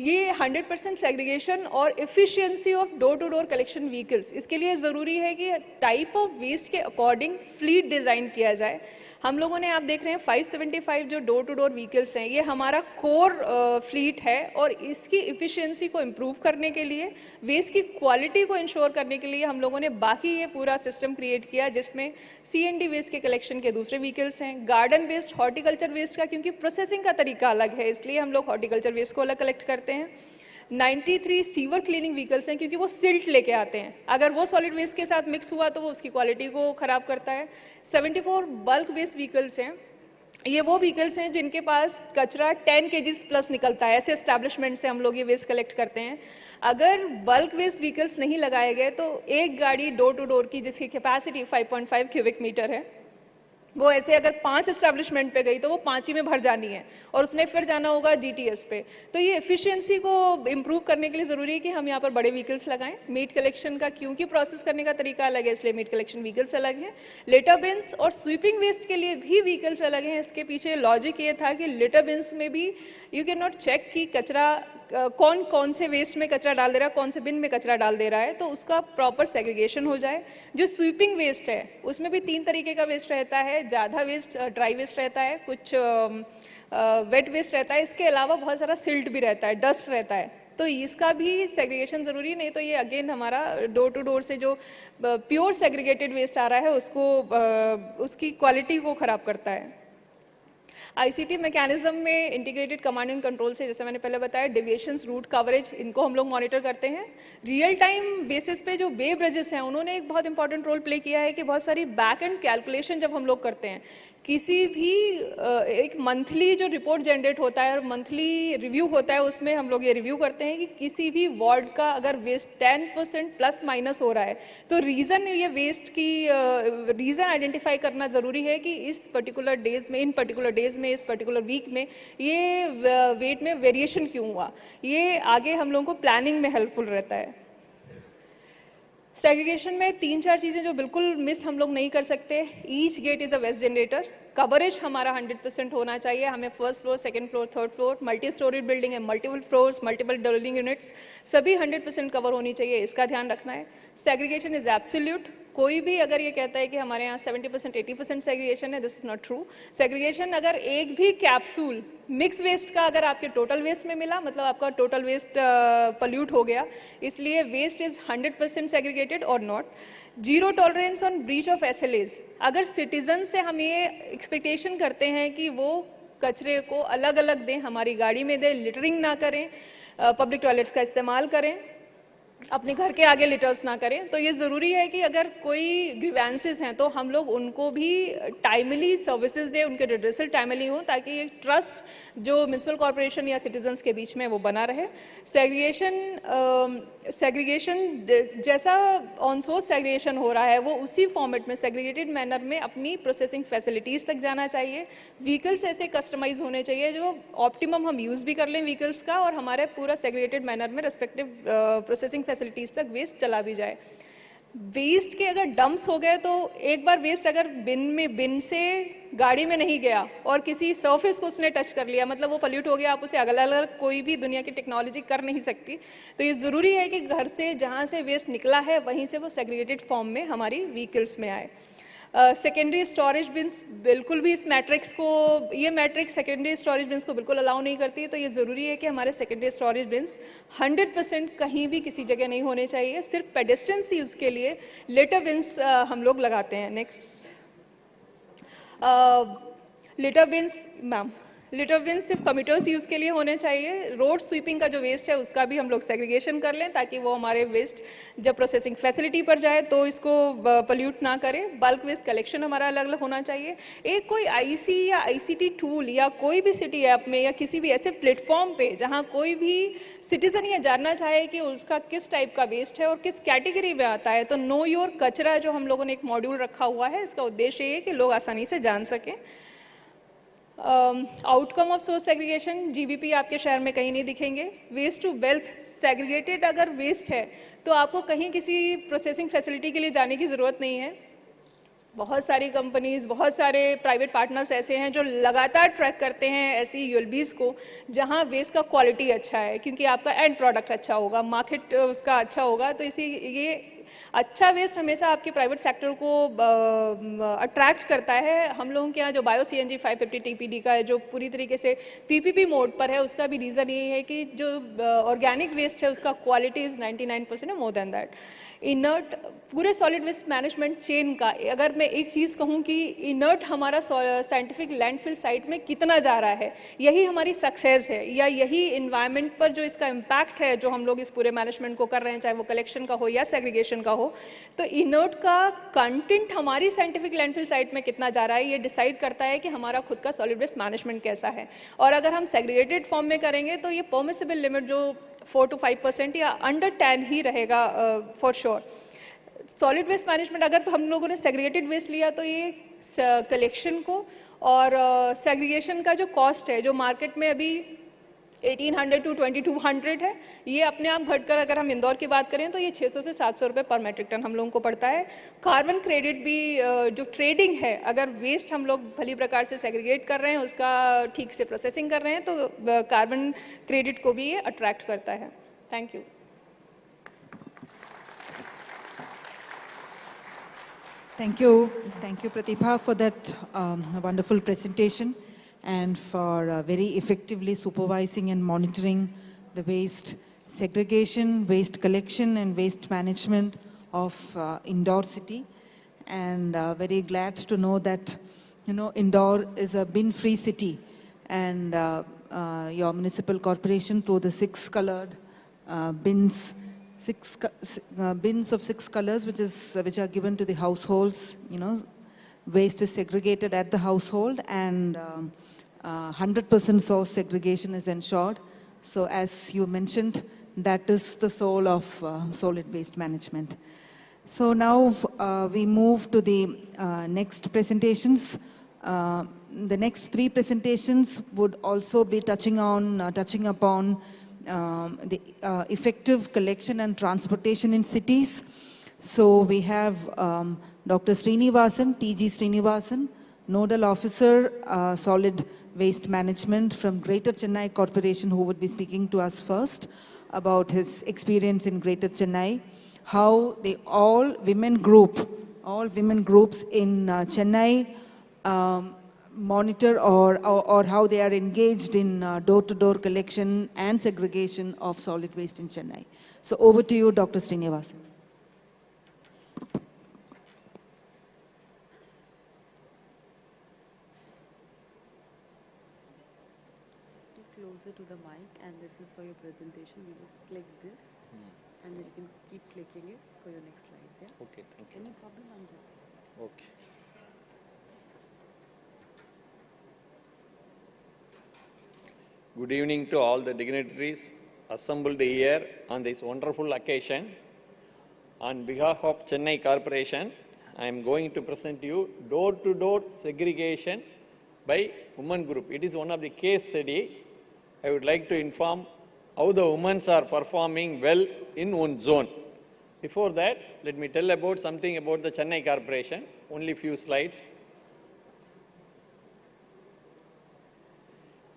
ये 100% सेग्रीगेशन और efficiency of door to door collection vehicles, इसके लिए ज़रूरी है कि टाइप ऑफ वेस्ट के अकॉर्डिंग फ्लीट डिज़ाइन किया जाए। हम लोगों ने, आप देख रहे हैं 575 जो डोर टू डोर व्हीकल्स हैं, ये हमारा कोर फ्लीट है और इसकी इफ़िशियंसी को इम्प्रूव करने के लिए, वेस्ट की क्वालिटी को इंश्योर करने के लिए हम लोगों ने बाकी ये पूरा सिस्टम क्रिएट किया, जिसमें CND वेस्ट के कलेक्शन के दूसरे व्हीकल्स हैं, गार्डन वेस्ट, हॉर्टिकल्चर वेस्ट का, क्योंकि प्रोसेसिंग का तरीका अलग है इसलिए हम लोग हॉर्टिकल्चर वेस्ट को अलग कलेक्ट करते हैं। 93 सीवर क्लीनिंग व्हीकल्स हैं, क्योंकि वो सिल्ट लेके आते हैं, अगर वो सॉलिड वेस्ट के साथ मिक्स हुआ तो वो उसकी क्वालिटी को ख़राब करता है। 74 बल्क वेस्ट व्हीकल्स हैं, ये वो व्हीकल्स हैं जिनके पास कचरा 10 kgs प्लस निकलता है, ऐसे एस्टैब्लिशमेंट से हम लोग ये वेस्ट कलेक्ट करते हैं। अगर बल्क वेस्ट व्हीकल्स नहीं लगाए गए तो एक गाड़ी डोर टू डोर की जिसकी कैपेसिटी 5.5 क्यूबिक मीटर है, वो ऐसे अगर 5 एस्टैब्लिशमेंट पे गई तो वो 5 ही में भर जानी है और उसने फिर जाना होगा GTS पे। तो ये एफिशिएंसी को इम्प्रूव करने के लिए ज़रूरी है कि हम यहाँ पर बड़े व्हीकल्स लगाएं। मीट कलेक्शन का क्योंकि प्रोसेस करने का तरीका अलग है, इसलिए मीट कलेक्शन व्हीकल्स अलग हैं। लिटर बिन्स और स्वीपिंग वेस्ट के लिए भी व्हीकल्स अलग हैं। इसके पीछे लॉजिक ये था कि लिटर बिन्स में भी यू कैन नॉट चेक कि कचरा कौन कौन से वेस्ट में कचरा डाल दे रहा है, कौन से बिन में कचरा डाल दे रहा है, तो उसका प्रॉपर सेग्रीगेशन हो जाए। जो स्वीपिंग वेस्ट है उसमें भी 3 तरीके का वेस्ट रहता है, ज़्यादा वेस्ट ड्राई वेस्ट रहता है, कुछ वेट वेस्ट रहता है, इसके अलावा बहुत सारा सिल्ट भी रहता है, डस्ट रहता है, तो इसका भी सेग्रीगेशन ज़रूरी, नहीं तो ये अगेन हमारा डोर टू डोर से जो प्योर सेग्रीगेटेड वेस्ट आ रहा है उसको उसकी क्वालिटी को ख़राब करता है। ICT मैकेनिज्म में इंटीग्रेटेड कमांड एंड कंट्रोल से, जैसे मैंने पहले बताया, डेविएशंस, रूट कवरेज, इनको हम लोग मॉनिटर करते हैं। रियल टाइम बेसिस पे जो वे ब्रिजेस हैं उन्होंने एक बहुत इंपॉर्टेंट रोल प्ले किया है कि बहुत सारी बैक एंड कैलकुलेशन जब हम लोग करते हैं, किसी भी एक मंथली जो रिपोर्ट जनरेट होता है और मंथली रिव्यू होता है, उसमें हम लोग ये रिव्यू करते हैं कि किसी भी वार्ड का अगर वेस्ट 10% प्लस माइनस हो रहा है तो रीज़न, ये वेस्ट की रीज़न आइडेंटिफाई करना ज़रूरी है कि इस पर्टिकुलर डेज में, इन पर्टिकुलर डेज में, इस पर्टिकुलर वीक में ये वेट में वेरिएशन क्यों हुआ। ये आगे हम लोगों को प्लानिंग में हेल्पफुल रहता है। सेग्रीगेशन में 3-4 चीज़ें जो बिल्कुल मिस हम लोग नहीं कर सकते। Each gate is a waste generator. Coverage हमारा 100% होना चाहिए। हमें first floor, second floor, third floor, multi storey building है, multiple floors, multiple dwelling units, सभी 100% कवर होनी चाहिए, इसका ध्यान रखना है। Segregation is absolute. कोई भी अगर ये कहता है कि हमारे यहाँ 70% 80% सेग्रीगेशन है, this is not true. Segregation अगर एक भी कैप्सूल मिक्स वेस्ट का अगर आपके टोटल वेस्ट में मिला, मतलब आपका टोटल वेस्ट पल्यूट हो गया, इसलिए वेस्ट इज 100% सेग्रीगेटेड और not. Zero tolerance on breach of SLAs। अगर सिटीजन से हम ये एक्सपेक्टेशन करते हैं कि वो कचरे को अलग अलग दें, हमारी गाड़ी में दें, लिटरिंग ना करें, पब्लिक टॉयलेट्स का इस्तेमाल करें, अपने घर के आगे लिटर्स ना करें, तो ये ज़रूरी है कि अगर कोई ग्रीवेंसेस हैं तो हम लोग उनको भी टाइमली सर्विसेज दें, उनके रिड्रेसल टाइमली हों, ताकि एक ट्रस्ट जो म्यूनसिपल कॉर्पोरेशन या सिटीजन्स के बीच में वो बना रहे। सेग्रीगेशन जैसा ऑन सोर्स सेग्रीगेशन हो रहा है वो उसी फॉर्मेट में सेग्रीगेटेड मैनर में अपनी प्रोसेसिंग फैसिलिटीज़ तक जाना चाहिए। व्हीकल्स ऐसे कस्टमाइज होने चाहिए जो ऑप्टिमम हम यूज़ भी कर लें व्हीकल्स का, और हमारे पूरा सेग्रीगेटेड मैनर में रेस्पेक्टिव प्रोसेसिंग फैसिलिटीज़ तक वेस्ट चला भी जाए। वेस्ट के अगर डंप्स हो गए तो एक बार वेस्ट अगर बिन से गाड़ी में नहीं गया और किसी सरफेस को उसने टच कर लिया, मतलब वो पल्यूट हो गया, आप उसे अगल अलग कोई भी दुनिया की टेक्नोलॉजी कर नहीं सकती। तो ये ज़रूरी है कि घर से जहाँ से वेस्ट निकला है वहीं से वो सेग्रीगेटेड फॉर्म में हमारी व्हीकल्स में आए। सेकेंडरी स्टोरेज बिन्स बिल्कुल भी इस मैट्रिक्स को, ये मैट्रिक्स सेकेंडरी स्टोरेज बिन्स को बिल्कुल अलाउ नहीं करती है, तो ये ज़रूरी है कि हमारे सेकेंडरी स्टोरेज बिन्स 100% कहीं भी किसी जगह नहीं होने चाहिए। सिर्फ पेडेस्ट्रियंस यूज़ के लिए लिटर बिन्स हम लोग लगाते हैं। Next, litter bins, ma'am, litter bin सिर्फ कम्यूटर्स यूज़ के लिए होने चाहिए। रोड स्वीपिंग का जो वेस्ट है उसका भी हम लोग सेग्रीगेशन कर लें, ताकि वो हमारे वेस्ट जब प्रोसेसिंग फैसिलिटी पर जाए तो इसको पल्यूट ना करे। बल्क वेस्ट कलेक्शन हमारा अलग अलग होना चाहिए। एक कोई IC या ICT टूल या कोई भी सिटी ऐप में या किसी भी ऐसे प्लेटफॉर्म पे जहाँ कोई भी सिटीजन ये जानना चाहे कि उसका किस टाइप का वेस्ट है और किस कैटेगरी में आता है, तो नो योर कचरा जो हम लोगों ने एक मॉड्यूल रखा हुआ है, इसका उद्देश्य ये है कि लोग आसानी से जान सकें। Outcome of source segregation, GBP आपके शहर में कहीं नहीं दिखेंगे। वेस्ट टू वेल्थ, सेग्रीगेटेड अगर वेस्ट है तो आपको कहीं किसी प्रोसेसिंग फैसिलिटी के लिए जाने की ज़रूरत नहीं है। बहुत सारी कंपनीज़, बहुत सारे प्राइवेट पार्टनर्स ऐसे हैं जो लगातार ट्रैक करते हैं ऐसी ULBs को जहां वेस्ट का क्वालिटी अच्छा है, क्योंकि आपका एंड प्रोडक्ट अच्छा होगा, मार्केट उसका अच्छा होगा, तो इसी ये अच्छा वेस्ट हमेशा आपके प्राइवेट सेक्टर को अट्रैक्ट करता है। हम लोगों के यहाँ जो बायो CNG 550 TPD का है, जो पूरी तरीके से PPP मोड पर है, उसका भी रीज़न ये है कि जो ऑर्गेनिक वेस्ट है उसका क्वालिटी इज़ 99% है, मोर देन दैट। इनर्ट पूरे सॉलिड वेस्ट मैनेजमेंट चेन का अगर मैं एक चीज़ कहूँ कि इनर्ट हमारा साइंटिफिक लैंडफिल साइट में कितना जा रहा है, यही हमारी सक्सेस है, या यही इन्वायरमेंट पर जो इसका इम्पैक्ट है जो हम लोग इस पूरे मैनेजमेंट को कर रहे हैं, चाहे वो कलेक्शन का हो या सेग्रीगेशन का हो। तो इनर्ट का कंटेंट हमारी साइंटिफिक लैंडफिल साइट में कितना जा रहा है, ये डिसाइड करता है कि हमारा खुद का सॉलिड वेस्ट मैनेजमेंट कैसा है। और अगर हम सेग्रीगेटेड फॉर्म में करेंगे तो ये परमिसिबल लिमिट जो 4 to 5% या अंडर 10 ही रहेगा for sure. Solid waste management अगर हम लोगों ने सेग्रीगेटेड वेस्ट लिया तो ये कलेक्शन को और सेग्रीगेशन का जो कॉस्ट है, जो मार्केट में अभी 1800 to 2200 है, ये अपने आप घटकर अगर हम इंदौर की बात करें तो ये 600 से 700 रुपये पर मेट्रिक टन हम लोगों को पड़ता है। कार्बन क्रेडिट भी जो ट्रेडिंग है, अगर वेस्ट हम लोग भली प्रकार से सेग्रीगेट कर रहे हैं, उसका ठीक से प्रोसेसिंग कर रहे हैं, तो कार्बन क्रेडिट को भी ये अट्रैक्ट करता है। Thank you. Thank you Pratibha for that wonderful presentation and for very effectively supervising and monitoring the waste segregation, waste collection and waste management of Indore city. And very glad to know that, you know, Indore is a bin-free city, and your municipal corporation through the 6 colored bins, bins of 6 colors, which are given to the households. You know, waste is segregated at the household, and 100% source segregation is ensured. So, as you mentioned, that is the soul of solid waste management. So now we move to the next presentations. The next 3 presentations would also be touching upon the effective collection and transportation in cities. So we have Dr. Srinivasan, TG Srinivasan, Nodal Officer, Solid Waste Management from Greater Chennai Corporation, who would be speaking to us first about his experience in Greater Chennai, how the all women groups in Chennai monitor or how they are engaged in door-to-door collection and segregation of solid waste in Chennai. So over to you, Dr. Srinivasan. Stay closer to the mic, and this is for your presentation. You just click this, and then you can keep clicking it for your next slides. Yeah. Okay. Thank you. Any problem? I'm just here. Okay. Good evening to all the dignitaries assembled here on this wonderful occasion. On behalf of Chennai Corporation, I am going to present you door-to-door segregation by women group. It is one of the case study. I would like to inform how the women are performing well in one zone. Before that, let me tell about something about the Chennai Corporation, only few slides.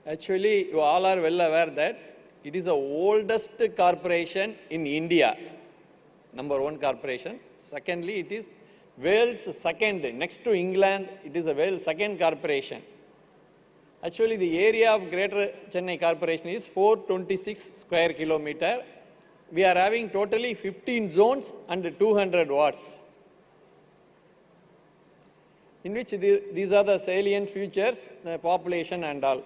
Actually, you all are well aware that it is the oldest corporation in India, #1 corporation. Secondly, it is world's second, next to England, it is the world's second corporation. Actually, the area of Greater Chennai Corporation is 426 square kilometer. We are having totally 15 zones and 200 wards, in which these are the salient features, the population and all.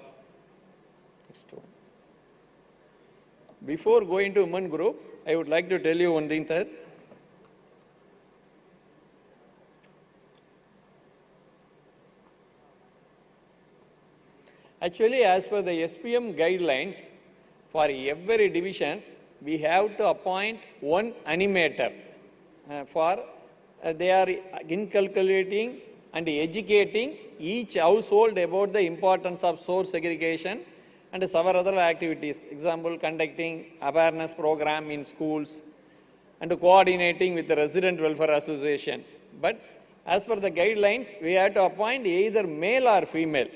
Next one. Before going to women group, I would like to tell you one thing that actually, as per the SPM guidelines, for every division, we have to appoint one animator they are inculcating and educating each household about the importance of source segregation and several other activities. Example, conducting awareness program in schools and coordinating with the resident welfare association. But as per the guidelines, we have to appoint either male or female.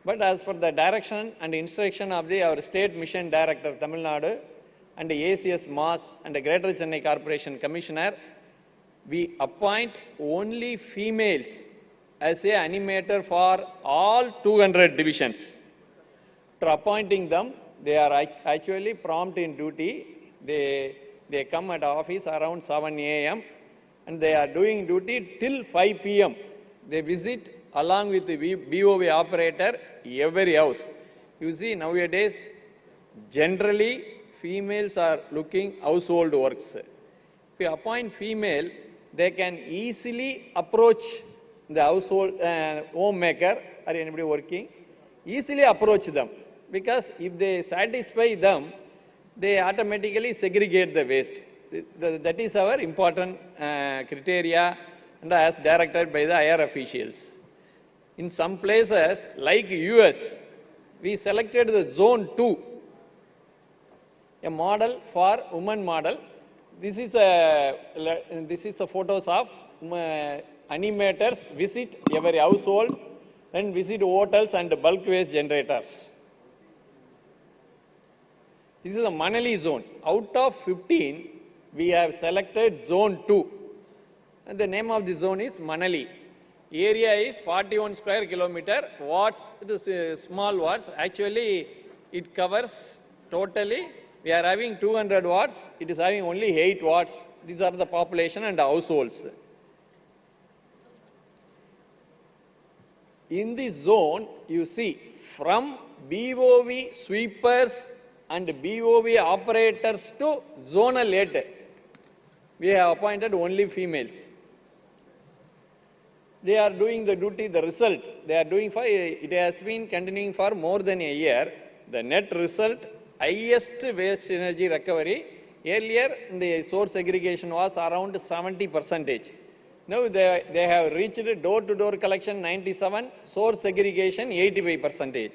But as per the direction and instruction of our State Mission Director, Tamil Nadu, and the ACS MAS and the Greater Chennai Corporation Commissioner, we appoint only females as a animator for all 200 divisions. After appointing them, they are actually prompt in duty. They come at office around 7 a.m. and they are doing duty till 5 p.m. They visit along with the BOV operator every house. You see, nowadays, generally, females are looking household works. If you appoint female, they can easily approach the household homemaker or anybody working, easily approach them. Because if they satisfy them, they automatically segregate the waste. That is our important criteria and as directed by the higher officials. In some places, like US, we selected the zone 2, a model for women model. This is a photos of animators visit every household and visit hotels and bulk waste generators. This is a Manali zone. Out of 15, we have selected zone 2. And the name of the zone is Manali. Area is 41 square kilometer. Watts, it is small watts. Actually, it covers totally. We are having 200 watts. It is having only 8 watts. These are the population and the households. In this zone, you see, from BOV sweepers and BOV operators to zonal head, we have appointed only females. They are doing the duty, the result. They are doing for, it has been continuing for more than a year. The net result, highest waste energy recovery. Earlier, the source segregation was around 70%. Now they have reached door-to-door collection 97, source segregation 85%.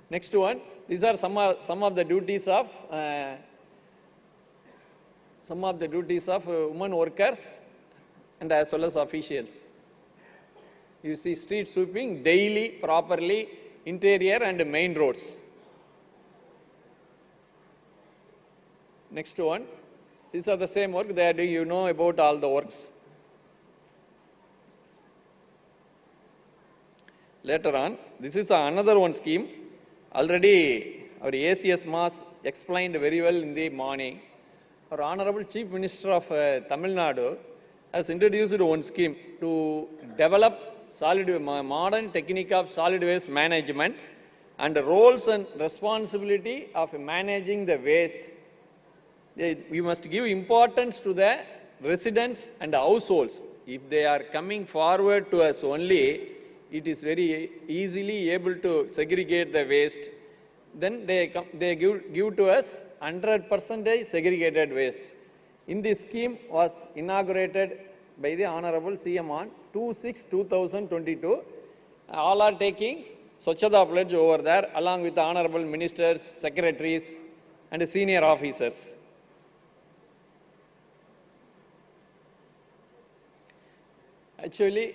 Next one, these are some of the duties of women workers and as well as officials. You see street sweeping daily, properly, interior and main roads. Next one, these are the same work they are doing. You know about all the works. Later on, this is another one scheme. Already our ACS Mass explained very well in the morning. Our Honorable Chief Minister of Tamil Nadu has introduced one scheme to develop modern technique of solid waste management and the roles and responsibility of managing the waste. We must give importance to the residents and households. If they are coming forward to us only, it is very easily able to segregate the waste. Then they give to us 100% segregated waste. In this scheme was inaugurated by the Honorable CM on 2/6/2022. All are taking Swachhata pledge over there along with the Honorable Ministers, Secretaries and senior officers. Actually,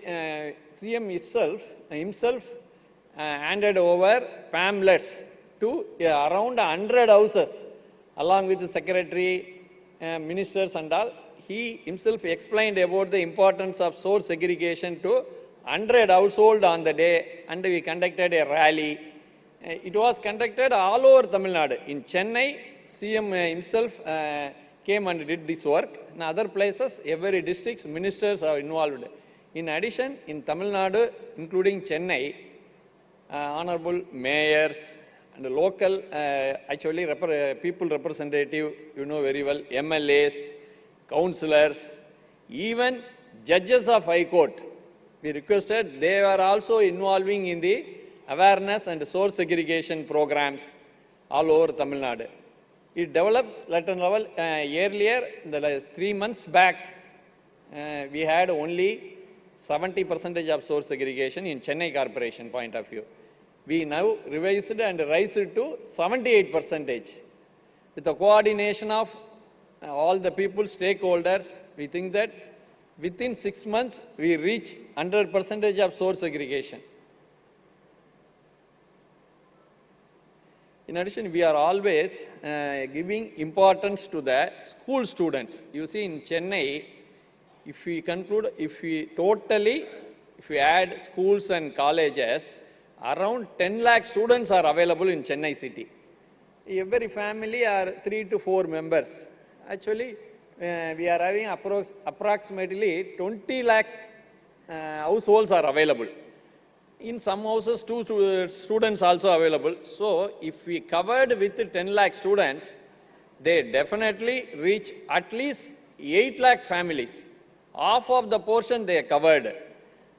CM himself handed over pamphlets to around 100 houses along with the secretary, ministers and all. He himself explained about the importance of source segregation to 100 households on the day, and we conducted a rally. It was conducted all over Tamil Nadu. In Chennai, CM himself came and did this work. In other places, every district ministers are involved. In addition, in Tamil Nadu, including Chennai, honorable mayors and local, people representative, you know very well, MLAs, councillors, even judges of High Court, we requested, they were also involving in the awareness and source segregation programs all over Tamil Nadu. It develops at a level, earlier, 3 months back, we had only 70% of source segregation in Chennai Corporation point of view. We now revised and raised it to 78%. With the coordination of all the people, stakeholders, we think that within 6 months, we reach 100% of source segregation. In addition, we are always giving importance to the school students. You see, in Chennai, if we add schools and colleges, around 10 lakh students are available in Chennai city. Every family are 3 to 4 members. Actually, we are having approximately 20 lakhs households are available. In some houses, 2 students also available. So, if we covered with 10 lakh students, they definitely reach at least 8 lakh families. Half of the portion they covered.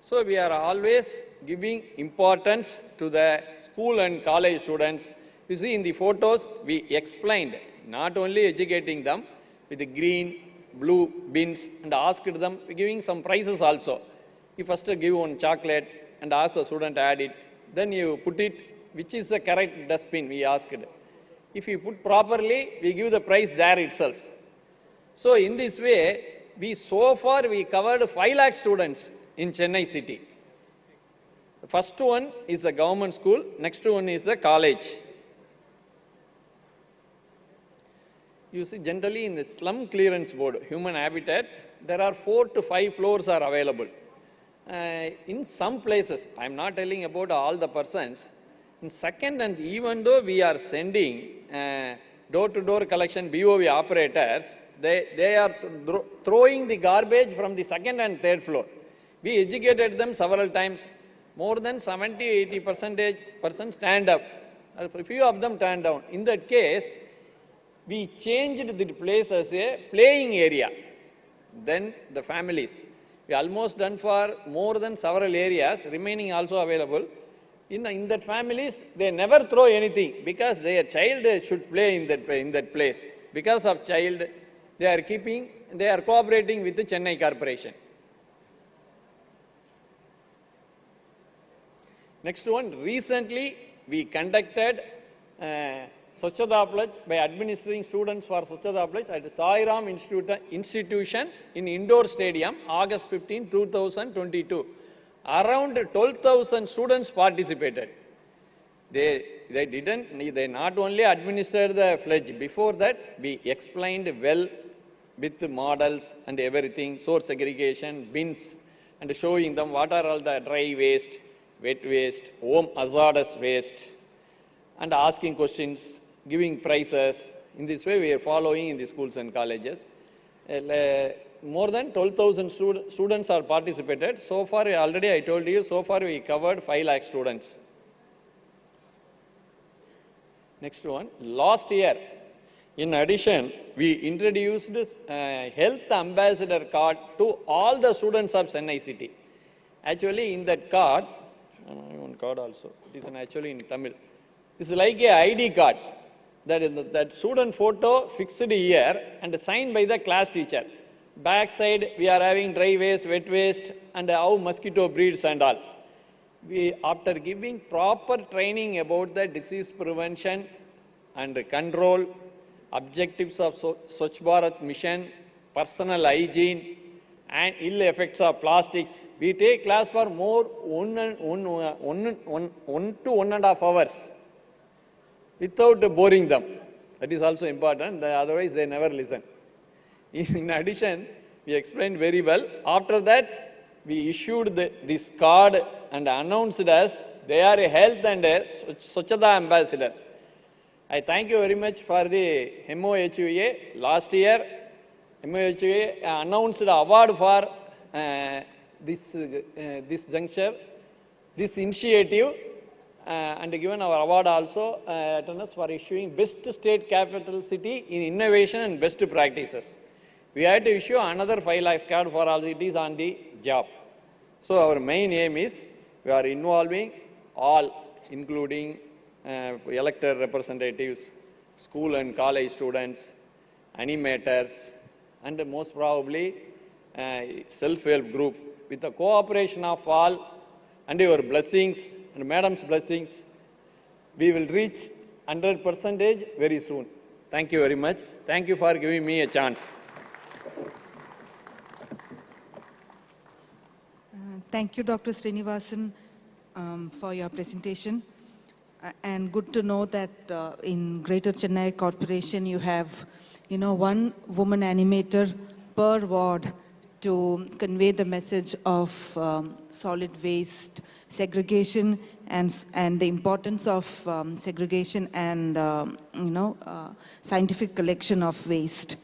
So, we are always giving importance to the school and college students. You see, in the photos, we explained, not only educating them with the green, blue bins and asked them, giving some prizes also. You first give one chocolate and ask the student to add it. Then you put it, which is the correct dustbin, we asked. If you put properly, we give the prize there itself. So in this way, so far we covered 5 lakh students in Chennai city. The first one is the government school, next one is the college. You see, generally in the slum clearance board, human habitat, there are 4 to 5 floors are available. In some places, I am not telling about all the persons, in second, and even though we are sending door-to-door collection BOV operators, they are throwing the garbage from the second and third floor. We educated them several times. More than 70–80% stand up. A few of them stand down. In that case, we changed the place as a playing area. Then the families. We almost done for more than several areas, remaining also available. In that families, they never throw anything because their child should play in that place. Because of child, they are cooperating with the Chennai Corporation. Next one, recently we conducted Swachhata Pledge by administering students for Swachhata Pledge at Sai Ram Institution in Indoor Stadium, August 15, 2022. Around 12,000 students participated. They not only administered the pledge, before that we explained well with the models and everything, source segregation, bins, and showing them what are all the dry waste, wet waste, home hazardous waste, and asking questions, giving prizes. In this way, we are following in the schools and colleges. More than 12,000 students are participated. So far, already I told you, so far we covered 5 lakh students. Next one, last year, in addition, we introduced health ambassador card to all the students of Chennai city. Actually, in that card, one card also, it is actually in Tamil. It's like a ID card. That student photo fixed here and signed by the class teacher. Back side, we are having dry waste, wet waste, and how mosquito breeds and all. After giving proper training about the disease prevention and control, objectives of Swachh Bharat mission, personal hygiene, and ill effects of plastics, we take class for more 1 to 1.5 hours without boring them. That is also important, otherwise they never listen. In addition, we explained very well. After that, we issued this card and announced as they are a health and Swachhata ambassadors. I thank you very much for the MOHUA. Last year, MOHUA announced the award for this juncture, this initiative, and given our award also to us for issuing Best State Capital City in Innovation and Best Practices. We had to issue another 5 lakhs card for all cities on the job. So our main aim is we are involving all, including elected representatives, school and college students, animators, and most probably self-help group. With the cooperation of all and your blessings and madam's blessings, we will reach 100% very soon. Thank you very much. Thank you for giving me a chance. Thank you, Dr. Srinivasan, for your presentation. And good to know that in Greater Chennai Corporation you have, one woman animator per ward to convey the message of solid waste segregation and the importance of segregation and, scientific collection of waste.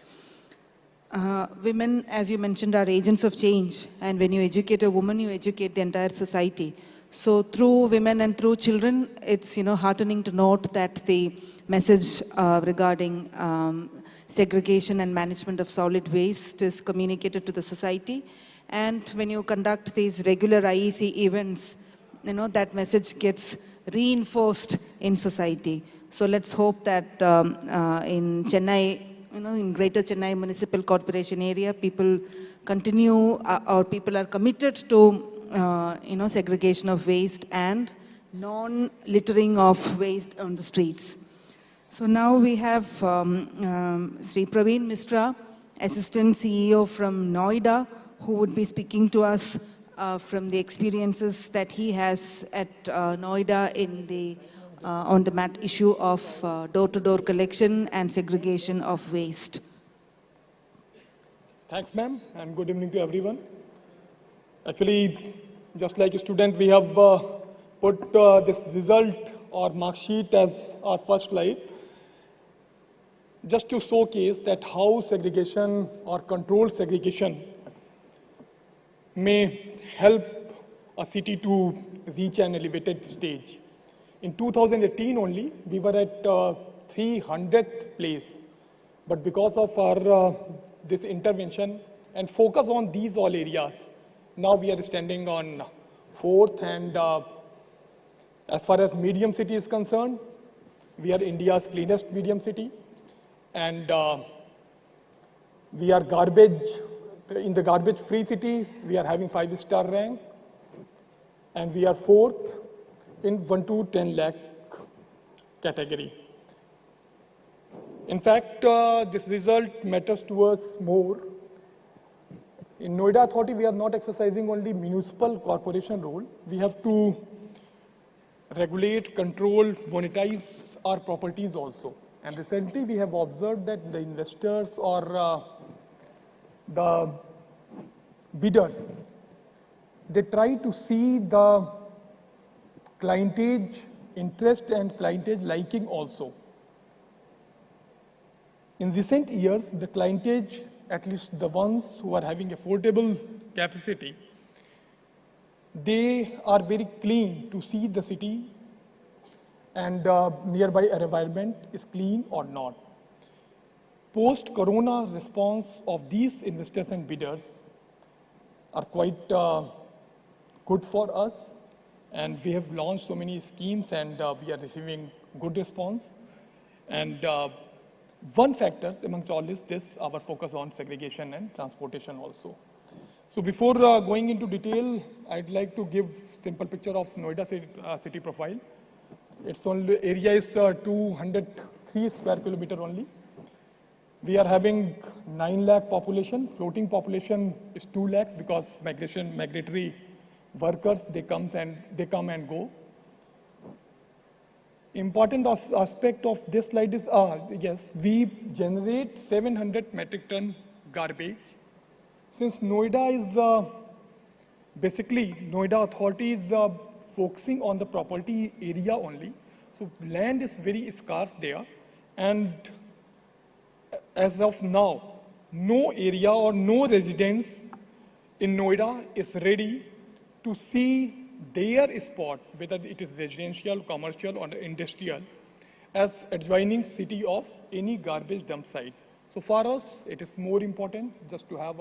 Women, as you mentioned, are agents of change. And when you educate a woman, you educate the entire society. So through women and through children, it's, heartening to note that the message regarding segregation and management of solid waste is communicated to the society. And when you conduct these regular IEC events, that message gets reinforced in society. So let's hope that in Chennai, in Greater Chennai Municipal Corporation area, people continue or people are committed to, segregation of waste and non-littering of waste on the streets. So now we have Sri Praveen Misra, Assistant CEO from Noida, who would be speaking to us from the experiences that he has at Noida in the on the issue of door-to-door collection and segregation of waste. Thanks, ma'am, and good evening to everyone. Actually, just like a student, we have put this result or mark sheet as our first slide, just to showcase that how segregation or controlled segregation may help a city to reach an elevated stage. In 2018 only, we were at 300th place, but because of our this intervention and focus on these all areas, now we are standing on 4th, and as far as medium city is concerned, we are India's cleanest medium city, and we are in the garbage-free city, we are having 5-star rank, and we are 4th in 1 to 10 lakh category. In fact, this result matters to us more. In Noida Authority, we are not exercising only municipal corporation role. We have to regulate, control, monetize our properties also. And recently, we have observed that the investors or the bidders, they try to see the clientage interest and clientage liking also. In recent years, the clientage, at least the ones who are having affordable capacity, they are very keen to see the city and nearby environment is clean or not. Post-corona response of these investors and bidders are quite good for us, and we have launched so many schemes and we are receiving good response. And one factor amongst all is this, our focus on segregation and transportation also. So before going into detail, I'd like to give simple picture of Noida city profile. Its only area is 203 square kilometer only. We are having 9 lakh population. Floating population is 2 lakhs because migratory workers, they come and go. Important aspect of this slide is, yes, we generate 700 metric ton garbage. Since Noida is, basically, Noida Authority is focusing on the property area only. So land is very scarce there. And as of now, no area or no residence in Noida is ready to see their spot, whether it is residential, commercial, or industrial, as adjoining city of any garbage dump site. So for us, it is more important just to have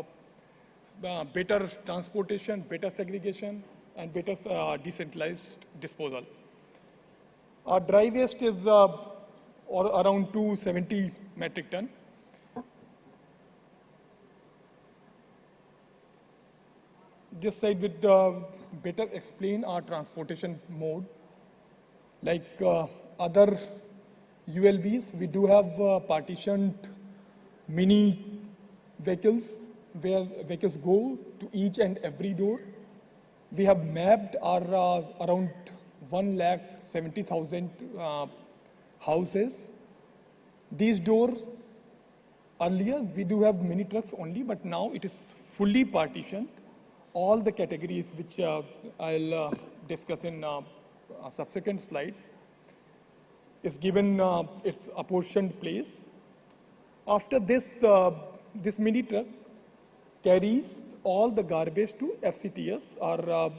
a better transportation, better segregation, and better decentralized disposal. Our dry waste is around 270 metric ton. This side would better explain our transportation mode. Like other ULBs, we do have partitioned mini vehicles where vehicles go to each and every door. We have mapped our around 1,70,000 houses. These doors, earlier we do have mini trucks only, but now it is fully partitioned. All the categories which I'll discuss in a subsequent slide is given its apportioned place. After this, this mini truck carries all the garbage to FCTS, or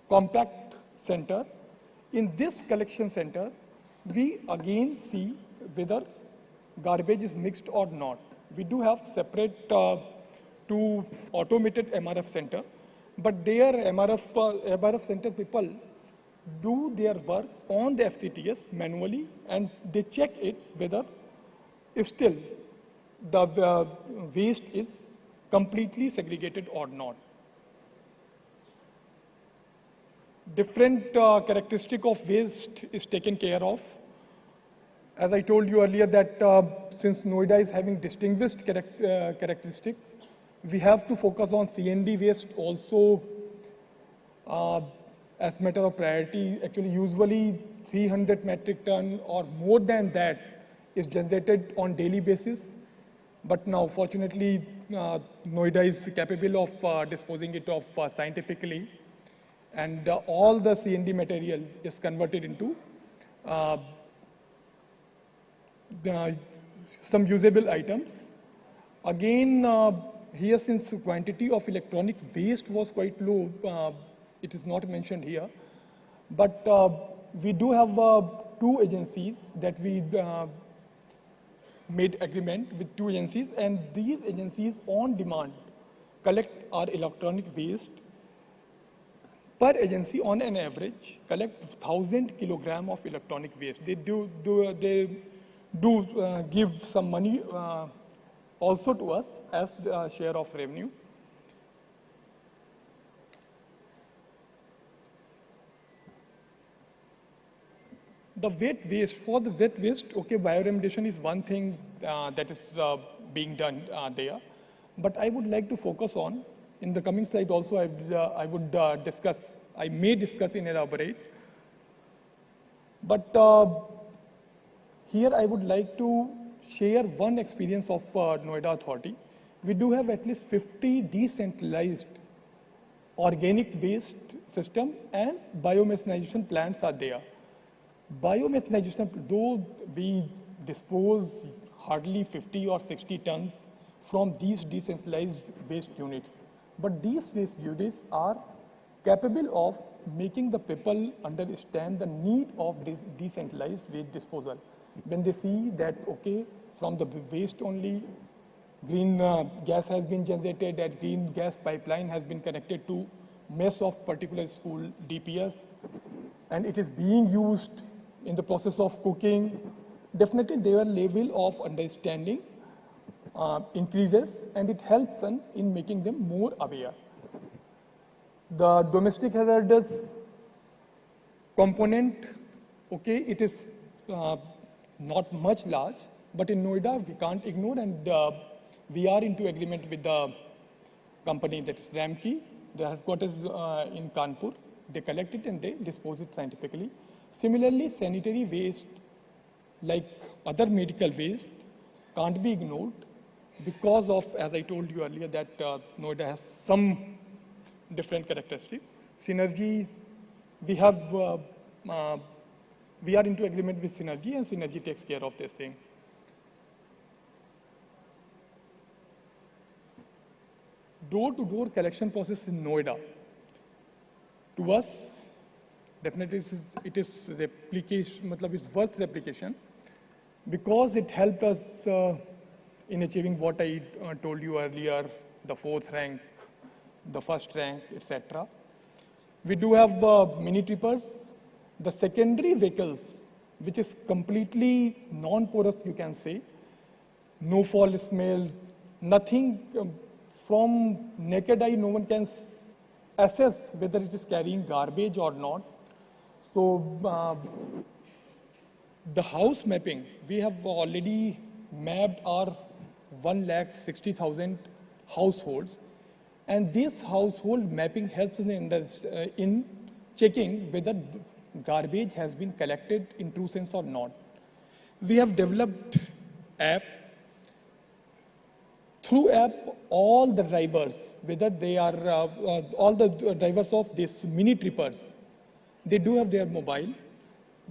compact center. In this collection center, we again see whether garbage is mixed or not. We do have separate two automated MRF center, but their MRF center people do their work on the FCTS manually, and they check it whether still the waste is completely segregated or not. Different characteristic of waste is taken care of. As I told you earlier that since Noida is having distinguished characteristic, we have to focus on C&D waste also as matter of priority. Actually, usually 300 metric ton or more than that is generated on daily basis. But now, fortunately, Noida is capable of disposing it of scientifically, and all the C&D material is converted into some usable items. Again, here, since quantity of electronic waste was quite low, it is not mentioned here, but we do have two agencies that we made agreement with, two agencies, and these agencies on demand collect our electronic waste. Per agency, on an average, collect 1,000 kilogram of electronic waste. They do give some money also to us as the share of revenue. The wet waste, for the wet waste, okay, bioremediation is one thing that is being done there. But I would like to focus on, in the coming slide also, I may discuss in elaborate. But here I would like to share one experience of Noida Authority. We do have at least 50 decentralized organic waste system, and biomethanization plants are there. Biomethanization, though we dispose hardly 50 or 60 tons from these decentralized waste units, but these waste units are capable of making the people understand the need of this decentralized waste disposal. When they see that, okay, from the waste only, green gas has been generated, that green gas pipeline has been connected to mess of particular school DPS, and it is being used in the process of cooking, definitely their level of understanding increases, and it helps them in making them more aware. The domestic hazardous component, okay, it is not much large, but in Noida we can't ignore, and we are into agreement with the company that is Ramki. The headquarters in Kanpur. They collect it and they dispose it scientifically. Similarly, sanitary waste, like other medical waste, can't be ignored because of, as I told you earlier, that Noida has some different characteristics. Synergy, we are into agreement with Synergy, and Synergy takes care of this thing. Door-to-door collection process in Noida, to us, definitely it is replication, it's worth replication, because it helped us in achieving what I told you earlier, the 4th rank, the 1st rank, etc. We do have mini trippers, the secondary vehicles, which is completely non-porous, you can say, no fall smell, nothing. From naked eye, no one can assess whether it is carrying garbage or not. So the house mapping, we have already mapped our 1,60,000 households, and this household mapping helps in checking whether garbage has been collected in true sense or not. We have developed app. Through app, all the drivers, whether they are all the drivers of these mini trippers, they do have their mobile,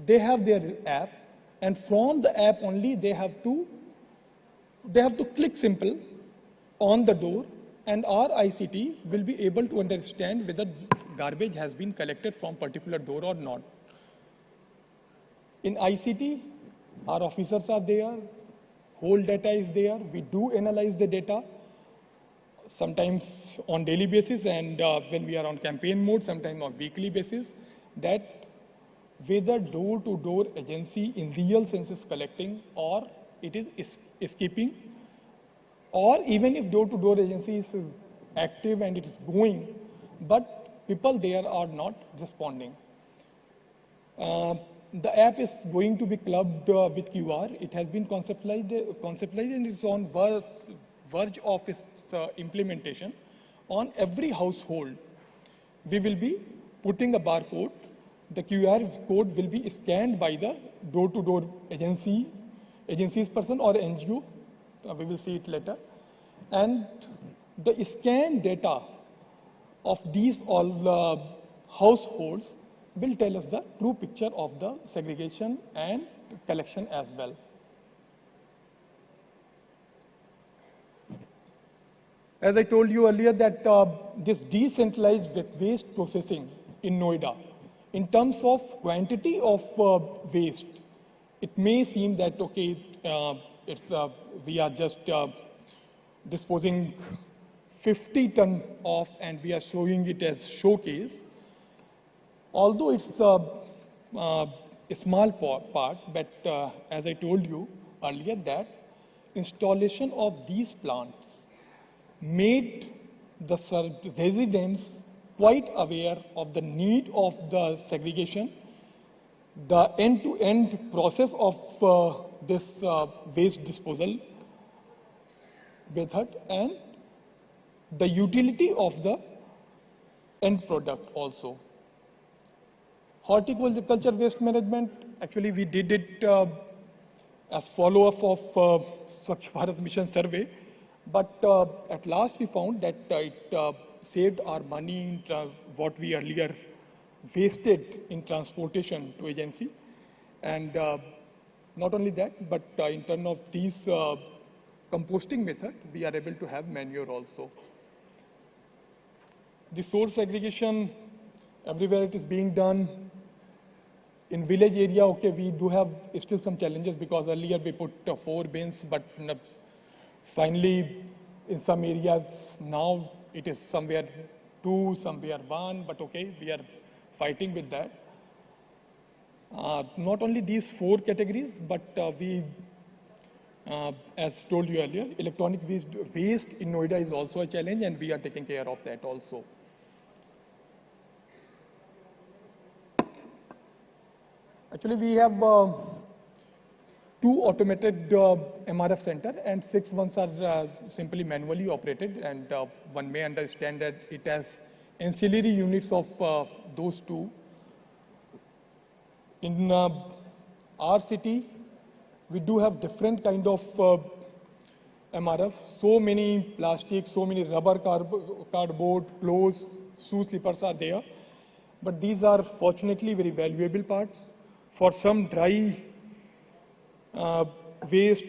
they have their app, and from the app only they have to click simple on the door, and our ICT will be able to understand whether garbage has been collected from particular door or not. In ICT, our officers are there, whole data is there. We do analyze the data, sometimes on daily basis, and when we are on campaign mode, sometimes on weekly basis, that whether door-to-door agency in real sense is collecting or it is escaping, or even if door-to-door agency is active and it is going, but people there are not responding. The app is going to be clubbed with QR. It has been conceptualized and it's on verge of its implementation. On every household, we will be putting a barcode. The QR code will be scanned by the door-to-door agency's person or NGO. We will see it later. And the scan data of these all households will tell us the true picture of the segregation and collection as well. As I told you earlier that this decentralized waste processing in Noida, in terms of quantity of waste, it may seem that, okay, we are just disposing 50 ton of and we are showing it as showcase. Although it's a small part, but as I told you earlier that installation of these plants made the residents quite aware of the need of the segregation, the end-to-end process of this waste disposal method, and the utility of the end product also. Horticulture waste management, actually we did it as follow-up of Swachh Bharat Mission survey, but at last we found that it saved our money in what we earlier wasted in transportation to agency. And not only that, but in terms of these composting method, we are able to have manure also. The source segregation, everywhere it is being done. In village area, okay, we do have still some challenges because earlier we put 4 bins, but finally in some areas now it is somewhere 2, somewhere 1, but okay, we are fighting with that. Not only these 4 categories, but we, as told you earlier, electronic waste in Noida is also a challenge, and we are taking care of that also. Actually, we have 2 automated MRF center, and 6 ones are simply manually operated, and one may understand that it has ancillary units of those 2. In our city, we do have different kind of MRF. So many plastics, so many rubber, cardboard, clothes, shoe slippers are there. But these are fortunately very valuable parts. For some dry waste,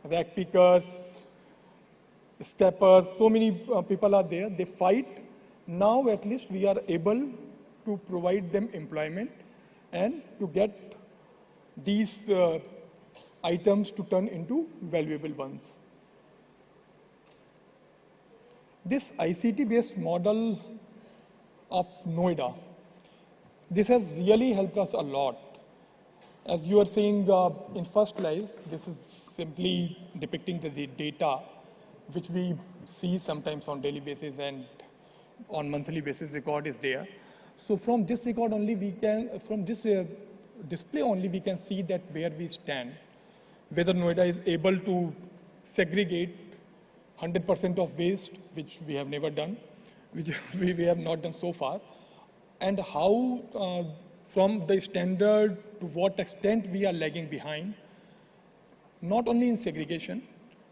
rag pickers, scrapers, so many people are there. They fight. Now at least we are able to provide them employment and to get these items to turn into valuable ones. This ICT-based model of Noida, this has really helped us a lot. As you are saying in first slide, this is simply depicting the data which we see sometimes on daily basis, and on monthly basis record is there. So from this record only we can, from this display only we can see that where we stand, whether Noida is able to segregate 100% of waste, which we have never done, which we have not done so far, and how from the standard to what extent we are lagging behind, not only in segregation,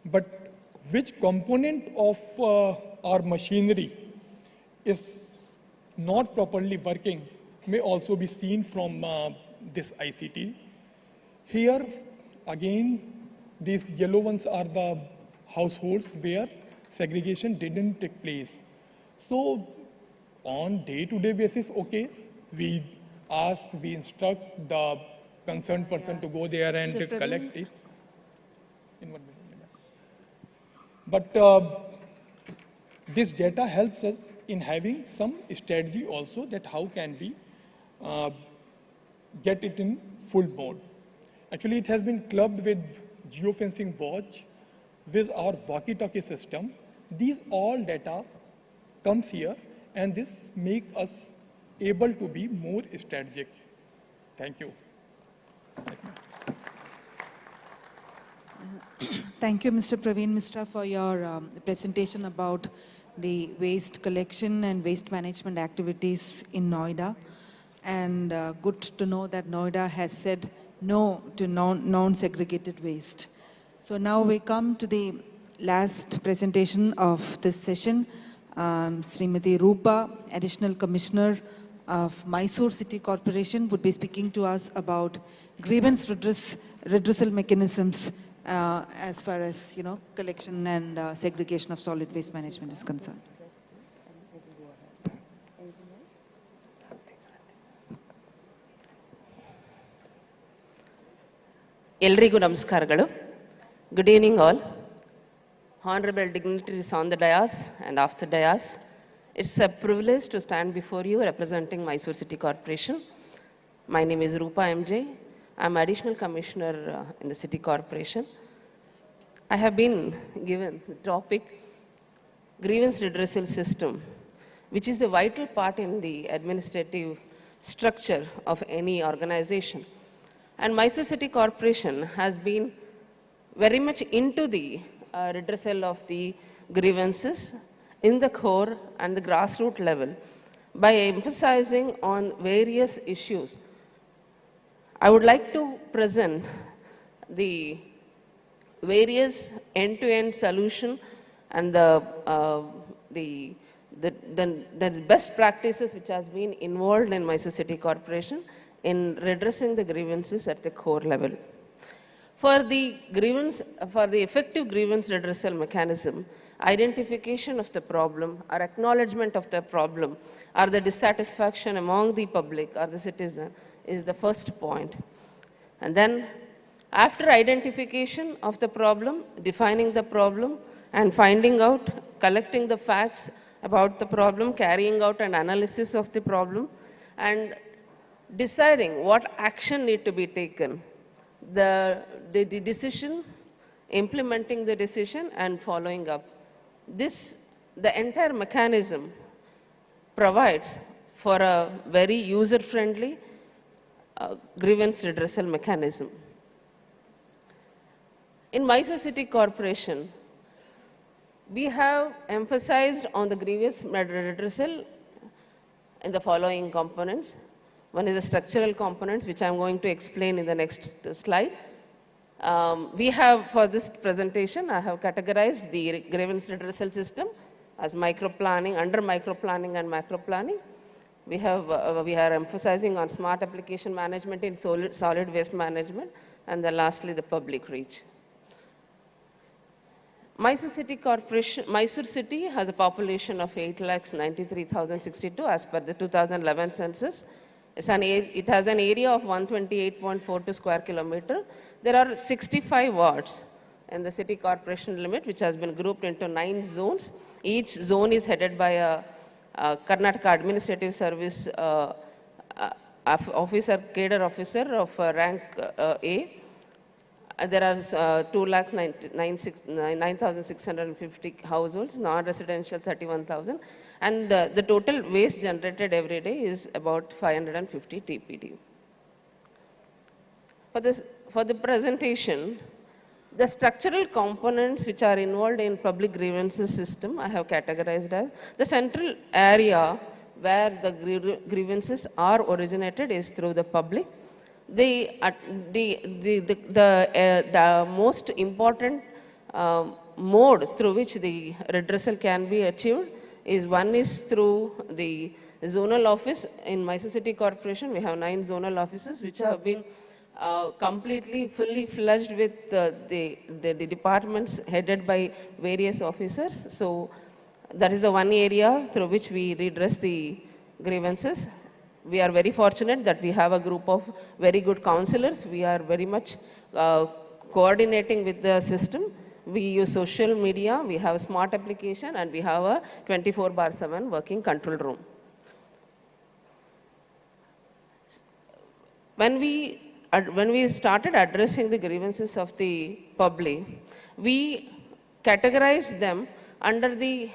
but which component of our machinery is not properly working may also be seen from this ICT. Here, again, these yellow ones are the households where segregation didn't take place. So on day-to-day basis, okay, we ask, we instruct the concerned person to go there and Sir, collect it. In 1 minute. But this data helps us in having some strategy also that how can we get it in full mode. Actually, it has been clubbed with geofencing watch, with our walkie-talkie system. These all data comes here, and this make us able to be more strategic. Thank you. Thank you, Mr. Praveen Mishra, for your presentation about the waste collection and waste management activities in Noida. And good to know that Noida has said no to non-segregated waste. So now we come to the last presentation of this session. Srimati Rupa, Additional Commissioner of Mysore City Corporation, would be speaking to us about grievance redressal mechanisms as far as, collection and segregation of solid waste management is concerned. ಎಲ್ರಿಗೂ ನಮಸ್ಕಾರಗಳು. Good evening all. Honorable dignitaries on the dais and off the dais. It's a privilege to stand before you representing Mysore City Corporation. My name is Rupa MJ. I'm Additional Commissioner in the City Corporation. I have been given the topic grievance redressal system, which is a vital part in the administrative structure of any organization. And Mysore City Corporation has been very much into the redressal of the grievances in the core and the grassroots level by emphasizing on various issues. I would like to present the various end-to-end solution and the best practices which has been involved in Mysore City Corporation in redressing the grievances at the core level. For the effective grievance redressal mechanism, identification of the problem or acknowledgement of the problem or the dissatisfaction among the public or the citizen is the first point. And then after identification of the problem, defining the problem and finding out, collecting the facts about the problem, carrying out an analysis of the problem and deciding what action need to be taken. The decision, implementing the decision and following up. The entire mechanism provides for a very user-friendly grievance redressal mechanism. In Mysore City Corporation, we have emphasized on the grievance redressal in the following components. One is the structural components, which I'm going to explain in the next slide. We have, for this presentation, I have categorized the grievance redressal system as micro-planning, under micro-planning and macro-planning. We are emphasizing on smart application management in solid waste management, and then lastly, the public reach. Mysore City has a population of 8,93,062 as per the 2011 census. It has an area of 128.42 square kilometer. There are 65 wards in the city corporation limit, which has been grouped into 9 zones. Each zone is headed by a Karnataka Administrative Service officer, cadre officer of rank A. There are 2,9,650 households, non-residential 31,000. And the total waste generated every day is about 550 TPD. For the presentation, the structural components which are involved in public grievances system, I have categorized as the central area where the grievances are originated is through the public. The most important mode through which the redressal can be achieved is one is through the zonal office. In Mysore City Corporation, we have 9 zonal offices which have been completely, fully fledged with the departments headed by various officers. So that is the one area through which we redress the grievances. We are very fortunate that we have a group of very good counselors. We are very much coordinating with the system. We use social media, we have a smart application, and we have a 24/7 working control room. When we started addressing the grievances of the public, we categorized them under the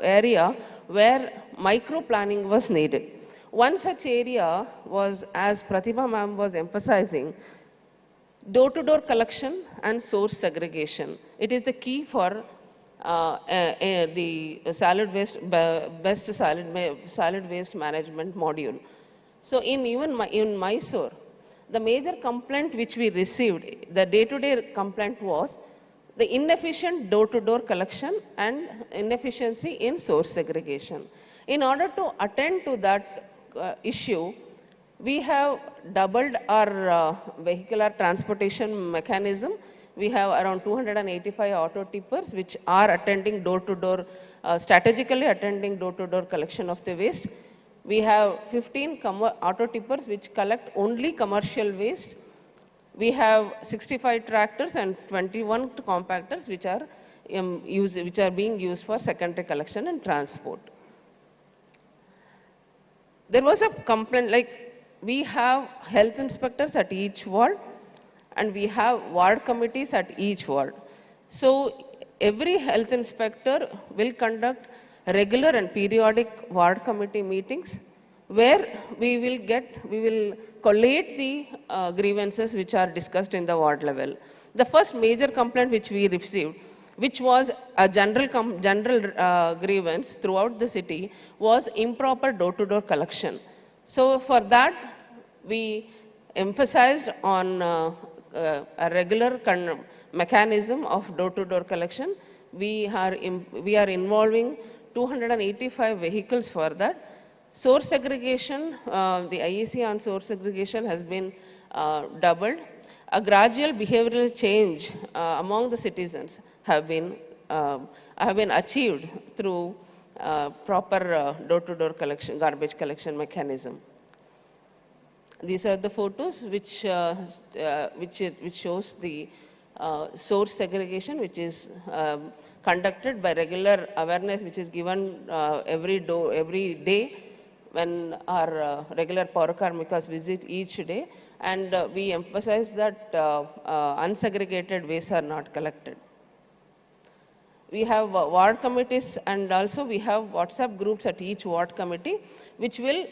area where micro-planning was needed. One such area was, as Pratibha ma'am was emphasizing, door-to-door collection and source segregation. It is the key for the best solid waste management module. So in Mysore, the major complaint which we received, the day-to-day complaint was the inefficient door-to-door collection and inefficiency in source segregation. In order to attend to that issue, we have doubled our vehicular transportation mechanism. We have around 285 auto tippers which are attending door-to-door, strategically attending door-to-door collection of the waste. We have 15 auto tippers which collect only commercial waste. We have 65 tractors and 21 compactors which are being used for secondary collection and transport. There was a complaint, like we have health inspectors at each ward and we have ward committees at each ward. So every health inspector will conduct regular and periodic ward committee meetings where we will collate the grievances which are discussed in the ward level. The first major complaint which we received, which was a general grievance throughout the city, was improper door-to-door collection. So for that, we emphasized on a regular mechanism of door-to-door collection. We are involving 285 vehicles for that. Source segregation, the IEC on source segregation has been doubled. A gradual behavioral change among the citizens have been achieved through proper door-to-door collection, garbage collection mechanism. These are the photos which shows the source segregation, which is conducted by regular awareness, which is given every day when our regular Paurakarmikas visit each day. And we emphasize that unsegregated wastes are not collected. We have ward committees and also we have WhatsApp groups at each ward committee which will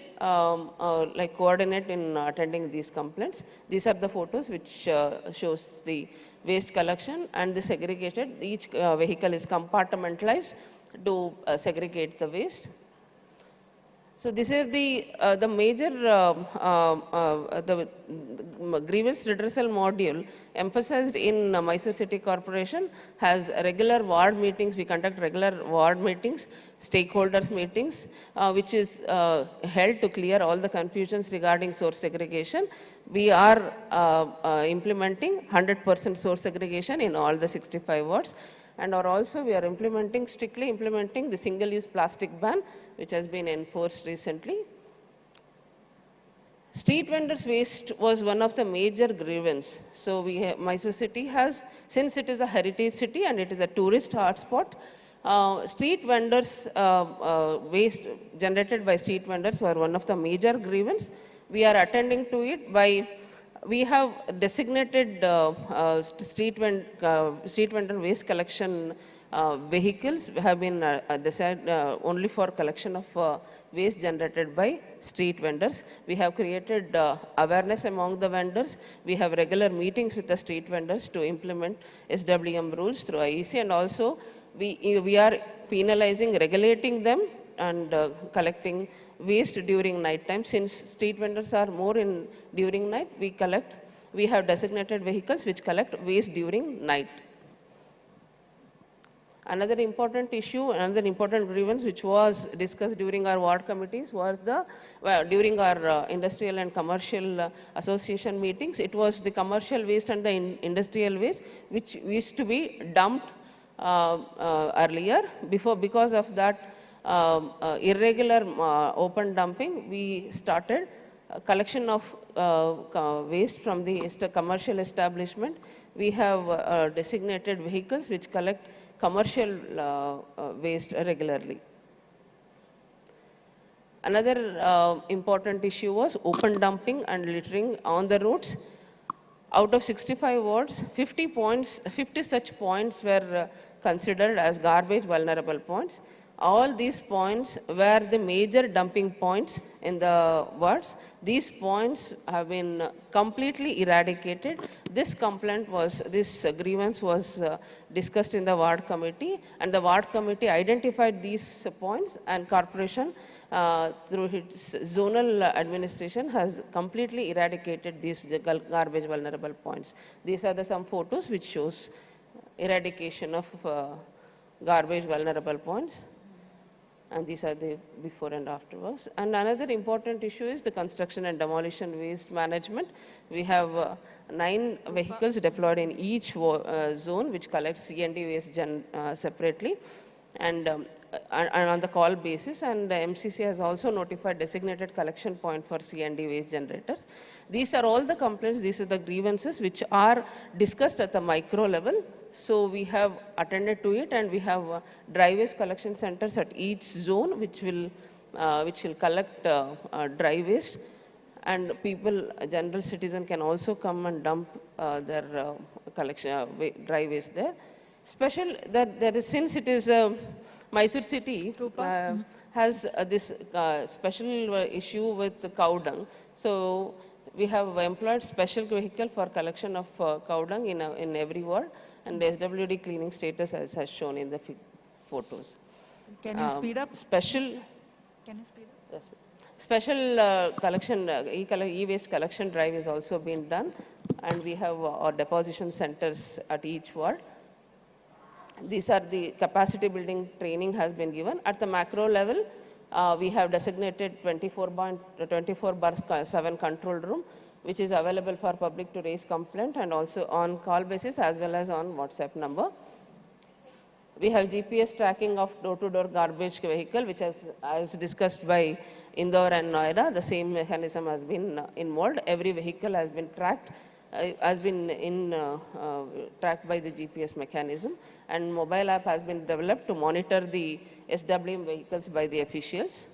coordinate in attending these complaints. These are the photos which shows the waste collection and the segregated. Each vehicle is compartmentalized to segregate the waste. So this is the major the grievance redressal module emphasized in Mysore City Corporation has regular ward meetings. We conduct regular ward meetings, stakeholders meetings, which is held to clear all the confusions regarding source segregation. We are implementing 100% source segregation in all the 65 wards. And we are strictly implementing the single-use plastic ban, which has been enforced recently. Street vendors' waste was one of the major grievance. So Mysore City has, since it is a heritage city and it is a tourist hotspot, street vendors' waste generated by street vendors were one of the major grievance. We are attending to it by, we have designated street vendor waste collection vehicles have been decided only for collection of waste generated by street vendors. We have created awareness among the vendors. We have regular meetings with the street vendors to implement SWM rules through IEC, and also we are penalizing, regulating them and collecting waste during night time. Since street vendors are more in during night, we have designated vehicles which collect waste during night. Another important issue, another important grievance which was discussed during our ward committees was during our industrial and commercial association meetings. It was the commercial waste and the industrial waste which used to be dumped earlier. Because of that irregular open dumping, we started collection of waste from the commercial establishment. We have designated vehicles which collect commercial waste regularly. Another important issue was open dumping and littering on the roads. Out of 65 wards, 50 such points were considered as garbage vulnerable points. All these points were the major dumping points in the wards. These points have been completely eradicated. This grievance was discussed in the ward committee, and the ward committee identified these points, and corporation through its zonal administration has completely eradicated these garbage vulnerable points. These are some photos which shows eradication of garbage vulnerable points. And these are the before and afterwards. And another important issue is the construction and demolition waste management. We have 9 vehicles deployed in each zone which collects C&D waste separately and on the call basis, and the MCC has also notified designated collection point for C&D waste generators. These are all the complaints, these are the grievances which are discussed at the micro level. So we have attended to it, and we have dry waste collection centers at each zone which will collect dry waste, and general citizen can also come and dump their collection dry waste there. Since it is Mysore city has this special issue with the cow dung, so we have employed special vehicle for collection of cow dung in every ward, and the SWD cleaning status as shown in the photos. Can you speed up? Can you speed up? Yes. Special collection, e-waste collection drive is also being done, and we have our deposition centers at each ward. These are the capacity building training has been given. At the macro level, we have designated 24/7 control room, which is available for public to raise complaint and also on call basis as well as on WhatsApp number. We have GPS tracking of door-to-door garbage vehicle, which as discussed by Indore and Noida, the same mechanism has been involved. Every vehicle has been tracked, tracked by the GPS mechanism, and mobile app has been developed to monitor the SWM vehicles by the officials.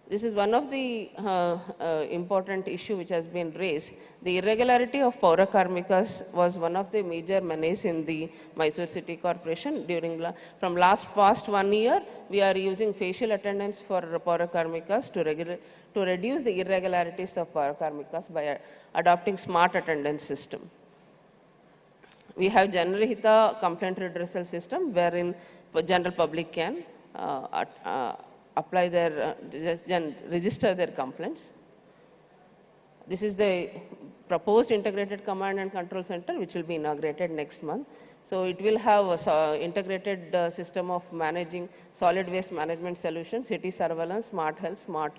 This is one of the important issue which has been raised. The irregularity of Paura Karmikas was one of the major menace in the Mysore City Corporation. From past 1 year, we are using facial attendance for Paura Karmikas to reduce the irregularities of Paura Karmikas by adopting smart attendance system. We have Janarahita complaint redressal system wherein general public can apply their, register their complaints. This is the proposed integrated command and control center which will be inaugurated next month. So it will have an integrated system of managing solid waste management solutions, city surveillance, smart health, smart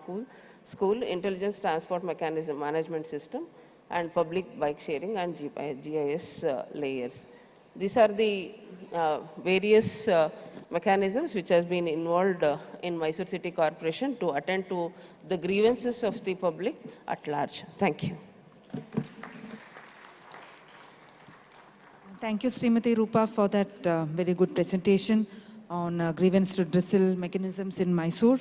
school, intelligence transport mechanism management system, and public bike sharing and GIS layers. These are the various mechanisms which has been involved in Mysore City Corporation to attend to the grievances of the public at large. Thank you. Thank you, Srimati Rupa, for that very good presentation on grievance redressal mechanisms in Mysore.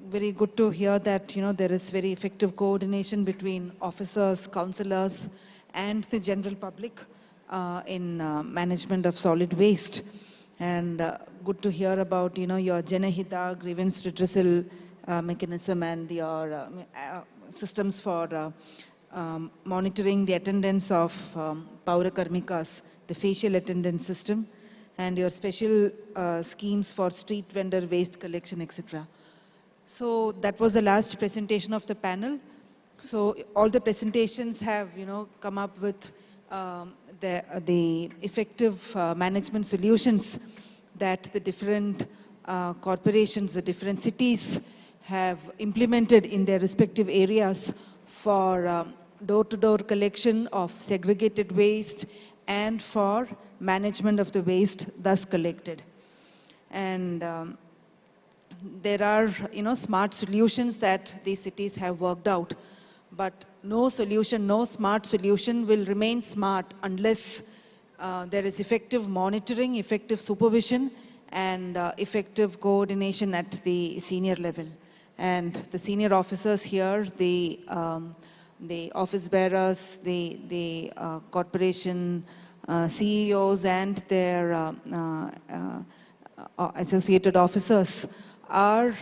Very good to hear that there is very effective coordination between officers, councillors, and the general public in management of solid waste. And good to hear about your Janahita grievance redressal mechanism and your systems for monitoring the attendance of Paura Karmikas, the facial attendance system. and your special schemes for street vendor waste collection, etc. So that was the last presentation of the panel. So all the presentations have, come up with the effective management solutions that the different corporations, the different cities have implemented in their respective areas for door-to-door collection of segregated waste and for management of the waste thus collected. And there are, smart solutions that these cities have worked out, but no solution, no smart solution will remain smart unless there is effective monitoring, effective supervision, and effective coordination at the senior level. And the senior officers here, the office bearers, the corporation CEOs and their associated officers are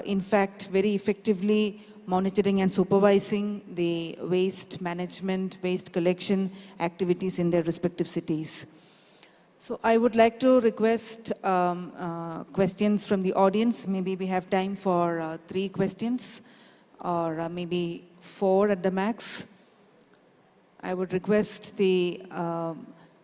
in fact very effectively monitoring and supervising the waste management, waste collection activities in their respective cities. So I would like to request questions from the audience. Maybe we have time for 3 questions or maybe 4 at the max. I would request the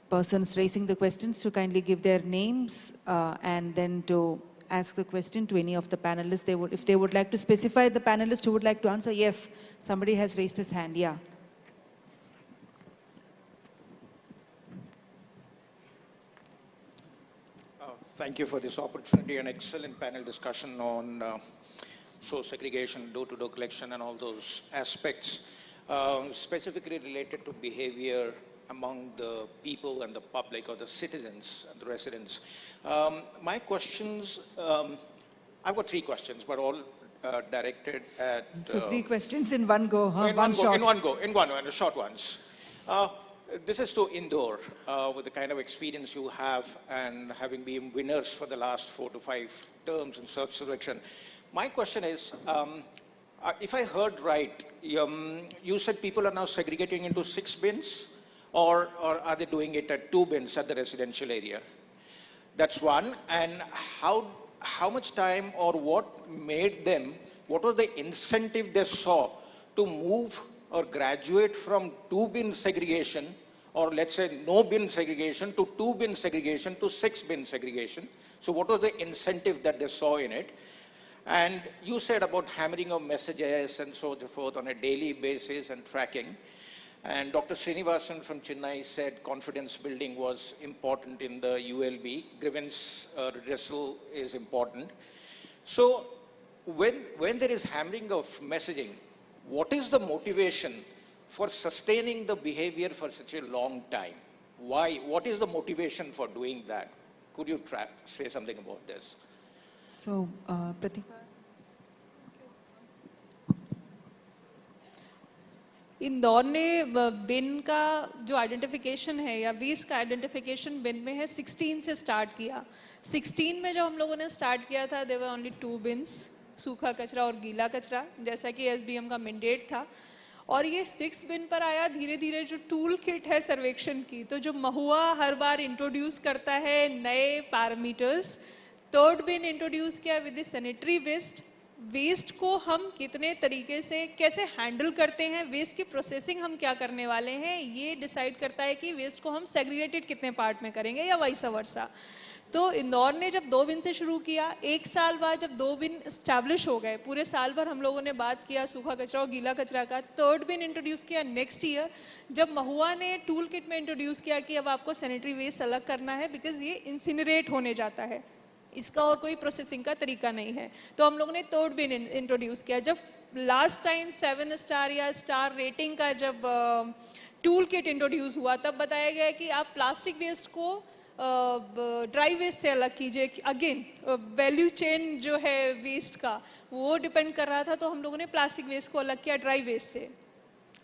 persons raising the questions to kindly give their names and then to ask the question to any of the panelists. If they would like to specify the panelist who would like to answer. Yes, somebody has raised his hand. Yeah. Thank you for this opportunity, an excellent panel discussion on source segregation, door-to-door collection and all those aspects, specifically related to behavior among the people and the public or the citizens and the residents. My questions, I've got 3 questions, but all directed at... So 3 questions in one go, huh? In one and short ones. This is to Indore, with the kind of experience you have and having been winners for the last 4 to 5 terms in search selection. My question is, if I heard right, you said people are now segregating into 6 bins, or are they doing it at 2 bins at the residential area? That's one. And how much time or what made them, what was the incentive they saw to move or graduate from 2-bin segregation, or let's say no bin segregation, to 2-bin segregation to 6-bin segregation? So what was the incentive that they saw in it? And you said about hammering of messages and so forth on a daily basis and tracking. And Dr. Srinivasan from Chennai said confidence building was important in the ULB. Grievance redressal is important. So when there is hammering of messaging, what is the motivation for sustaining the behavior for such a long time? Why? What is the motivation for doing that? Could you say something about this? So, Pratik. Indore ने बिन का जो identification है या waste का identification बिन में है 16 से start किया. 16 में जब हम लोगों ने स्टार्ट किया था देयर वर ओनली 2 बिन्स, सूखा कचरा और गीला कचरा, जैसा कि एसबीएम का मैंडेट था. और ये 6 बिन पर आया धीरे धीरे. जो टूल किट है सर्वेक्षण की, तो जो महुआ हर बार इंट्रोड्यूस करता है नए पैरामीटर्स, 3rd बिन इंट्रोड्यूस किया with the sanitary waste. Waste को हम कितने तरीके से कैसे हैंडल करते हैं, वेस्ट की प्रोसेसिंग हम क्या करने वाले हैं, ये डिसाइड करता है कि वेस्ट को हम सेग्रीगेटेड कितने पार्ट में करेंगे या वाइस वर्सा. तो इंदौर ने जब 2 बिन से शुरू किया, 1 साल बाद जब 2 बिन स्टैब्लिश हो गए, पूरे साल भर हम लोगों ने बात किया सूखा कचरा और गीला कचरा का. 3rd बिन इंट्रोड्यूस किया नेक्स्ट ईयर, जब महुआ ने टूल किट में इंट्रोड्यूस किया कि अब आपको सैनिटरी वेस्ट अलग करना है बिकॉज ये इंसिनरेट होने जाता है, इसका और कोई प्रोसेसिंग का तरीका नहीं है. तो हम लोगों ने 3rd बिन इंट्रोड्यूस किया. जब लास्ट टाइम 7 स्टार या स्टार रेटिंग का जब टूल किट इंट्रोड्यूस हुआ, तब बताया गया कि आप प्लास्टिक वेस्ट को ड्राई वेस्ट से अलग कीजिए. अगेन वैल्यू चेन जो है वेस्ट का वो डिपेंड कर रहा था, तो हम लोगों ने प्लास्टिक वेस्ट को अलग किया ड्राई वेस्ट से.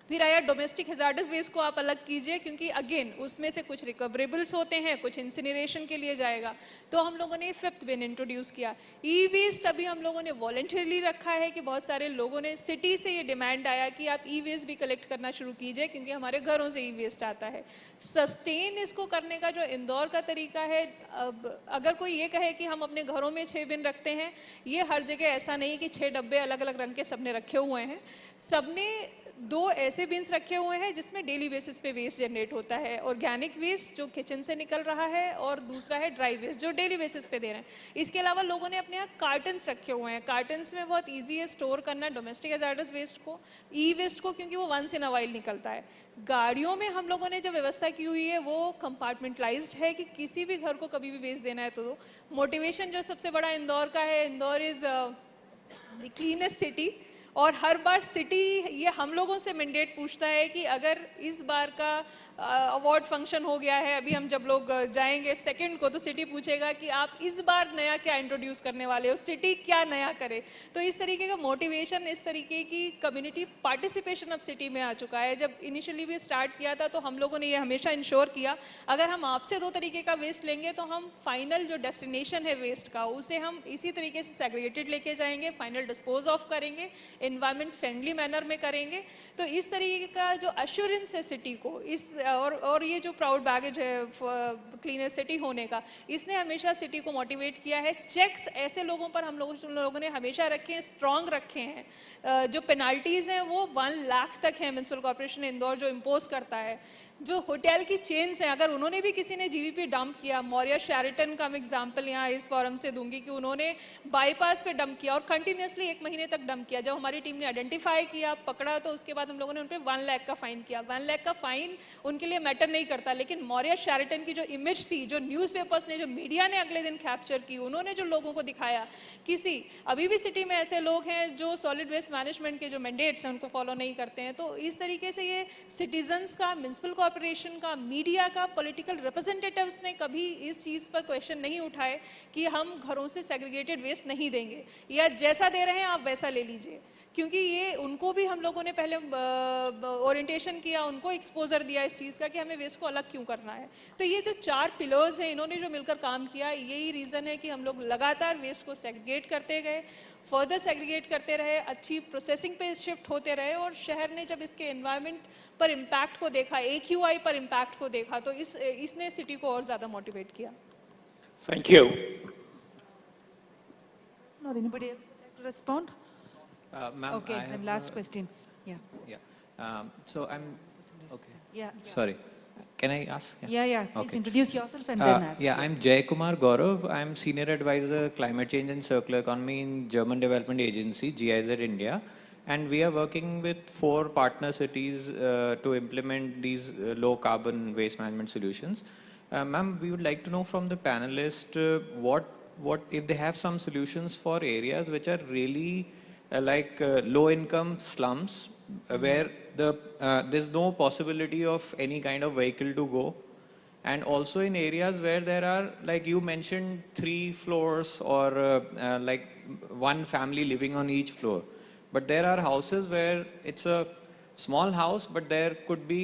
फिर आया डोमेस्टिक हैजार्डस वेस्ट को आप अलग कीजिए, क्योंकि अगेन उसमें से कुछ रिकवरेबल्स होते हैं, कुछ इंसिनरेशन के लिए जाएगा। तो हम लोगों ने फिफ्थ बिन इंट्रोड्यूस किया। ई वेस्ट अभी हम लोगों ने वॉलंटरीली रखा है कि बहुत सारे लोगों ने, सिटी से ये डिमांड आया कि आप ई वेस्ट भी कलेक्ट करना शुरू कीजिए, क्योंकि हमारे घरों से ई वेस्ट आता है। सस्टेन इसको करने का जो इंदौर का तरीका है, अब अगर कोई ये कहे कि हम अपने घरों में 6 बिन रखते हैं, ये हर जगह ऐसा नहीं कि 6 डब्बे अलग अलग रंग के सबने रखे हुए हैं। सबने 2 ऐसे बिन्स रखे हुए हैं जिसमें डेली बेसिस पे वेस्ट जनरेट होता है, ऑर्गेनिक वेस्ट जो किचन से निकल रहा है, और दूसरा है ड्राई वेस्ट जो डेली बेसिस पे दे रहे हैं। इसके अलावा लोगों ने अपने यहाँ कार्टन्स रखे हुए हैं। कार्टन्स में बहुत ईजी है स्टोर करना डोमेस्टिक हैजार्डस वेस्ट को, ई वेस्ट को, क्योंकि वो वंस इन अ वाइल निकलता है। गाड़ियों में हम लोगों ने जो व्यवस्था की हुई है वो कंपार्टमेंटलाइज्ड है कि किसी भी घर को कभी भी वेस्ट देना है तो। मोटिवेशन जो सबसे बड़ा इंदौर का है, Indore is the cleanest city, और हर बार सिटी ये हम लोगों से मैंडेट पूछता है कि अगर इस बार का अवार्ड फंक्शन हो गया है, अभी हम जब लोग जाएंगे सेकंड को, तो सिटी पूछेगा कि आप इस बार नया क्या इंट्रोड्यूस करने वाले हो, सिटी क्या नया करे। तो इस तरीके का मोटिवेशन, इस तरीके की कम्युनिटी पार्टिसिपेशन अब सिटी में आ चुका है। जब इनिशियली भी स्टार्ट किया था तो हम लोगों ने ये हमेशा इंश्योर किया, अगर हम आपसे 2 तरीके का वेस्ट लेंगे तो हम फाइनल जो डेस्टिनेशन है वेस्ट का, उसे हम इसी तरीके से सेग्रीगेटेड लेके जाएंगे, फाइनल डिस्पोज ऑफ करेंगे, एनवायरमेंट फ्रेंडली मैनर में करेंगे। तो इस तरीके का जो अश्योरेंस है सिटी को, इस और ये जो प्राउड बैगेज है क्लीनर सिटी होने का, इसने हमेशा सिटी को मोटिवेट किया है। चेक्स ऐसे लोगों पर हम लोगों ने हमेशा रखे हैं, स्ट्रॉन्ग रखे हैं। जो पेनाल्टीज हैं वो 1 लाख तक है म्युनिसिपल कॉर्पोरेशन इंदौर जो इम्पोज करता है। जो होटल की चेन्स हैं, अगर उन्होंने भी किसी ने जीवीपी डंप किया, मौर्य शेरिटन का मैं एग्जांपल यहाँ इस फॉरम से दूंगी कि उन्होंने बाईपास पे डंप किया और कंटिन्यूसली 1 महीने तक डंप किया। जब हमारी टीम ने आइडेंटिफाई किया, पकड़ा, तो उसके बाद हम लोगों ने उन पर 1 लाख का फाइन किया। 1 लाख का फाइन उनके लिए मैटर नहीं करता, लेकिन मौर्य शेरिटन की जो इमेज थी, जो न्यूज़पेपर्स ने, जो मीडिया ने अगले दिन कैप्चर की, उन्होंने जो लोगों को दिखाया, अभी भी सिटी में ऐसे लोग हैं जो सॉलिड वेस्ट मैनेजमेंट के जो मैंडेट्स हैं उनको फॉलो नहीं करते हैं। तो इस तरीके से ये सिटीजन्स का, म्युनिसिपल कॉर्पोरेशन का, मीडिया का, पॉलिटिकल रिप्रेजेंटेटिव्स ने कभी इस चीज़ पर क्वेश्चन नहीं उठाए कि हम घरों से सेग्रीगेटेड वेस्ट नहीं देंगे, या जैसा दे रहे हैं आप वैसा ले लीजिए, क्योंकि ये उनको भी हम लोगों ने पहले ओरिएंटेशन किया, उनको एक्सपोजर दिया इस चीज़ का कि हमें वेस्ट को अलग क्यों करना है। तो ये जो 4 पिलर्स हैं, इन्होंने जो मिलकर काम किया, यही रीज़न है कि हम लोग लगातार वेस्ट को सेग्रीगेट करते गए, फर्दर सेग्रीगेट करते रहे, अच्छी प्रोसेसिंग पे शिफ्ट होते रहे, और शहर ने जब इसके एनवायरनमेंट पर इम्पैक्ट को देखा, AQI पर इम्पैक्ट को देखा, तो इसने सिटी को और ज़्यादा मोटिवेट किया। Thank you. Not anybody else would like to respond? Okay, then last question. Yeah. So I'm. Okay. Yeah. Sorry. Can I ask? Yeah. Please Okay. introduce yourself and then ask. Yeah, I'm Jay Kumar Gaurav. I'm Senior Advisor, Climate Change and Circular Economy in German Development Agency, GIZ India. And we are working with 4 partner cities to implement these low carbon waste management solutions. Ma'am, we would like to know from the panelists what if they have some solutions for areas which are really like low income slums where there's no possibility of any kind of vehicle to go, and also in areas where there are, like you mentioned, 3 floors or like 1 family living on each floor, but there are houses where it's a small house but there could be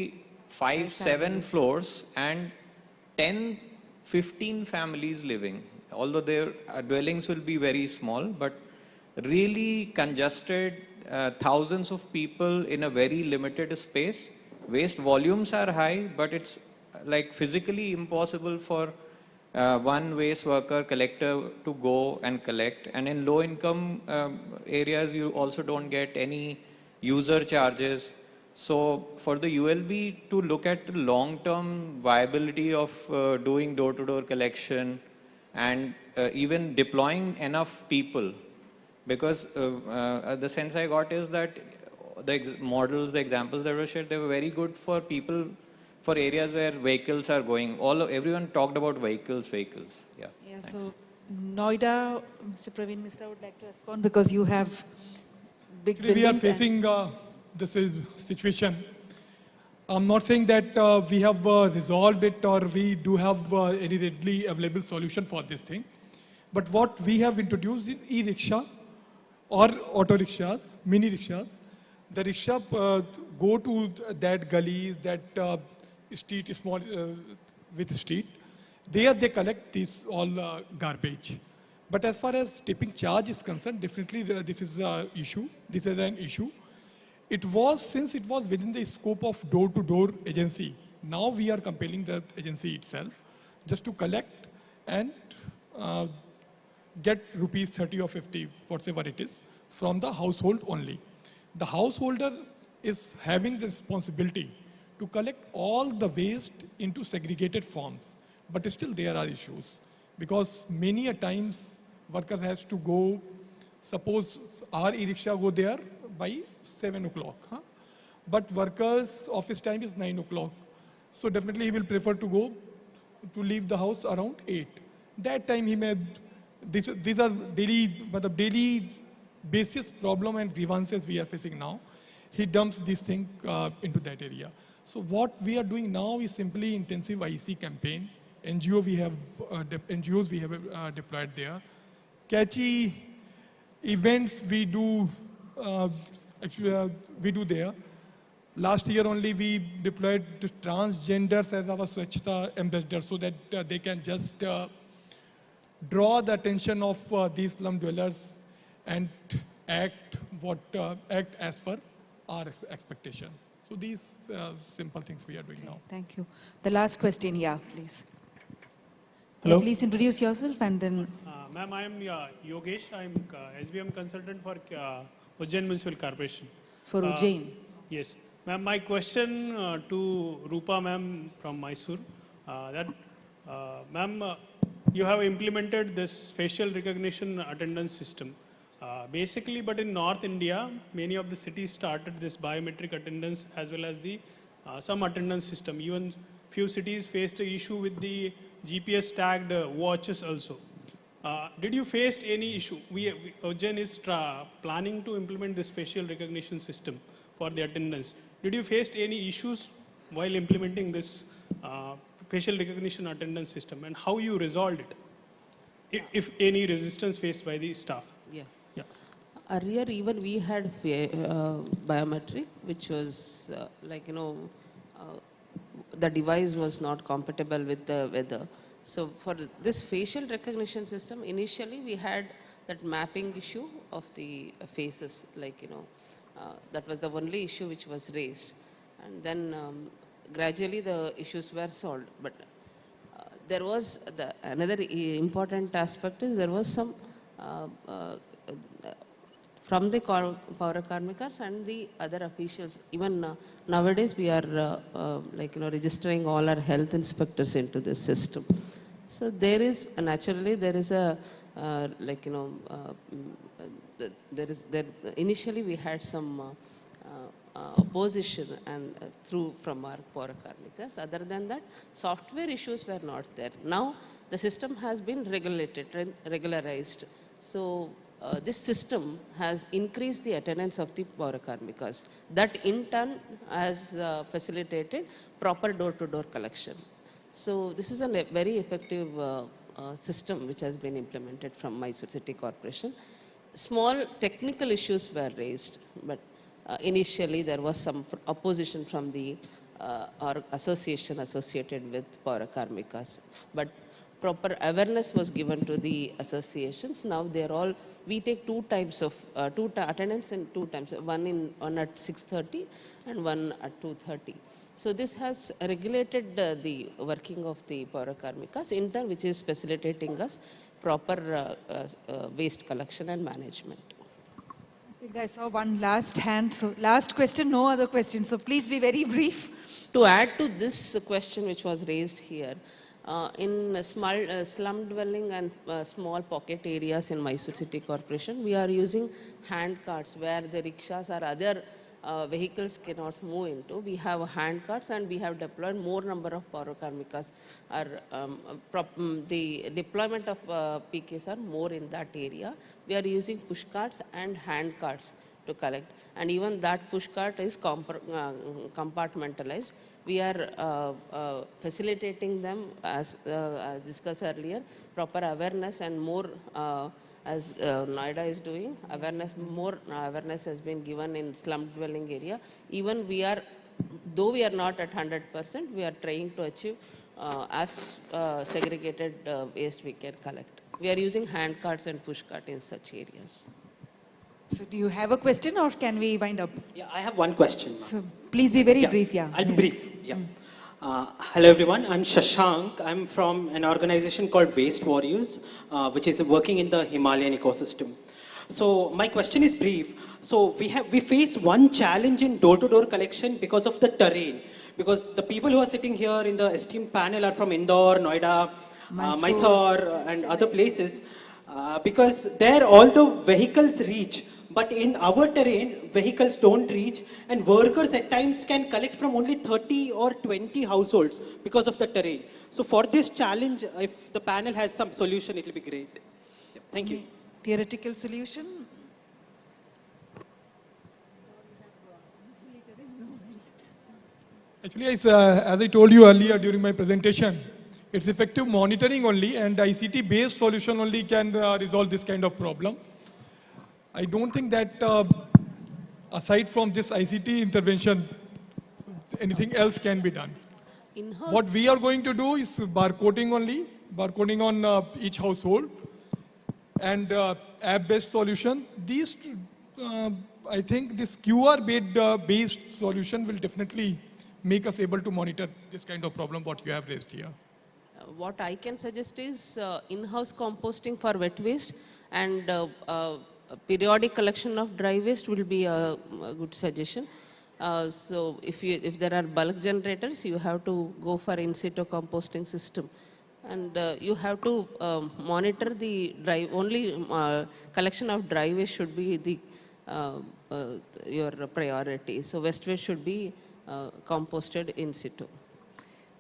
5-7 floors and 10-15 families living, although their dwellings will be very small, but really congested, thousands of people in a very limited space. Waste volumes are high, but it's like physically impossible for one waste worker collector to go and collect. And in low income areas, you also don't get any user charges. So for the ULB to look at the long-term viability of doing door-to-door collection and even deploying enough people, because the sense I got is that the models, the examples that were shared, they were very good for people, for areas where vehicles are going. Everyone talked about vehicles. Yeah. So Noida, Mr. Praveen Misra would like to respond because you have big buildings. We are facing this situation. I'm not saying that we have resolved it or we do have any readily available solution for this thing. But what we have introduced in e-rickshaw or auto rickshaws, mini rickshaws, the rickshaw go to that gullies, that street, small with street. There they collect this all garbage. But as far as tipping charge is concerned, definitely this is an issue. This is an issue. It was, since it was within the scope of door-to-door agency, now we are compelling the agency itself just to collect and get rupees 30 or 50, whatever it is, from the household only. The householder is having the responsibility to collect all the waste into segregated forms. But still there are issues because many a times workers has to go, suppose our e-rickshaw go there by 7 o'clock. Huh? But workers' office time is 9 o'clock. So definitely he will prefer to go, to leave the house around 8. That time he may, these are daily basis problem and grievances we are facing now. He dumps this thing into that area. So what we are doing now is simply intensive IEC campaign. NGOs we have deployed there. Catchy events we do, we do there. Last year only we deployed the transgenders as our Swachhta ambassadors so that they can just draw the attention of these slum dwellers and act as per our expectation. So these simple things we are doing now. Thank you. The last question, yeah, please. Hello. Yeah, please introduce yourself and then. Ma'am, I am Yogesh. I am SBM consultant for Ujjain Municipal Corporation. For Ujjain? Yes. Ma'am, my question to Rupa ma'am from Mysore, ma'am, you have implemented this facial recognition attendance system. Basically, but in North India, many of the cities started this biometric attendance as well as the some attendance system. Even few cities faced an issue with the GPS tagged watches also. Did you face any issue? Ujjain is planning to implement this facial recognition system for the attendance. Did you face any issues while implementing this facial recognition attendance system, and how you resolved it, if any resistance faced by the staff? Yeah. Yeah. Earlier, even we had biometric, which was the device was not compatible with the weather. So for this facial recognition system, initially we had that mapping issue of the faces, that was the only issue which was raised. And then gradually the issues were solved. But there was another important aspect is there was some from the Paura Karmikas and the other officials. Even nowadays we are registering all our health inspectors into this system. So there is naturally there is a initially we had some opposition and from our Paura Karmikas. Other than that, software issues were not there. Now the system has been regularized. So this system has increased the attendance of the Paura Karmikas. That in turn has facilitated proper door-to-door collection. So this is a very effective system which has been implemented from Mysore City Corporation. Small technical issues were raised, but initially there was some opposition from the our association associated with Paura Karmikas. But proper awareness was given to the associations. Now they're all, we take two times of, attendance in 2 times, one at 6:30 and one at 2:30. So this has regulated the working of the Paura Karmikas in turn, which is facilitating us proper waste collection and management. I think I saw one last hand. So last question, no other questions. So please be very brief. To add to this question which was raised here, in slum dwelling and small pocket areas in Mysore City Corporation, we are using hand carts where the rickshaws or other vehicles cannot move into. We have hand carts and we have deployed more number of Paura Karmikas. The deployment of PKs are more in that area. We are using push carts and hand carts to collect. And even that push cart is compartmentalized. we are facilitating them, as discussed earlier, proper awareness and more, as Noida is doing, more awareness has been given in slum dwelling area. Even we are, though we are not at 100%, we are trying to achieve as segregated waste we can collect. We are using hand carts and push cart in such areas. So do you have a question or can we wind up? Yeah, I have one question. So please be very brief, yeah. I'll be brief, yeah. Hello everyone, I'm Shashank. I'm from an organization called Waste Warriors, which is working in the Himalayan ecosystem. So my question is brief. So we face one challenge in door-to-door collection because of the terrain. Because the people who are sitting here in the esteemed panel are from Indore, Noida, Mysore and other places. Because there all the vehicles reach, but in our terrain, vehicles don't reach, and workers at times can collect from only 30 or 20 households because of the terrain. So for this challenge, if the panel has some solution, it will be great. Thank you. Theoretical solution? Actually, as I told you earlier during my presentation, it's effective monitoring only, and ICT-based solution only can resolve this kind of problem. I don't think that aside from this ICT intervention, anything else can be done. What we are going to do is barcoding only, barcoding on each household, and app-based solution. These, I think this QR-based solution will definitely make us able to monitor this kind of problem what you have raised here. What I can suggest is in-house composting for wet waste, and periodic collection of dry waste will be a good suggestion. So if there are bulk generators, you have to go for in-situ composting system. And you have to monitor the collection of dry waste should be the your priority. So waste waste should be composted in situ.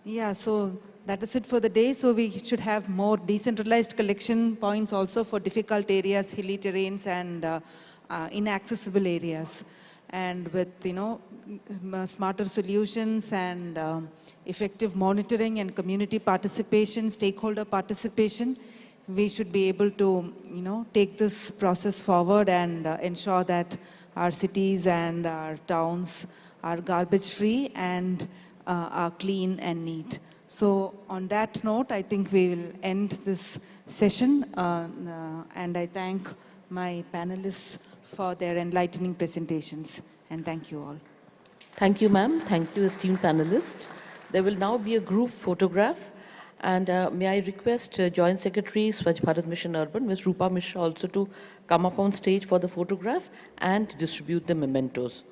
Yeah, so that is it for the day. So we should have more decentralized collection points also for difficult areas, hilly terrains and inaccessible areas. And with, smarter solutions and effective monitoring and community participation, stakeholder participation, we should be able to, take this process forward and ensure that our cities and our towns are garbage free and are clean and neat. So on that note, I think we will end this session and I thank my panelists for their enlightening presentations, and thank you all. Thank you, ma'am. Thank you, esteemed panelists. There will now be a group photograph, and may I request Joint Secretary, Swachh Bharat Mission Urban, Ms. Rupa Mishra, also to come up on stage for the photograph and distribute the mementos.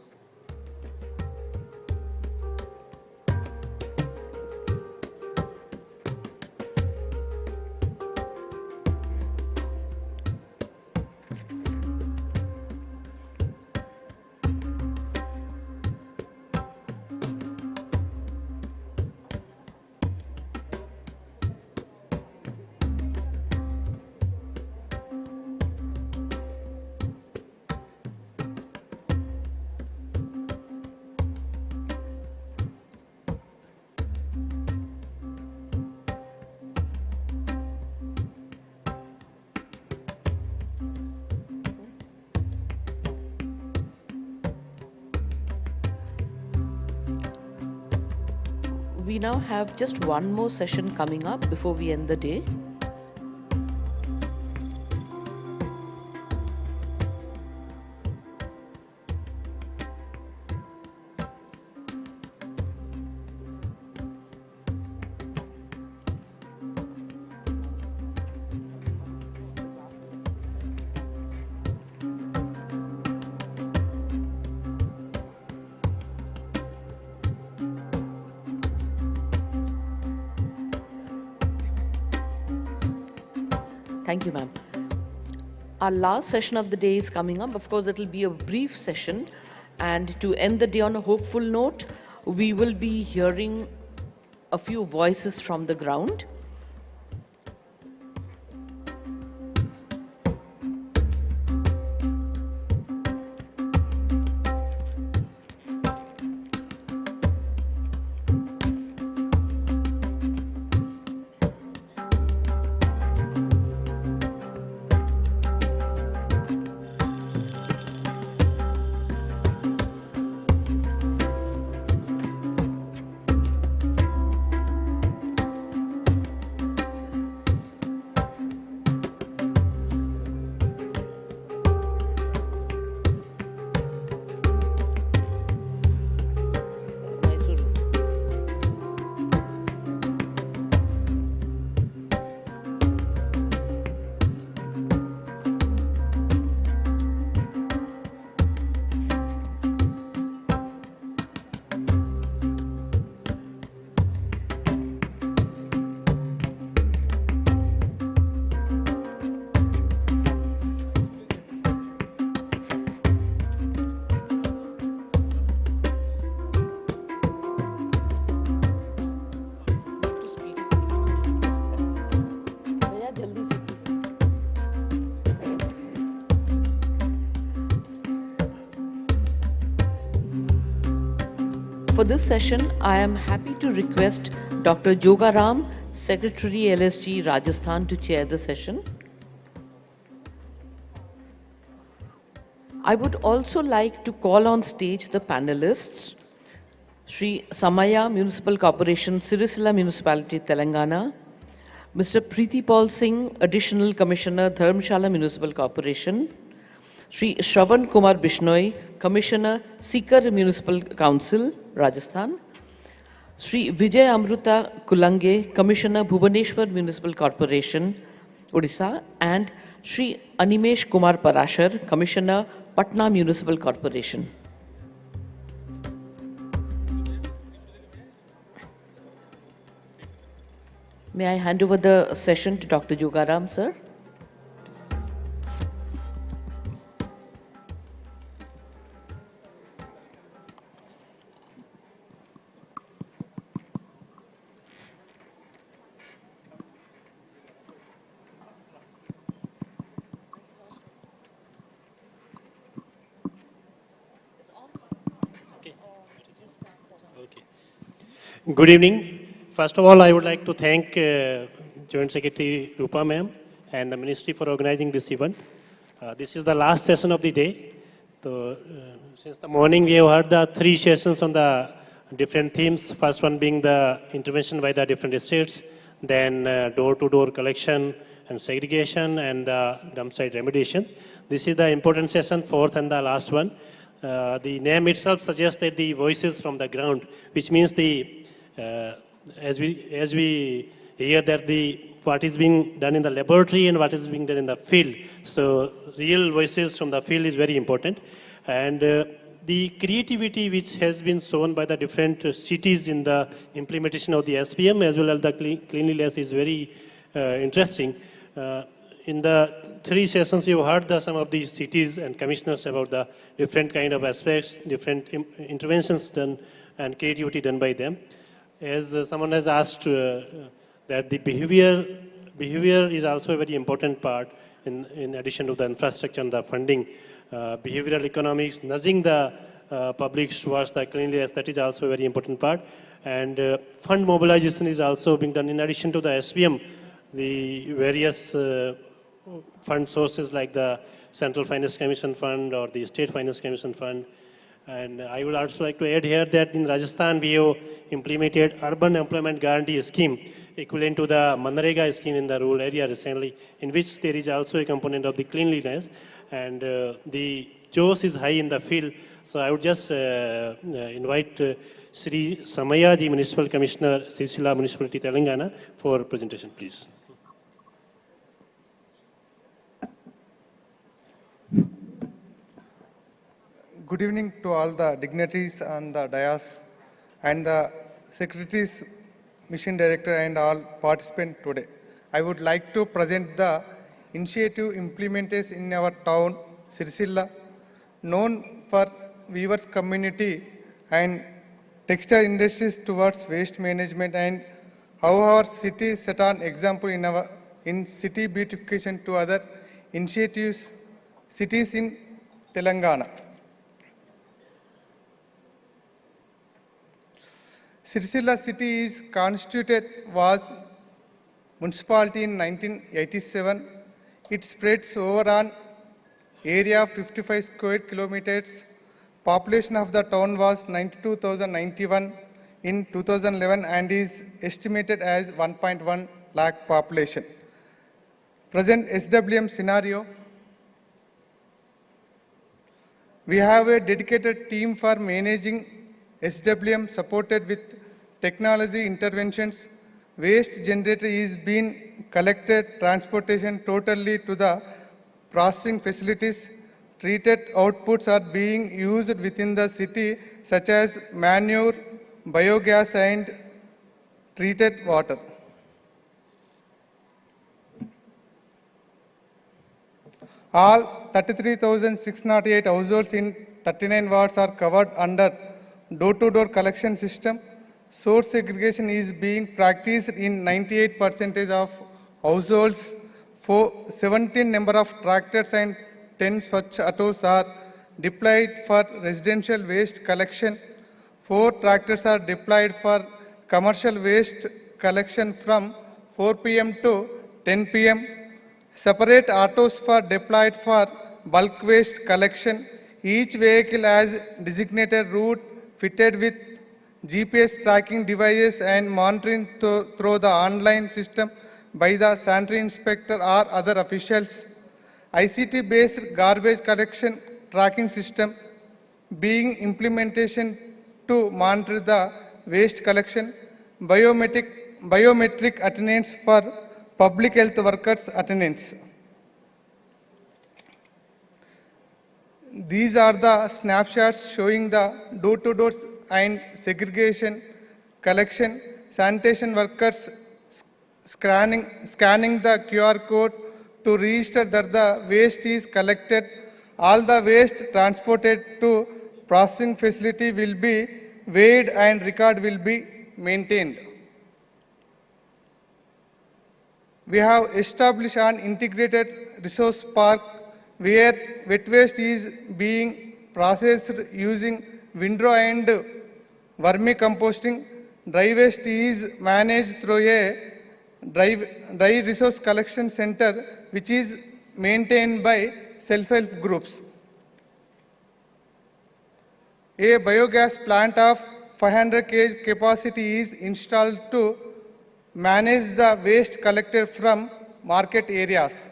We now have just one more session coming up before we end the day. Thank you, ma'am. Our last session of the day is coming up. Of course, it will be a brief session. And to end the day on a hopeful note, we will be hearing a few voices from the ground. For this session, I am happy to request Dr. Jogaram, Secretary LSG Rajasthan, to chair the session. I would also like to call on stage the panelists, Sri Samaya Municipal Corporation, Siricilla Municipality, Telangana, Mr. Preeti Paul Singh, Additional Commissioner, Dharamshala Municipal Corporation, Sri Shravan Kumar Bishnoi, Commissioner, Sikar Municipal Council, Rajasthan, Sri Vijay Amruta Kulange, Commissioner, Bhubaneswar Municipal Corporation, Odisha, and Sri Animesh Kumar Parashar, Commissioner, Patna Municipal Corporation. May I hand over the session to Dr. Jogaram, sir? Good evening. First of all, I would like to thank Joint Secretary Rupa ma'am and the Ministry for organizing this event. This is the last session of the day. So, since the morning, we have heard the 3 sessions on the different themes. First one being the intervention by the different states, then door-to-door collection and segregation, and the dump site remediation. This is the important session, 4th and the last one. The name itself suggests that the voices from the ground, which means the as we hear that what is being done in the laboratory and what is being done in the field. So real voices from the field is very important. And the creativity which has been shown by the different cities in the implementation of the SPM as well as the cleanliness is very interesting. In the 3 sessions, we've heard some of these cities and commissioners about the different kind of aspects, different interventions done and creativity done by them. As someone has asked that the behavior is also a very important part in addition to the infrastructure and the funding. Behavioral economics, nudging the public towards the cleanliness, that is also a very important part. And fund mobilization is also being done in addition to the SPM. The various fund sources like the Central Finance Commission Fund or the State Finance Commission Fund. And I would also like to add here that in Rajasthan, we have implemented Urban Employment Guarantee Scheme, equivalent to the Manrega scheme in the rural area recently, in which there is also a component of the cleanliness. And the Josh is high in the field. So I would just invite Sri Samaya Ji, Municipal Commissioner, Siricilla Municipality, Telangana, for presentation, please. Good evening to all the dignitaries on the dais and the Secretary's Mission Director and all participants today. I would like to present the initiative implemented in our town, Siricilla, known for weavers community and textile industries towards waste management, and how our city set an example in city beautification to other initiatives, cities in Telangana. Siricilla city is constituted was municipality in 1987. It spreads over an area of 55 square kilometers. Population of the town was 92,091 in 2011 and is estimated as 1.1 lakh population. Present SWM scenario. We have a dedicated team for managing SWM supported with technology interventions. Waste generator is being collected, transportation totally to the processing facilities. Treated outputs are being used within the city, such as manure, biogas, and treated water. All 33,608 households in 39 wards are covered under door-to-door collection system. Source segregation is being practiced in 98% of households. 17 number of tractors and 10 Swachh autos are deployed for residential waste collection. 4 tractors are deployed for commercial waste collection from 4 p.m. to 10 p.m. Separate autos for deployed for bulk waste collection. Each vehicle has designated route fitted with GPS tracking devices and monitoring through the online system by the sanitary inspector or other officials. ICT-based garbage collection tracking system being implementation to monitor the waste collection, biometric attendance for public health workers attendance. These are the snapshots showing the door-to-door and segregation, collection, sanitation workers scanning the QR code to register that the waste is collected. All the waste transported to processing facility will be weighed and record will be maintained. We have established an integrated resource park where wet waste is being processed using windrow and vermicomposting. Dry waste is managed through a dry resource collection center which is maintained by self-help groups. A biogas plant of 500 kg capacity is installed to manage the waste collected from market areas.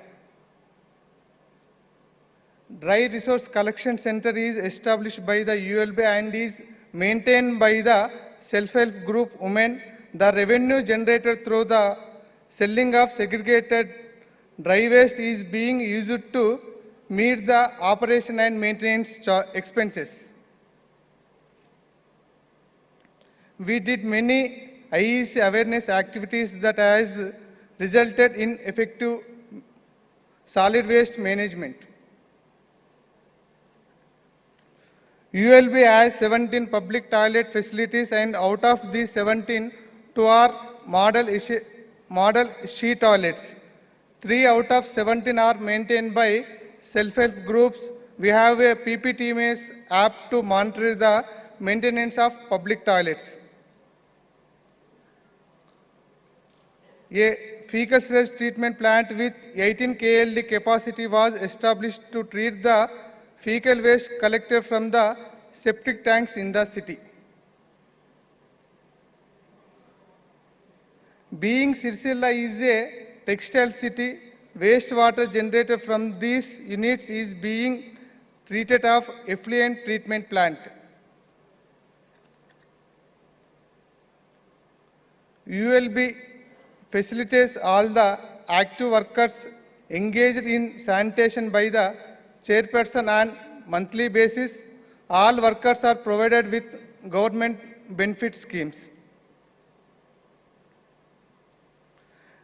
Dry resource collection center is established by the ULB and is maintained by the self-help group women. The revenue generated through the selling of segregated dry waste is being used to meet the operation and maintenance expenses. We did many IEC awareness activities that has resulted in effective solid waste management. ULB has 17 public toilet facilities and out of these 17, 2 are model she toilets. 3 out of 17 are maintained by self-help groups. We have a PPTMS app to monitor the maintenance of public toilets. A fecal sludge treatment plant with 18 KLD capacity was established to treat the fecal waste collected from the septic tanks in the city. Being Sirsilla is a textile city, wastewater generated from these units is being treated of effluent treatment plant. ULB facilitates all the active workers engaged in sanitation by the chairperson on monthly basis. All workers are provided with government benefit schemes.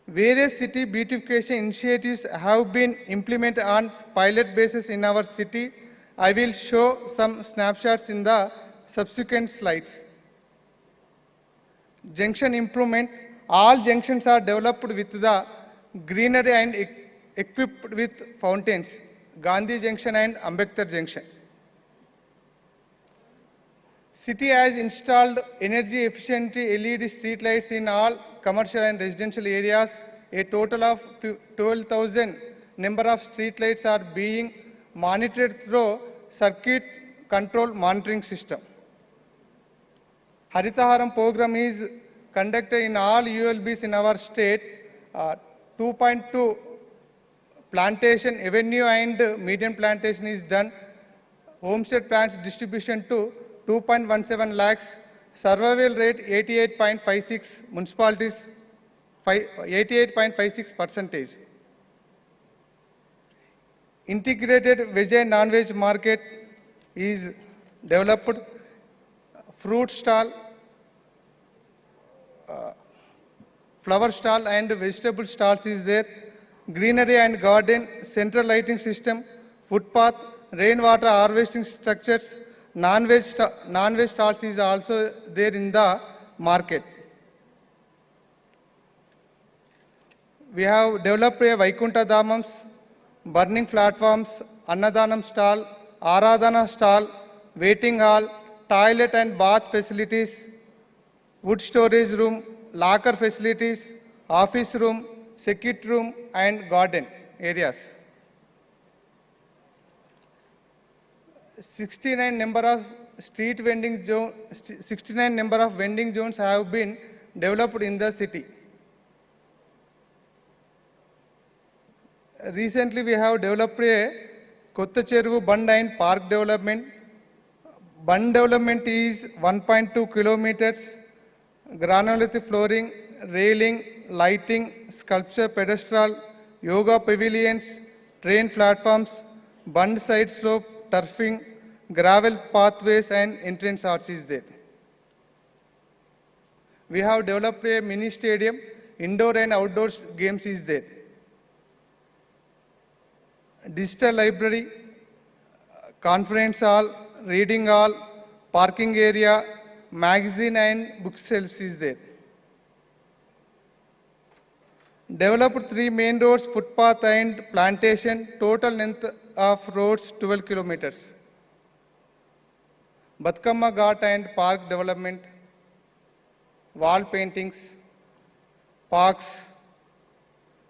Various city beautification initiatives have been implemented on pilot basis in our city. I will show some snapshots in the subsequent slides. Junction improvement. All junctions are developed with the greenery and equipped with fountains. Gandhi Junction and Ambedkar Junction. City has installed energy efficient LED street lights in all commercial and residential areas. A total of 12,000 number of street lights are being monitored through circuit control monitoring system. Haritaharam program is conducted in all ULBs in our state. 2.2 plantation, avenue and median plantation is done. Homestead plants distribution to 2.17 lakhs. Survival rate 88.56, municipalities 88.56%. Integrated veg and non-veg market is developed. Fruit stall, flower stall and vegetable stalls is there. Greenery and garden, central lighting system, footpath, rainwater harvesting structures, non-veg stalls is also there in the market. We have developed a Vaikunta Dhamams, burning platforms, Annadanam stall, Aradhana stall, waiting hall, toilet and bath facilities, wood storage room, locker facilities, office room, security room, and garden areas. 69 number of street vending zone, 69 number of vending zones have been developed in the city. Recently, we have developed a Kottacheruvu Bund and Park development. Bund development is 1.2 kilometers, granulate flooring, railing, lighting, sculpture pedestal, yoga pavilions, train platforms, bund side slope, turfing, gravel pathways, and entrance arches there. We have developed a mini stadium, indoor and outdoor games is there. Digital library, conference hall, reading hall, parking area, magazine and book shelves is there. Developed 3 main roads, footpath and plantation, total length of roads 12 kilometers. Batkama Ghat and park development, wall paintings, parks.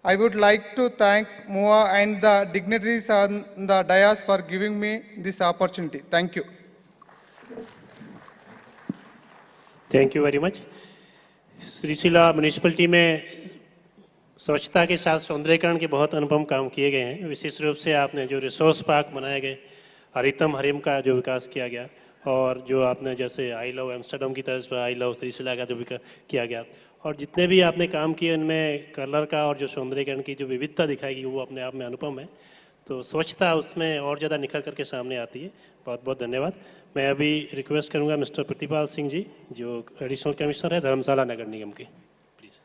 I would like to thank MOA and the dignitaries on the dais for giving me this opportunity. Thank you. Thank you very much. Shrishila municipality में स्वच्छता के साथ सौंदर्यीकरण के बहुत अनुपम काम किए गए हैं। विशेष रूप से आपने जो रिसोर्स पार्क बनाए गए, हरितम हरिम का जो विकास किया गया, और जो आपने जैसे आई लव एम्स्टर्डम की तर्ज पर आई लव श्रीशिला का जो विकास किया गया, और जितने भी आपने काम किए उनमें कलर का और जो सौंदर्यीकरण की जो विविधता दिखाई गई वो अपने आप में अनुपम है। तो स्वच्छता उसमें और ज़्यादा निखर करके सामने आती है। बहुत बहुत धन्यवाद। मैं अभी रिक्वेस्ट करूंगा मिस्टर प्रतिपाल सिंह जी, जो एडिशनल कमिश्नर है धर्मशाला नगर निगम के, please.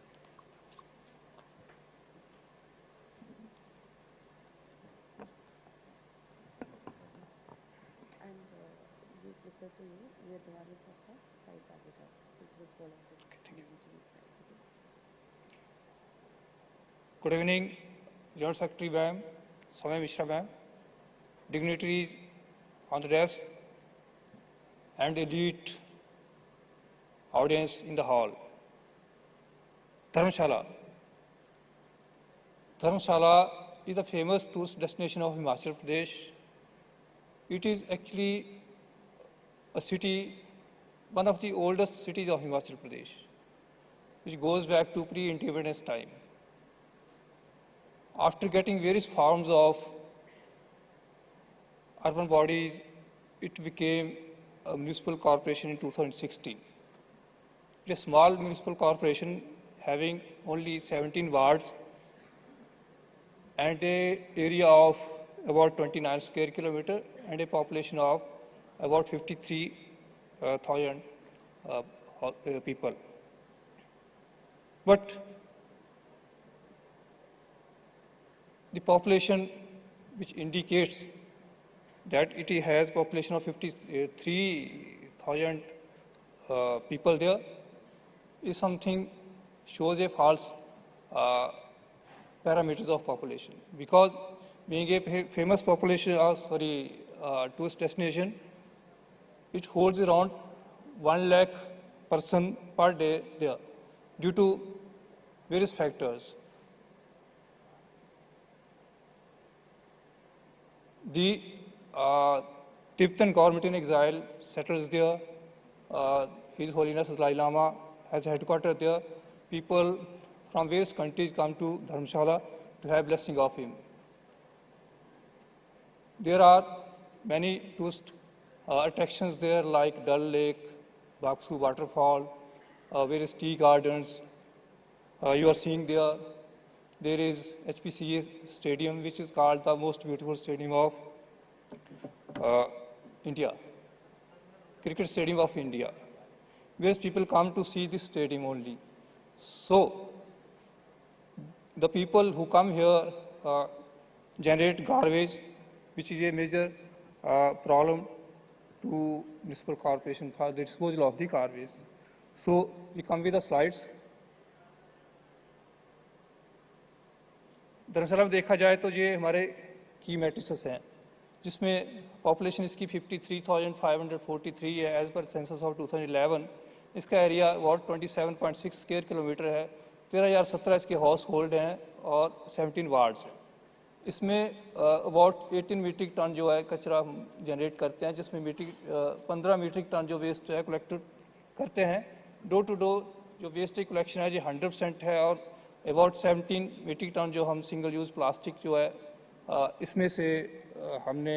Good evening, Joint Secretary ma'am, Swami Mishra ma'am, dignitaries on the desk, and elite audience in the hall. Dharamshala. Dharamshala is a famous tourist destination of Himachal Pradesh. It is actually a city, one of the oldest cities of Himachal Pradesh, which goes back to pre-independence time. After getting various forms of urban bodies, it became a municipal corporation in 2016. It is a small municipal corporation having only 17 wards and an area of about 29 square kilometers and a population of about 53,000 people. But the population which indicates that it has population of 53,000 people there is something shows a false parameters of population, because being a famous population tourist destination, it holds around 1 lakh person per day there due to various factors. The Tibetan government in exile settles there. His Holiness Dalai Lama has a headquarters there. People from various countries come to Dharamshala to have blessing of him. There are many tourist attractions there like Dal Lake, Baksu waterfall, various tea gardens. You are seeing there. There is HPCA stadium, which is called the most beautiful stadium of India, cricket stadium of India, where people come to see this stadium only. So, the people who come here generate garbage, which is a major problem to municipal corporation for the disposal of the garbage. So, we come with the slides. धर्मशाला में देखा जाए तो ये हमारे की matrices हैं। जिसमें population इसकी 53,543 है एज पर सेंसस ऑफ 2011। इसका एरिया अबाउट 27.6 स्क्वायर किलोमीटर है। 13,017 इसके हाउस होल्ड हैं और 17 वार्ड्स हैं। इसमें अबाउट 18 मीट्रिक टन जो है कचरा हम जनरेट करते हैं, जिसमें 15 मीट्रिक टन जो वेस्ट है कलेक्ट करते हैं। डोर टू डोर जो वेस्ट कलेक्शन है जी 100% है और अबाउट 17 मीट्रिक टन जो हम सिंगल यूज़ प्लास्टिक जो है इसमें से हमने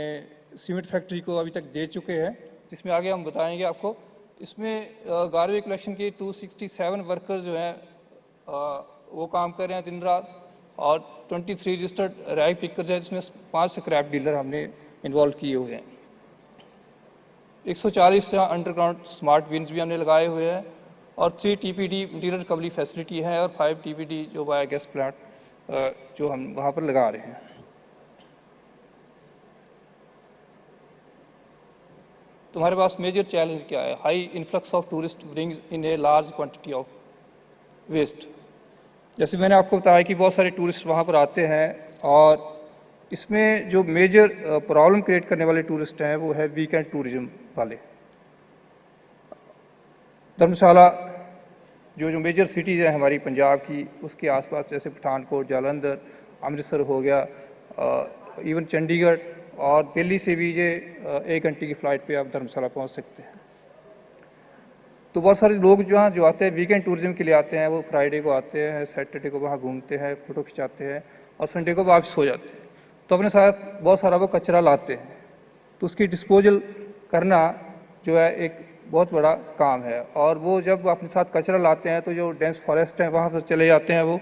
सीमेंट फैक्ट्री को अभी तक दे चुके हैं, जिसमें आगे हम बताएंगे आपको। इसमें गार्बेज कलेक्शन के 267 वर्कर्स जो हैं वो काम कर रहे हैं दिन रात, और 23 रजिस्टर्ड रैग पिकर्स है, जिसमें 5 स्क्रैप डीलर हमने इन्वॉल्व किए हुए हैं। 140 से अंडरग्राउंड स्मार्ट बिन्स भी हमने लगाए हुए हैं और 3 TPD मटीरियल रिकवरी फैसिलिटी है और 5 TPD जो बायोगैस प्लांट जो हम वहाँ पर लगा रहे हैं। तुम्हारे पास मेजर चैलेंज क्या है? High influx of tourist brings in a large quantity of waste. जैसे मैंने आपको बताया कि बहुत सारे टूरिस्ट वहाँ पर आते हैं और इसमें जो मेजर प्रॉब्लम क्रिएट करने वाले टूरिस्ट हैं वो है वीकेंड टूरिज्म वाले। धर्मशाला जो मेजर सिटीज़ हैं हमारी पंजाब की, उसके आसपास जैसे पठानकोट, जालंधर, अमृतसर हो गया, इवन चंडीगढ़ और दिल्ली से भी ये 1 घंटे की फ़्लाइट पे आप धर्मशाला पहुंच सकते हैं। तो बहुत सारे लोग जो आते हैं वीकेंड टूरिज्म के लिए आते हैं, वो फ्राइडे को आते हैं, सैटरडे को वहाँ घूमते हैं, फ़ोटो खिंचाते हैं और संडे को वापस हो जाते हैं। तो अपने साथ बहुत सारा वो कचरा लाते हैं, तो उसकी डिस्पोजल करना जो है एक बहुत बड़ा काम है। और वो जब अपने साथ कचरा लाते हैं तो जो डेंस फॉरेस्ट हैं वहाँ पर चले जाते हैं, वो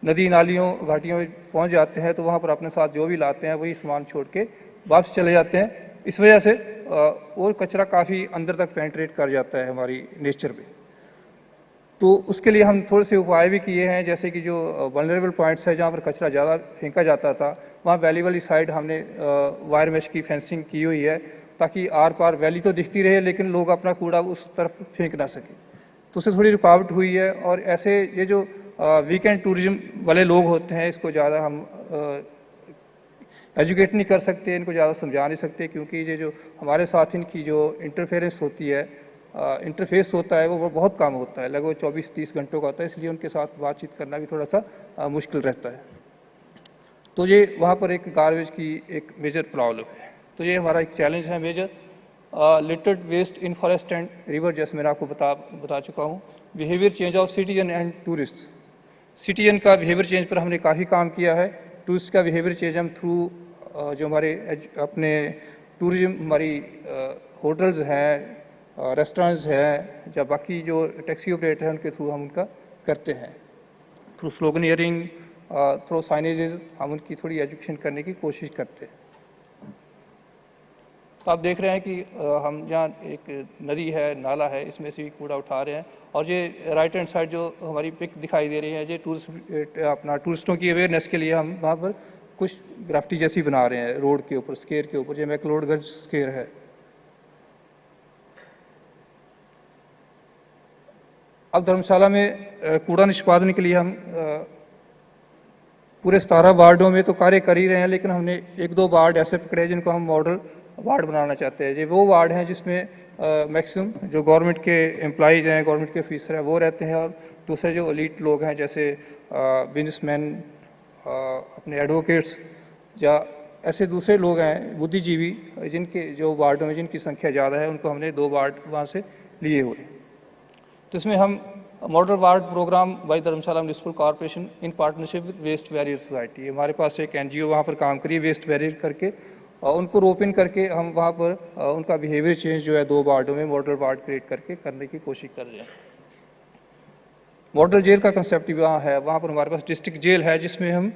नदी नालियों घाटियों में पहुँच जाते हैं, तो वहाँ पर अपने साथ जो भी लाते हैं वही सामान छोड़ के वापस चले जाते हैं। इस वजह से वो कचरा काफ़ी अंदर तक पेनिट्रेट कर जाता है हमारी नेचर में। तो उसके लिए हम थोड़े से उपाय भी किए हैं, जैसे कि जो वल्नरेबल पॉइंट्स है जहाँ पर कचरा ज़्यादा फेंका जाता था, वहाँ वैली वाली साइड हमने वायर मेश की फेंसिंग की हुई है, ताकि आर पार वैली तो दिखती रहे लेकिन लोग अपना कूड़ा उस तरफ फेंक ना सकें। तो उससे थोड़ी रुकावट हुई है। और ऐसे ये जो वीकेंड टूरिज्म वाले लोग होते हैं, इसको ज़्यादा हम एजुकेट नहीं कर सकते, इनको ज़्यादा समझा नहीं सकते, क्योंकि ये जो हमारे साथ इनकी जो इंटरफेरेंस होती है, इंटरफेस होता है वो बहुत कम होता है, लगभग 24-30 घंटों का होता है, इसलिए उनके साथ बातचीत करना भी थोड़ा सा मुश्किल रहता है। तो ये वहाँ पर एक गार्बेज की एक मेजर प्रॉब्लम है। तो ये हमारा एक चैलेंज है major. Littered waste in forest and river, जैसे मैंने आपको बता चुका हूँ। Behaviour change of citizen and tourist. Citizen का बिहेवियर चेंज पर हमने काफ़ी काम किया है। टूरिस्ट का बिहेवियर चेंज हम थ्रू जो हमारे अपने टूरिज्म, हमारी होटल्स हैं, रेस्टोरेंट्स हैं, या बाकी जो टैक्सी ऑपरेटर हैं उनके थ्रू हम उनका करते हैं। थ्रू स्लोगनियरिंग, थ्रू साइनेजेस हम उनकी थोड़ी एजुकेशन करने की कोशिश करते हैं। तो आप देख रहे हैं कि हम जहाँ एक नदी है, नाला है, इसमें से भी कूड़ा उठा रहे हैं। और ये राइट हैंड साइड जो हमारी पिक दिखाई दे रही है, ये टूरिस्टों की अवेयरनेस के लिए हम वहाँ पर कुछ ग्राफिटी जैसी बना रहे हैं रोड के ऊपर, स्क्वायर के ऊपर। ये मैक्लोडगंज स्क्वायर है। अब धर्मशाला में कूड़ा निष्पादन के लिए हम पूरे 17 वार्डों में तो कार्य कर ही रहे हैं, लेकिन हमने 1-2 वार्ड ऐसे पकड़े हैं जिनको हम मॉडल वार्ड बनाना चाहते हैं। ये वो वार्ड हैं जिसमें मैक्सिमम जो गवर्नमेंट के एम्प्लॉइज़ हैं, गवर्नमेंट के ऑफिसर हैं वो रहते हैं, और दूसरे जो एलीट लोग हैं जैसे बिजनेसमैन, अपने एडवोकेट्स या ऐसे दूसरे लोग हैं बुद्धिजीवी, जिनके जो वार्डों में जिनकी संख्या ज़्यादा है, उनको हमने 2 वार्ड वहाँ से लिए हुए। तो इसमें हम model ward programme by Dharamshala municipal corporation in partnership with waste warrior society, हमारे पास एक NGO वहाँ पर काम करी वेस्ट बैरियर करके, और उनको रोप इन करके हम वहाँ पर उनका बिहेवियर चेंज जो है 2 वार्डों में मॉडल वार्ड क्रिएट करके करने की कोशिश कर रहे हैं। मॉडल जेल का कंसेप्ट भी वहाँ है। वहाँ पर हमारे पास डिस्ट्रिक्ट जेल है, जिसमें हम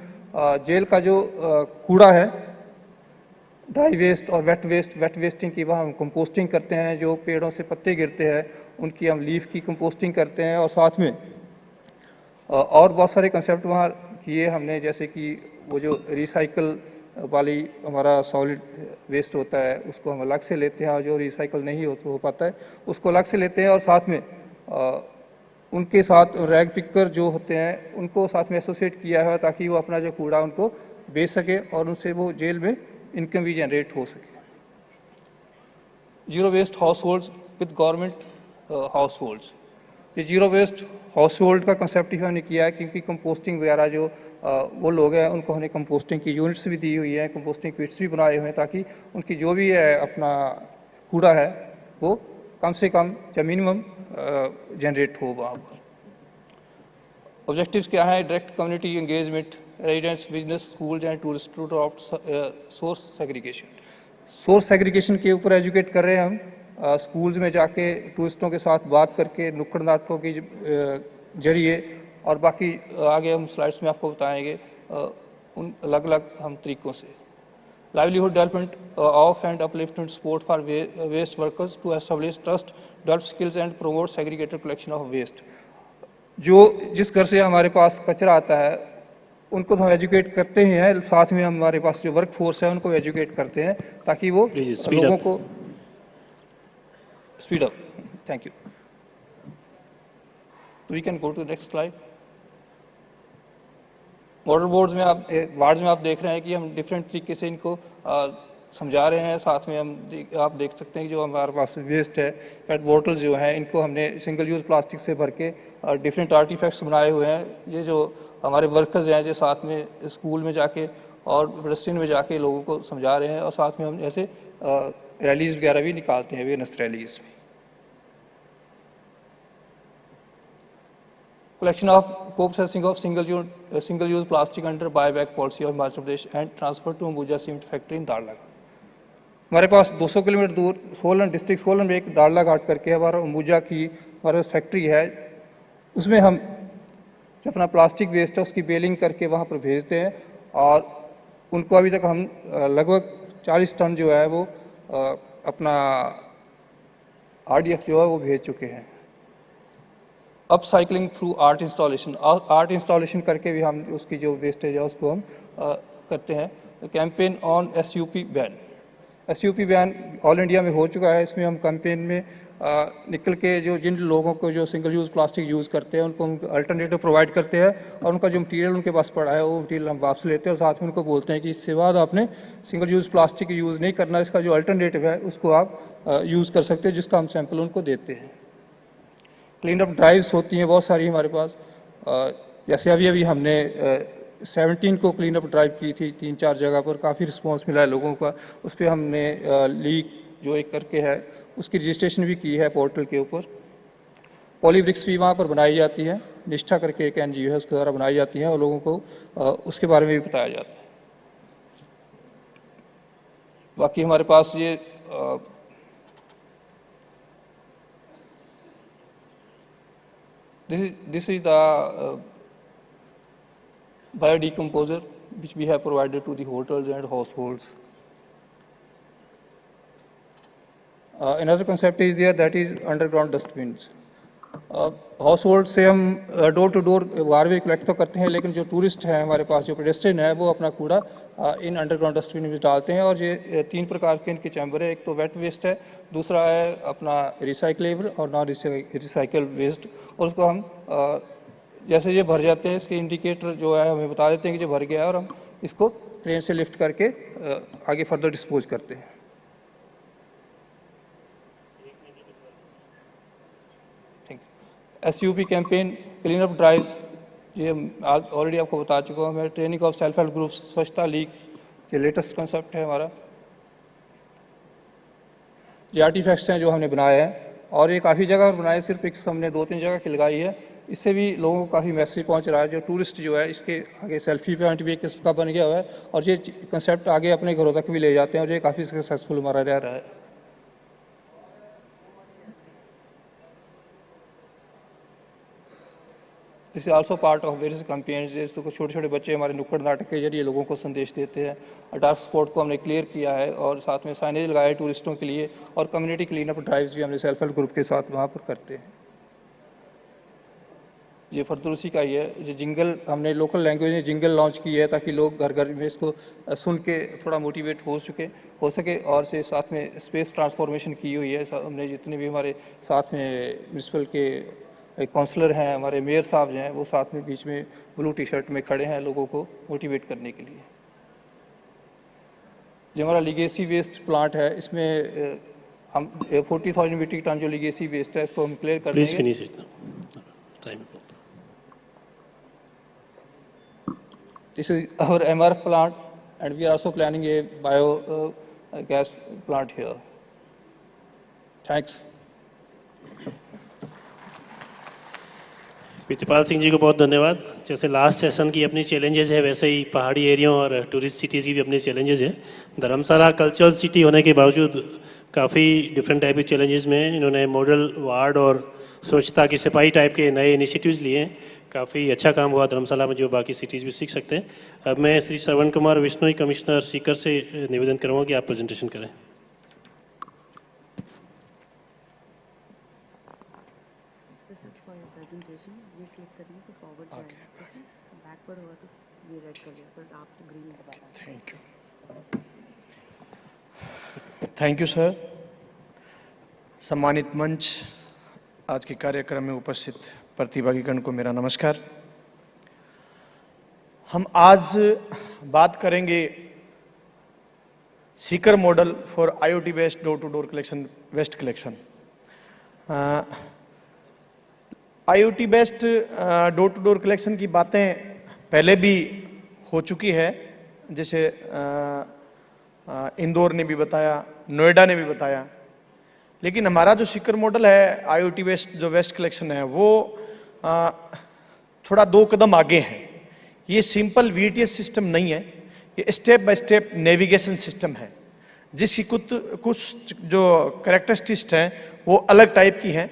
जेल का जो कूड़ा है, ड्राई वेस्ट और वेट वेस्टिंग की वहाँ हम कंपोस्टिंग करते हैं। जो पेड़ों से पत्ते गिरते हैं उनकी हम लीफ की कंपोस्टिंग करते हैं, और साथ में और बहुत सारे कंसेप्ट वहाँ किए हमने, जैसे कि वो जो रिसाइकल वाली हमारा सॉलिड वेस्ट होता है उसको हम अलग से लेते हैं, और जो रिसाइकल नहीं हो पाता है उसको अलग से लेते हैं, और साथ में उनके साथ रैग पिकर जो होते हैं उनको साथ में एसोसिएट किया है, ताकि वो अपना जो कूड़ा उनको बेच सके और उनसे वो जेल में इनकम भी जनरेट हो सके। Zero waste households with government households, ये जीरो वेस्ट हाउस होल्ड का कंसेप्ट ही हमने किया है क्योंकि कंपोस्टिंग वगैरह जो वो लोग हैं उनको हमने कंपोस्टिंग की यूनिट्स भी दी हुई है, कंपोस्टिंग किट्स भी बनाए हुए हैं ताकि उनकी जो भी है अपना कूड़ा है वो कम से कम या मिनिमम जनरेट हो वहाँ पर। ऑब्जेक्टिव्स क्या हैं? Direct community engagement, residents, business, schools and tourist to adopt source segregation. Source segregation के ऊपर एजुकेट कर रहे हैं हम, स्कूल्स में जाके टूरिस्टों के साथ बात करके नुक्कड़ नाटकों के जरिए, और बाकी आगे हम स्लाइड्स में आपको बताएंगे उन अलग अलग हम तरीक़ों से। Livelihood development of and upliftment support for waste workers to establish trust, develop skills and promote segregated collection of waste. जो जिस घर से हमारे पास कचरा आता है उनको तो हम एजुकेट करते ही हैं, साथ में हमारे पास जो वर्क फोर्स है उनको एजुकेट करते हैं ताकि वो लोगों को speed up. Thank you. We can go to next slide. Model wards में आप देख रहे हैं कि हम डिफरेंट तरीके से इनको समझा रहे हैं। साथ में आप देख सकते हैं कि जो हमारे पास वेस्ट है, पेट बॉटल्स जो हैं इनको हमने सिंगल यूज़ प्लास्टिक से भर के डिफरेंट आर्टिफैक्ट्स बनाए हुए हैं। ये जो हमारे वर्कर्स हैं जो साथ में स्कूल में जाके और पेडेस्ट्रियन में जाके लोगों को समझा रहे हैं, और साथ में हम ऐसे रैलीज वगैरह भी निकालते हैं, अवेयरनेस रैलीज में। collection of co-processing of single-use plastic under buyback policy of Himachal Pradesh and transfer to Ambuja Cement Factory in Darlaghat. हमारे पास 200 किलोमीटर दूर सोलन डिस्ट्रिक्ट सोलन में एक दाड़लाघाट करके हमारा अंबुजा की हमारे पास फैक्ट्री है, उसमें हम जो अपना प्लास्टिक वेस्ट है उसकी बेलिंग करके वहाँ पर भेजते हैं, और उनको अभी तक हम लगभग 40 टन जो है वो अपना RDF जो है वो भेज चुके हैं। अपसाइक्लिंग थ्रू आर्ट इंस्टॉलेशन करके भी हम उसकी जो वेस्टेज है उसको हम करते हैं। Campaign on SUP ban, SUP ban all India में हो चुका है। इसमें हम कैंपेन में निकल के जो जिन लोगों को जो सिंगल यूज़ प्लास्टिक यूज़ करते हैं उनको हम अल्टरनेटिव प्रोवाइड करते हैं, और उनका जो मटीरियल उनके पास पड़ा है वो मटीरियल हम वापस लेते हैं, और साथ में उनको बोलते हैं कि इसके बाद आपने सिंगल यूज़ प्लास्टिक यूज़ नहीं करना, इसका जो अल्टरनेटिव है उसको आप यूज़ कर सकते हैं, जिसका हम सैंपल उनको देते हैं। क्लीन अप ड्राइव्स होती हैं बहुत सारी हमारे पास, जैसे अभी हमने 17 को क्लीन अप ड्राइव की थी 3-4 जगह पर, काफ़ी रिस्पांस मिला है लोगों का। उस पर हमने लीक जो एक करके है उसकी रजिस्ट्रेशन भी की है पोर्टल के ऊपर। पॉलीब्रिक्स भी वहाँ पर बनाई जाती है, निष्ठा करके एक NGO है उसके द्वारा बनाई जाती है, और लोगों को उसके बारे में भी बताया जाता है। बाकी हमारे पास ये this is the biodecomposer which we have provided to the hotels and households. Another concept is there, that is underground dustbins. Household से हम door to door garbage collect तो करते हैं, लेकिन जो टूरिस्ट हैं हमारे पास जो पेडेस्ट्रियन है वो अपना कूड़ा इन अंडरग्राउंड डस्टबिन में डालते हैं। और ये 3 प्रकार के इनके चैम्बर है, एक तो वेट वेस्ट है, दूसरा है अपना रिसाइकलेबल और नॉन रिसाइकल वेस्ट। और उसको हम जैसे ये भर जाते हैं इसके इंडिकेटर जो है हमें बता देते हैं कि ये भर गया है, और हम इसको ट्रेन से लिफ्ट करके आगे फर्दर डिस्पोज करते हैं। SUP campaign, clean up drives, ये ऑलरेडी आपको बता चुका हूँ मैं। Training of self help groups, स्वच्छता लीग, ये लेटेस्ट कंसेप्ट है हमारा। ये आर्टिफैक्ट्स हैं जो हमने बनाए हैं, और ये काफ़ी जगह पर बनाए, सिर्फ एक हमने 2-3 जगह की लगाई है। इससे भी लोगों को काफ़ी मैसेज पहुंच रहा है। जो टूरिस्ट जो है इसके आगे सेल्फी पॉइंट भी एक किस्म का बन गया हुआ है, और ये कंसेप्ट आगे अपने घरों तक भी ले जाते हैं, और ये काफ़ी सक्सेसफुल हमारा रह रहा है। This is also part of various campaigns. जैसे कुछ छोटे छोटे बच्चे हमारे नुक्कड़ नाटक के जरिए लोगों को संदेश देते हैं। डार्क स्पॉट को हमने क्लियर किया है, और साथ में साइनेज लगाए टूरिस्टों के लिए, और कम्युनिटी क्लीन अप ड्राइव्स भी हमने सेल्फ हेल्प ग्रुप के साथ वहाँ पर करते हैं। ये फर्दर उसी का ही है। ये जिंगल हमने लोकल लैंग्वेज में जिंगल लॉन्च की है, ताकि लोग घर घर में इसको सुन के थोड़ा मोटिवेट हो सके। और से साथ में स्पेस ट्रांसफॉर्मेशन की हुई है। हमने जितने भी हमारे साथ में म्यूनसिपल के काउंसलर हैं, हमारे मेयर साहब हैं, वो साथ में बीच में ब्लू टी-शर्ट में खड़े हैं लोगों को मोटिवेट करने के लिए। जो हमारा लीगेसी वेस्ट प्लांट है, इसमें हम 40,000 मीट्रिक टन जो लीगेसी वेस्ट है इसको हम क्लियर कर देंगे। Please finish it. Time. This is our MRF plant, and we are also planning a bio gas plant here. Thanks. Pritipal Singh ji को बहुत धन्यवाद। जैसे लास्ट सेशन की अपनी चैलेंजेस है, वैसे ही पहाड़ी एरिया और टूरिस्ट सिटीज़ की भी अपनी चैलेंजेस है। धर्मशाला कल्चरल सिटी होने के बावजूद काफ़ी डिफरेंट टाइप के चैलेंजेस में इन्होंने मॉडल वार्ड और स्वच्छता की सफाई टाइप के नए इनिशिएटिव्स लिए हैं। काफ़ी अच्छा काम हुआ धर्मशाला में, जो बाकी सिटीज़ भी सीख सकते हैं। अब मैं श्री श्रवण कुमार विश्नोई कमिश्नर सीकर से निवेदन करूँगा कि आप प्रेजेंटेशन करें। This is for your presentation. ये क्लिक करेंगे तो फॉरवर्ड जाएगा, ठीक है? बैकवर्ड हुआ तो ये रेड कर लिया, फिर आप ग्रीन दबाना। Thank you. Thank you sir. सम्मानित मंच, आज के कार्यक्रम में उपस्थित प्रतिभागीगण को मेरा नमस्कार। हम आज बात करेंगे Sikar model for IoT based door to door collection, waste collection. IoT based door to door collection की बातें पहले भी हो चुकी है, जैसे इंदौर ने भी बताया, नोएडा ने भी बताया। लेकिन हमारा जो सीकर मॉडल है IoT बेस्ड जो वेस्ट कलेक्शन है वो थोड़ा 2 कदम आगे है। ये सिंपल VTS सिस्टम नहीं है, ये step by step navigation system है, जिसकी कुछ जो कैरेक्टरिस्टिक्स हैं वो अलग टाइप की हैं,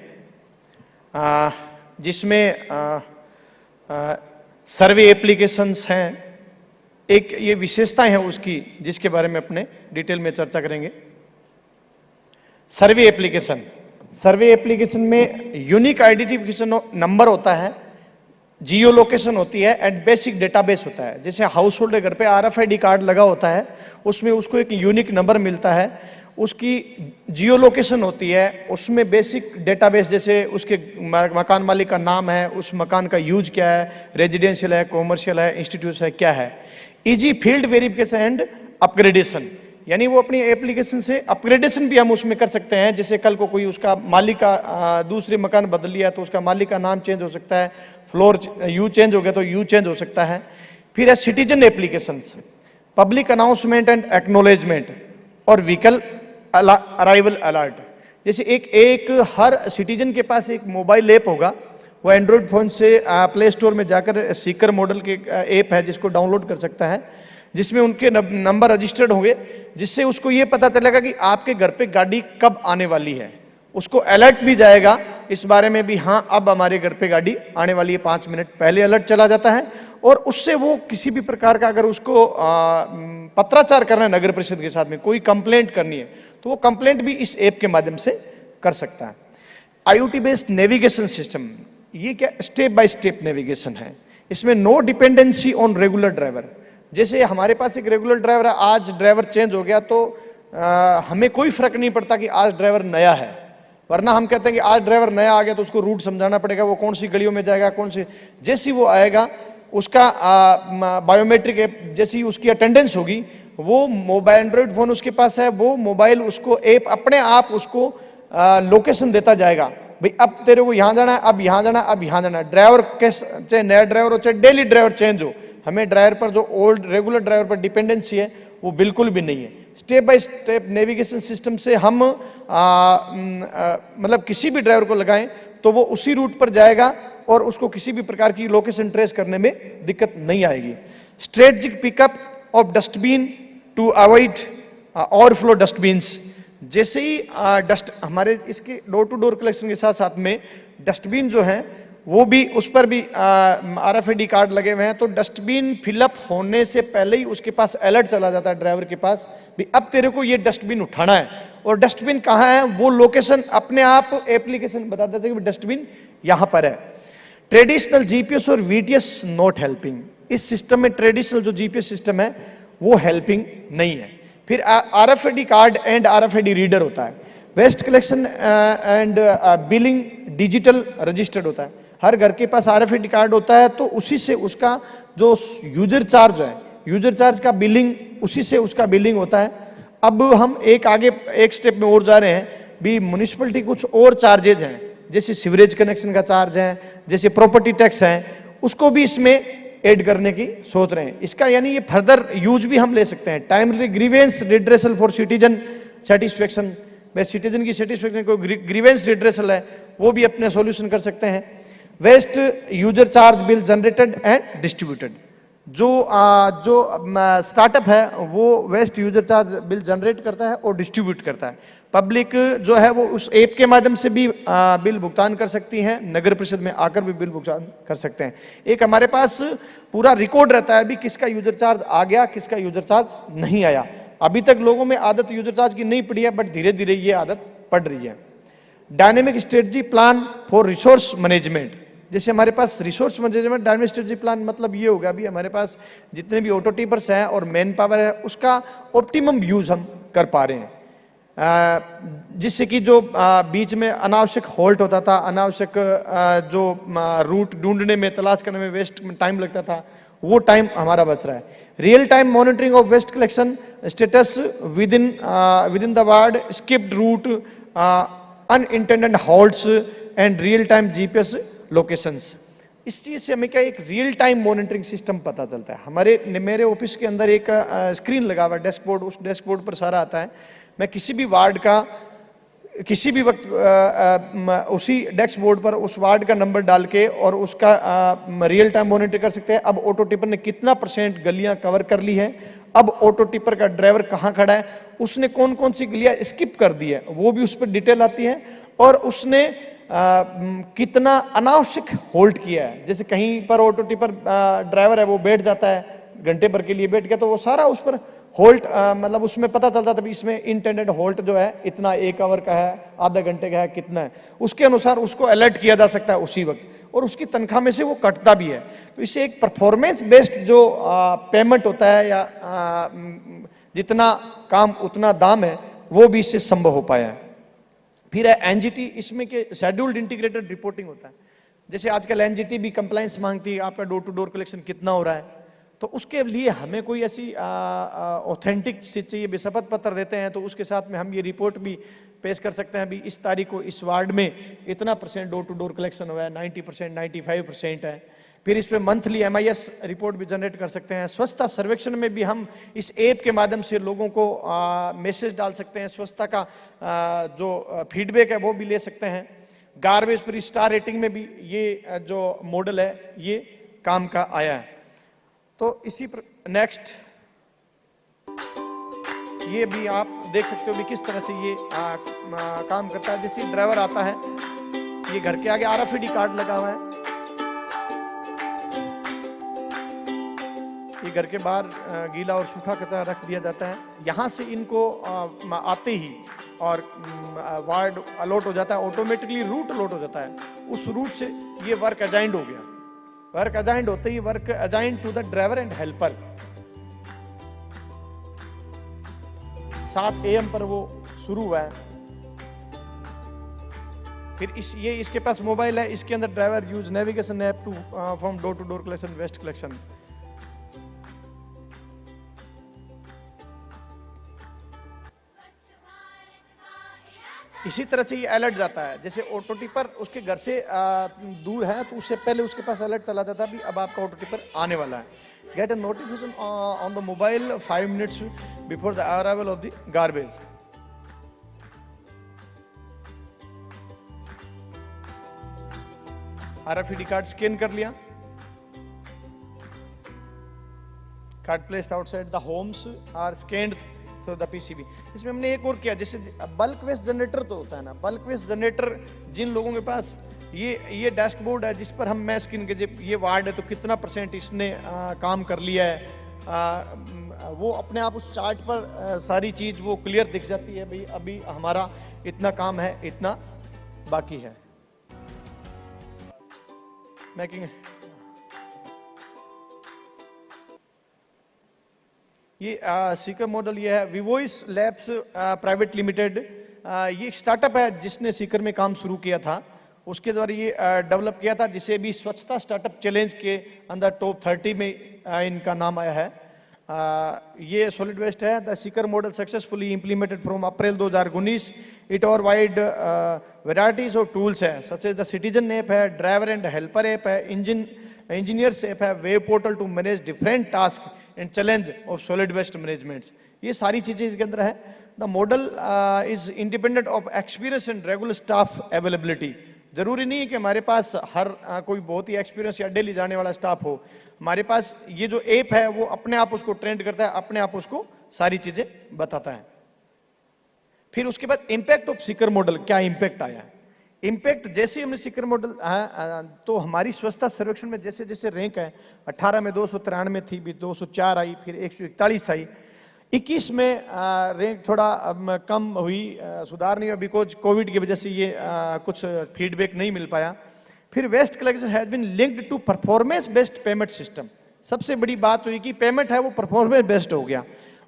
जिसमें सर्वे एप्लीकेशंस हैं। एक ये विशेषताएं हैं उसकी, जिसके बारे में अपने डिटेल में चर्चा करेंगे। सर्वे एप्लीकेशन में यूनिक आइडेंटिफिकेशन नंबर होता है, जियो लोकेशन होती है एंड बेसिक डेटाबेस होता है। जैसे हाउस होल्ड घर पे RFID कार्ड लगा होता है, उसमें उसको एक यूनिक नंबर मिलता है, उसकी जियो लोकेशन होती है, उसमें बेसिक डेटाबेस जैसे उसके मकान मालिक का नाम है, उस मकान का यूज क्या है, रेजिडेंशियल है, कॉमर्शियल है, इंस्टीट्यूट है, क्या है। Easy field verification and upgradation, यानी वो अपनी एप्लीकेशन से अपग्रेडेशन भी हम उसमें कर सकते हैं। जैसे कल को कोई उसका मालिक का दूसरे मकान बदल लिया तो उसका मालिक का नाम चेंज हो सकता है, फ्लोर यू चेंज हो गया तो यू चेंज हो सकता है। फिर है citizen applications, public announcement and acknowledgement और व्हीकल अराइवल अलर्ट। जैसे एक हर सिटीजन के पास एक मोबाइल ऐप होगा, वो एंड्रॉयड फ़ोन से प्ले स्टोर में जाकर सीकर मॉडल के ऐप है जिसको डाउनलोड कर सकता है, जिसमें उनके नंबर रजिस्टर्ड होंगे, जिससे उसको ये पता चलेगा कि आपके घर पे गाड़ी कब आने वाली है। उसको अलर्ट भी जाएगा इस बारे में भी, हाँ अब हमारे घर पे गाड़ी आने वाली है, 5 मिनट पहले अलर्ट चला जाता है। और उससे वो किसी भी प्रकार का अगर उसको पत्राचार करना है नगर परिषद के साथ में, कोई कंप्लेंट करनी है, तो वो कंप्लेंट भी इस ऐप के माध्यम से कर सकता है। IoT बेस्ड नेविगेशन सिस्टम, ये क्या स्टेप बाय स्टेप नेविगेशन है। इसमें no dependency on regular driver. जैसे हमारे पास एक रेगुलर ड्राइवर है, आज ड्राइवर चेंज हो गया तो हमें कोई फर्क नहीं पड़ता कि आज ड्राइवर नया है, वरना हम कहते हैं कि आज ड्राइवर नया आ गया तो उसको रूट समझाना पड़ेगा, वो कौन सी गलियों में जाएगा, कौन सी। जैसी वो आएगा उसका बायोमेट्रिक ऐप, जैसी उसकी अटेंडेंस होगी, वो मोबाइल एंड्रॉइड फोन उसके पास है, वो मोबाइल उसको ऐप अपने आप उसको लोकेशन देता जाएगा, भाई अब तेरे को यहाँ जाना है, अब यहाँ जाना है, अब यहाँ जाना है। ड्राइवर चाहे नया ड्राइवर हो चाहे डेली ड्राइवर चेंज हो, हमें ड्राइवर पर जो ओल्ड रेगुलर ड्राइवर पर डिपेंडेंसी है वो बिल्कुल भी नहीं है। Step by step navigation system से हम मतलब किसी भी ड्राइवर को लगाएं तो वो उसी रूट पर जाएगा और उसको किसी भी प्रकार की लोकेशन ट्रेस करने में दिक्कत नहीं आएगी। Strategic pickup of dustbin to avoid overflow dustbins. जैसे ही हमारे इसके डोर टू डोर कलेक्शन के साथ साथ में डस्टबिन जो है वो भी, उस पर भी RFID कार्ड लगे हुए हैं, तो डस्टबिन फिलअप होने से पहले ही उसके पास अलर्ट चला जाता है ड्राइवर के पास, भी अब तेरे को ये डस्टबिन उठाना है, और डस्टबिन कहाँ है वो लोकेशन अपने आप एप्लीकेशन बता देता है कि डस्टबिन यहाँ पर है। ट्रेडिशनल GPS और VTS नॉट हेल्पिंग। इस सिस्टम में ट्रेडिशनल जो GPS सिस्टम है वो हेल्पिंग नहीं है। फिर RFID card and RFID reader होता है। Waste collection and billing digital registered होता है। हर घर के पास RFID कार्ड होता है, तो उसी से उसका जो यूजर चार्ज है, यूजर चार्ज का बिलिंग, उसी से उसका बिलिंग होता है। अब हम एक स्टेप में और जा रहे हैं भी, म्युनिसिपलिटी कुछ और चार्जेज हैं, जैसे सीवरेज कनेक्शन का चार्ज है, जैसे प्रॉपर्टी टैक्स है, उसको भी इसमें ऐड करने की सोच रहे हैं। इसका यानी ये फर्दर यूज भी हम ले सकते हैं। Timely grievance redressal for citizen satisfaction, citizen की सेटिस्फेक्शन को ग्रीवेंस रिड्रेसल है वो भी अपने सॉल्यूशन कर सकते हैं। Waste user charge bill generated and distributed, जो स्टार्टअप है वो waste user charge bill generate करता है और डिस्ट्रीब्यूट करता है। पब्लिक जो है वो उस ऐप के माध्यम से भी बिल भुगतान कर सकती हैं, नगर परिषद में आकर भी बिल भुगतान कर सकते हैं। एक हमारे पास पूरा रिकॉर्ड रहता है भी किसका यूजर चार्ज आ गया, किसका यूजर चार्ज नहीं आया। अभी तक लोगों में आदत यूजर चार्ज की नहीं पड़ी है, बट धीरे धीरे ये आदत पड़ रही है। Dynamic strategy plan for resource management, जैसे हमारे पास resource management dynamic strategy plan मतलब ये होगा भी हमारे पास जितने भी ऑटो टिपर्स हैं और मैन पावर है उसका ऑप्टिमम यूज हम कर पा रहे हैं, जिससे कि जो बीच में अनावश्यक हॉल्ट होता था, अनावश्यक जो रूट ढूंढने में तलाश करने में वेस्ट टाइम लगता था, वो टाइम हमारा बच रहा है। Real time monitoring of waste collection status within the ward, skipped route, unintended halts and real time GPS locations. इस चीज से हमें क्या एक रियल टाइम मॉनिटरिंग सिस्टम पता चलता है। मेरे ऑफिस के अंदर एक स्क्रीन लगा हुआ है, डेस्कबोर्ड, उस डेस्कबोर्ड पर सारा आता है। मैं किसी भी वार्ड का किसी भी वक्त उसी डेस्क बोर्ड पर उस वार्ड का नंबर डाल के और उसका रियल टाइम मॉनिटर कर सकते हैं। अब ऑटो टिपर ने कितना % गलियां कवर कर ली है, अब ऑटो टिपर का ड्राइवर कहाँ खड़ा है, उसने कौन कौन सी गलियां स्किप कर दी है, वो भी उस पर डिटेल आती है। और उसने कितना अनावश्यक होल्ड किया है, जैसे कहीं पर ऑटो टिपर ड्राइवर है वो बैठ जाता है, घंटे भर के लिए बैठ गया, तो वो सारा उस पर होल्ट मतलब उसमें पता चलता था भी इसमें इंटेंडेड होल्ट जो है इतना 1 आवर का है, आधा घंटे का है, कितना है, उसके अनुसार उसको अलर्ट किया जा सकता है उसी वक्त, और उसकी तनख्वाह में से वो कटता भी है। तो इससे एक परफॉर्मेंस बेस्ड जो पेमेंट होता है या जितना काम उतना दाम है, वो भी इससे संभव हो पाया है। फिर है एनजीटी, इसमें के शेड्यूल्ड इंटीग्रेटेड रिपोर्टिंग होता है। जैसे आजकल एनजीटी भी कंप्लायंस मांगती है, आपका डोर टू डोर कलेक्शन कितना हो रहा है, तो उसके लिए हमें कोई ऐसी ऑथेंटिक चीज चाहिए, भी शपथ पत्र देते हैं तो उसके साथ में हम ये रिपोर्ट भी पेश कर सकते हैं भी इस तारीख को इस वार्ड में इतना % डोर टू डोर कलेक्शन हुआ है, 90%, 95% है। फिर इस पर मंथली MIS रिपोर्ट भी जनरेट कर सकते हैं। स्वच्छता सर्वेक्षण में भी हम इस ऐप के माध्यम से लोगों को मैसेज डाल सकते हैं, स्वच्छता का जो फीडबैक है वो भी ले सकते हैं। गार्बेज पर स्टार रेटिंग में भी ये जो मॉडल है ये काम का आया है। तो इसी पर नेक्स्ट ये भी आप देख सकते हो भी किस तरह से ये काम करता है। जैसे ड्राइवर आता है, ये घर के आगे RFID कार्ड लगा हुआ है, ये घर के बाहर गीला और सूखा कचरा रख दिया जाता है। यहाँ से इनको आते ही और वार्ड अलॉट हो जाता है, ऑटोमेटिकली रूट अलॉट हो जाता है। उस रूट से ये वर्क अजाइंड हो गया, वर्क अजाइंड होते ही work assigned to the driver and helper. 7 AM पर वो शुरू हुआ है। फिर ये इसके पास मोबाइल है, इसके अंदर driver use navigation app to from door to door collection, waste collection. इसी तरह से ये अलर्ट जाता है। जैसे ऑटो टिपर उसके घर से दूर है तो उससे पहले उसके पास अलर्ट चला जाता है भी अब आपका ऑटो टिपर आने वाला है। Get a notification on the mobile 5 minutes before the arrival of the garbage. RFID card scan कर लिया, card placed outside the homes are scanned through the PCB। इसमें हमने एक और किया, जैसे बल्क वेस्ट जनरेटर तो होता है ना, बल्क वेस्ट जनरेटर जिन लोगों के पास ये डैशबोर्ड है जिस पर हम मैं स्क्रीन के ये वार्ड है तो कितना % इसने काम कर लिया है, वो अपने आप उस चार्ट पर सारी चीज वो क्लियर दिख जाती है भाई अभी हमारा इतना काम है, इतना बाकी है। मेकिंग ये सीकर मॉडल ये है विवोइस लैब्स प्राइवेट लिमिटेड। ये एक स्टार्टअप है जिसने सीकर में काम शुरू किया था, उसके द्वारा ये डेवलप किया था, जिसे भी स्वच्छता स्टार्टअप चैलेंज के अंदर टॉप 30 में इनका नाम आया है। ये सॉलिड वेस्ट है। The Sikar model successfully implemented from April 2019। It और वाइड वेराइटीज ऑफ टूल्स है, such as the citizen app है, ड्राइवर एंड हेल्पर ऐप है, इंजीनियर्स ऐप है, web portal to manage different task and challenge of solid waste management. ये सारी चीजें इसके अंदर है। The model is independent of experience and regular staff availability. जरूरी नहीं है कि हमारे पास हर कोई बहुत ही एक्सपीरियंस या डेली जाने वाला स्टाफ हो। हमारे पास ये जो ऐप है वो अपने आप उसको ट्रेंड करता है, अपने आप उसको सारी चीजें बताता है। फिर उसके बाद इंपैक्ट ऑफ सीकर मॉडल, क्या इंपैक्ट आया? इंपैक्ट जैसे हमने सीकर मॉडल तो हमारी स्वच्छता सर्वेक्षण में जैसे जैसे रैंक है, 18 में 293 थी, भी 204 आई, फिर 141 आई, 21 में रैंक थोड़ा कम हुई, सुधार नहीं हुआ बिकॉज कोविड की वजह से ये कुछ फीडबैक नहीं मिल पाया। फिर waste collection has been linked to performance based payment system. सबसे बड़ी बात हुई कि पेमेंट है वो परफॉर्मेंस बेस्ड हो गया,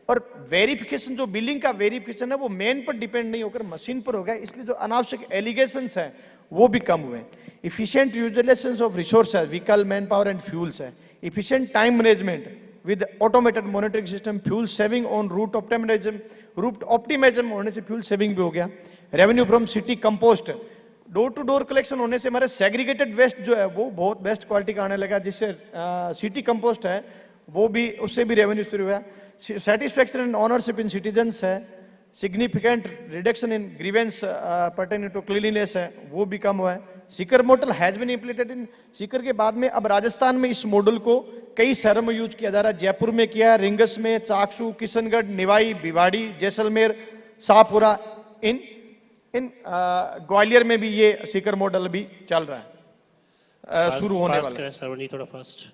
और वेरिफिकेशन जो बिलिंग का वेरिफिकेशन है वो मेन पर डिपेंड नहीं होकर मशीन पर हो गया, इसलिए जो अनावश्यक एलिगेशंस हैं वो भी कम हुए। Efficient utilization of resources, vehicle, man power and fuels है। Efficient time management with automated monitoring system, fuel saving on route optimism होने से fuel saving भी हो गया। revenue from city compost, door to door collection होने से हमारे segregated waste जो है वो बहुत बेस्ट क्वालिटी का आने लगा, जिससे सिटी कंपोस्ट है वो भी, उससे भी रेवेन्यू शुरू हुआ। Satisfaction and ownership in citizens है। Significant reduction in grievance pertaining to cleanliness है, वो भी कम हुआ है। Sikar model has been implemented in Sikar के बाद में अब राजस्थान में इस मॉडल को कई शहरों में यूज किया जा रहा है। जयपुर में किया, रिंगस में, चाकसू, किशनगढ़, निवाई, भिवाड़ी, जैसलमेर, शाहपुरा, इन ग्वालियर में भी ये सीकर मॉडल भी चल रहा है, शुरू होने वाला है। थोड़ा फास्ट,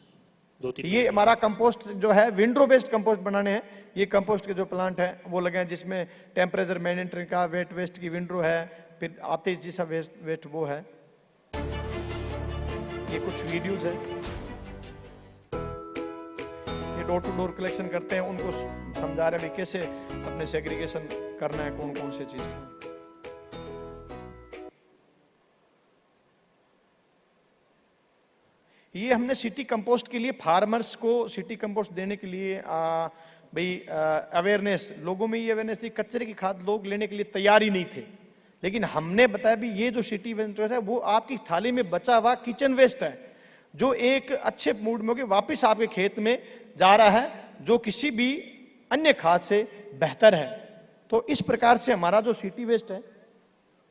ये हमारा कंपोस्ट जो है विंडो बेस्ड कंपोस्ट बनाने हैं। ये कंपोस्ट के जो प्लांट है वो लगे हैं, जिसमें टेम्परेचर मैनेजमेंट का, वेट वेस्ट की विंडो है, फिर आतिश जैसा वेस्ट वो है। ये कुछ वीडियोस है, ये डोर टू डोर कलेक्शन करते हैं, उनको समझा रहे हैं कैसे अपने सेग्रीगेशन करना है, कौन कौन से चीज। ये हमने सिटी कंपोस्ट के लिए फार्मर्स को सिटी कंपोस्ट देने के लिए भाई अवेयरनेस, लोगों में ये अवेयरनेस थी। कचरे की खाद लोग लेने के लिए तैयार ही नहीं थे, लेकिन हमने बताया भी ये जो सिटी वेस्ट है वो आपकी थाली में बचा हुआ किचन वेस्ट है, जो एक अच्छे मूड में होकर वापस आपके खेत में जा रहा है, जो किसी भी अन्य खाद से बेहतर है। तो इस प्रकार से हमारा जो सिटी वेस्ट है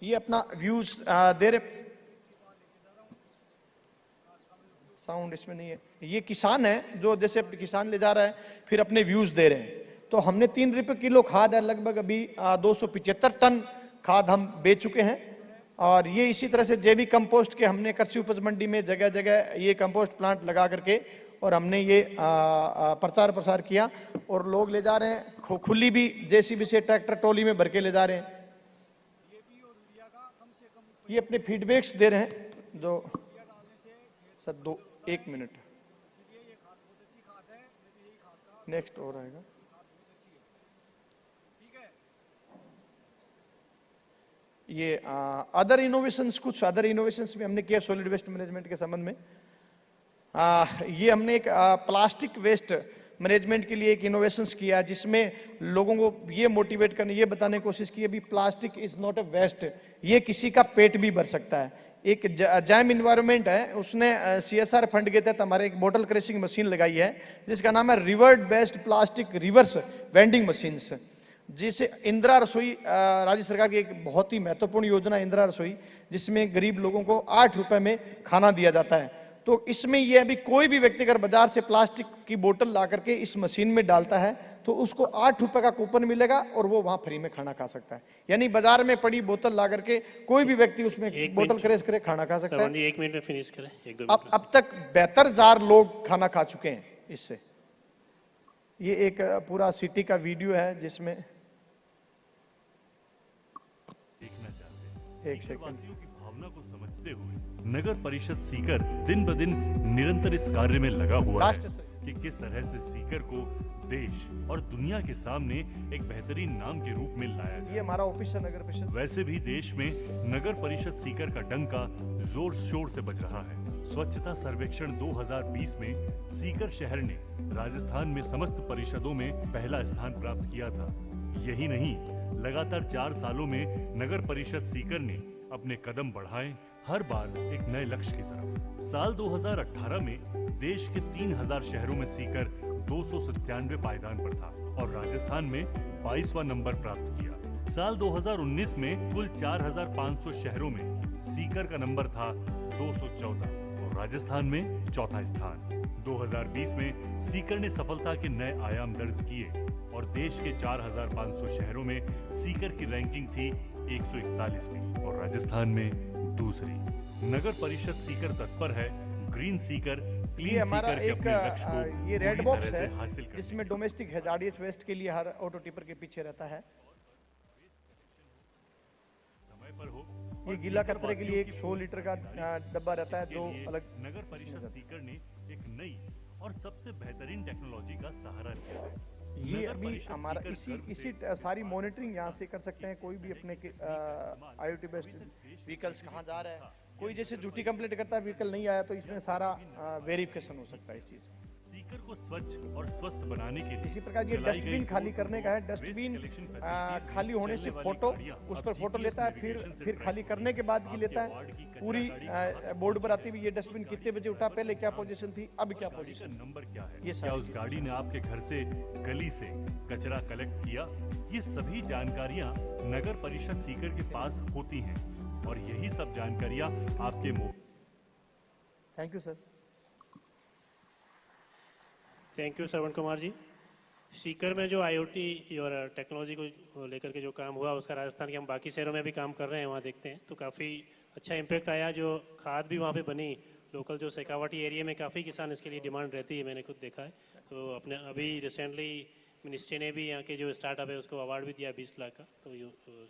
ये अपना व्यूज दे रहे। साउंड इसमें नहीं है। ये किसान है जो जैसे किसान ले जा रहा है, फिर अपने व्यूज दे रहे हैं। तो हमने 3 रुपए किलो खाद है, लगभग अभी 275 टन खाद हम बेच चुके हैं। और ये इसी तरह से जैविक कंपोस्ट के हमने कृषि उपज मंडी में जगह जगह ये कंपोस्ट प्लांट लगा करके और हमने ये प्रचार प्रसार किया, और लोग ले जा रहे हैं। खुली भी जेसीबी से ट्रैक्टर ट्रॉली में भर के ले जा रहे हैं। ये अपने फीडबैक्स दे रहे हैं जो सर 1 मिनट नेक्स्ट और आएगा। ये अदर इनोवेशंस, कुछ अदर इनोवेशंस भी हमने किया सॉलिड वेस्ट मैनेजमेंट के संबंध में। ये हमने एक प्लास्टिक वेस्ट मैनेजमेंट के लिए एक इनोवेशंस किया, जिसमें लोगों को ये मोटिवेट करने, ये बताने की कोशिश की अभी plastic is not a waste, ये किसी का पेट भी भर सकता है। एक जैम इन्वायरमेंट है, उसने CSR फंड के तहत हमारे एक बोतल क्रशिंग मशीन लगाई है, जिसका नाम है revered based plastic reverse vending machines, जिसे इंदिरा रसोई राज्य सरकार की एक बहुत ही महत्वपूर्ण योजना इंदिरा रसोई, जिसमें गरीब लोगों को 8 रुपए में खाना दिया जाता है। तो इसमें यह अभी कोई भी व्यक्ति अगर बाजार से प्लास्टिक की बोतल ला करके इस मशीन में डालता है तो उसको 8 रुपए का कूपन मिलेगा और वो वहां फ्री में खाना खा सकता है। यानी बाजार में पड़ी बोतल ला करके कोई भी व्यक्ति उसमें बोतल क्रैश करे खाना खा सकता है। 1 मिनट में फिनिश करें, 1-2 मिनट। अब तक 72,000 लोग खाना खा चुके हैं इससे। ये एक पूरा सिटी का वीडियो है जिसमें देखना चाहते हैं सीकरवासियों की भावना को समझते हुए नगर परिषद सीकर दिन ब दिन निरंतर इस कार्य में लगा हुआ है कि किस तरह से सीकर को देश और दुनिया के सामने एक बेहतरीन नाम के रूप में लाया जाए। ये हमारा ऑफिस है नगर परिषद। वैसे भी देश में नगर परिषद सीकर का डंका जोर शोर से बज रहा है। स्वच्छता सर्वेक्षण 2020 में सीकर शहर ने राजस्थान में समस्त परिषदों में पहला स्थान प्राप्त किया था। यही नहीं, लगातार 4 सालों में नगर परिषद सीकर ने अपने कदम बढ़ाए, हर बार एक नए लक्ष्य की तरफ। साल 2018 में देश के 3000 शहरों में सीकर 297 पायदान पर था और राजस्थान में 22वां नंबर प्राप्त किया। साल 2019 में कुल 4500 शहरों में सीकर का नंबर था 214 और राजस्थान में चौथा स्थान। 2020 में सीकर ने सफलता के नए आयाम दर्ज किए और देश के 4500 शहरों में सीकर की रैंकिंग थी 141वीं और राजस्थान में दूसरी। नगर परिषद सीकर तत्पर है ग्रीन सीकर, क्लीन सीकर के अपने लक्ष्य को ये रेड पूरी बॉक्स तरह से है हासिल करने जिसमें डोमेस्टिक हैजार्डियस वेस्ट के लिए हर ऑटो टिपर के पीछे रहता है। समय पर हो। ये गीला कचरे के लिए एक 100 लीटर का डब्बा रहता है, 2 अलग। नगर परिषद सीकर ने एक नई और सबसे बेहतरीन टेक्नोलॉजी का सहारा लिया है। ये अभी हमारा इसी सारी मॉनिटरिंग यहाँ से कर सकते हैं। कोई भी अपने IoT बेस्ड व्हीकल्स कहाँ जा रहा है, कोई जैसे ड्यूटी कंप्लीट करता है, व्हीकल नहीं आया तो इसमें सारा वेरिफिकेशन हो सकता है इस चीज। सीकर को स्वच्छ और स्वस्थ बनाने के लिए इसी प्रकार ये डस्टबिन खाली करने का है। डस्टबिन खाली होने से फोटो, उस पर फोटो लेता है, फिर खाली करने के बाद की लेता है। पूरी बोर्ड पर आती हुई ये डस्टबिन कितने बजे उठा, पहले क्या पोजीशन थी, अब क्या पोजीशन, नंबर क्या है, ये क्या उस गाड़ी ने आपके घर से गली से कचरा कलेक्ट किया, ये सभी जानकारियां नगर परिषद सीकर के पास होती हैं और यही सब जानकारियां आपके thank you sir. Thank you Shravan Kumar ji. Sikar में जो IoT और टेक्नोलॉजी को लेकर के जो काम हुआ उसका राजस्थान के हम बाकी शहरों में भी काम कर रहे हैं, वहाँ देखते हैं तो काफ़ी अच्छा इम्पैक्ट आया। जो खाद भी वहाँ पे बनी लोकल, जो शेखावाटी एरिया में काफ़ी किसान इसके लिए डिमांड रहती है, मैंने खुद देखा है। तो अपने अभी रिसेंटली मिनिस्ट्री ने भी यहाँ के जो स्टार्टअप है उसको अवार्ड भी दिया 20 लाख का, तो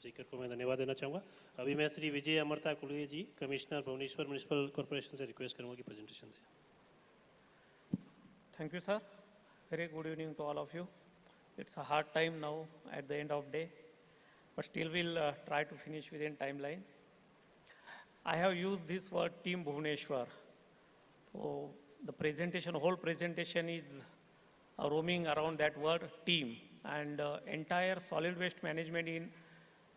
सीकर को मैं धन्यवाद देना चाहूँगा। अभी मैं श्री विजय अमृता कुलुए जी, कमिश्नर भुवनेश्वर म्यूनिसिपल कॉर्पोरेशन से रिक्वेस्ट करूँगा कि प्रेजेंटेशन दें। Thank you, sir. Very good evening to all of you. It's a hard time now at the end of day, but still we'll try to finish within timeline. I have used this word Team Bhuvaneshwar. So the presentation, whole presentation is roaming around that word team, and entire solid waste management in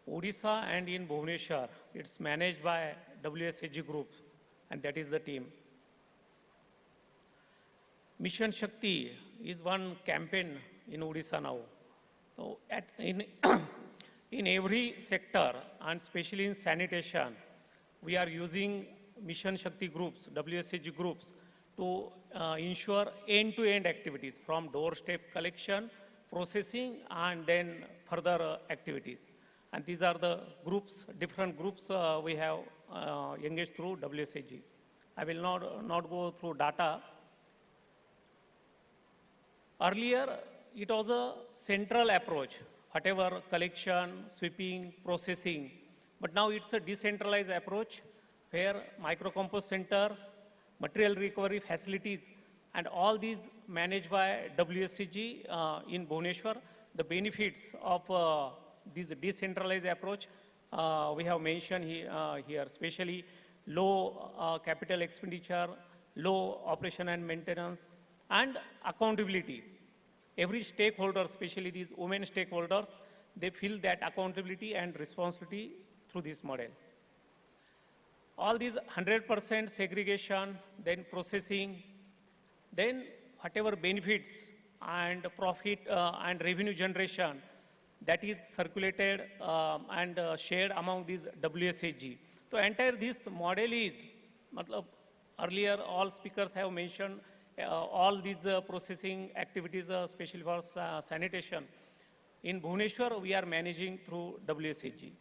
Odisha and in Bhuvaneshwar, it's managed by WSAG Group, and that is the team. Mission Shakti is one campaign in Odisha now. So in every sector, and especially in sanitation, we are using Mission Shakti groups, WSAG groups, to ensure end-to-end activities from doorstep collection, processing, and then further activities. And these are the groups, different groups we have engaged through WSAG. I will not go through data. Earlier, it was a central approach, whatever collection, sweeping, processing, but now it's a decentralized approach where micro-compost center, material recovery facilities, and all these managed by WSCG in Bhuvaneshwar. The benefits of this decentralized approach we have mentioned here, especially low capital expenditure, low operation and maintenance, and accountability. Every stakeholder, especially these women stakeholders, they feel that accountability and responsibility through this model. All these 100% segregation, then processing, then whatever benefits and profit and revenue generation that is circulated and shared among these WSAG. So entire this model is, earlier all speakers have mentioned all these processing activities, especially for sanitation. In Bhuvaneshwar, we are managing through WSAG.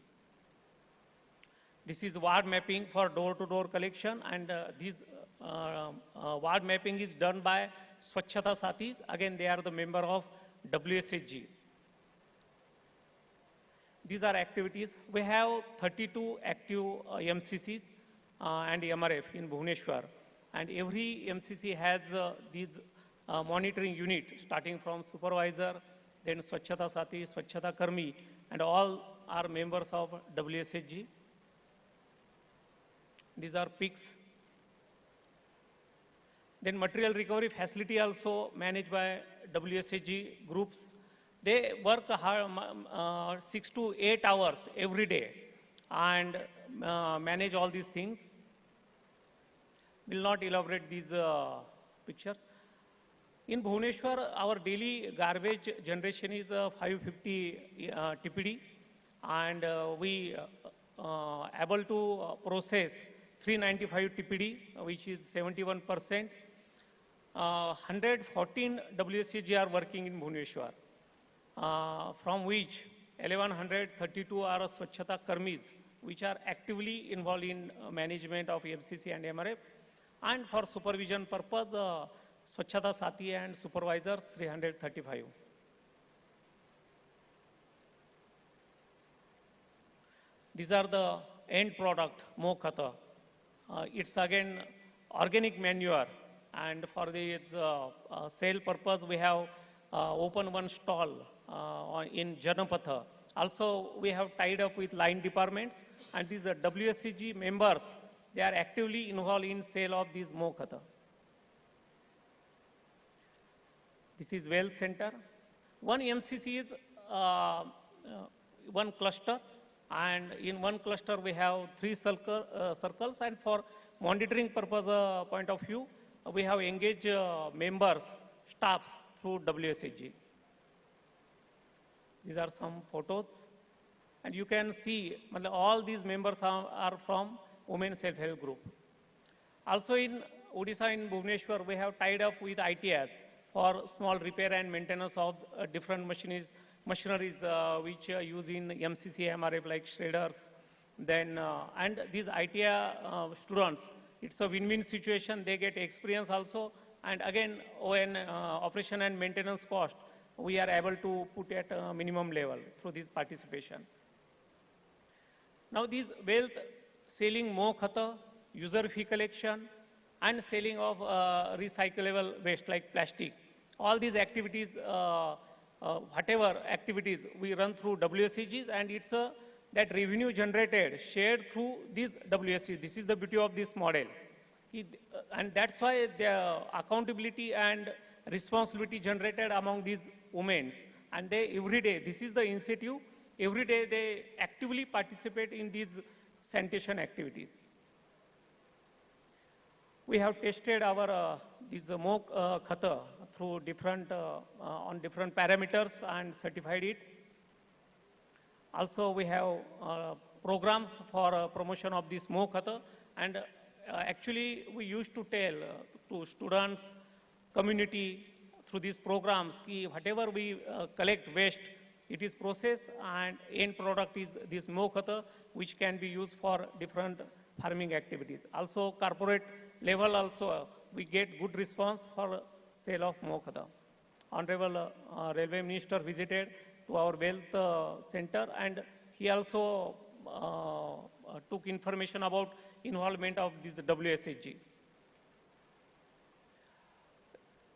This is ward mapping for door-to-door collection, and this ward mapping is done by Swachhata Sathis. Again, they are the member of WSAG. These are activities. We have 32 active MCCs and MRF in Bhuvaneshwar. And every MCC has these monitoring unit, starting from supervisor, then Swachhata Sathi, Swachhata Karmi, and all are members of WSAG. These are peaks. Then material recovery facility also managed by WSAG groups. They work hard, 6 to 8 hours every day and manage all these things. Will not elaborate these pictures. In Bhubaneswar, our daily garbage generation is 550 TPD, and we able to process 395 TPD, which is 71%. 114 WSCG are working in Bhubaneswar, from which 1132 are Swachhata Karmis, which are actively involved in management of MCC and MRF. And for supervision purpose, Swachhata Sati and supervisors 335. These are the end product, Moh Khata. It's again organic manure, and for the sale purpose, we have opened one stall in Janapatha. Also, we have tied up with line departments, and these WSCG members, they are actively involved in sale of these Moh Khata. This is well center. One MCC is one cluster, and in one cluster we have 3 circles, and for monitoring purpose point of view, we have engaged members, staffs through WSAG. These are some photos, and you can see all these members are from Women Self-Help Group. Also in Odisha, in Bhubaneswar, we have tied up with ITS for small repair and maintenance of different machineries which are used in MCC, MRF, like shredders. Then, and these ITI students, it's a win-win situation. They get experience also, and again, when operation and maintenance cost, we are able to put at a minimum level through this participation. Now, these wealth selling Moh Khata, user fee collection, and selling of recyclable waste like plastic. All these activities, whatever activities we run through WSCGs, and it's that revenue generated shared through these WSCGs. This is the beauty of this model. And that's why the accountability and responsibility generated among these women. And they every day, this is the initiative, every day they actively participate in these sanitation activities. We have tested our this Moh Khata through different, on different parameters and certified it. Also, we have programs for promotion of this Moh Khata, and actually we used to tell to students, community through these programs, whatever we collect waste, it is processed, and end product is this Moh Khata, which can be used for different farming activities. Also, corporate level also, we get good response for sale of Moh Khata. Honorable Railway Minister visited to our wealth center, and he also took information about involvement of this WSHG.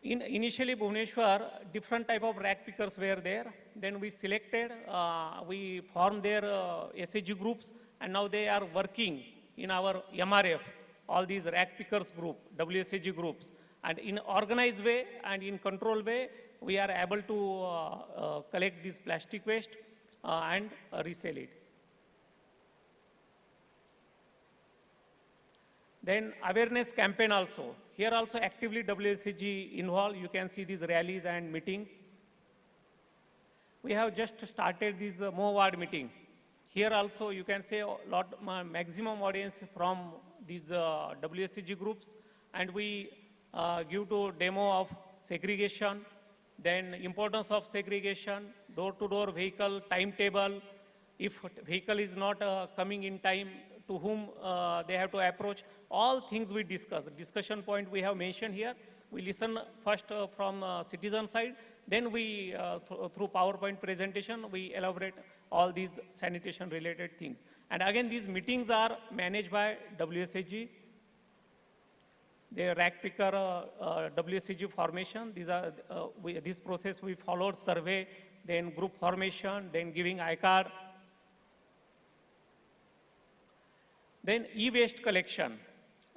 Initially, Bhubaneswar, different type of rack pickers were there. Then we selected, we formed their SAG groups, and now they are working in our MRF, all these rack pickers group, WSAG groups. And in organized way and in controlled way, we are able to collect this plastic waste and resell it. Then awareness campaign also. Here also actively WSAG involved. You can see these rallies and meetings. We have just started this Moh Ward meeting. Here also you can say maximum audience from these WSAG groups, and we give to demo of segregation, then importance of segregation, door-to-door vehicle timetable. If vehicle is not coming in time, to whom they have to approach. All things we discuss. Discussion point we have mentioned here. We listen first from citizen side, then we, through PowerPoint presentation, we elaborate all these sanitation related things. And again, these meetings are managed by WSAG. The rack picker WSAG formation, these are, this process we followed: survey, then group formation, then giving I-card. Then e-waste collection.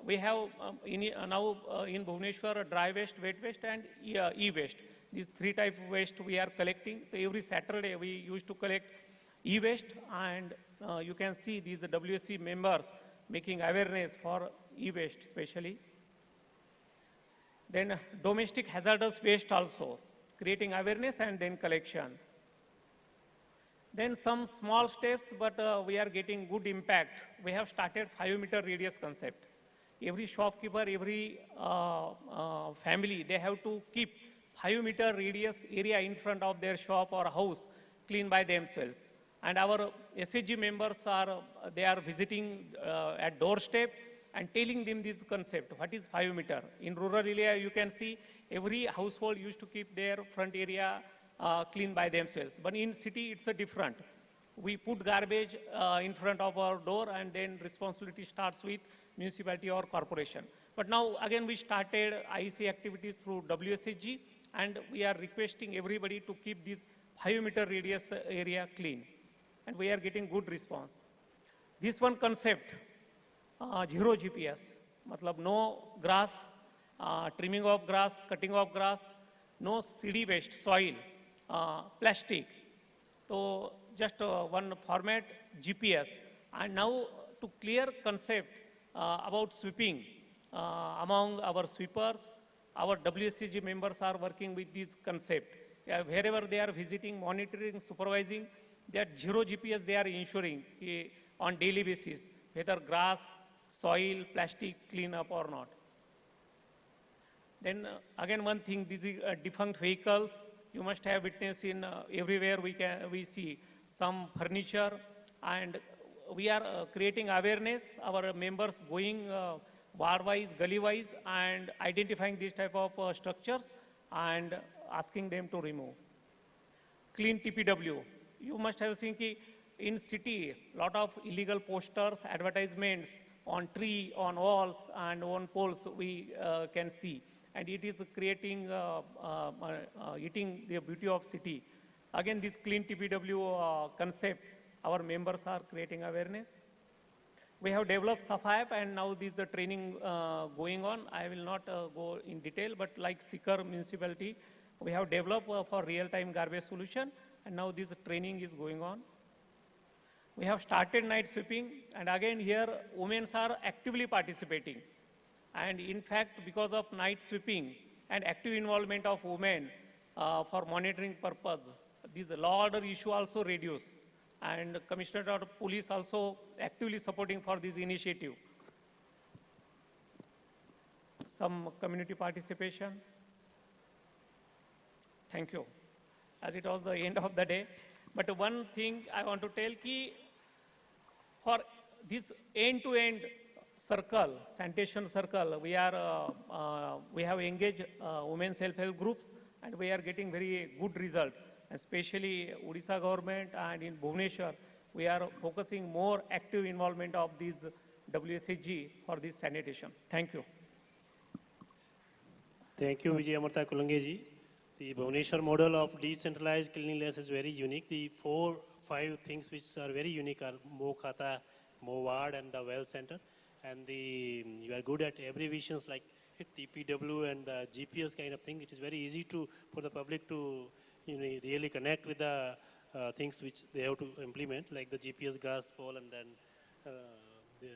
we have now in Bhubaneswar dry waste, wet waste, and e-waste. These three types of waste we are collecting. So every Saturday we used to collect e-waste, and you can see these WSC members making awareness for e-waste especially. Then domestic hazardous waste also, creating awareness and then collection. Then some small steps, but we are getting good impact. We have started 5-meter radius concept. Every shopkeeper, every family, they have to keep 5-meter radius area in front of their shop or house clean by themselves. And our SHG members they are visiting at doorstep and telling them this concept, what is 5-meter. In rural area, you can see every household used to keep their front area clean by themselves. But in city, it's a different. We put garbage in front of our door, and then responsibility starts with municipality or corporation. But now, again, we started IEC activities through WSHG, and we are requesting everybody to keep this 5-meter radius area clean. And we are getting good response. This one concept, zero GPS, matlab no grass, trimming of grass, cutting of grass, no CD waste, soil, plastic. So just one format, GPS. And now to clear concept about sweeping among our sweepers, our WSCG members are working with this concept. Wherever they are visiting, monitoring, supervising, that zero GPS they are ensuring on daily basis, whether grass, soil, plastic clean up or not. Then again one thing, these defunct vehicles, you must have witnessed in everywhere we see some furniture, and we are creating awareness, our members going ward-wise, gully-wise, and identifying these type of structures and asking them to remove. Clean TPW. You must have seen in city, lot of illegal posters, advertisements on tree, on walls, and on poles we can see. And it is creating, eating the beauty of city. Again, this clean TPW concept, our members are creating awareness. We have developed SAFA app, and now this is training going on. I will not go in detail, but like Sikar municipality, we have developed for real-time garbage solution, and now this training is going on. We have started night sweeping, and again here, women are actively participating. And in fact, because of night sweeping and active involvement of women for monitoring purpose, this law order issue also reduced. And Commissioner of Police also actively supporting for this initiative. Some community participation. Thank you. As it was the end of the day. But one thing I want to tell ki for this end-to-end circle, sanitation circle, we have engaged women's self-help groups, and we are getting very good result. Especially Odisha government and in Bhubaneswar, we are focusing more active involvement of these WSHG for this sanitation. Thank you. Thank you, Vijay Amarta Kulangeji. The Bhubaneswar model of decentralized cleanliness is very unique. The 4-5 things which are very unique are Mo Khata, Mo Ward, and the Well Center. And you are good at abbreviations like TPW and GPS kind of thing. It is very easy for the public to really connect with the things which they have to implement, like the GPS grass pole and then the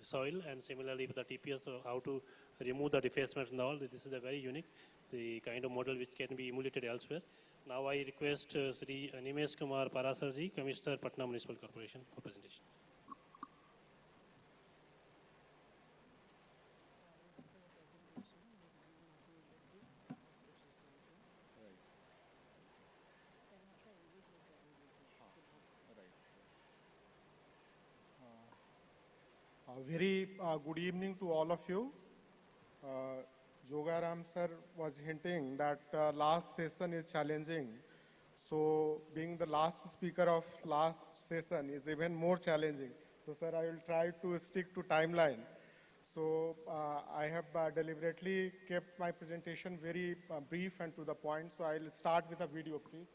soil, and similarly with the TPS, how to remove the defacements and all. This is a very unique, the kind of model which can be emulated elsewhere. Now I request Sri Animesh Kumar Parasarji, Commissioner, Patna Municipal Corporation, for presentation. Very good evening to all of you. Jogaram sir was hinting that last session is challenging. So being the last speaker of last session is even more challenging. So sir, I will try to stick to timeline. So I have deliberately kept my presentation very brief and to the point. So I will start with a video, please.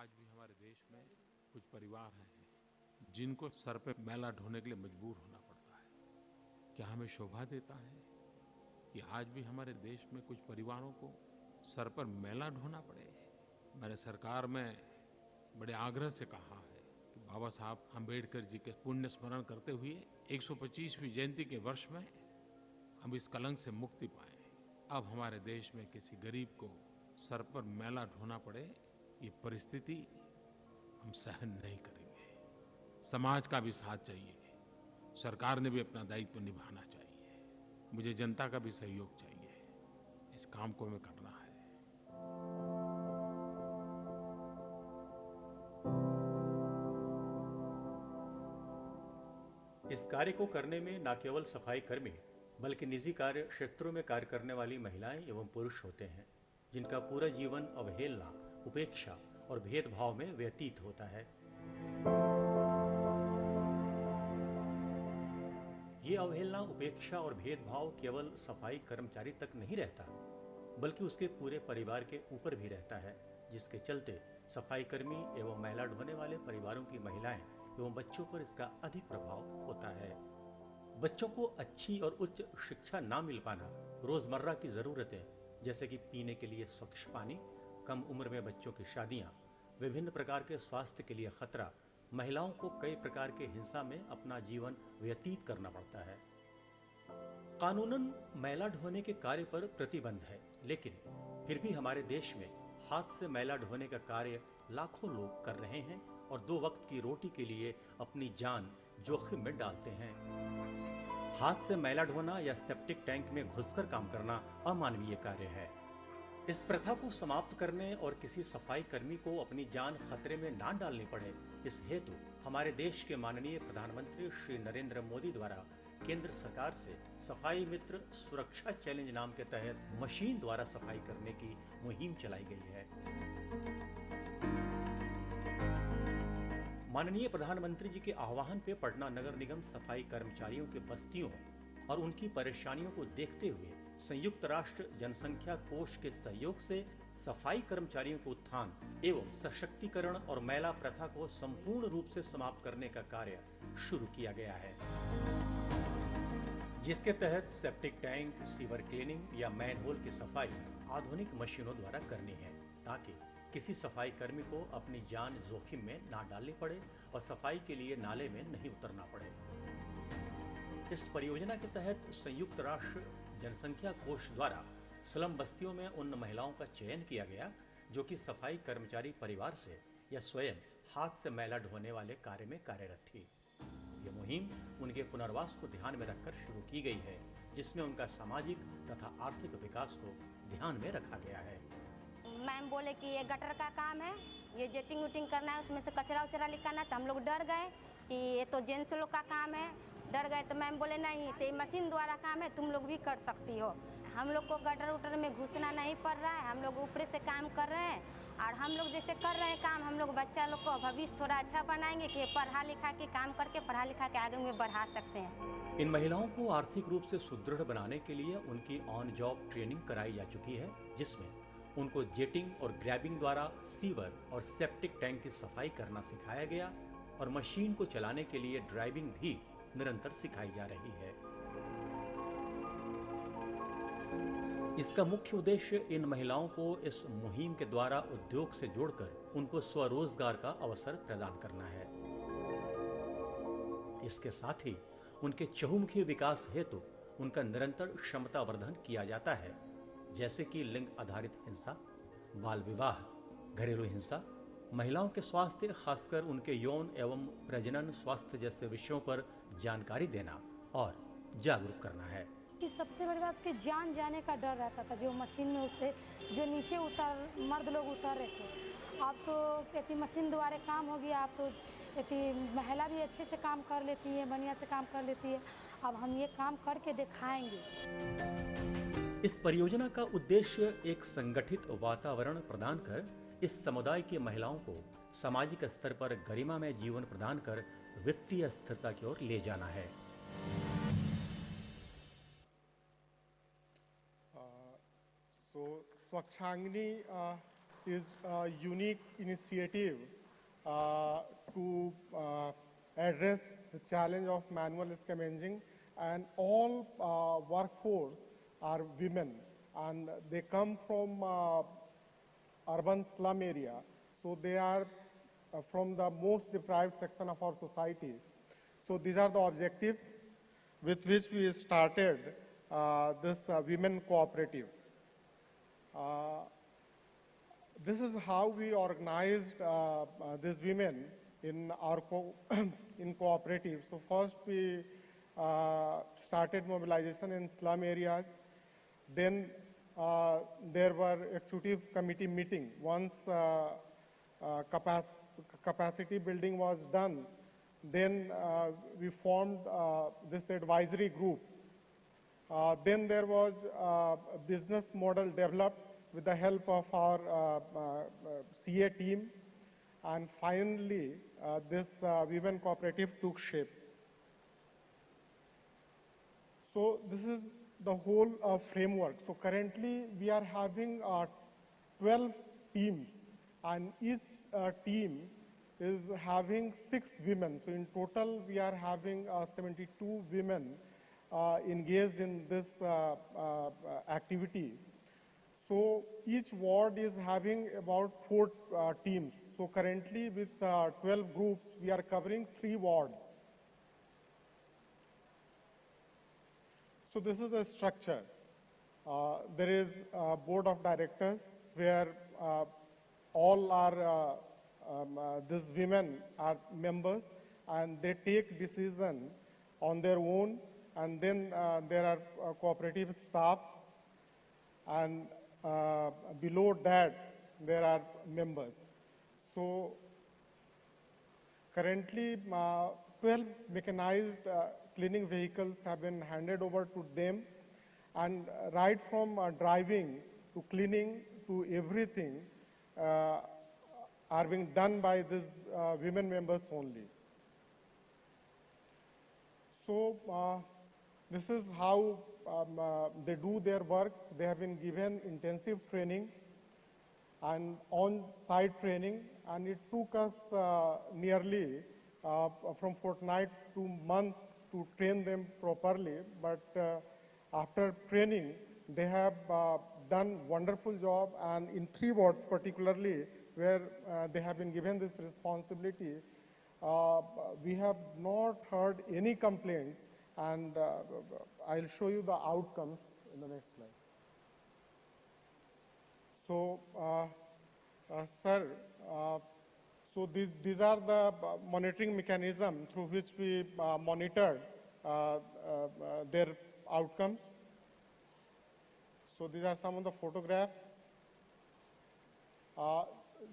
आज भी हमारे देश में कुछ परिवार हैं जिनको sir पे मैला ढोने के लिए मजबूर होना पड़ता है। क्या हमें शोभा देता है कि आज भी हमारे देश में कुछ परिवारों को सर पर मैला ढोना पड़े? मैंने सरकार में बड़े आग्रह से कहा है कि बाबा साहब अम्बेडकर जी के पुण्य स्मरण करते हुए 125वीं जयंती के वर्ष में हम इस कलंक से मुक्ति पाएं। अब हमारे देश में किसी गरीब को सर पर मैला ढोना पड़े, ये परिस्थिति हम सहन नहीं करेंगे। समाज का भी साथ चाहिए, सरकार ने भी अपना दायित्व निभाना चाहिए, मुझे जनता का भी सहयोग चाहिए। इस काम को हमें करना है। इस कार्य को करने में न केवल सफाई कर्मी बल्कि निजी कार्य क्षेत्रों में कार्य करने वाली महिलाएं एवं पुरुष होते हैं, जिनका पूरा जीवन अवहेलना, उपेक्षा और भेदभाव में व्यतीत होता है। ये अवहेलना, उपेक्षा और भेदभाव केवल सफाई कर्मचारी तक नहीं रहता, बल्कि उसके पूरे परिवार के ऊपर भी रहता है, जिसके चलते सफाई कर्मी एवं मैला ढोने वाले परिवारों की महिलाएं एवं बच्चों पर इसका अधिक प्रभाव होता है। बच्चों को अच्छी और उच्च शिक्षा ना मिल पाना, रोजमर्रा की जरूरतें जैसे कि पीने के लिए स्वच्छ पानी, कम उम्र में बच्चों की शादियां, विभिन्न प्रकार के स्वास्थ्य के लिए खतरा, महिलाओं को कई प्रकार के हिंसा में अपना जीवन व्यतीत करना पड़ता है। कानूनन मैला ढोने के कार्य पर प्रतिबंध है, लेकिन फिर भी हमारे देश में हाथ से मैला ढोने का कार्य लाखों लोग कर रहे हैं और 2 वक्त की रोटी के लिए अपनी जान जोखिम में डालते हैं। हाथ से मैला ढोना या सेप्टिक टैंक में घुसकर काम करना अमानवीय कार्य है। इस प्रथा को समाप्त करने और किसी सफाई कर्मी को अपनी जान खतरे में ना डालनी पड़े, इस हेतु हमारे देश के माननीय प्रधानमंत्री श्री नरेंद्र मोदी द्वारा केंद्र सरकार से सफाई मित्र सुरक्षा चैलेंज नाम के तहत मशीन द्वारा सफाई करने की मुहिम चलाई गई है। माननीय प्रधानमंत्री जी के आह्वान पे पटना नगर निगम सफाई कर्मचारियों के बस्तियों और उनकी परेशानियों को देखते हुए संयुक्त राष्ट्र जनसंख्या कोष के सहयोग से सफाई कर्मचारियों के उत्थान एवं सशक्तिकरण और मैला प्रथा को संपूर्ण रूप से समाप्त करने का कार्य शुरू किया गया है, जिसके तहत सेप्टिक टैंक, सीवर क्लीनिंग या मैनहोल की सफाई आधुनिक मशीनों द्वारा करनी है, ताकि किसी सफाई कर्मी को अपनी जान जोखिम में ना डालनी पड़े और सफाई के लिए नाले में नहीं उतरना पड़े। इस परियोजना के तहत संयुक्त राष्ट्र जनसंख्या कोष द्वारा स्लम बस्तियों में उन महिलाओं का चयन किया गया जो कि सफाई कर्मचारी परिवार से या स्वयं हाथ से मैला ढोने वाले कार्य में कार्यरत थी। ये मुहिम उनके पुनर्वास को ध्यान में रखकर शुरू की गई है, जिसमें उनका सामाजिक तथा आर्थिक विकास को ध्यान में रखा गया है। मैम बोले कि ये गटर का काम है, ये जेटिंग उटिंग करना है, उसमें से कचरा उचरा निकालना है, तो हम लोग डर गए कि ये तो जेंट्स लोग का काम है। डर गए तो मैम बोले नहीं, ये मशीन द्वारा काम है, तुम लोग भी कर सकती हो। हम लोग को गटर उटर में घुसना नहीं पड़ रहा है, हम लोग ऊपर से काम कर रहे हैं और हम लोग जैसे कर रहे हैं काम, हम लोग बच्चा लोग को भविष्य थोड़ा अच्छा बनाएंगे कि पढ़ा लिखा के काम करके पढ़ा लिखा के आगे में बढ़ा सकते हैं। इन महिलाओं को आर्थिक रूप से सुदृढ़ बनाने के लिए उनकी ऑन जॉब ट्रेनिंग कराई जा चुकी है, जिसमें उनको जेटिंग और ग्रैबिंग द्वारा सीवर और सेप्टिक टैंक की सफाई करना सिखाया गया और मशीन को चलाने के लिए ड्राइविंग भी निरंतर सिखाई जा रही है। इसका मुख्य उद्देश्य इन महिलाओं को इस मुहिम के द्वारा उद्योग से जोड़कर उनको स्वरोजगार का अवसर प्रदान करना है। इसके साथ ही उनके चहुमुखी विकास हेतु उनका निरंतर क्षमता वर्धन किया जाता है, जैसे कि लिंग आधारित हिंसा, बाल विवाह, घरेलू हिंसा, महिलाओं के स्वास्थ्य, खासकर उनके यौन एवं प्रजनन स्वास्थ्य जैसे विषयों पर जानकारी देना और जागरूक करना है। कि सबसे बड़ी बात कि जान जाने का डर रहता था। जो मशीन में उठते, जो नीचे मर्द लोग उतर रहे थे, अब तो इतनी मशीन द्वारा काम हो गया। अब तो इतनी महिला भी अच्छे से काम कर लेती है, बढ़िया से काम कर लेती है। अब हम ये काम करके दिखाएंगे। इस परियोजना का उद्देश्य एक संगठित वातावरण प्रदान कर इस समुदाय की महिलाओं को सामाजिक स्तर पर गरिमामय जीवन प्रदान कर वित्तीय स्थिरता की ओर ले जाना है। So Swachhangi is a unique initiative to address the challenge of manual scavenging, and all workforce are women, and they come from urban slum area. So they are from the most deprived section of our society. So these are the objectives with which we started this women cooperative. This is how we organized these women in our in cooperative. So first we started mobilization in slum areas. Then there were executive committee meeting. Once capacity building was done, then we formed this advisory group. Then there was a business model developed with the help of our CA team. And finally, this women cooperative took shape. So this is the whole framework. So currently, we are having 12 teams, and each team is having 6 women. So in total, we are having 72 women engaged in this activity. So each ward is having about 4 teams. So currently with 12 groups, we are covering 3 wards. So this is the structure. There is a board of directors where all are, these women are members, and they take decision on their own. And then there are cooperative staffs, and below that there are members. So currently 12 mechanized cleaning vehicles have been handed over to them, and right from driving to cleaning to everything are being done by these women members only. So this is how they do their work. They have been given intensive training and on-site training, and it took us nearly from fortnight to month to train them properly. But after training, they have done wonderful job, and in 3 wards particularly, where they have been given this responsibility, we have not heard any complaints, and I'll show you the outcomes in the next slide. So, sir, so these are the monitoring mechanism through which we monitored their outcomes. So these are some of the photographs.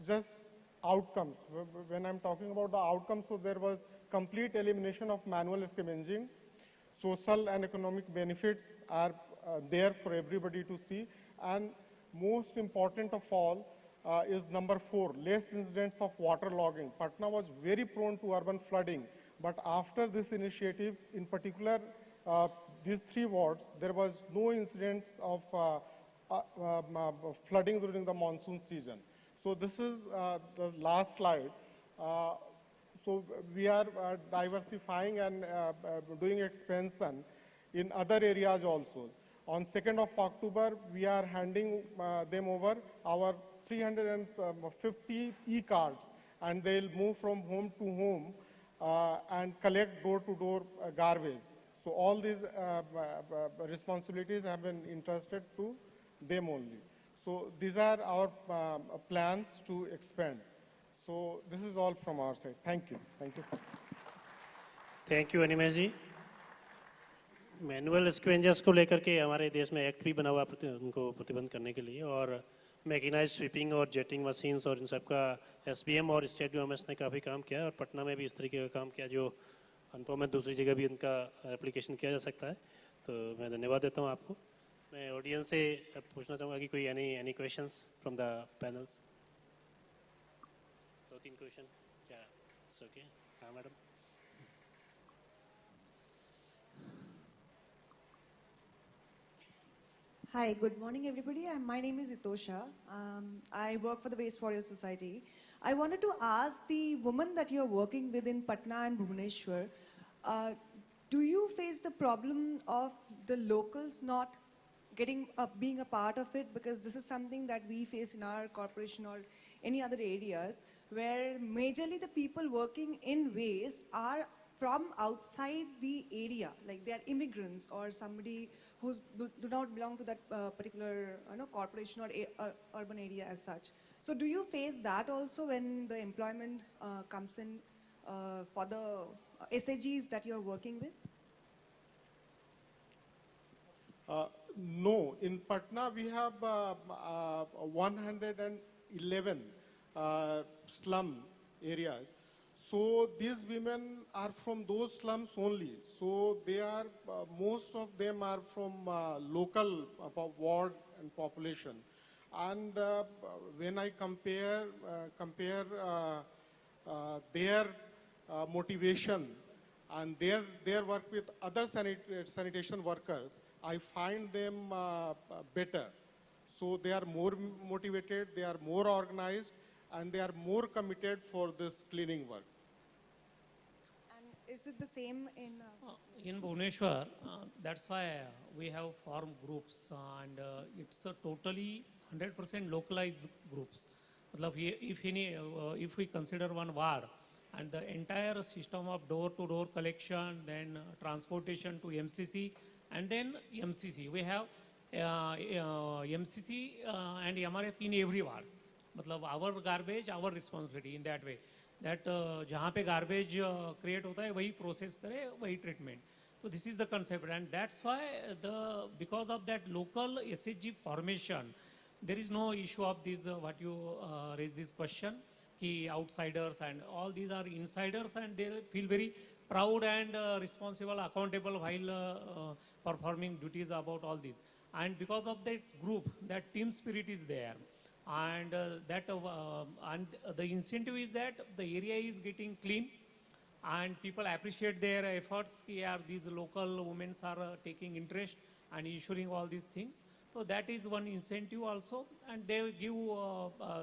Just outcomes. When I'm talking about the outcomes, so there was complete elimination of manual scavenging. Social and economic benefits are there for everybody to see. And most important of all is number 4, less incidents of waterlogging. Patna was very prone to urban flooding, but after this initiative, in particular these 3 wards, there was no incidents of flooding during the monsoon season. So this is the last slide. So we are diversifying and doing expansion in other areas also. On 2nd of October, we are handing them over our 350 e-cards, and they'll move from home to home and collect door-to-door garbage. So all these responsibilities have been entrusted to them only. So these are our plans to expand. So this is all from our side. Thank you. Thank you, sir. Thank you Animesh ji. Manual scavengers को लेकर के हमारे देश में act भी बना हुआ उनको प्रतिबंध करने के लिए, और मैकेनाइज स्वीपिंग और जेटिंग मशीन्स और इन सब का एसबीएम और स्टेट गवर्नमेंट्स ने काफ़ी काम किया, और पटना में भी इस तरीके का काम किया जो अनुभव में दूसरी जगह भी उनका एप्लीकेशन किया जा सकता है. तो मैं धन्यवाद देता हूँ आपको. मैं ऑडियंस से पूछना चाहूँगा कि कोई any questions from the panels. 2-3 question क्या? ओके, हाँ madam. Hi, good morning everybody. My name is Itosha. I work for the Waste Warriors Society. I wanted to ask the woman that you're working with in Patna and Bhubaneswar, do you face the problem of the locals not being a part of it? Because this is something that we face in our corporation or any other areas where majorly the people working in waste are from outside the area, like they are immigrants or somebody who do not belong to that particular corporation or urban area as such. So do you face that also when the employment comes in for the SAGs that you're working with? No, in Patna we have 111 slum areas. So these women are from those slums only. So they are, most of them are from local ward and population. And when I compare their motivation and their work with other sanitation workers, I find them better. So they are more motivated, they are more organized, and they are more committed for this cleaning work. Is it the same in... In Bhubaneswar, that's why we have formed groups and it's a totally 100% localized groups. If we consider one ward and the entire system of door-to-door collection, then transportation to MCC and then MCC. We have MCC and MRF in every ward. Our garbage, our responsibility in that way. That जहाँ पे garbage create होता है वही process करे वही treatment. So this is the concept, and that's why because of that local SHG formation, there is no issue of this what you raise this question, ki outsiders and all these are insiders and they feel very proud and responsible, accountable while performing duties about all these. And because of that group, that team spirit is there. And and the incentive is that the area is getting clean and people appreciate their efforts. These local women are taking interest and ensuring all these things. So that is one incentive also, and they give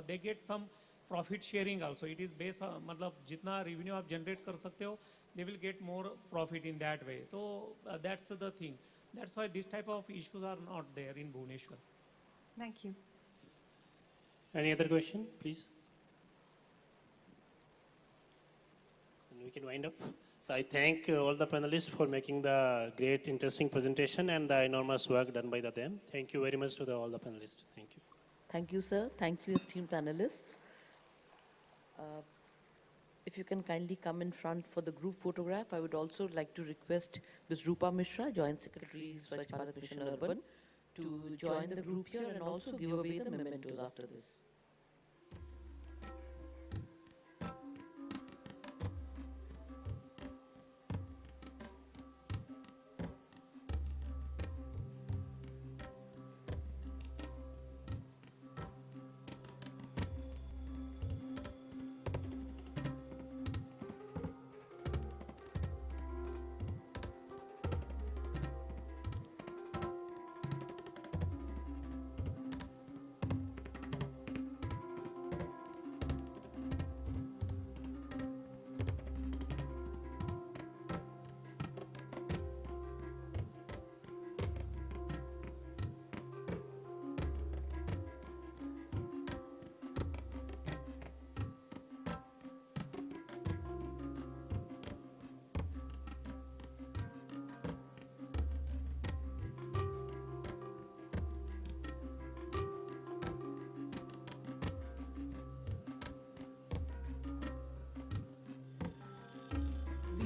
they get some profit sharing also. It is based on jitna revenue आप generate कर सकते हो, they will get more profit in that way. So that's the thing. That's why this type of issues are not there in Bhubaneswar. Thank you. Any other question, please? And we can wind up. So I thank all the panelists for making the great, interesting presentation and the enormous work done by them. Thank you very much to all the panelists. Thank you. Thank you, sir. Thank you, esteemed panelists. If you can kindly come in front for the group photograph, I would also like to request Ms. Rupa Mishra, Joint Secretary, Swachh Bharat Mission Urban, to join the group here and also give away the mementos after this.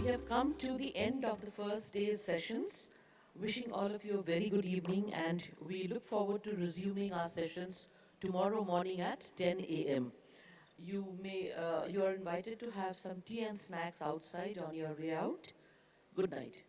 We have come to the end of the first day's sessions. Wishing all of you a very good evening, and we look forward to resuming our sessions tomorrow morning at 10 a.m. You are invited to have some tea and snacks outside on your way out. Good night.